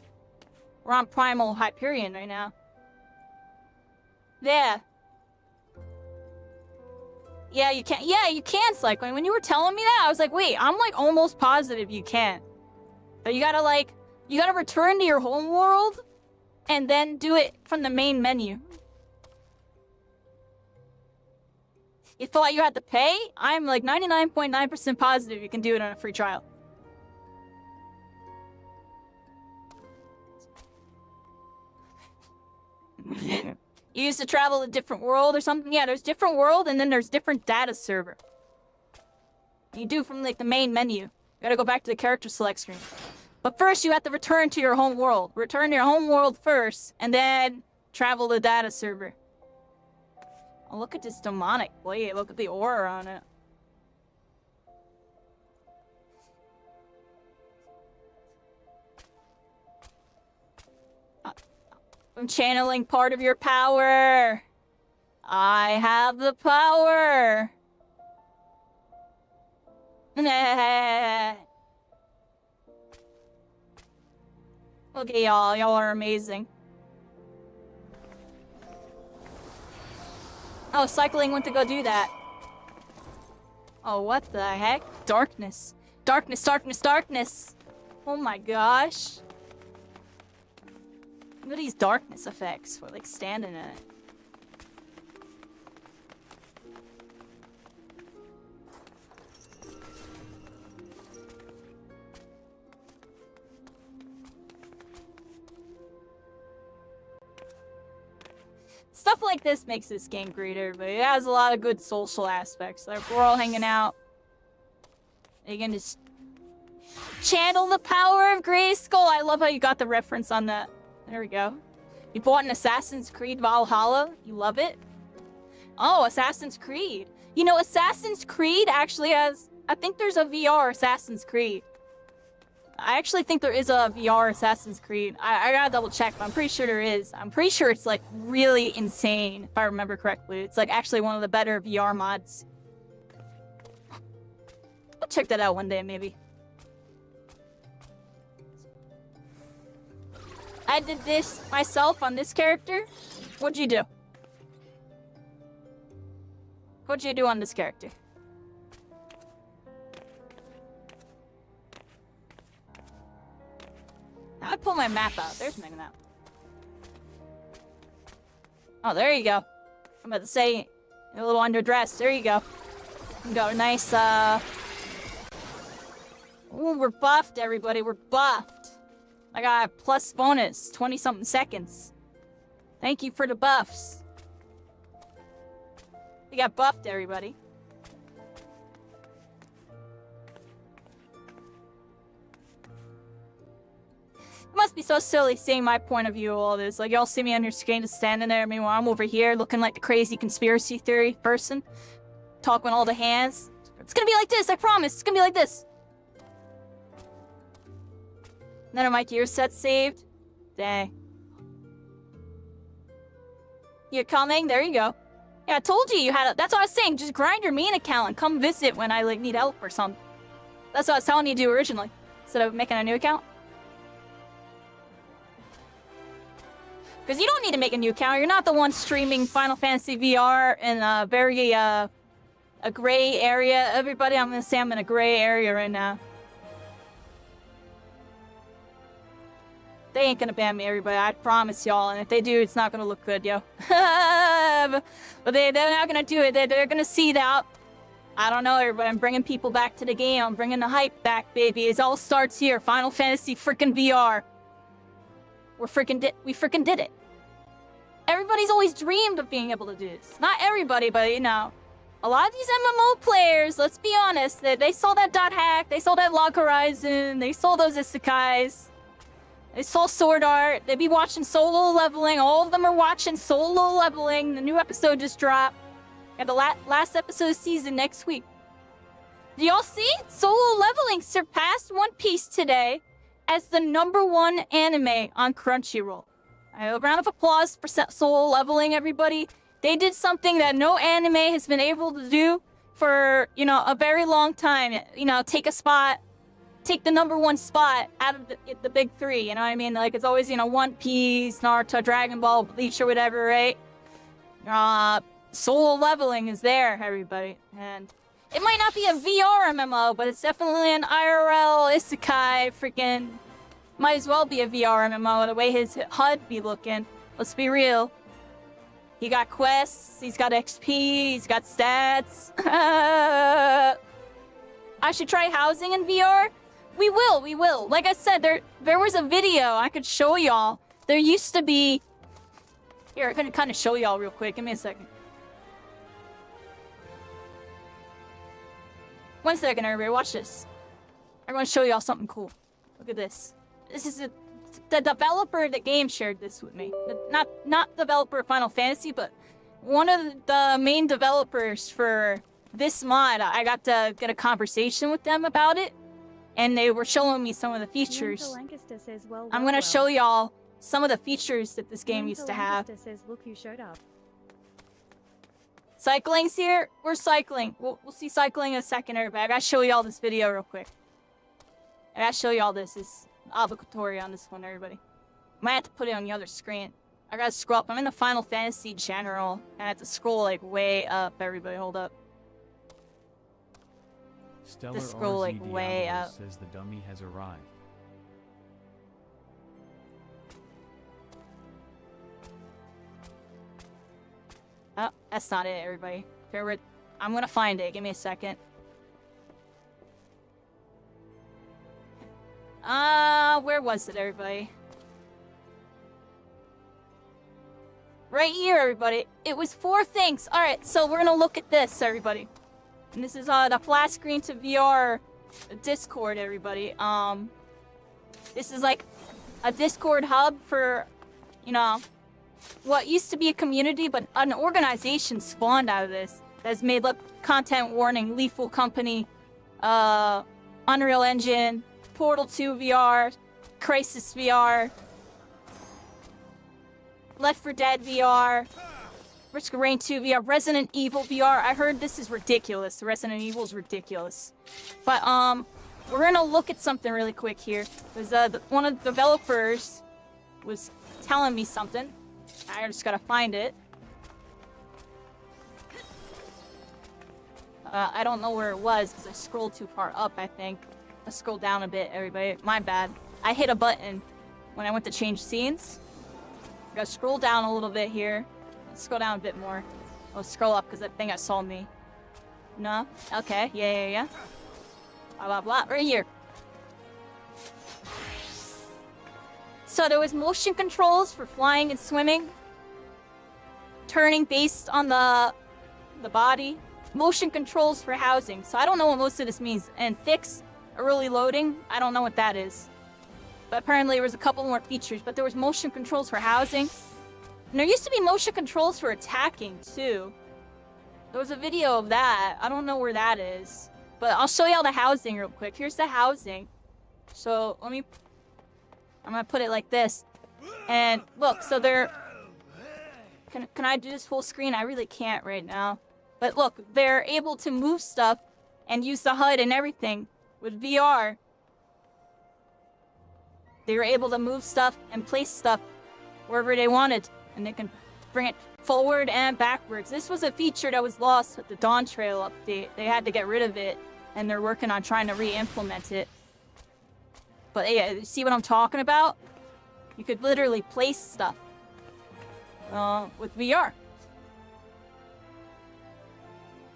We're on Primal Hyperion right now. Yeah. Yeah, you can. Yeah, you can cycling. When you were telling me that, I was like, wait, I'm like almost positive you can. But you gotta return to your home world and then do it from the main menu. You thought you had to pay? I'm like 99.9% positive you can do it on a free trial. You used to travel a different world or something? Yeah, there's different world and then there's different data server. You do from like the main menu. You gotta go back to the character select screen. But first you have to return to your home world. Return to your home world first and then travel the data server. Oh, look at this demonic blade. Look at the aura on it. I'm channeling part of your power. I have the power. Look at y'all. Y'all are amazing. Oh, cycling went to go do that. Oh, what the heck? Darkness. Darkness, darkness, darkness. Oh my gosh. Look at these darkness effects for like standing in it. Stuff like this makes this game greater, but it has a lot of good social aspects. Like we're all hanging out. You can just channel the power of Grayskull. I love how you got the reference on that. There we go. You bought an Assassin's Creed Valhalla. You love it? Oh, Assassin's Creed. You know, Assassin's Creed actually has... I think there's a VR Assassin's Creed. I actually think there is a VR Assassin's Creed. I gotta double check, but I'm pretty sure there is. I'm pretty sure it's like really insane, if I remember correctly. It's like actually one of the better VR mods. I'll check that out one day, maybe. I did this myself on this character. What'd you do? What'd you do on this character? I'd pull my map out. There's my map. Oh, there you go. I'm about to say, a little underdressed. There you go. You got a nice, Ooh, we're buffed, everybody. We're buffed. I got a plus bonus, 20-something seconds. Thank you for the buffs. We got buffed, everybody. It must be so silly seeing my point of view of all this. Like, y'all see me on your screen just standing there, meanwhile I'm over here looking like the crazy conspiracy theory person. Talking all the hands. It's gonna be like this, I promise. It's gonna be like this. None of my gear sets saved. Dang. You're coming? There you go. Yeah, I told you had a... That's what I was saying. Just grind your main account and come visit when I, like, need help or something. That's what I was telling you to do originally. Instead of making a new account. Because you don't need to make a new account. You're not the one streaming Final Fantasy VR in a very, a gray area. Everybody, I'm gonna say I'm in a gray area right now. They ain't gonna ban me, everybody. I promise y'all. And if they do, it's not gonna look good, yo. But they're not gonna do it. They're gonna see that. I don't know, everybody. I'm bringing people back to the game. I'm bringing the hype back, baby. It all starts here. Final Fantasy freaking VR. We freaking did it. Everybody's always dreamed of being able to do this. Not everybody, but you know. A lot of these MMO players, let's be honest, they saw that dot hack, they saw that Log Horizon, they saw those isekais. They saw Sword Art. They be watching Solo Leveling. All of them are watching Solo Leveling. The new episode just dropped. And the last episode of season next week. Do y'all see? Solo Leveling surpassed One Piece today as the #1 anime on Crunchyroll. A round of applause for Solo Leveling, everybody. They did something that no anime has been able to do for, you know, a very long time. You know, take the #1 spot out of the big three, you know what I mean? Like, it's always, you know, One Piece, Naruto, Dragon Ball, Bleach, or whatever, right? Solo Leveling is there, everybody. And It might not be a VR MMO, but it's definitely an IRL isekai freaking... Might as well be a VR MMO the way his HUD be looking. Let's be real. He got quests, he's got XP, he's got stats. I should try housing in VR? We will. Like I said, there was a video I could show y'all. There used to be... Here, I can kind of show y'all real quick. Give me a second. 1 second, everybody. Watch this. I'm going to show y'all something cool. Look at this. This is the developer of the game shared this with me. Not developer of Final Fantasy, but one of the main developers for this mod. I got to get a conversation with them about it, and they were showing me some of the features. Lancaster says, I'm going to show y'all some of the features that this game used to have. Says, look who showed up. Cycling's here. We're cycling. We'll see cycling in a second, everybody. I gotta show y'all this video real quick. I gotta show y'all this. It's obligatory on this one, everybody. Might have to put it on the other screen. I gotta scroll up. I'm in the Final Fantasy General, and I have to scroll like way up. Everybody, hold up. Stellar scroll, like, RZ way Diablo up. says the dummy has arrived. Oh, that's not it, everybody. Bear with. I'm gonna find it. Give me a second. Where was it, everybody? Right here, everybody. It was 4 things. Alright, so we're gonna look at this, everybody. And this is the flat screen to VR Discord, everybody. This is like a Discord hub for, you know, what used to be a community, but an organization spawned out of this that's made up content warning, Lethal Company, Unreal Engine, Portal 2 VR, Crisis VR, Left 4 Dead VR, Risk of Rain 2 VR, Resident Evil VR. I heard this is ridiculous. Resident Evil is ridiculous. But, we're gonna look at something really quick here. Because, one of the developers was telling me something. I just gotta find it. I don't know where it was because I scrolled too far up, I think. Let's scroll down a bit, everybody. My bad. I hit a button when I went to change scenes. Gotta scroll down a little bit here. Let's scroll down a bit more. I'll scroll up because I think I saw me. No? Okay. Yeah. Blah, blah, blah. Right here. So there was motion controls for flying and swimming. Turning based on the body. Motion controls for housing. So I don't know what most of this means. And fix early loading. I don't know what that is. But apparently there was a couple more features. But there was motion controls for housing. And there used to be motion controls for attacking too. There was a video of that. I don't know where that is. But I'll show y'all the housing real quick. Here's the housing. So I'm gonna put it like this. And look, so they're... Can I do this full screen? I really can't right now. But look, they're able to move stuff and use the HUD and everything with VR. They were able to move stuff and place stuff wherever they wanted. And they can bring it forward and backwards. This was a feature that was lost with the Dawn Trail update. They had to get rid of it. And they're working on trying to re-implement it. But yeah, see what I'm talking about? You could literally place stuff with VR.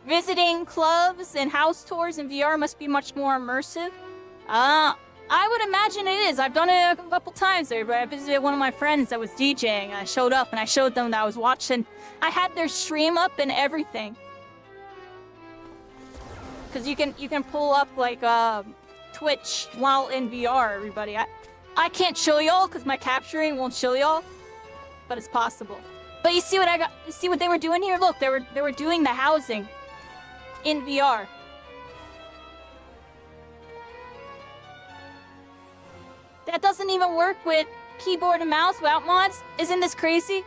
Visiting clubs and house tours in VR must be much more immersive. I would imagine it is. I've done it a couple times there. I visited one of my friends that was DJing. I showed up and I showed them that I was watching. I had their stream up and everything. Because you can pull up like Twitch while in VR, everybody. I can't show y'all because my capturing won't show y'all, but it's possible. But you see what I got? You see what they were doing here? Look, they were doing the housing in VR. That doesn't even work with keyboard and mouse without mods. Isn't this crazy?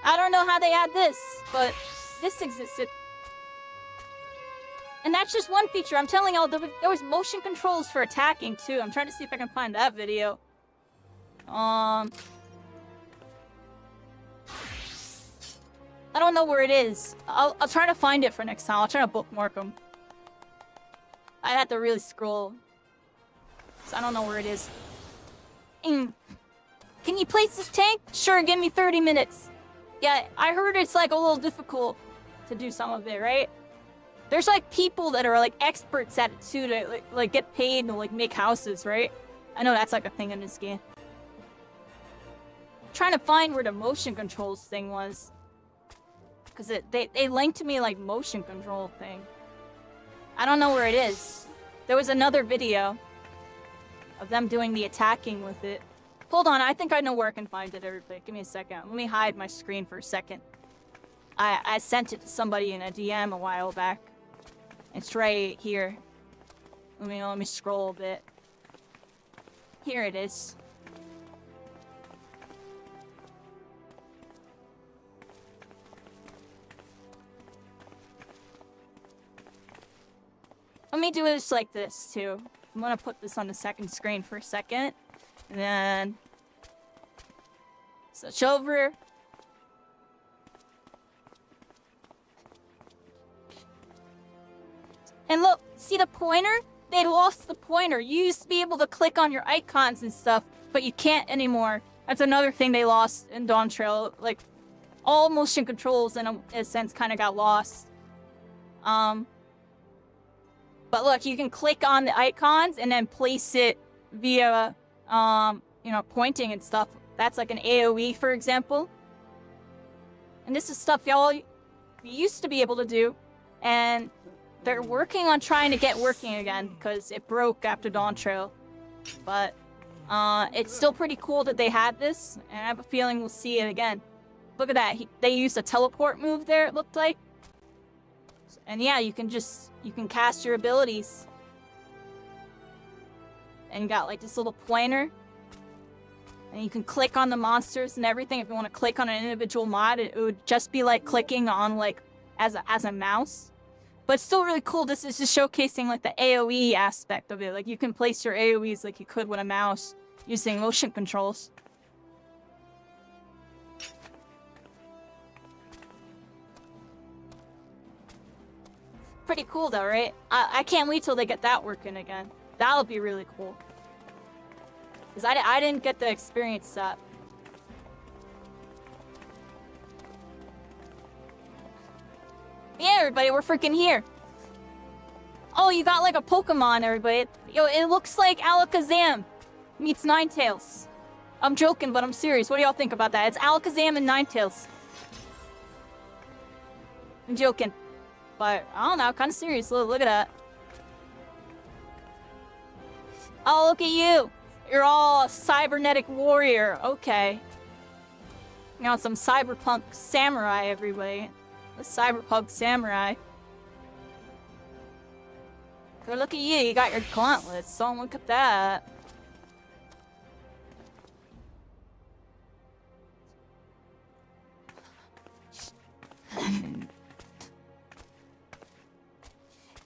I don't know how they had this, but this existed. And that's just one feature. I'm telling y'all, there was motion controls for attacking too. I'm trying to see if I can find that video. I don't know where it is. I'll try to find it for next time. I'll try to bookmark them. I'd have to really scroll. So I don't know where it is. Can you place this tank? Sure, give me 30 minutes. Yeah, I heard it's like a little difficult to do some of it, right? There's like people that are like experts at it too to like get paid to like make houses, right? I know that's like a thing in this game. I'm trying to find where the motion controls thing was. Cause they linked to me like motion control thing. I don't know where it is. There was another video of them doing the attacking with it. Hold on, I think I know where I can find it, everybody. Give me a second. Let me hide my screen for a second. I sent it to somebody in a DM a while back. It's right here. Let me scroll a bit. Here it is. Let me do this like this, too. I'm gonna put this on the second screen for a second. And then... switch over. And look, see the pointer? They lost the pointer. You used to be able to click on your icons and stuff, but you can't anymore. That's another thing they lost in Dawn Trail. Like, all motion controls in a sense kind of got lost. But look, you can click on the icons and then place it via, you know, pointing and stuff. That's like an AoE, for example. And this is stuff y'all used to be able to do. And they're working on trying to get working again because it broke after Dawn Trail. But it's still pretty cool that they had this. And I have a feeling we'll see it again. Look at that. They used a teleport move there, it looked like. And yeah, you can cast your abilities. And you got like this little pointer. And you can click on the monsters and everything. If you want to click on an individual mod, it would just be like clicking on like as a mouse. But it's still really cool. This is just showcasing like the AoE aspect of it. Like you can place your AoEs like you could with a mouse using motion controls. Pretty cool though, right? I can't wait till they get that working again. That'll be really cool. Because I didn't get to experience that. Yeah, everybody, we're freaking here. Oh, you got like a Pokemon, everybody. Yo, it looks like Alakazam meets Ninetales. I'm joking, but I'm serious. What do y'all think about that? It's Alakazam and Ninetales. I'm joking. But, I don't know, kind of serious. Look at that. Oh, look at you. You're all a cybernetic warrior. Okay. You know, some cyberpunk samurai, everybody. The cyberpunk samurai. Good, look at you. You got your gauntlets. So look at that.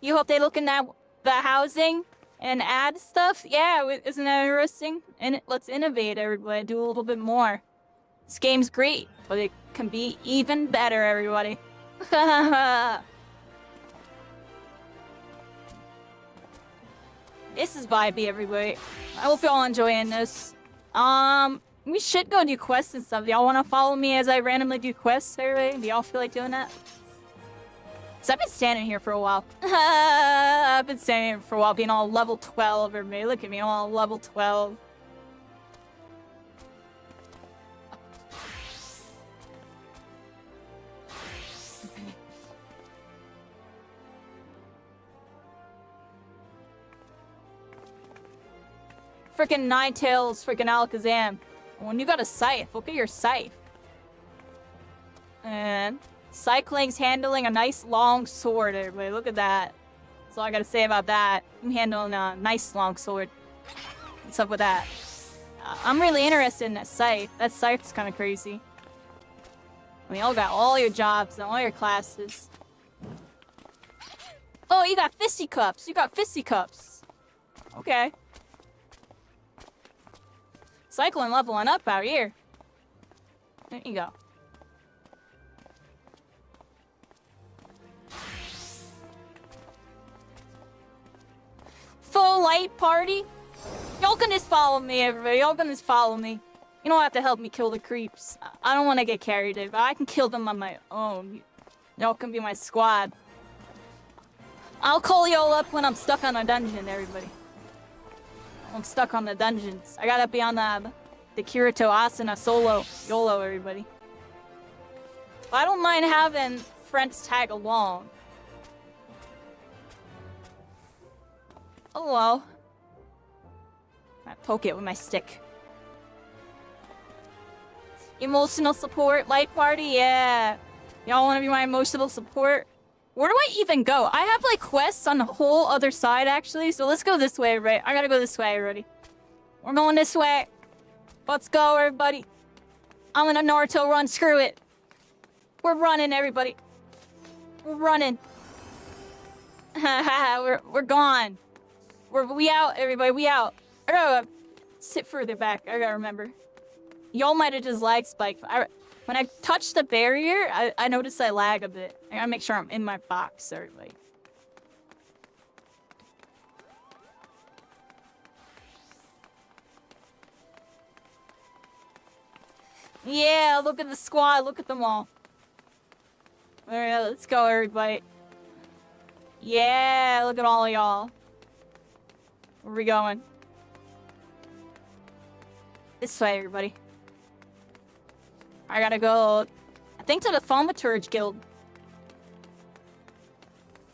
You hope they look in that the housing and add stuff? Yeah, isn't that interesting? And let's innovate, everybody. Do a little bit more. This game's great, but it can be even better, everybody. This is vibey, everybody. I hope y'all enjoying this. We should go do quests and stuff. Y'all want to follow me as I randomly do quests, everybody? Do y'all feel like doing that? So I've been standing here for a while. I've been standing here for a while, being all level 12, everybody. Look at me, all level 12. Freaking Ninetales, freaking Alakazam. When you got a scythe, look at your scythe. And Cycling's handling a nice long sword, everybody. Look at that. That's all I gotta say about that. I'm handling a nice long sword. What's up with that? I'm really interested in that scythe. That scythe's kind of crazy. I mean, y'all got all your jobs and all your classes. Oh, you got fisticuffs. You got fisticuffs. Okay. Cycling leveling up out here. There you go. light party. Y'all can just follow me, everybody. Y'all can just follow me. You don't have to help me kill the creeps. I don't want to get carried in, but I can kill them on my own. Y'all can be my squad. I'll call y'all up when I'm stuck on a dungeon, everybody. I'm stuck on the dungeons. I gotta be on the Kirito Asuna solo. YOLO, everybody. But I don't mind having friends tag along. Hello. I poke it with my stick. Emotional support, light party, yeah. Y'all wanna be my emotional support? Where do I even go? I have like quests on the whole other side actually, so let's go this way, right? I gotta go this way already. We're going this way. Let's go, everybody. I'm in a Naruto run, screw it. We're running, everybody. We're running. we're gone. We out, everybody, we out. I gotta sit further back, I gotta remember. Y'all might have just lag spiked. When I touch the barrier, I notice I lag a bit. I gotta make sure I'm in my box, everybody. Yeah, look at the squad, look at them all. Alright, let's go, everybody. Yeah, look at all of y'all. Where are we going? This way, everybody. I gotta go, I think, to the Thaumaturge Guild.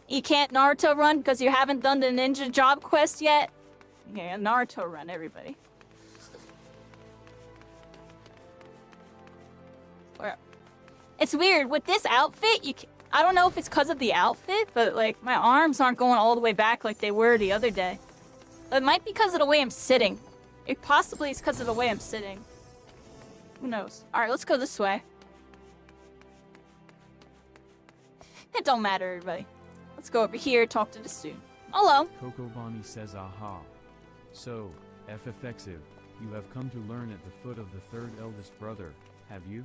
You can't Naruto run because you haven't done the ninja job quest yet? Yeah, Naruto run, everybody. It's weird, with this outfit, I don't know if it's because of the outfit, but like, my arms aren't going all the way back like they were the other day. It might be because of the way I'm sitting. It possibly is because of the way I'm sitting. Who knows? Alright, let's go this way. It don't matter, everybody. Let's go over here, talk to the student. Hello. Kokobani says aha. So, FFXIV, you have come to learn at the foot of the third eldest brother, have you?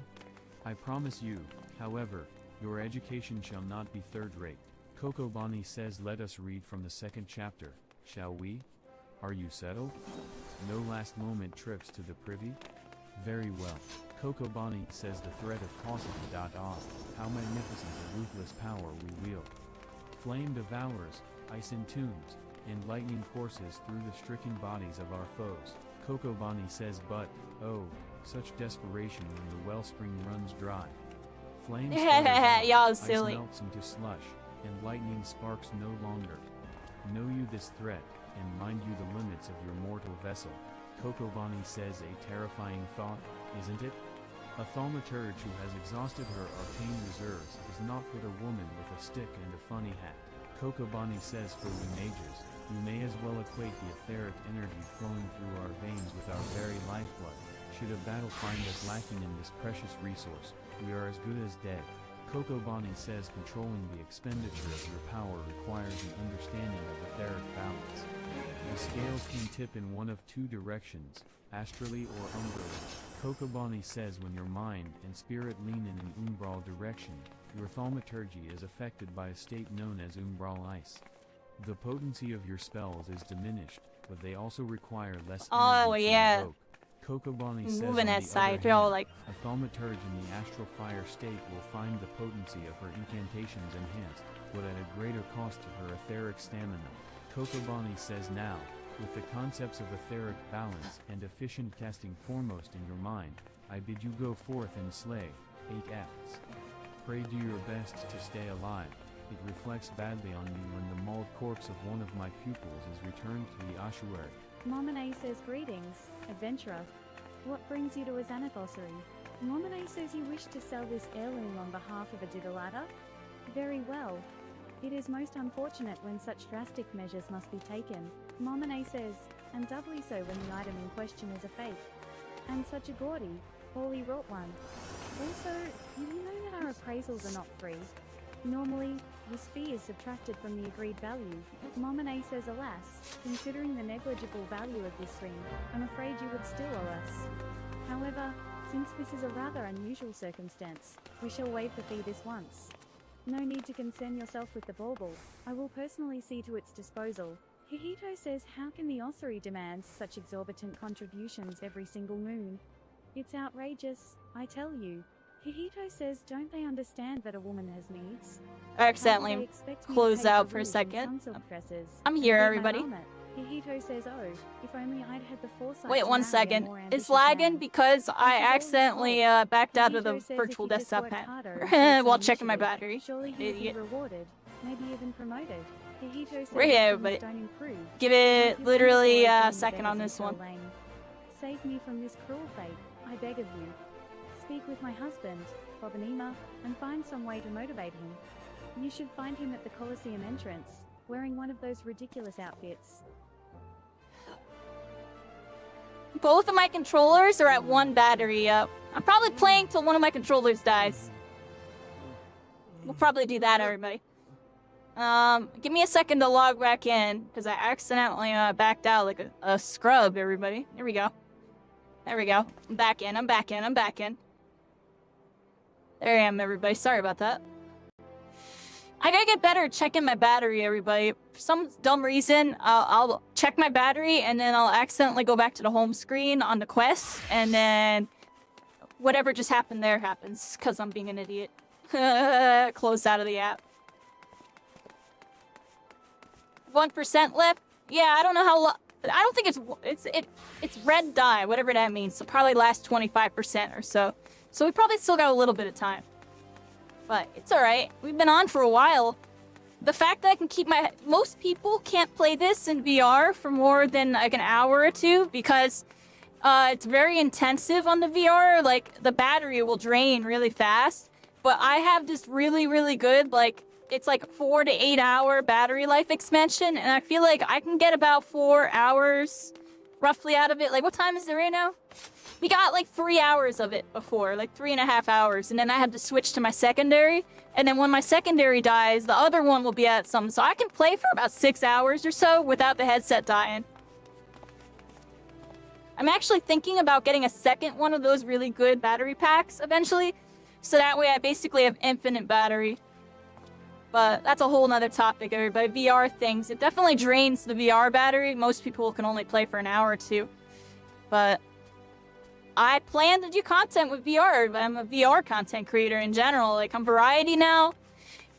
I promise you, however, your education shall not be third-rate. Kokobani says let us read from the second chapter, shall we? Are you settled? No last-moment trips to the privy? Very well. Kokobani says the threat of paucity. How magnificent a ruthless power we wield. Flame devours, ice entombs, and lightning courses through the stricken bodies of our foes. Kokobani says but, oh, such desperation when the wellspring runs dry. Flame y'all ice silly. melts into slush, and lightning sparks no longer. Know you this threat, and mind you the limits of your mortal vessel. Kokobani says a terrifying thought, isn't it? A thaumaturge who has exhausted her arcane reserves is not but a woman with a stick and a funny hat. Kokobani says for we mages, you may as well equate the etheric energy flowing through our veins with our very lifeblood. Should a battle find us lacking in this precious resource, we are as good as dead. Kokobani says controlling the expenditure of your power requires an understanding of etheric balance. The scales can tip in one of two directions, astrally or umbrally. Kokobani says when your mind and spirit lean in an umbral direction, your thaumaturgy is affected by a state known as umbral ice. The potency of your spells is diminished, but they also require less energy to invoke. Kokobani says on the other hand, like a thaumaturge in the astral fire state will find the potency of her incantations enhanced, but at a greater cost to her etheric stamina. Kokobani says now, with the concepts of etheric balance and efficient casting foremost in your mind, I bid you go forth and slay 8 Fs. Pray do your best to stay alive. It reflects badly on you when the mauled corpse of one of my pupils is returned to the ossuary. Momine says greetings, adventurer. What brings you to a Xanathossery? Momine says you wish to sell this heirloom on behalf of a Digalata? Very well. It is most unfortunate when such drastic measures must be taken. Momine says, and doubly so when the item in question is a fake. And such a gaudy, poorly wrought one. Also, you know that our appraisals are not free. Normally, this fee is subtracted from the agreed value. Momine says alas, considering the negligible value of this ring, I'm afraid you would still owe us. However, since this is a rather unusual circumstance, we shall waive the fee this once. No need to concern yourself with the bauble. I will personally see to its disposal. Hihito says, how can the ossuary demand such exorbitant contributions every single moon? It's outrageous, I tell you. Hihito says, don't they understand that a woman has needs? I accidentally closed out for a second. I'm here, everybody. Hihito says, oh, if only I'd had the foresight. Wait to one marry a second. more It's ambitious lagging man. because I This is all his accidentally fault. backed out of the Hihito says if virtual he just desktop worked tab harder and showed while some checking my initiative, battery. surely he would be Idiot. rewarded, maybe even promoted. Hihito says We're here, if things but don't improve, give won't it you literally please avoid a doing second on beggars this in one. Pearl Lane? Save me from this cruel fate, I beg of you. Speak with my husband, Bobanima, and find some way to motivate him. You should find him at the Colosseum entrance, wearing one of those ridiculous outfits. Both of my controllers are at 1 battery up. I'm probably playing till one of my controllers dies. We'll probably do that, everybody. Give me a second to log back in, because I accidentally backed out like a scrub, everybody. Here we go. There we go. I'm back in, I'm back in, I'm back in. There I am, everybody. Sorry about that. I gotta get better at checking my battery, everybody. For some dumb reason, I'll check my battery, and then I'll accidentally go back to the home screen on the quest, and then whatever just happened there happens, because I'm being an idiot. Closed out of the app. 1% left? Yeah, I don't know how I don't think it's red dye, whatever that means. So probably last 25% or so. So we probably still got a little bit of time. But it's alright. We've been on for a while. The fact that I can keep my... Most people can't play this in VR for more than like an hour or two because it's very intensive on the VR. Like, the battery will drain really fast. But I have this really, really good, like, it's like 4 to 8 hour battery life expansion. And I feel like I can get about 4 hours roughly out of it. Like, what time is it right now? We got like 3 hours of it before, like 3.5 hours, and then I had to switch to my secondary, and then when my secondary dies, the other one will be at some, so I can play for about 6 hours or so without the headset dying. I'm actually thinking about getting a second one of those really good battery packs eventually, so that way I basically have infinite battery. But that's a whole nother topic, everybody. VR things, it definitely drains the VR battery. Most people can only play for an hour or two, but I plan to do content with VR. I'm a VR content creator in general. Like, I'm Variety now.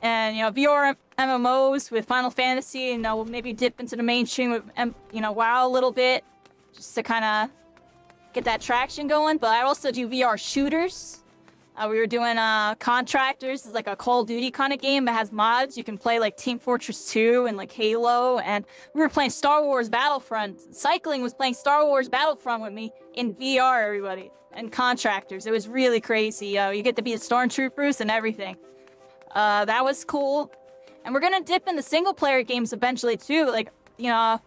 And, you know, VR MMOs with Final Fantasy. And we'll maybe dip into the mainstream with, you know, WoW a little bit. Just to kind of get that traction going. But I also do VR shooters. We were doing Contractors. It's like a Call of Duty kind of game that has mods. You can play like Team Fortress 2 and like Halo. And we were playing Star Wars Battlefront. Cycling was playing Star Wars Battlefront with me in VR, everybody. And Contractors. It was really crazy. You get to be the stormtroopers and everything. That was cool. And we're going to dip into single player games eventually too. Like, you know,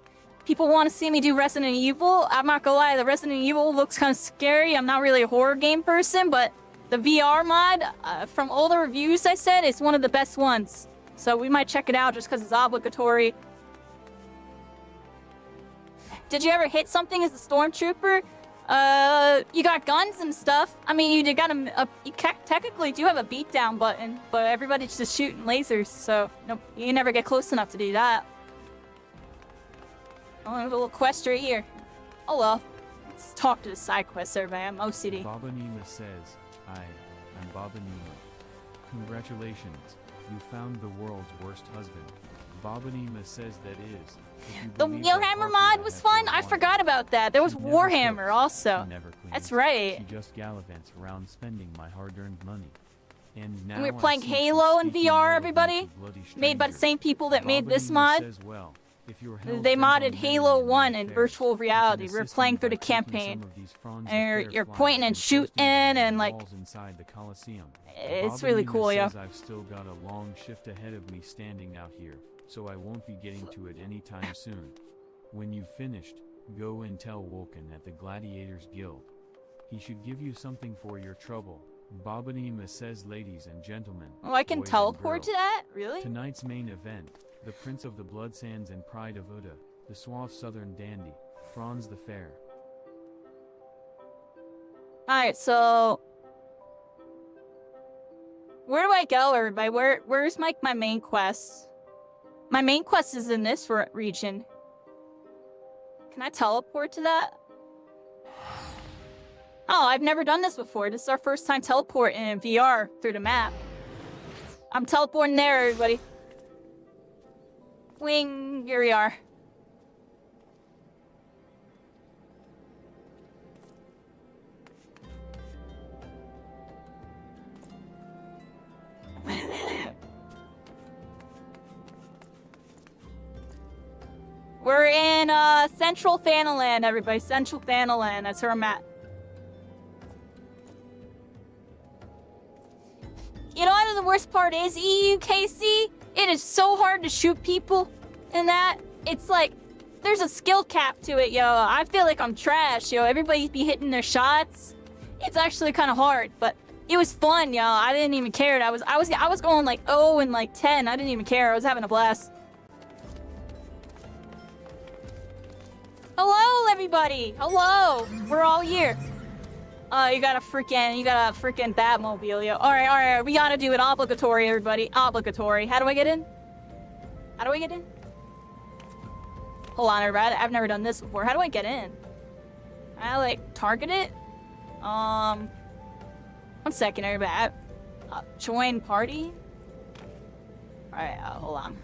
people want to see me do Resident Evil. I'm not gonna lie, the Resident Evil looks kind of scary. I'm not really a horror game person, but the VR mod, from all the reviews I said, is one of the best ones. So we might check it out just because it's obligatory. Did you ever hit something as a stormtrooper? You got guns and stuff. I mean, you got you technically do have a beatdown button, but everybody's just shooting lasers, so nope, you never get close enough to do that. Oh, there's a little quest right here. Oh well. Let's talk to the side quest, everybody. I'm OCD. Bobanima says, I'm Bobanima. Congratulations, you found the world's worst husband. Bobanima says that is. The Warhammer mod was fun? I forgot about that. There was Warhammer also. That's right. She just gallivants around spending my hard-earned money. And now we were playing Halo in VR, everybody. Made by the same people that made this mod. They modded Halo 1 in virtual reality. We were playing through the campaign. And you're pointing and shooting and like... It's really cool, yo. I've still got a long shift ahead of me standing out here, so I won't be getting to it anytime soon. When you've finished, go and tell Vulcan at the Gladiators Guild. He should give you something for your trouble. Bobanima says, ladies and gentlemen. Oh, I can teleport to that? Really? Tonight's main event, the Prince of the Blood Sands and Pride of Oda, the suave southern dandy, Franz the Fair. Alright, so... Where do I go, everybody? Where's my main quest? My main quest is in this region. Can I teleport to that? Oh, I've never done this before. This is our first time teleporting in VR through the map. I'm teleporting there, everybody. Wing, here we are. We're in Central Thanaland, everybody. Central Thanaland. That's where I'm at. You know what the worst part is, EUKC? It is so hard to shoot people in that. It's like, there's a skill cap to it, yo. I feel like I'm trash, yo. Everybody be hitting their shots. It's actually kind of hard, but it was fun, yo. I didn't even care. I was going like 0 and like 10. I didn't even care. I was having a blast. Hello, everybody. Hello. We're all here. You got a freaking Batmobile, yo. All right. We gotta do it obligatory, everybody. Obligatory. How do I get in? How do I get in? Hold on, everybody. I've never done this before. How do I get in? I like target it. 1 second, everybody. Join party. All right. Hold on.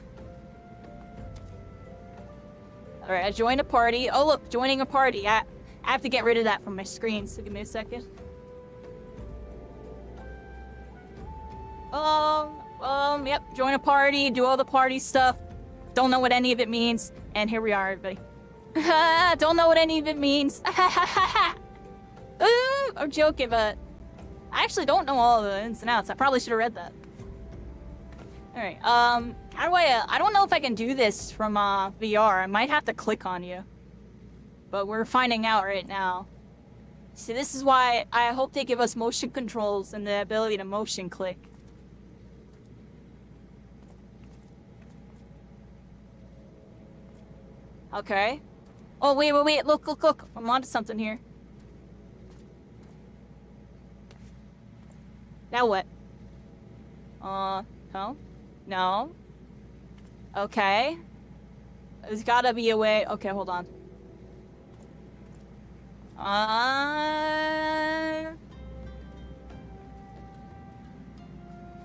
All right. I joined a party. Oh look, joining a party. I have to get rid of that from my screen, so give me a second. Yep, join a party, do all the party stuff. Don't know what any of it means. And here we are, everybody. Don't know what any of it means. Ooh, I'm joking, but I actually don't know all the ins and outs. I probably should have read that. Alright, how do I don't know if I can do this from, VR. I might have to click on you. But we're finding out right now. See, this is why I hope they give us motion controls and the ability to motion click. Okay. Oh, wait. Look. I'm onto something here. Now what? No? No? Okay. There's gotta be a way. Okay, hold on.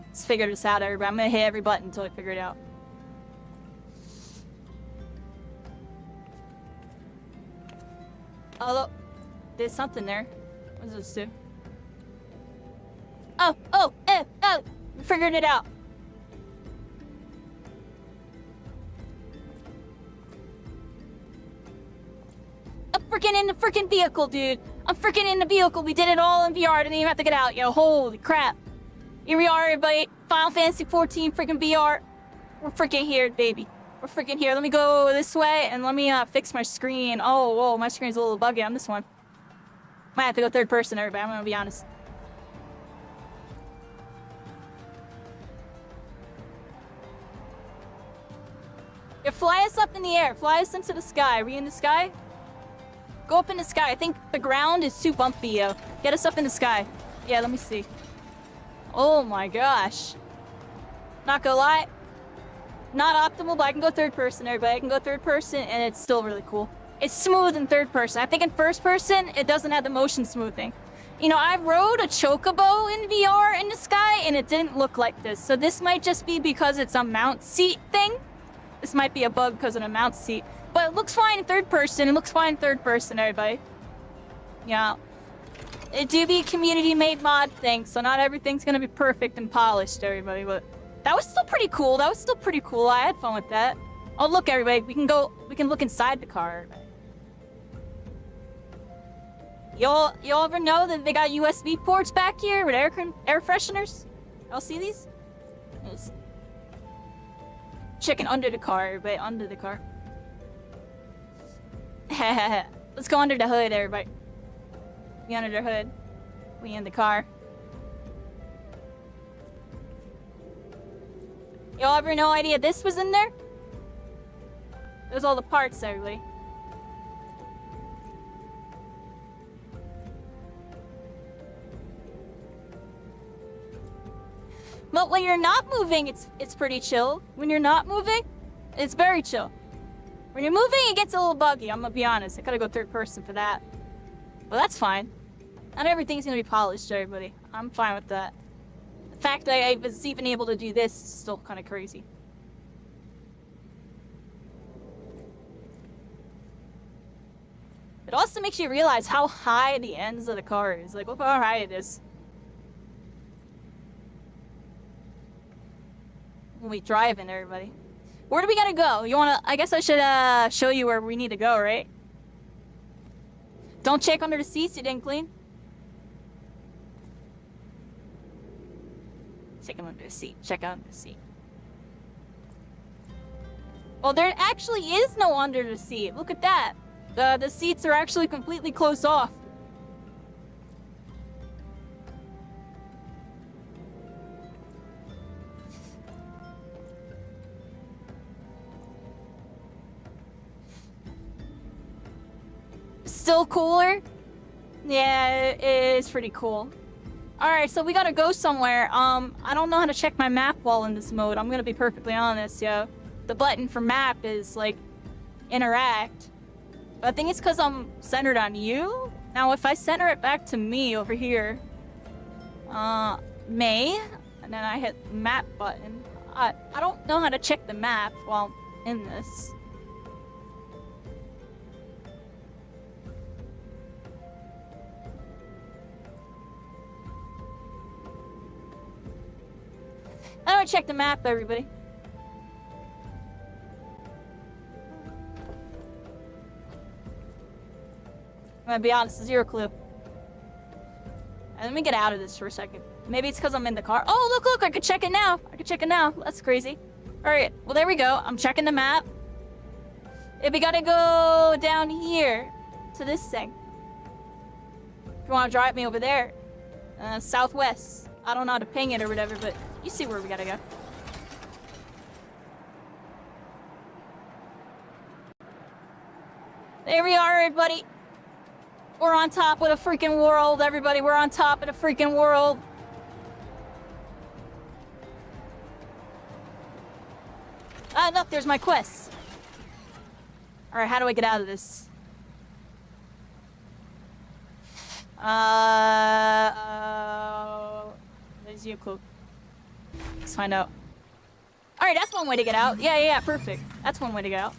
Let's figure this out, everybody. I'm gonna hit every button until I figure it out. Oh, look. There's something there. What does this do? Oh! We figured it out. I'm freaking in the freaking vehicle, dude. I'm freaking in the vehicle. We did it all in VR. I didn't even have to get out, yo. Holy crap. Here we are, everybody. Final Fantasy 14 freaking VR. We're freaking here, baby. We're freaking here. Let me go this way and let me fix my screen. Oh, whoa, my screen's a little buggy on this one. Might have to go third person, everybody. I'm gonna be honest. Yeah, fly us up in the air. Fly us into the sky. Are we in the sky? Go up in the sky. I think the ground is too bumpy, yo. Get us up in the sky. Yeah, let me see. Oh my gosh. Not gonna lie. Not optimal, but I can go third person, everybody. I can go third person, and it's still really cool. It's smooth in third person. I think in first person, it doesn't have the motion smoothing. You know, I rode a chocobo in VR in the sky, and it didn't look like this. So this might just be because it's a mount seat thing. This might be a bug because of a mount seat. But it looks fine in third person. It looks fine in third person, everybody. Yeah. It do be a community-made mod thing, so not everything's gonna be perfect and polished, everybody, but that was still pretty cool. I had fun with that. Oh, look, everybody. We can look inside the car. Y'all ever know that they got USB ports back here with air fresheners? Y'all see these? Yes. Checking under the car, everybody. Under the car. Let's go under the hood, everybody. We under the hood. We in the car. Y'all ever no idea this was in there? There's all the parts, everybody. But when you're not moving, it's pretty chill. When you're not moving, it's very chill. When you're moving, it gets a little buggy, I'm gonna be honest. I gotta go third person for that. But that's fine. Not everything's gonna be polished, everybody. I'm fine with that. The fact that I was even able to do this is still kind of crazy. It also makes you realize how high the ends of the car is. Like, look how high it is. When we drive in, everybody. Where do we gotta go? You wanna... I guess I should, show you where we need to go, right? Don't check under the seats you didn't clean. Check under the seat. Check under the seat. Well, there actually is no under the seat. Look at that. The seats are actually completely closed off. Still cooler? Yeah, it is pretty cool. Alright, so we gotta go somewhere. I don't know how to check my map while in this mode. I'm gonna be perfectly honest, yo. The button for map is, like, interact. But I think it's because I'm centered on you. Now, if I center it back to me over here, May, and then I hit map button. I don't know how to check the map while in this. I don't check the map, everybody. I'm gonna be honest, zero clue. Let me get out of this for a second. Maybe it's because I'm in the car. Oh, look, I could check it now. I could check it now. That's crazy. Alright, well, there we go. I'm checking the map. If we gotta go down here to this thing. If you want to drive me over there. Southwest. I don't know how to ping it or whatever, but you see where we gotta go. There we are, everybody. We're on top of the freaking world, everybody. We're on top of the freaking world. Ah, look, there's my quest. Alright, how do I get out of this? There's you, clue. Let's find out. Alright, that's one way to get out. Yeah, perfect. That's one way to get out.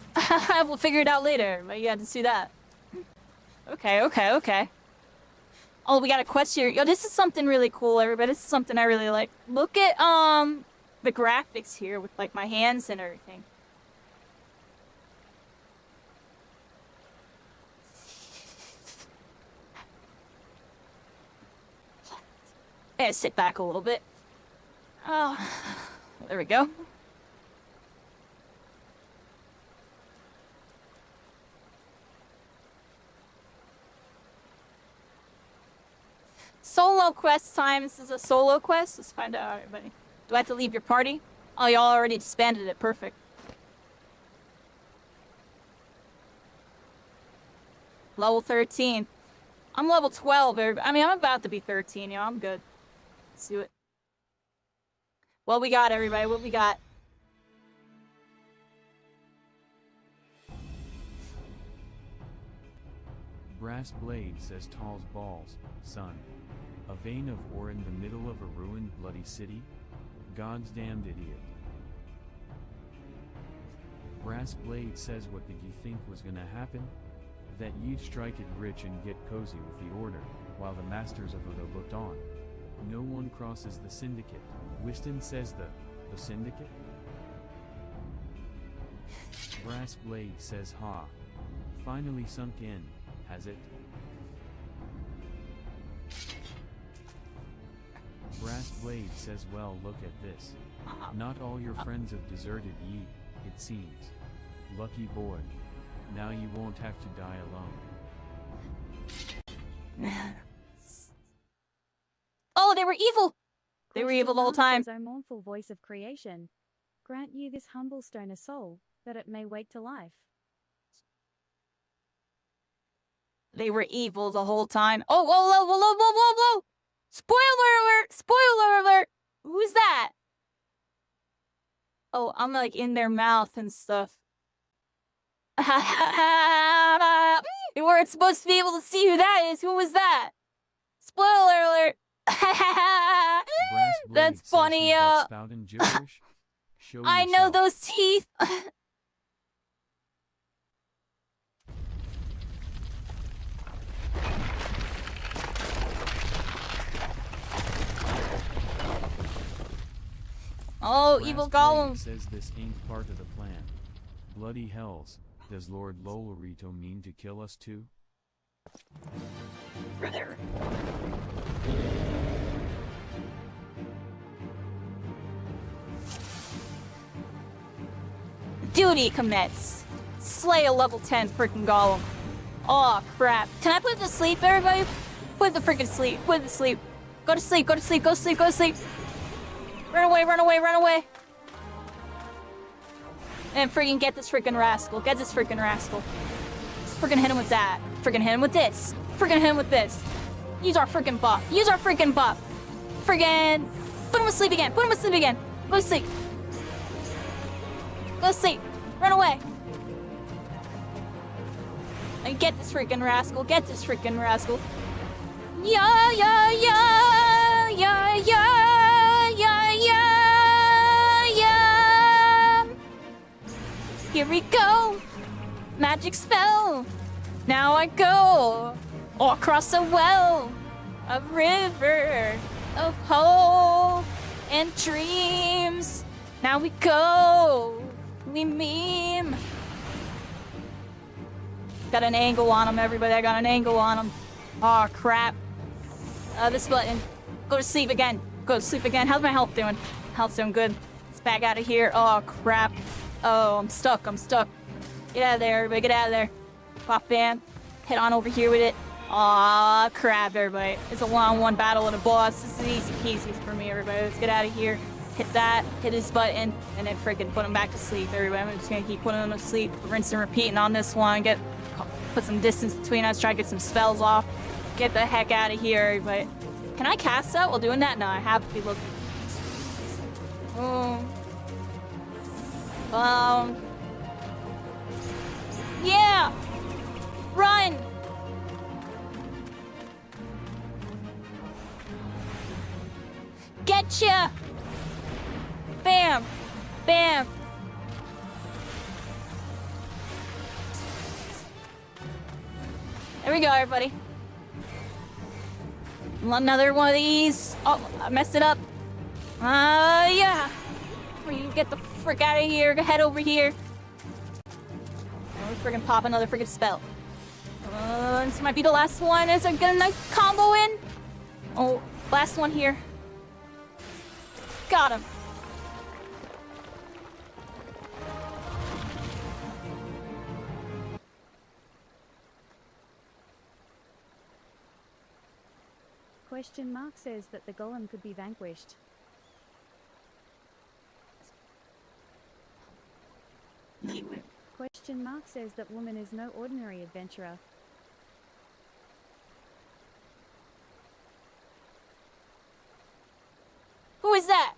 We'll figure it out later, but you had to see that. Okay. Oh, we got a quest here. Yo, this is something really cool, everybody. This is something I really like. Look at, the graphics here with, like, my hands and everything. And sit back a little bit. Oh, there we go. Solo quest time. This is a solo quest. Let's find out, everybody. Do I have to leave your party? Oh, y'all already disbanded it. Perfect. Level 13. I'm level 12. I mean, I'm about to be 13. You know, I'm good. Let's do it. What we got, everybody? What we got? Brass blade says Tall's balls, son. A vein of ore in the middle of a ruined bloody city? God's damned idiot. Brass blade says, what did you think was gonna happen? That you'd strike it rich and get cozy with the order, while the masters of Odo looked on. No one crosses the syndicate. Whiston says the syndicate? Brass blade says, ha. Finally sunk in, has it? Brass blade says, well, look at this. Not all your friends have deserted ye, it seems. Lucky boy. Now you won't have to die alone. Oh, they were evil! They were evil the whole time. O mournful voice of creation, grant you this humble stone a soul, that it may wake to life. They were evil the whole time. Oh, whoa! Spoiler alert! Spoiler alert! Who's that? Oh, I'm like in their mouth and stuff. You weren't supposed to be able to see who that is. Who was that? Spoiler alert. Brass Blade That's says funny. who's that spouting gibberish? Show I know yourself. those teeth. Oh, Brass evil Blade golem. says this ain't part of the plan. Bloody hells, does Lord Lolorito mean to kill us too? Brother. Duty commits. Slay a level 10 freaking golem. Oh crap. Can I put it to sleep, everybody? Put it to freaking sleep. Put it to sleep. Go to sleep, go to sleep, go to sleep, go to sleep. Run away, run away, run away. And freaking get this freaking rascal. Get this freaking rascal. Freaking hit him with that. Freaking hit him with this. Freaking hit him with this. Use our freaking buff. Use our freaking buff. Freaking put him to sleep again. Put him to sleep again. Go to sleep. Go to sleep. Run away. And get this freaking rascal. Get this freaking rascal. Yeah, yeah, yeah, yeah, yeah, yeah, yeah, yeah. Here we go. Magic spell. Now I go all across a well, a river of hope and dreams. Now we go. We meme. Got an angle on him, everybody. I got an angle on him. Oh crap. This button. Go to sleep again. Go to sleep again. How's my health doing? Health's doing good. Let's back out of here. Oh crap. Oh, I'm stuck. I'm stuck. Get out of there, everybody. Get out of there. Pop bam. Head on over here with it. Aw, crap, everybody. It's a one-on-one battle with a boss. This is easy peasy for me, everybody. Let's get out of here. Hit that, hit his button, and then freaking put him back to sleep, everybody. I'm just gonna keep putting him to sleep. Rinse and repeating on this one. Put some distance between us. Try to get some spells off. Get the heck out of here, everybody. Can I cast that while doing that? No, I have to be looking. Yeah! Run! Getcha! Bam! Bam! There we go, everybody. Another one of these. Oh, I messed it up. Yeah. You get the frick out of here. Head over here. And we friggin' pop another friggin' spell. This might be the last one. Is it get a nice combo in? Oh, last one here. Got him. Question mark says that the golem could be vanquished. Question mark says that woman is no ordinary adventurer. Who is that?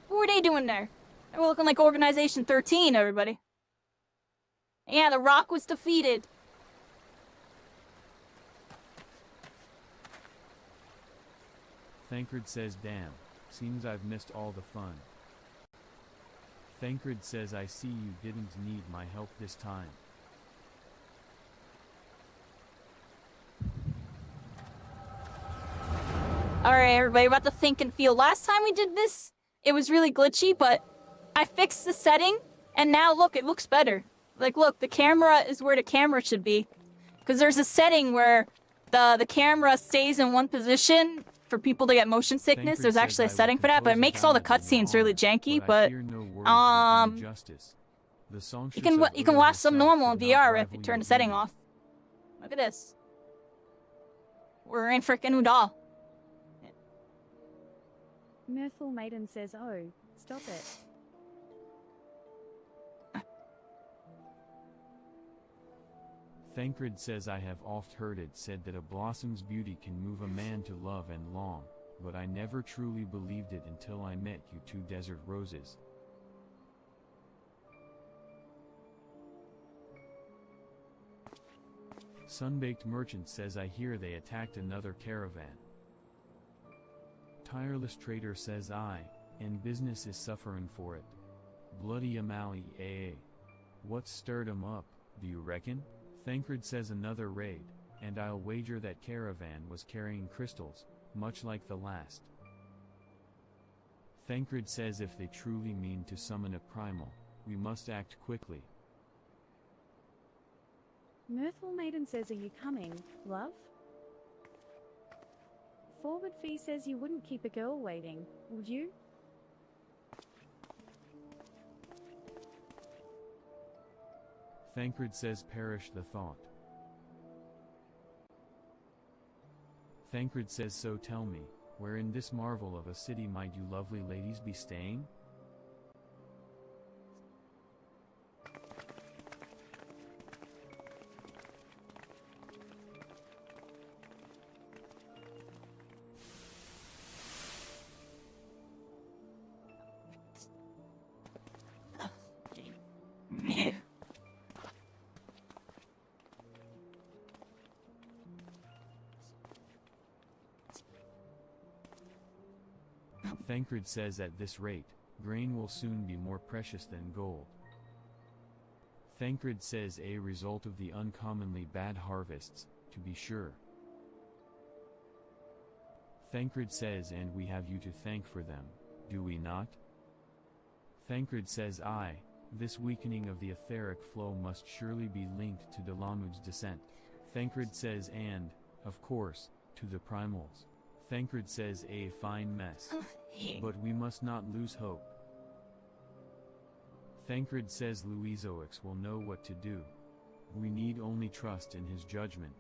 What were they doing there? They were looking like Organization 13, everybody. Yeah, the Rock was defeated. Thancred says damn, seems I've missed all the fun. Thancred says I see you didn't need my help this time. Alright, everybody, about to think and feel. Last time we did this, it was really glitchy, but I fixed the setting, and now look, it looks better. Like, look, the camera is where the camera should be. Because there's a setting where the camera stays in one position for people to get motion sickness. There's actually a setting for that, but it makes all the cutscenes really janky, but you can watch some normal in VR if you turn the setting off. Look at this. We're in frickin' Udall. Mirthful Maiden says, oh, stop it. Thancred says I have oft heard it said that a blossom's beauty can move a man to love and long, but I never truly believed it until I met you two desert roses. Sunbaked Merchant says I hear they attacked another caravan. Tireless Trader says and business is suffering for it. Bloody Amali AA. What stirred 'em up, do you reckon? Thancred says another raid, and I'll wager that caravan was carrying crystals, much like the last. Thancred says if they truly mean to summon a primal, we must act quickly. Mirthful Maiden says, are you coming, love? Forward Fee says you wouldn't keep a girl waiting, would you? Thancred says perish the thought. Thancred says so tell me, where in this marvel of a city might you lovely ladies be staying? Thancred says at this rate, grain will soon be more precious than gold. Thancred says a result of the uncommonly bad harvests, to be sure. Thancred says and we have you to thank for them, do we not? Thancred says this weakening of the etheric flow must surely be linked to Dalamud's descent. Thancred says and, of course, to the primals. Thancred says a fine mess. But we must not lose hope. Thancred says Louisoix will know what to do. We need only trust in his judgment.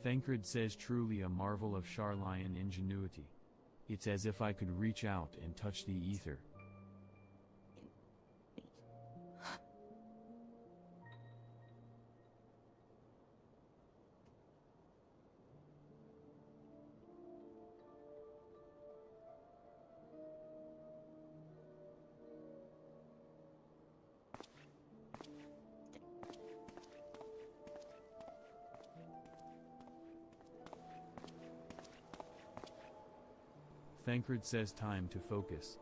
Thancred says truly a marvel of Charlian ingenuity. It's as if I could reach out and touch the ether. Thancred says time to focus.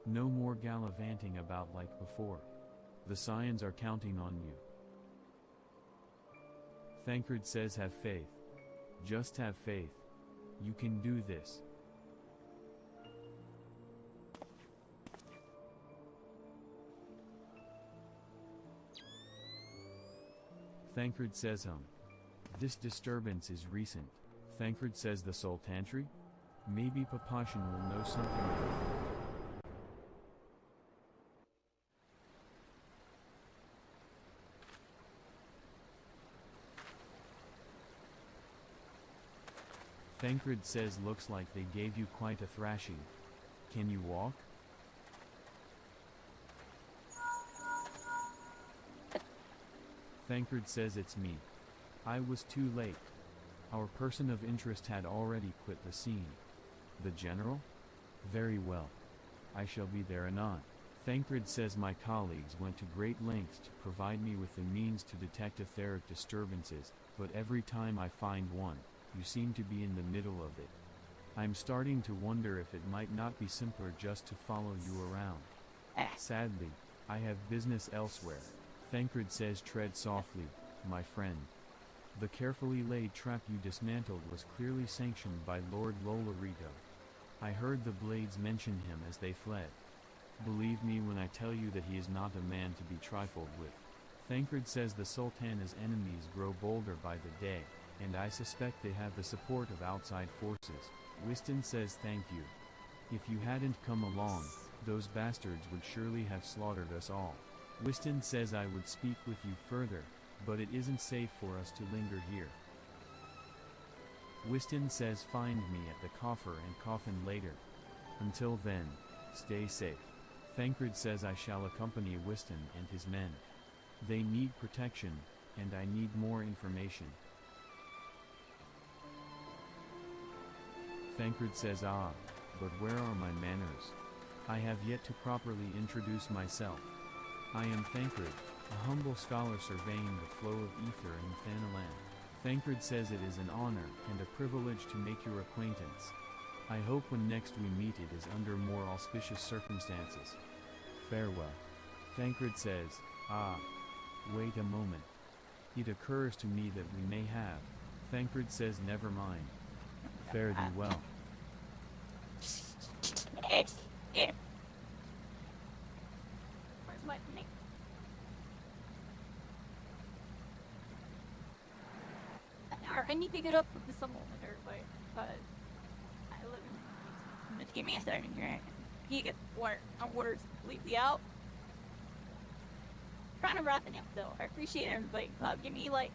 No more gallivanting about like before. The Scions are counting on you. Thancred says have faith. Just have faith. You can do this. Thancred says this disturbance is recent. Thancred says the Sultantry? Maybe Papashin will know something. Thancred says looks like they gave you quite a thrashing. Can you walk? Thancred says it's me. I was too late. Our person of interest had already quit the scene. The general? Very well. I shall be there anon. Thancred says my colleagues went to great lengths to provide me with the means to detect etheric disturbances, but every time I find one, you seem to be in the middle of it. I'm starting to wonder if it might not be simpler just to follow you around. Sadly, I have business elsewhere. Thancred says tread softly, my friend. The carefully laid trap you dismantled was clearly sanctioned by Lord Lolorito. I heard the Blades mention him as they fled. Believe me when I tell you that he is not a man to be trifled with. Thancred says the Sultana's enemies grow bolder by the day, and I suspect they have the support of outside forces. Whiston says thank you. If you hadn't come along, those bastards would surely have slaughtered us all. Whiston says I would speak with you further, but it isn't safe for us to linger here. Whiston says find me at the coffer and coffin later. Until then, stay safe. Thancred says I shall accompany Whiston and his men. They need protection, and I need more information. Thancred says, ah, but where are my manners? I have yet to properly introduce myself. I am Thancred, a humble scholar surveying the flow of ether in Thanalan. Thancred says it is an honor and a privilege to make your acquaintance. I hope when next we meet it is under more auspicious circumstances. Farewell. Thancred says, ah, wait a moment. It occurs to me that we may have. Thancred says, never mind. Fare thee well. Where's my name? I need to get up with this a moment, everybody, but I live in the give me a second here. You get water completely out. Trying to wrap it up though. I appreciate everybody. Give me like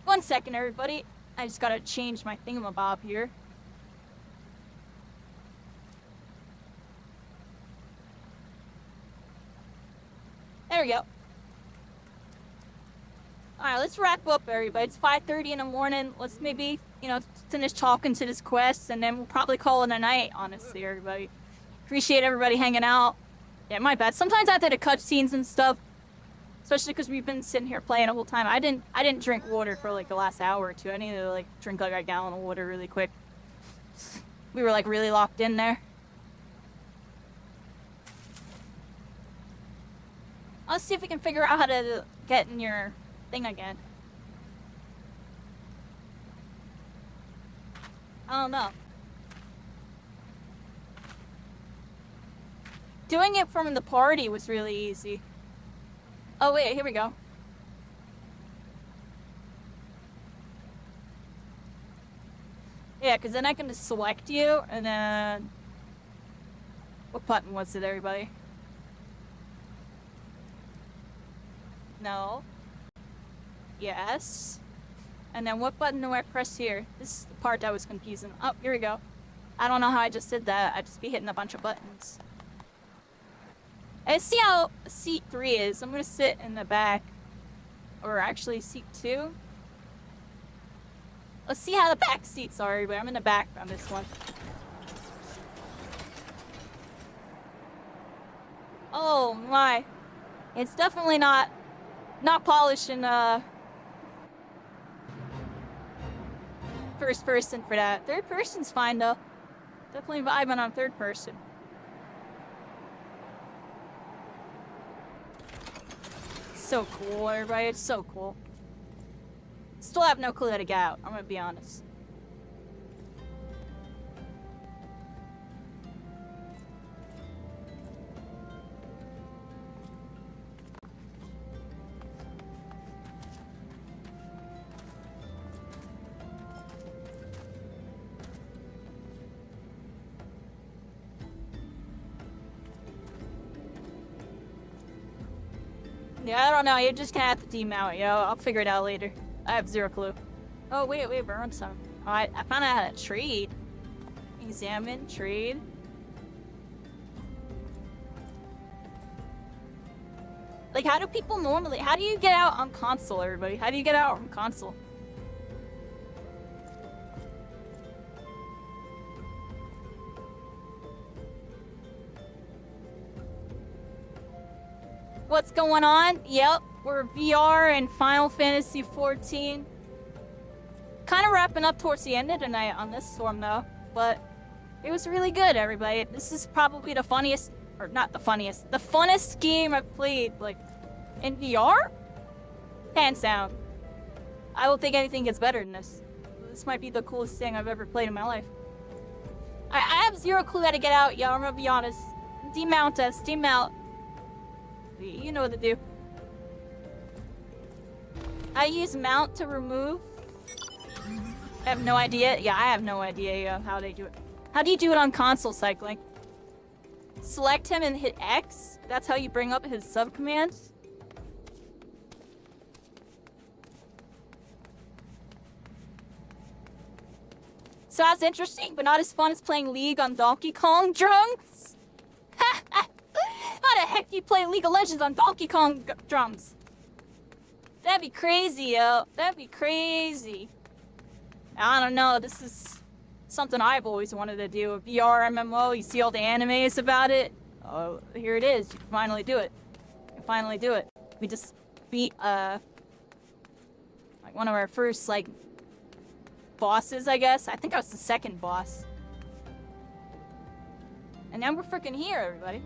one second, everybody. I just gotta change my thingamabob here. There we go. Alright, let's wrap up, everybody. It's 5:30 in the morning. Let's maybe, finish talking to this quest, and then we'll probably call it a night, honestly, everybody. Appreciate everybody hanging out. Yeah, my bad. Sometimes after the cutscenes and stuff, especially because we've been sitting here playing the whole time, I didn't drink water for like the last hour or two. I needed to drink like a gallon of water really quick. We were really locked in there. Let's see if we can figure out how to get in your thing again. I don't know. Doing it from the party was really easy. Oh wait, here we go. Yeah, because then I can just select you, and then... What button was it, everybody? No. Yes. And then what button do I press here? This is the part that was confusing. Oh, here we go. I don't know how I just did that. I just be hitting a bunch of buttons. Let's see how seat 3 is. I'm gonna sit in the back. Or actually seat 2. Let's see how the back seats are, but I'm in the back on this one. Oh my. It's definitely not polished in first person for that. Third person's fine though. Definitely vibing on third person. So cool, everybody. It's so cool. Still have no clue how to get out. I'm gonna be honest. Yeah, I don't know. You're just gonna have to demount, yo. I'll figure it out later. I have zero clue. Oh, wait, we're on some. Oh, I found out how to trade. Examine, trade. Like, how do people normally... How do you get out on console, everybody? How do you get out on console? What's going on? Yep, we're VR and Final Fantasy 14. Kind of wrapping up towards the end of the night on this storm though, but it was really good, everybody. This is probably the funniest, or not the funniest, the funnest game I've played, like, in VR? Hands down. I don't think anything gets better than this. This might be the coolest thing I've ever played in my life. I have zero clue how to get out, yo, I'm gonna be honest. Demount us, demount. You know what to do. I use mount to remove. I have no idea. Yeah, I have no idea how they do it. How do you do it on console cycling? Select him and hit X? That's how you bring up his subcommands? Sounds interesting, but not as fun as playing League on Donkey Kong drums? How the heck do you play League of Legends on Donkey Kong drums? That'd be crazy, yo. That'd be crazy. I don't know. This is something I've always wanted to do. A VR MMO. You see all the animes about it. Oh, here it is. You can finally do it. You can finally do it. We just beat, like one of our first, like, bosses, I guess. I think I was the second boss. And now we're freaking here, everybody.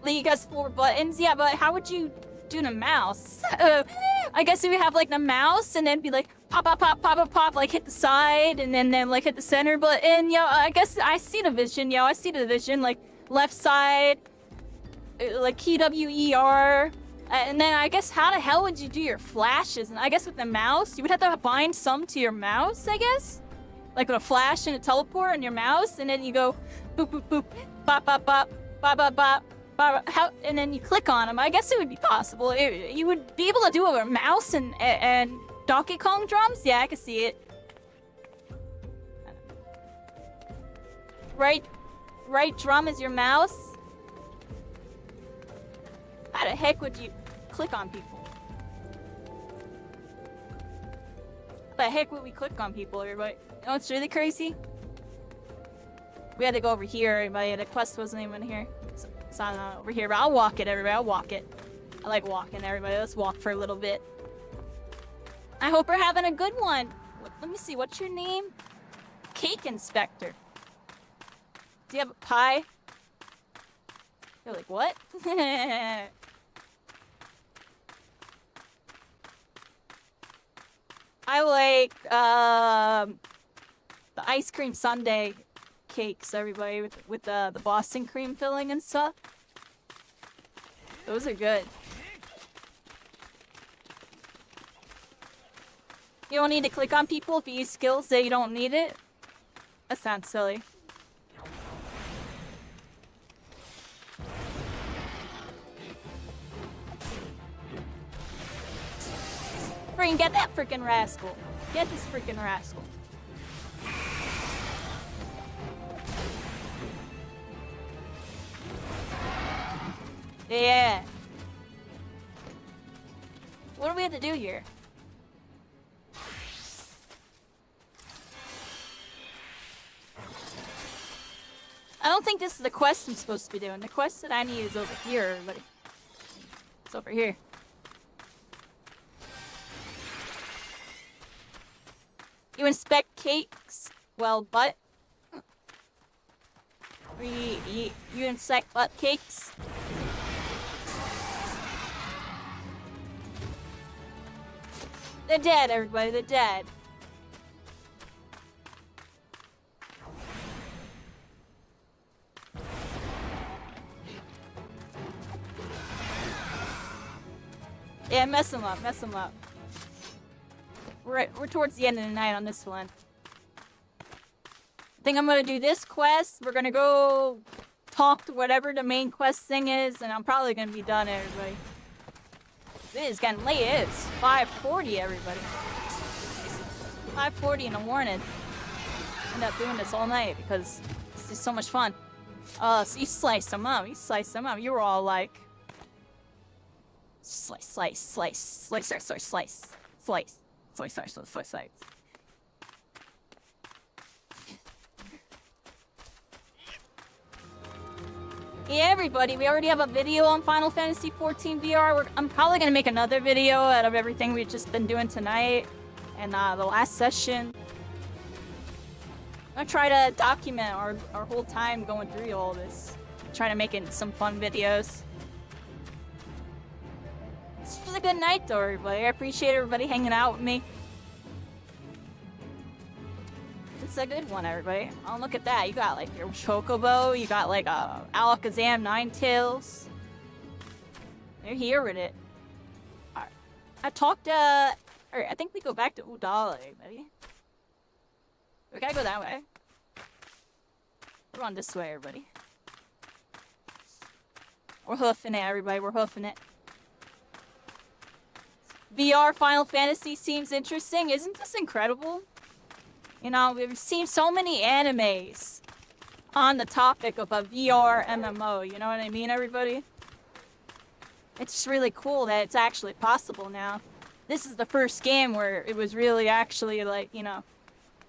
League has 4 buttons. Yeah, but how would you do the mouse? I guess we have like the mouse and then be like pop, pop, pop, pop, pop, pop, like hit the side and then like hit the center button. Yo, I guess I see the vision. Yo, I see the vision. Like left side, like key WER. And then I guess how the hell would you do your flashes? And I guess with the mouse, you would have to bind some to your mouse, I guess? Like with a flash and a teleport on your mouse, and then you go boop, boop, boop, bop, bop, bop, bop, bop, bop. How, and then you click on them. I guess it would be possible. You would be able to do it with a mouse and Donkey Kong drums? Yeah, I can see it. Right drum is your mouse? How the heck would you click on people? How the heck would we click on people, everybody? You know what's really crazy? We had to go over here, everybody. The quest wasn't even here. So I'm not over here, but I'll walk it, everybody. I'll walk it. I like walking, everybody. Let's walk for a little bit. I hope we're having a good one. Let me see. What's your name? Cake Inspector. Do you have a pie? You're like, what? I like the ice cream sundae cakes, everybody, with the Boston cream filling and stuff. Those are good. You don't need to click on people if you use skills that you don't need it. That sounds silly. Freaking get that freaking rascal. Get this freaking rascal. Yeah. What do we have to do here? I don't think this is the quest I'm supposed to be doing. The quest that I need is over here, everybody. It's over here. You inspect cakes? Well, butt. You inspect butt cakes? They're dead, everybody. They're dead. Yeah, mess them up. Mess them up. We're towards the end of the night on this one. I think I'm gonna do this quest. We're gonna go talk to whatever the main quest thing is, and I'm probably gonna be done, everybody. It is getting late. It is 5:40, everybody. 5:40 in the morning. End up doing this all night because it's just so much fun. So you slice them up. You slice them up. You were all like, slice, slice, slice, slice, slice, slice, slice, slice, slice, slice, slice, slice. Yeah, everybody, we already have a video on Final Fantasy XIV VR. I'm probably going to make another video out of everything we've just been doing tonight and the last session. I'm going to try to document our whole time going through all this. Try to make it some fun videos. This was a good night though, everybody. I appreciate everybody hanging out with me. It's a good one, everybody. Oh, look at that. You got like your Chocobo. You got like Alakazam Ninetales. They're here with it. Alright. I talked Alright, I think we go back to Udala, everybody. We gotta go that way. We're on this way, everybody. We're hoofing it, everybody. We're hoofing it. VR Final Fantasy seems interesting. Isn't this incredible? You know, we've seen so many animes on the topic of a VR MMO, you know what I mean, everybody? It's just really cool that it's actually possible now. This is the first game where it was really actually, like, you know,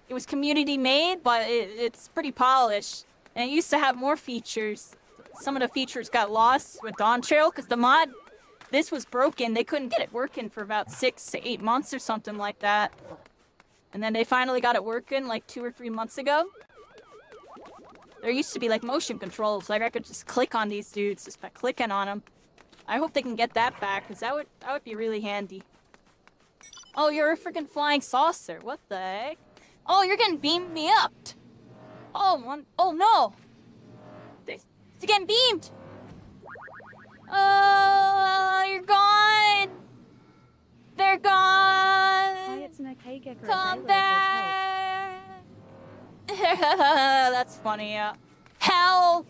it was community made, but it's pretty polished. And it used to have more features. Some of the features got lost with Dawn Trail, because the mod, this was broken. They couldn't get it working for about 6 to 8 months or something like that. And then they finally got it working like 2 or 3 months ago. There used to be like motion controls, like I could just click on these dudes just by clicking on them. I hope they can get that back, because that would be really handy. Oh, you're a freaking flying saucer. What the heck? Oh, you're getting beamed me up. Oh no! They're getting beamed! Oh, you're gone! They're gone! Hi, it's an okay gecko. Come back! That's funny, yeah. Help!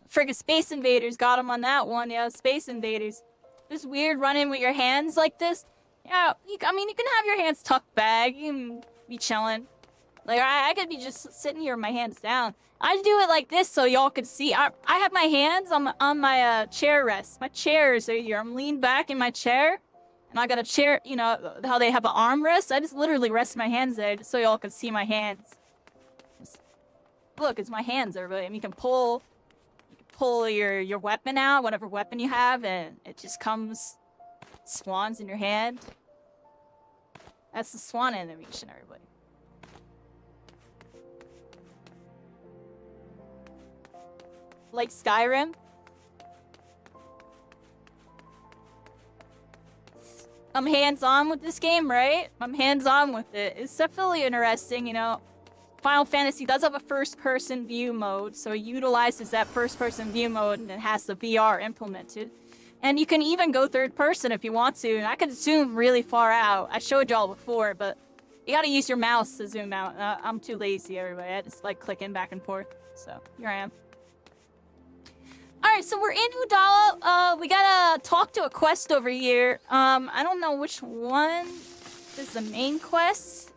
Friggin' Space Invaders got him on that one, yeah, Space Invaders. This weird running with your hands like this. Yeah, I mean, you can have your hands tucked back, you can be chilling. Like, I could be just sitting here with my hands down. I do it like this so y'all could see. I have my hands on my chair rest. My chair is right here. I'm leaned back in my chair. And I got a chair, you know, how they have an armrest. I just literally rest my hands there just so y'all can see my hands. Look, it's my hands, everybody. I mean, you can pull your weapon out, whatever weapon you have, and it just comes, swans in your hand. That's the swan animation, everybody. Like Skyrim. I'm hands-on with this game, right? I'm hands-on with it. It's definitely interesting, you know. Final Fantasy does have a first-person view mode, so it utilizes that first-person view mode and it has the VR implemented. And you can even go third-person if you want to, and I could zoom really far out. I showed y'all before, but you gotta use your mouse to zoom out. I'm too lazy, everybody. I just like clicking back and forth. So, here I am. Alright, so we're in Udala. We gotta talk to a quest over here. I don't know which one is the main quest.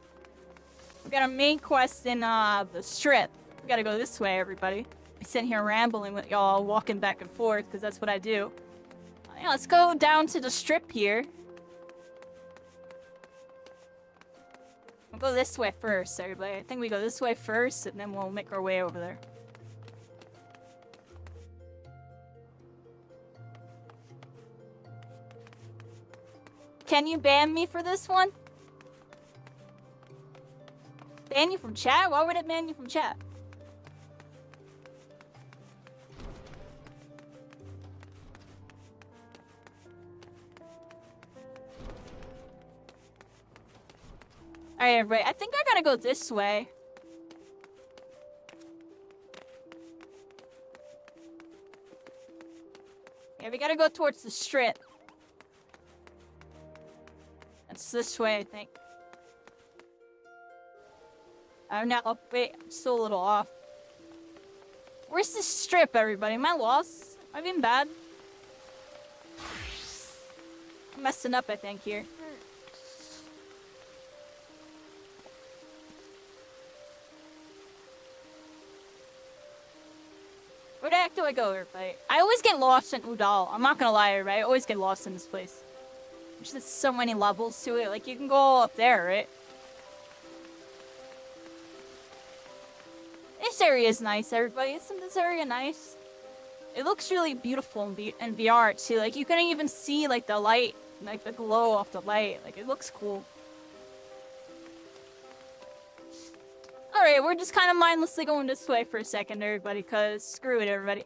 We got a main quest in the strip. We gotta go this way, everybody. sitting here rambling with y'all, walking back and forth, because that's what I do. Yeah, let's go down to the strip here. We'll go this way first, everybody. I think we go this way first, and then we'll make our way over there. Can you ban me for this one? Ban you from chat? Why would it ban you from chat? Alright, everybody. I think I gotta go this way. Yeah, we gotta go towards the strip. That's this way, I think. Oh no, wait, I'm still a little off. Where's the strip, everybody? Am I lost? Am I being bad? I'm messing up, I think, here. Where the heck do I go, everybody? I always get lost in Udall. I'm not gonna lie, everybody. I always get lost in this place. There's just so many levels to it. Like, you can go all up there, right? This area is nice, everybody. Isn't this area nice? It looks really beautiful in VR, too. Like, you can even see, like, the light, like, the glow off the light. Like, it looks cool. Alright, we're just kind of mindlessly going this way for a second, everybody, because screw it, everybody.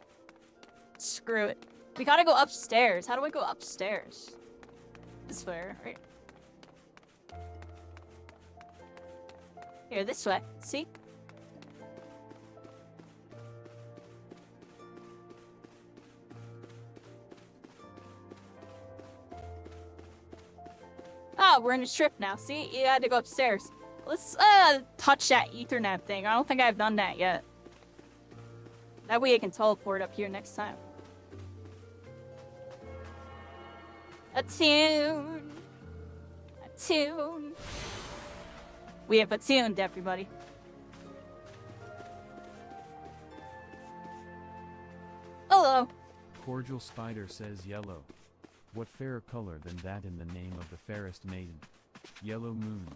Screw it. We gotta go upstairs. How do I go upstairs? This way, right? Here, this way. See? Oh, we're in a strip now. See? You had to go upstairs. Let's touch that Ethernet thing. I don't think I've done that yet. That way I can teleport up here next time. Attune. Attune. We have attuned, everybody. Hello. Cordial Spider says yellow. What fairer color than that in the name of the fairest maiden? Yellow moon.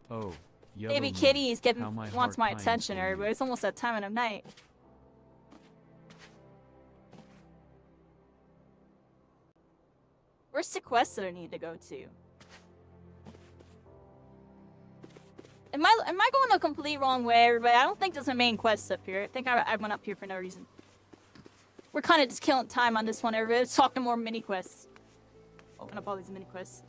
Oh, yellow Baby moon. kitty is getting How my wants heart my pines attention, for you. everybody. It's almost that time of the night. Where's the quest that I need to go to? Am I going the complete wrong way, everybody? I don't think there's a main quest up here. I think I went up here for no reason. We're kind of just killing time on this one, everybody. Let's talk to more mini quests. Open up all these mini quests.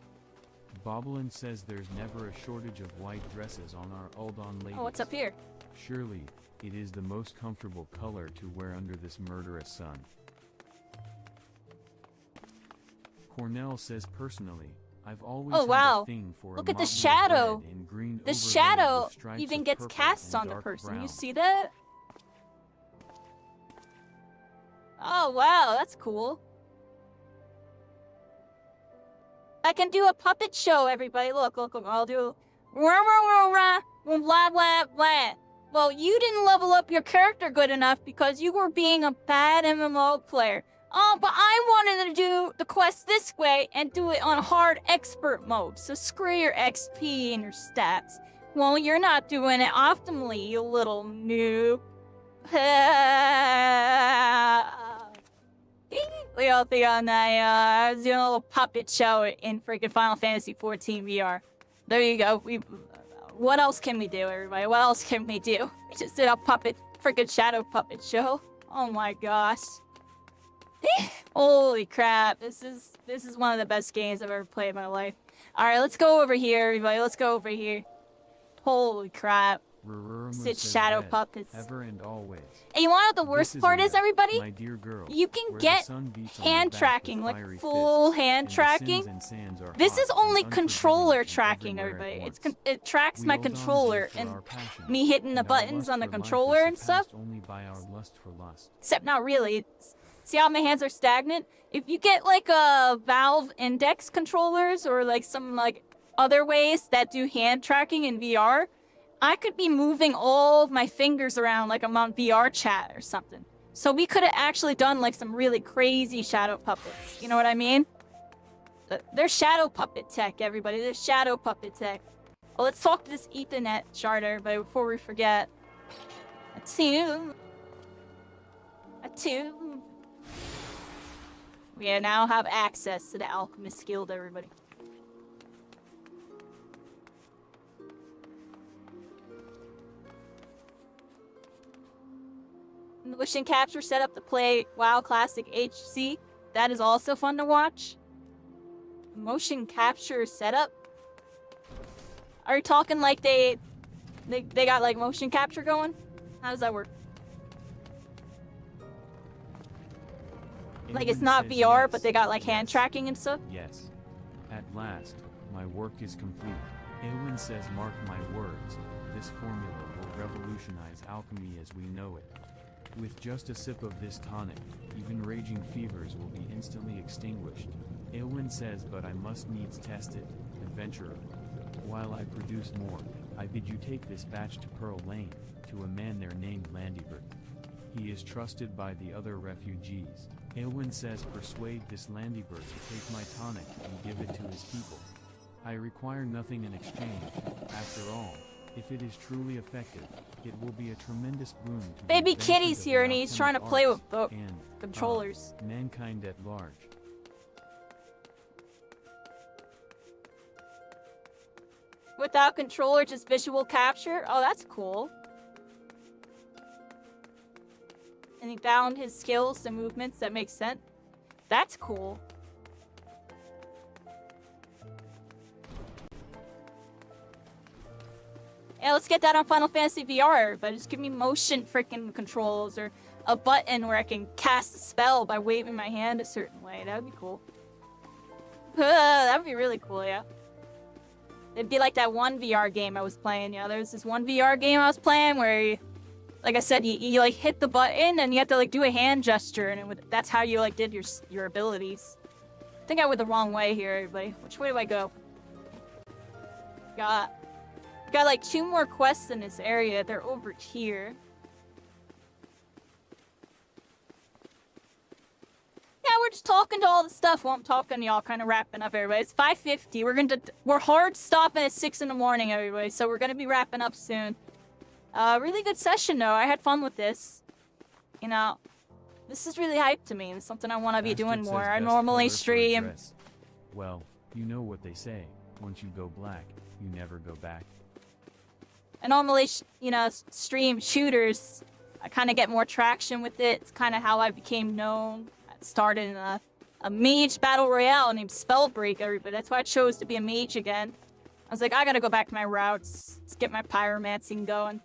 Bobbelin says there's never a shortage of white dresses on our Uldon ladies. Oh, what's up here? Surely, it is the most comfortable color to wear under this murderous sun. Cornell says personally, I've always Oh, wow. had a thing for Look a at the motley shadow. red and green The overlay shadow with stripes even of gets purple cast and on the dark person. brown. You see that? Oh, wow. That's cool. I can do a puppet show, everybody. Look, look, look. I'll do... Blah, blah, blah. Well, you didn't level up your character good enough because you were being a bad MMO player. Oh, but I wanted to do the quest this way and do it on hard expert mode. So screw your XP and your stats. Well, you're not doing it optimally, you little noob. I was doing a little puppet show in freaking Final Fantasy 14 VR. There you go. What else can we do, everybody? What else can we do? We just did a freaking shadow puppet show. Oh my gosh. Holy crap. This is one of the best games I've ever played in my life. Alright, let's go over here, everybody. Let's go over here. Holy crap. Sit shadow red, puppets. ever and always. And you wanna know what the worst part is, red, everybody? my dear girl, You can where the get sun beats on hand the back tracking, with like fiery full fists, hand and the tracking. sins and sands are This hot is only and controller unforgiving tracking, everywhere everybody. at once. It tracks We my hold on controller for and our passion, me hitting the and our buttons lust on the for life controller is and stuff. surpassed only by our lust for lust. Except not really. See how my hands are stagnant? If you get like a Valve Index controllers or like some like other ways that do hand tracking in VR, I could be moving all of my fingers around like I'm on VR chat or something. So we could have actually done like some really crazy shadow puppets. You know what I mean? There's shadow puppet tech, everybody. There's shadow puppet tech. Well, let's talk to this Ethernet shard, everybody, before we forget. A two. We now have access to the Alchemist Guild, everybody. Motion capture setup to play WoW Classic HC. That is also fun to watch. Motion capture setup? Are you talking like they got like motion capture going? How does that work? Like it's not VR, but they got like hand tracking and stuff? Yes. At last, my work is complete. Aylwin says, mark my words, this formula will revolutionize alchemy as we know it. With just a sip of this tonic, even raging fevers will be instantly extinguished. Aylwin says, but I must needs test it, adventurer. While I produce more, I bid you take this batch to Pearl Lane, to a man there named Landybird. He is trusted by the other refugees. Aylwin says, persuade this Landybird to take my tonic and give it to his people. I require nothing in exchange. After all, if it is truly effective, it will be a tremendous boon to Baby the Kitty's adventures of here the and he's trying to alchemic play arts with the and, controllers. Mankind at large. Without controller, just visual capture? Oh, that's cool. And he found his skills to movements that make sense. That's cool. Yeah, let's get that on Final Fantasy VR, but just give me motion freaking controls or a button where I can cast a spell by waving my hand a certain way. That would be cool. That would be really cool, yeah. It'd be like that one VR game I was playing. Yeah, there's this one VR game I was playing where, you, like I said, you like hit the button and you have to like do a hand gesture, and it would, that's how you like did your abilities. I think I went the wrong way here, everybody. Which way do I go? Got like 2 more quests in this area. They're over here. Yeah, we're just talking to all the stuff while I'm talking to y'all, kind of wrapping up, everybody. It's 5:50. We're hard stopping at 6 in the morning, everybody. So we're gonna be wrapping up soon. Really good session, though. I had fun with this. You know, this is really hype to me. It's something I want to be doing more. I normally stream. Well, you know what they say. Once you go black, you never go back. I normally, you know, stream shooters. I kind of get more traction with it. It's kind of how I became known. I started in a mage battle royale named Spellbreak, everybody. That's why I chose to be a mage again. I was like, I gotta go back to my routes. Let's get my pyromancing going.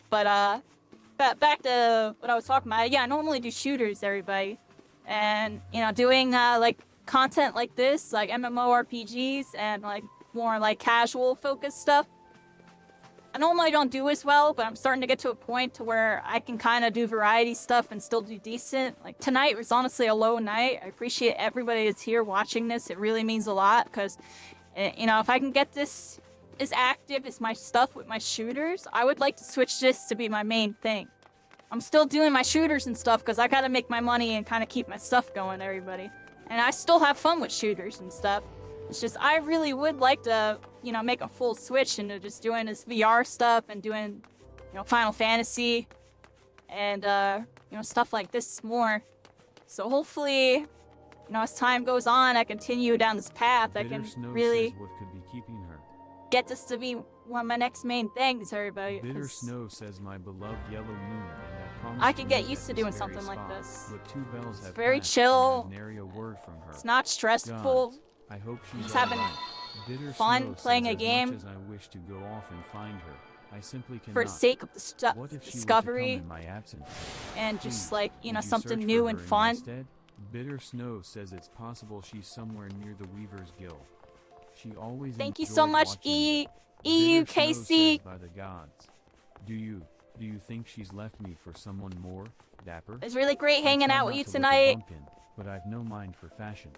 But, back to what I was talking about. Yeah, I normally do shooters, everybody. And, you know, doing, like, content like this, like MMORPGs and, like, more, like, casual focused stuff. I normally don't do as well, but I'm starting to get to a point to where I can kind of do variety stuff and still do decent. Like, tonight was honestly a low night. I appreciate everybody that's here watching this. It really means a lot, because, you know, if I can get this as active as my stuff with my shooters, I would like to switch this to be my main thing. I'm still doing my shooters and stuff because I gotta make my money and kind of keep my stuff going, everybody. And I still have fun with shooters and stuff. It's just, I really would like to, you know, make a full switch into just doing this VR stuff and doing, you know, Final Fantasy and, you know, stuff like this more. So hopefully, you know, as time goes on, I continue down this path. I can really what could be keeping her. Get this to be one of my next main things, everybody. Bitter Snow says, my beloved yellow moon, I could get used to doing something like this. It's very chill. Word from her. It's not stressful. God, I hope she's just having fun playing a game. As I wish to go off and find her, I simply cannot. For the sake of the discovery absence? and Please, just like, you know, search something for new her and in fun. my stead? Bitter Snow says it's possible she's somewhere near the Weaver's Guild. She always Thank you so much, EUKC. By the gods. Do you think she's left me for someone more dapper? It's really great hanging I try out with not you to look a tonight. bumpkin, but I've no mind for fashion.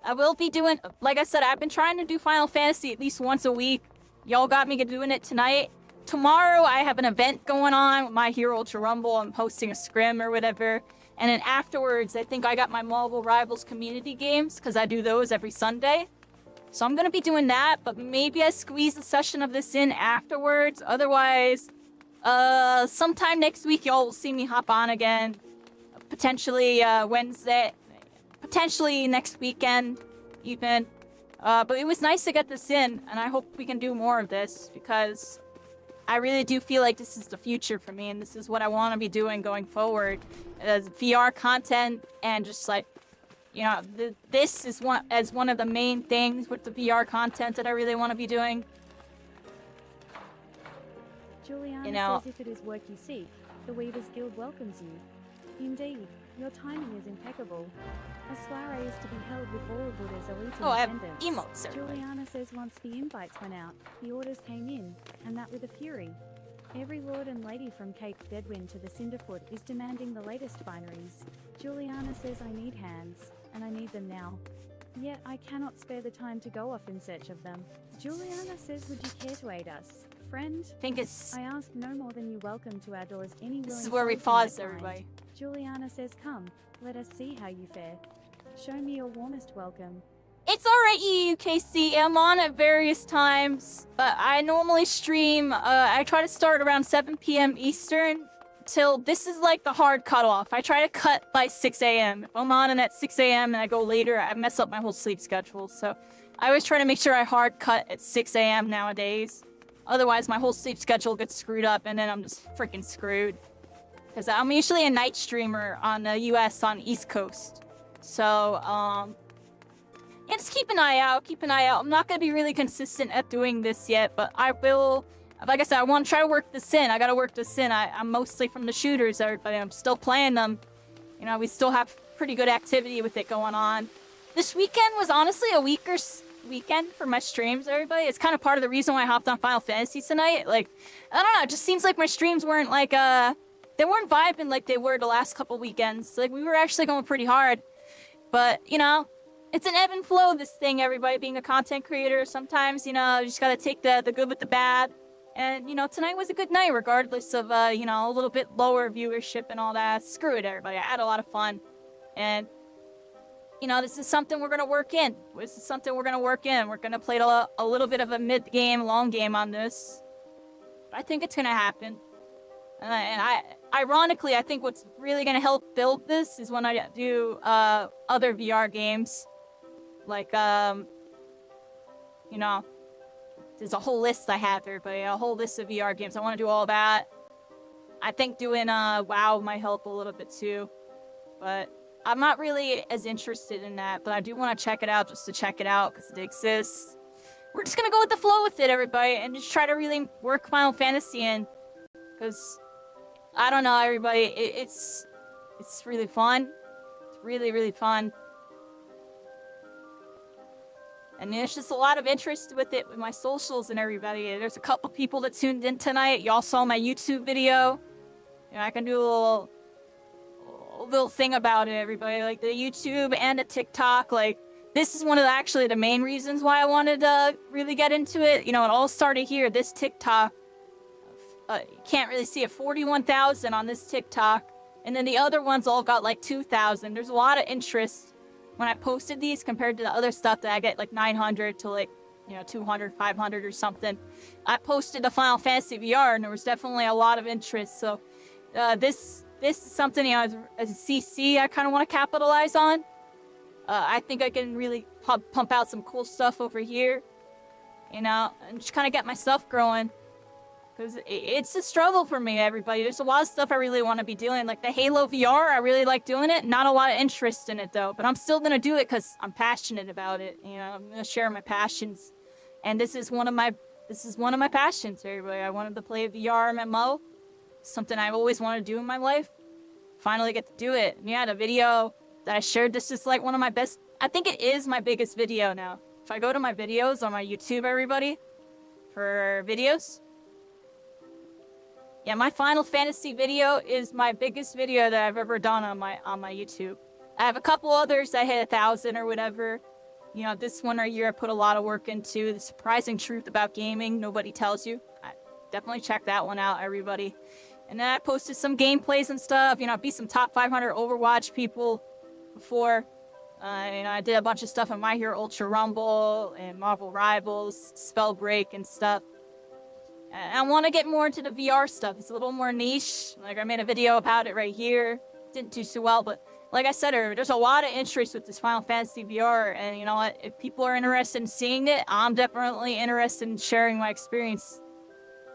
I will be doing, like I said, I've been trying to do Final Fantasy at least once a week. Y'all got me doing it tonight. tomorrow I have an event going on with My Hero Ultra Rumble. I'm hosting a scrim or whatever. And then afterwards, I think I got my Marvel Rivals community games, because I do those every Sunday. So I'm going to be doing that, but maybe I squeeze a session of this in afterwards. Otherwise, sometime next week, y'all will see me hop on again. Potentially Wednesday, potentially next weekend even. But it was nice to get this in, and I hope we can do more of this, because I really do feel like this is the future for me, and this is what I want to be doing going forward as VR content, and just like, you know, this is one of the main things with the VR content that I really want to be doing. Juliana says if it is work you seek, the Weavers Guild welcomes you. Indeed, your timing is impeccable. A soiree is to be held with all of Buddha's elite in I have attendance. emotes, certainly. Juliana says once the invites went out, the orders came in, and that with a fury. Every lord and lady from Cape Deadwind to the Cinderfoot is demanding the latest binaries. Juliana says I need hands, and I need them now. Yet I cannot spare the time to go off in search of them. Juliana says would you care to aid us? Friend? I think it's... I ask no more than you welcome to our doors any willing This is where we soul from my pause, kind. everybody. Juliana says come, let us see how you fare. Show me your warmest welcome. It's alright, UUKC. I'm on at various times, but I normally stream, I try to start around 7 p.m. Eastern till this is like the hard cutoff. I try to cut by 6 a.m. If I'm on and at 6 a.m. and I go later, I mess up my whole sleep schedule. So I always try to make sure I hard cut at 6 a.m. nowadays. Otherwise, my whole sleep schedule gets screwed up and then I'm just freaking screwed. Because I'm usually a night streamer on the US on East Coast. So, yeah, just keep an eye out, I'm not going to be really consistent at doing this yet, but I will, like I said, I want to try to work this in. I got to work this in. I'm mostly from the shooters, everybody. I'm still playing them. You know, we still have pretty good activity with it going on. This weekend was honestly a weaker weekend for my streams, everybody. It's kind of part of the reason why I hopped on Final Fantasy tonight. Like, I don't know, it just seems like my streams weren't like, they weren't vibing like they were the last couple weekends. Like, we were actually going pretty hard. But, you know, it's an ebb and flow, this thing, everybody, being a content creator. Sometimes, you know, you just gotta take the good with the bad. And, you know, tonight was a good night, regardless of, you know, a little bit lower viewership and all that. Screw it, everybody. I had a lot of fun. And, you know, this is something we're gonna work in. We're gonna play a little bit of a mid-game, long game on this. But I think it's gonna happen. Ironically, I think what's really gonna help build this is when I do, other VR games. Like, you know, there's a whole list I have, everybody. A whole list of VR games. I want to do all that. I think doing, WoW might help a little bit too. But I'm not really as interested in that. But I do want to check it out just to check it out because it exists. We're just going to go with the flow with it, everybody. And just try to really work Final Fantasy in. Because, I don't know, everybody. It's really fun. It's really, really fun. And there's just a lot of interest with it with my socials and everybody. There's a couple people that tuned in tonight. Y'all saw my YouTube video. You know, I can do a little thing about it, everybody. Like the YouTube and the TikTok. Like, this is one of the main reasons why I wanted to really get into it. You know, it all started here. This TikTok. You can't really see it. 41,000 on this TikTok. And then the other ones all got like 2,000. There's a lot of interest when I posted these compared to the other stuff that I get like 900 to like, you know, 200, 500 or something. I posted the Final Fantasy VR and there was definitely a lot of interest. So this is something, you know, as a CC I kind of want to capitalize on. I think I can really pump out some cool stuff over here, you know, and just kind of get myself growing. Because it's a struggle for me, everybody. There's a lot of stuff I really want to be doing. Like the Halo VR, I really like doing it. Not a lot of interest in it, though. But I'm still going to do it because I'm passionate about it. You know, I'm going to share my passions. And this is one of my passions, everybody. I wanted to play a VR MMO. Something I've always wanted to do in my life. Finally get to do it. And yeah, the video that I shared, this is like one of my best... I think it is my biggest video now. If I go to my videos on my YouTube, everybody, for videos... Yeah, my Final Fantasy video is my biggest video that I've ever done on my YouTube. I have a couple others that hit 1,000 or whatever. You know, this one right here I put a lot of work into. The surprising truth about gaming, nobody tells you. definitely check that one out, everybody. And then I posted some gameplays and stuff. You know, I beat some top 500 Overwatch people before. You know, I did a bunch of stuff on My Hero Ultra Rumble and Marvel Rivals, Spellbreak and stuff. And I want to get more into the VR stuff. It's a little more niche. Like, I made a video about it right here. Didn't do so well, but like I said earlier, there's a lot of interest with this Final Fantasy VR. And you know what? If people are interested in seeing it, I'm definitely interested in sharing my experience.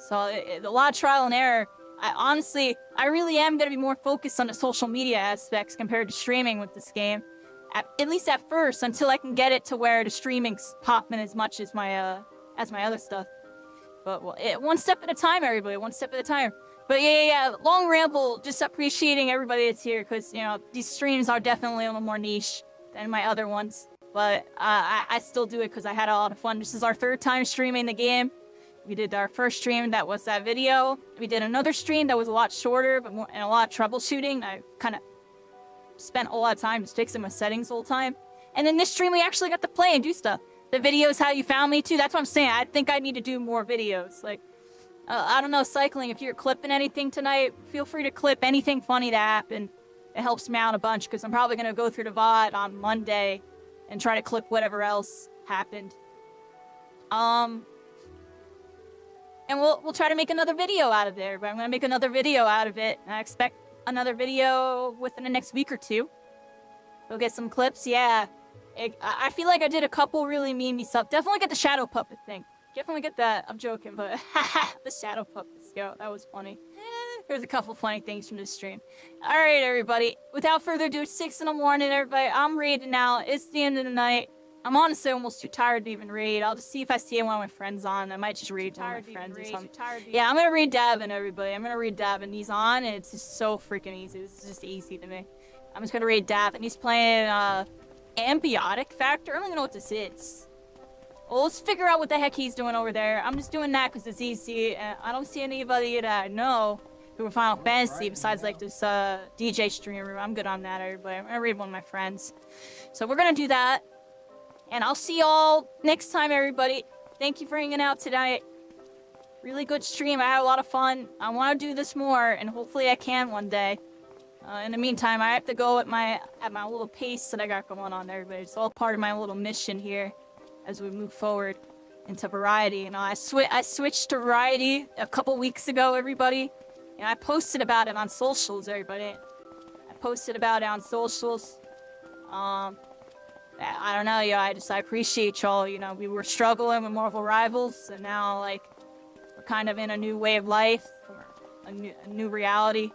So, a lot of trial and error. I really am going to be more focused on the social media aspects compared to streaming with this game. At least at first, until I can get it to where the streaming's popping as much as my other stuff. But one step at a time, everybody. One step at a time. But yeah. Long ramble. Just appreciating everybody that's here, because you know these streams are definitely a little more niche than my other ones. But I still do it because I had a lot of fun. This is our 3rd time streaming the game. We did our first stream, that was that video. We did another stream that was a lot shorter, but more, and a lot of troubleshooting. I kind of spent a lot of time just fixing my settings the whole time. And then this stream, we actually got to play and do stuff. The videos, how you found me too. That's what I'm saying. I think I need to do more videos. Like, I don't know, cycling, if you're clipping anything tonight, feel free to clip anything funny that happened. It helps me out a bunch, because I'm probably going to go through the VOD on Monday and try to clip whatever else happened. And we'll try to make another video out of there, but I'm going to make another video out of it. And I expect another video within the next week or 2. We'll get some clips, yeah. I feel like I did a couple really memey stuff. Definitely get the shadow puppet thing. Definitely get that. I'm joking, but the shadow puppets. Yo, that was funny. There's a couple funny things from this stream. Alright, everybody. Without further ado, it's 6 in the morning, everybody. I'm raiding now. It's the end of the night. I'm honestly almost too tired to even raid. I'll just see if I see one of my friends on. I might just raid one of my friends or something. Yeah, I'm gonna raid Davin, everybody. I'm gonna raid Davin. He's on, and it's just so freaking easy. It's just easy to me. I'm just gonna raid Davin. He's playing, Ambiotic Factor. I don't even know what this is. Well, let's figure out what the heck he's doing over there. I'm just doing that because it's easy. I don't see anybody that I know who are Final Fantasy besides, like, this, DJ streamer. I'm good on that, everybody. I'm gonna raid one of my friends. So we're gonna do that. And I'll see y'all next time, everybody. Thank you for hanging out tonight. Really good stream. I had a lot of fun. I want to do this more, and hopefully I can one day. In the meantime, I have to go at my little pace that I got going on, everybody. It's all part of my little mission here as we move forward into variety. You know, I switched to variety a couple weeks ago, everybody. And I posted about it on socials, everybody. I posted about it on socials. I don't know, I appreciate y'all, you know, we were struggling with Marvel Rivals, and now, like, we're kind of in a new way of life, or a new reality.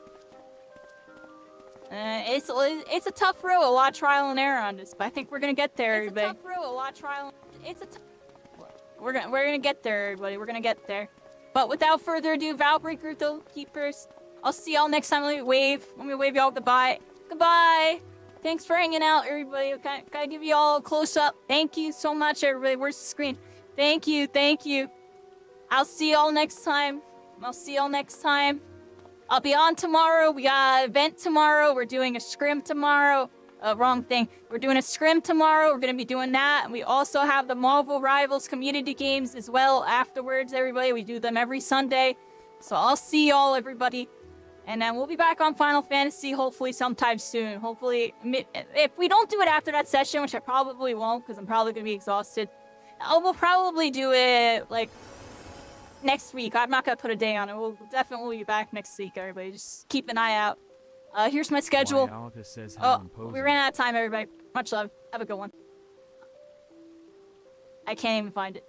It's a tough road, a lot of trial and error on this, but I think we're gonna get there, everybody. It's a tough road, a lot of trial. We're gonna get there, everybody. We're gonna get there. But without further ado, Valbreaker, the Keepers. I'll see y'all next time. Let me wave y'all goodbye. Goodbye. Thanks for hanging out, everybody. Can I give you all a close-up? Thank you so much, everybody. Where's the screen? Thank you. I'll see y'all next time. I'll be on tomorrow. We got an event tomorrow. We're doing a scrim tomorrow. Wrong thing. We're doing a scrim tomorrow. We're going to be doing that. And we also have the Marvel Rivals community games as well afterwards, everybody. We do them every Sunday. So I'll see y'all, everybody. And then we'll be back on Final Fantasy, hopefully sometime soon. Hopefully, if we don't do it after that session, which I probably won't, because I'm probably going to be exhausted, we'll probably do it, like, next week. I'm not going to put a day on it. We'll definitely be back next week, everybody. Just keep an eye out. Here's my schedule. We ran out of time, everybody. Much love. Have a good one. I can't even find it.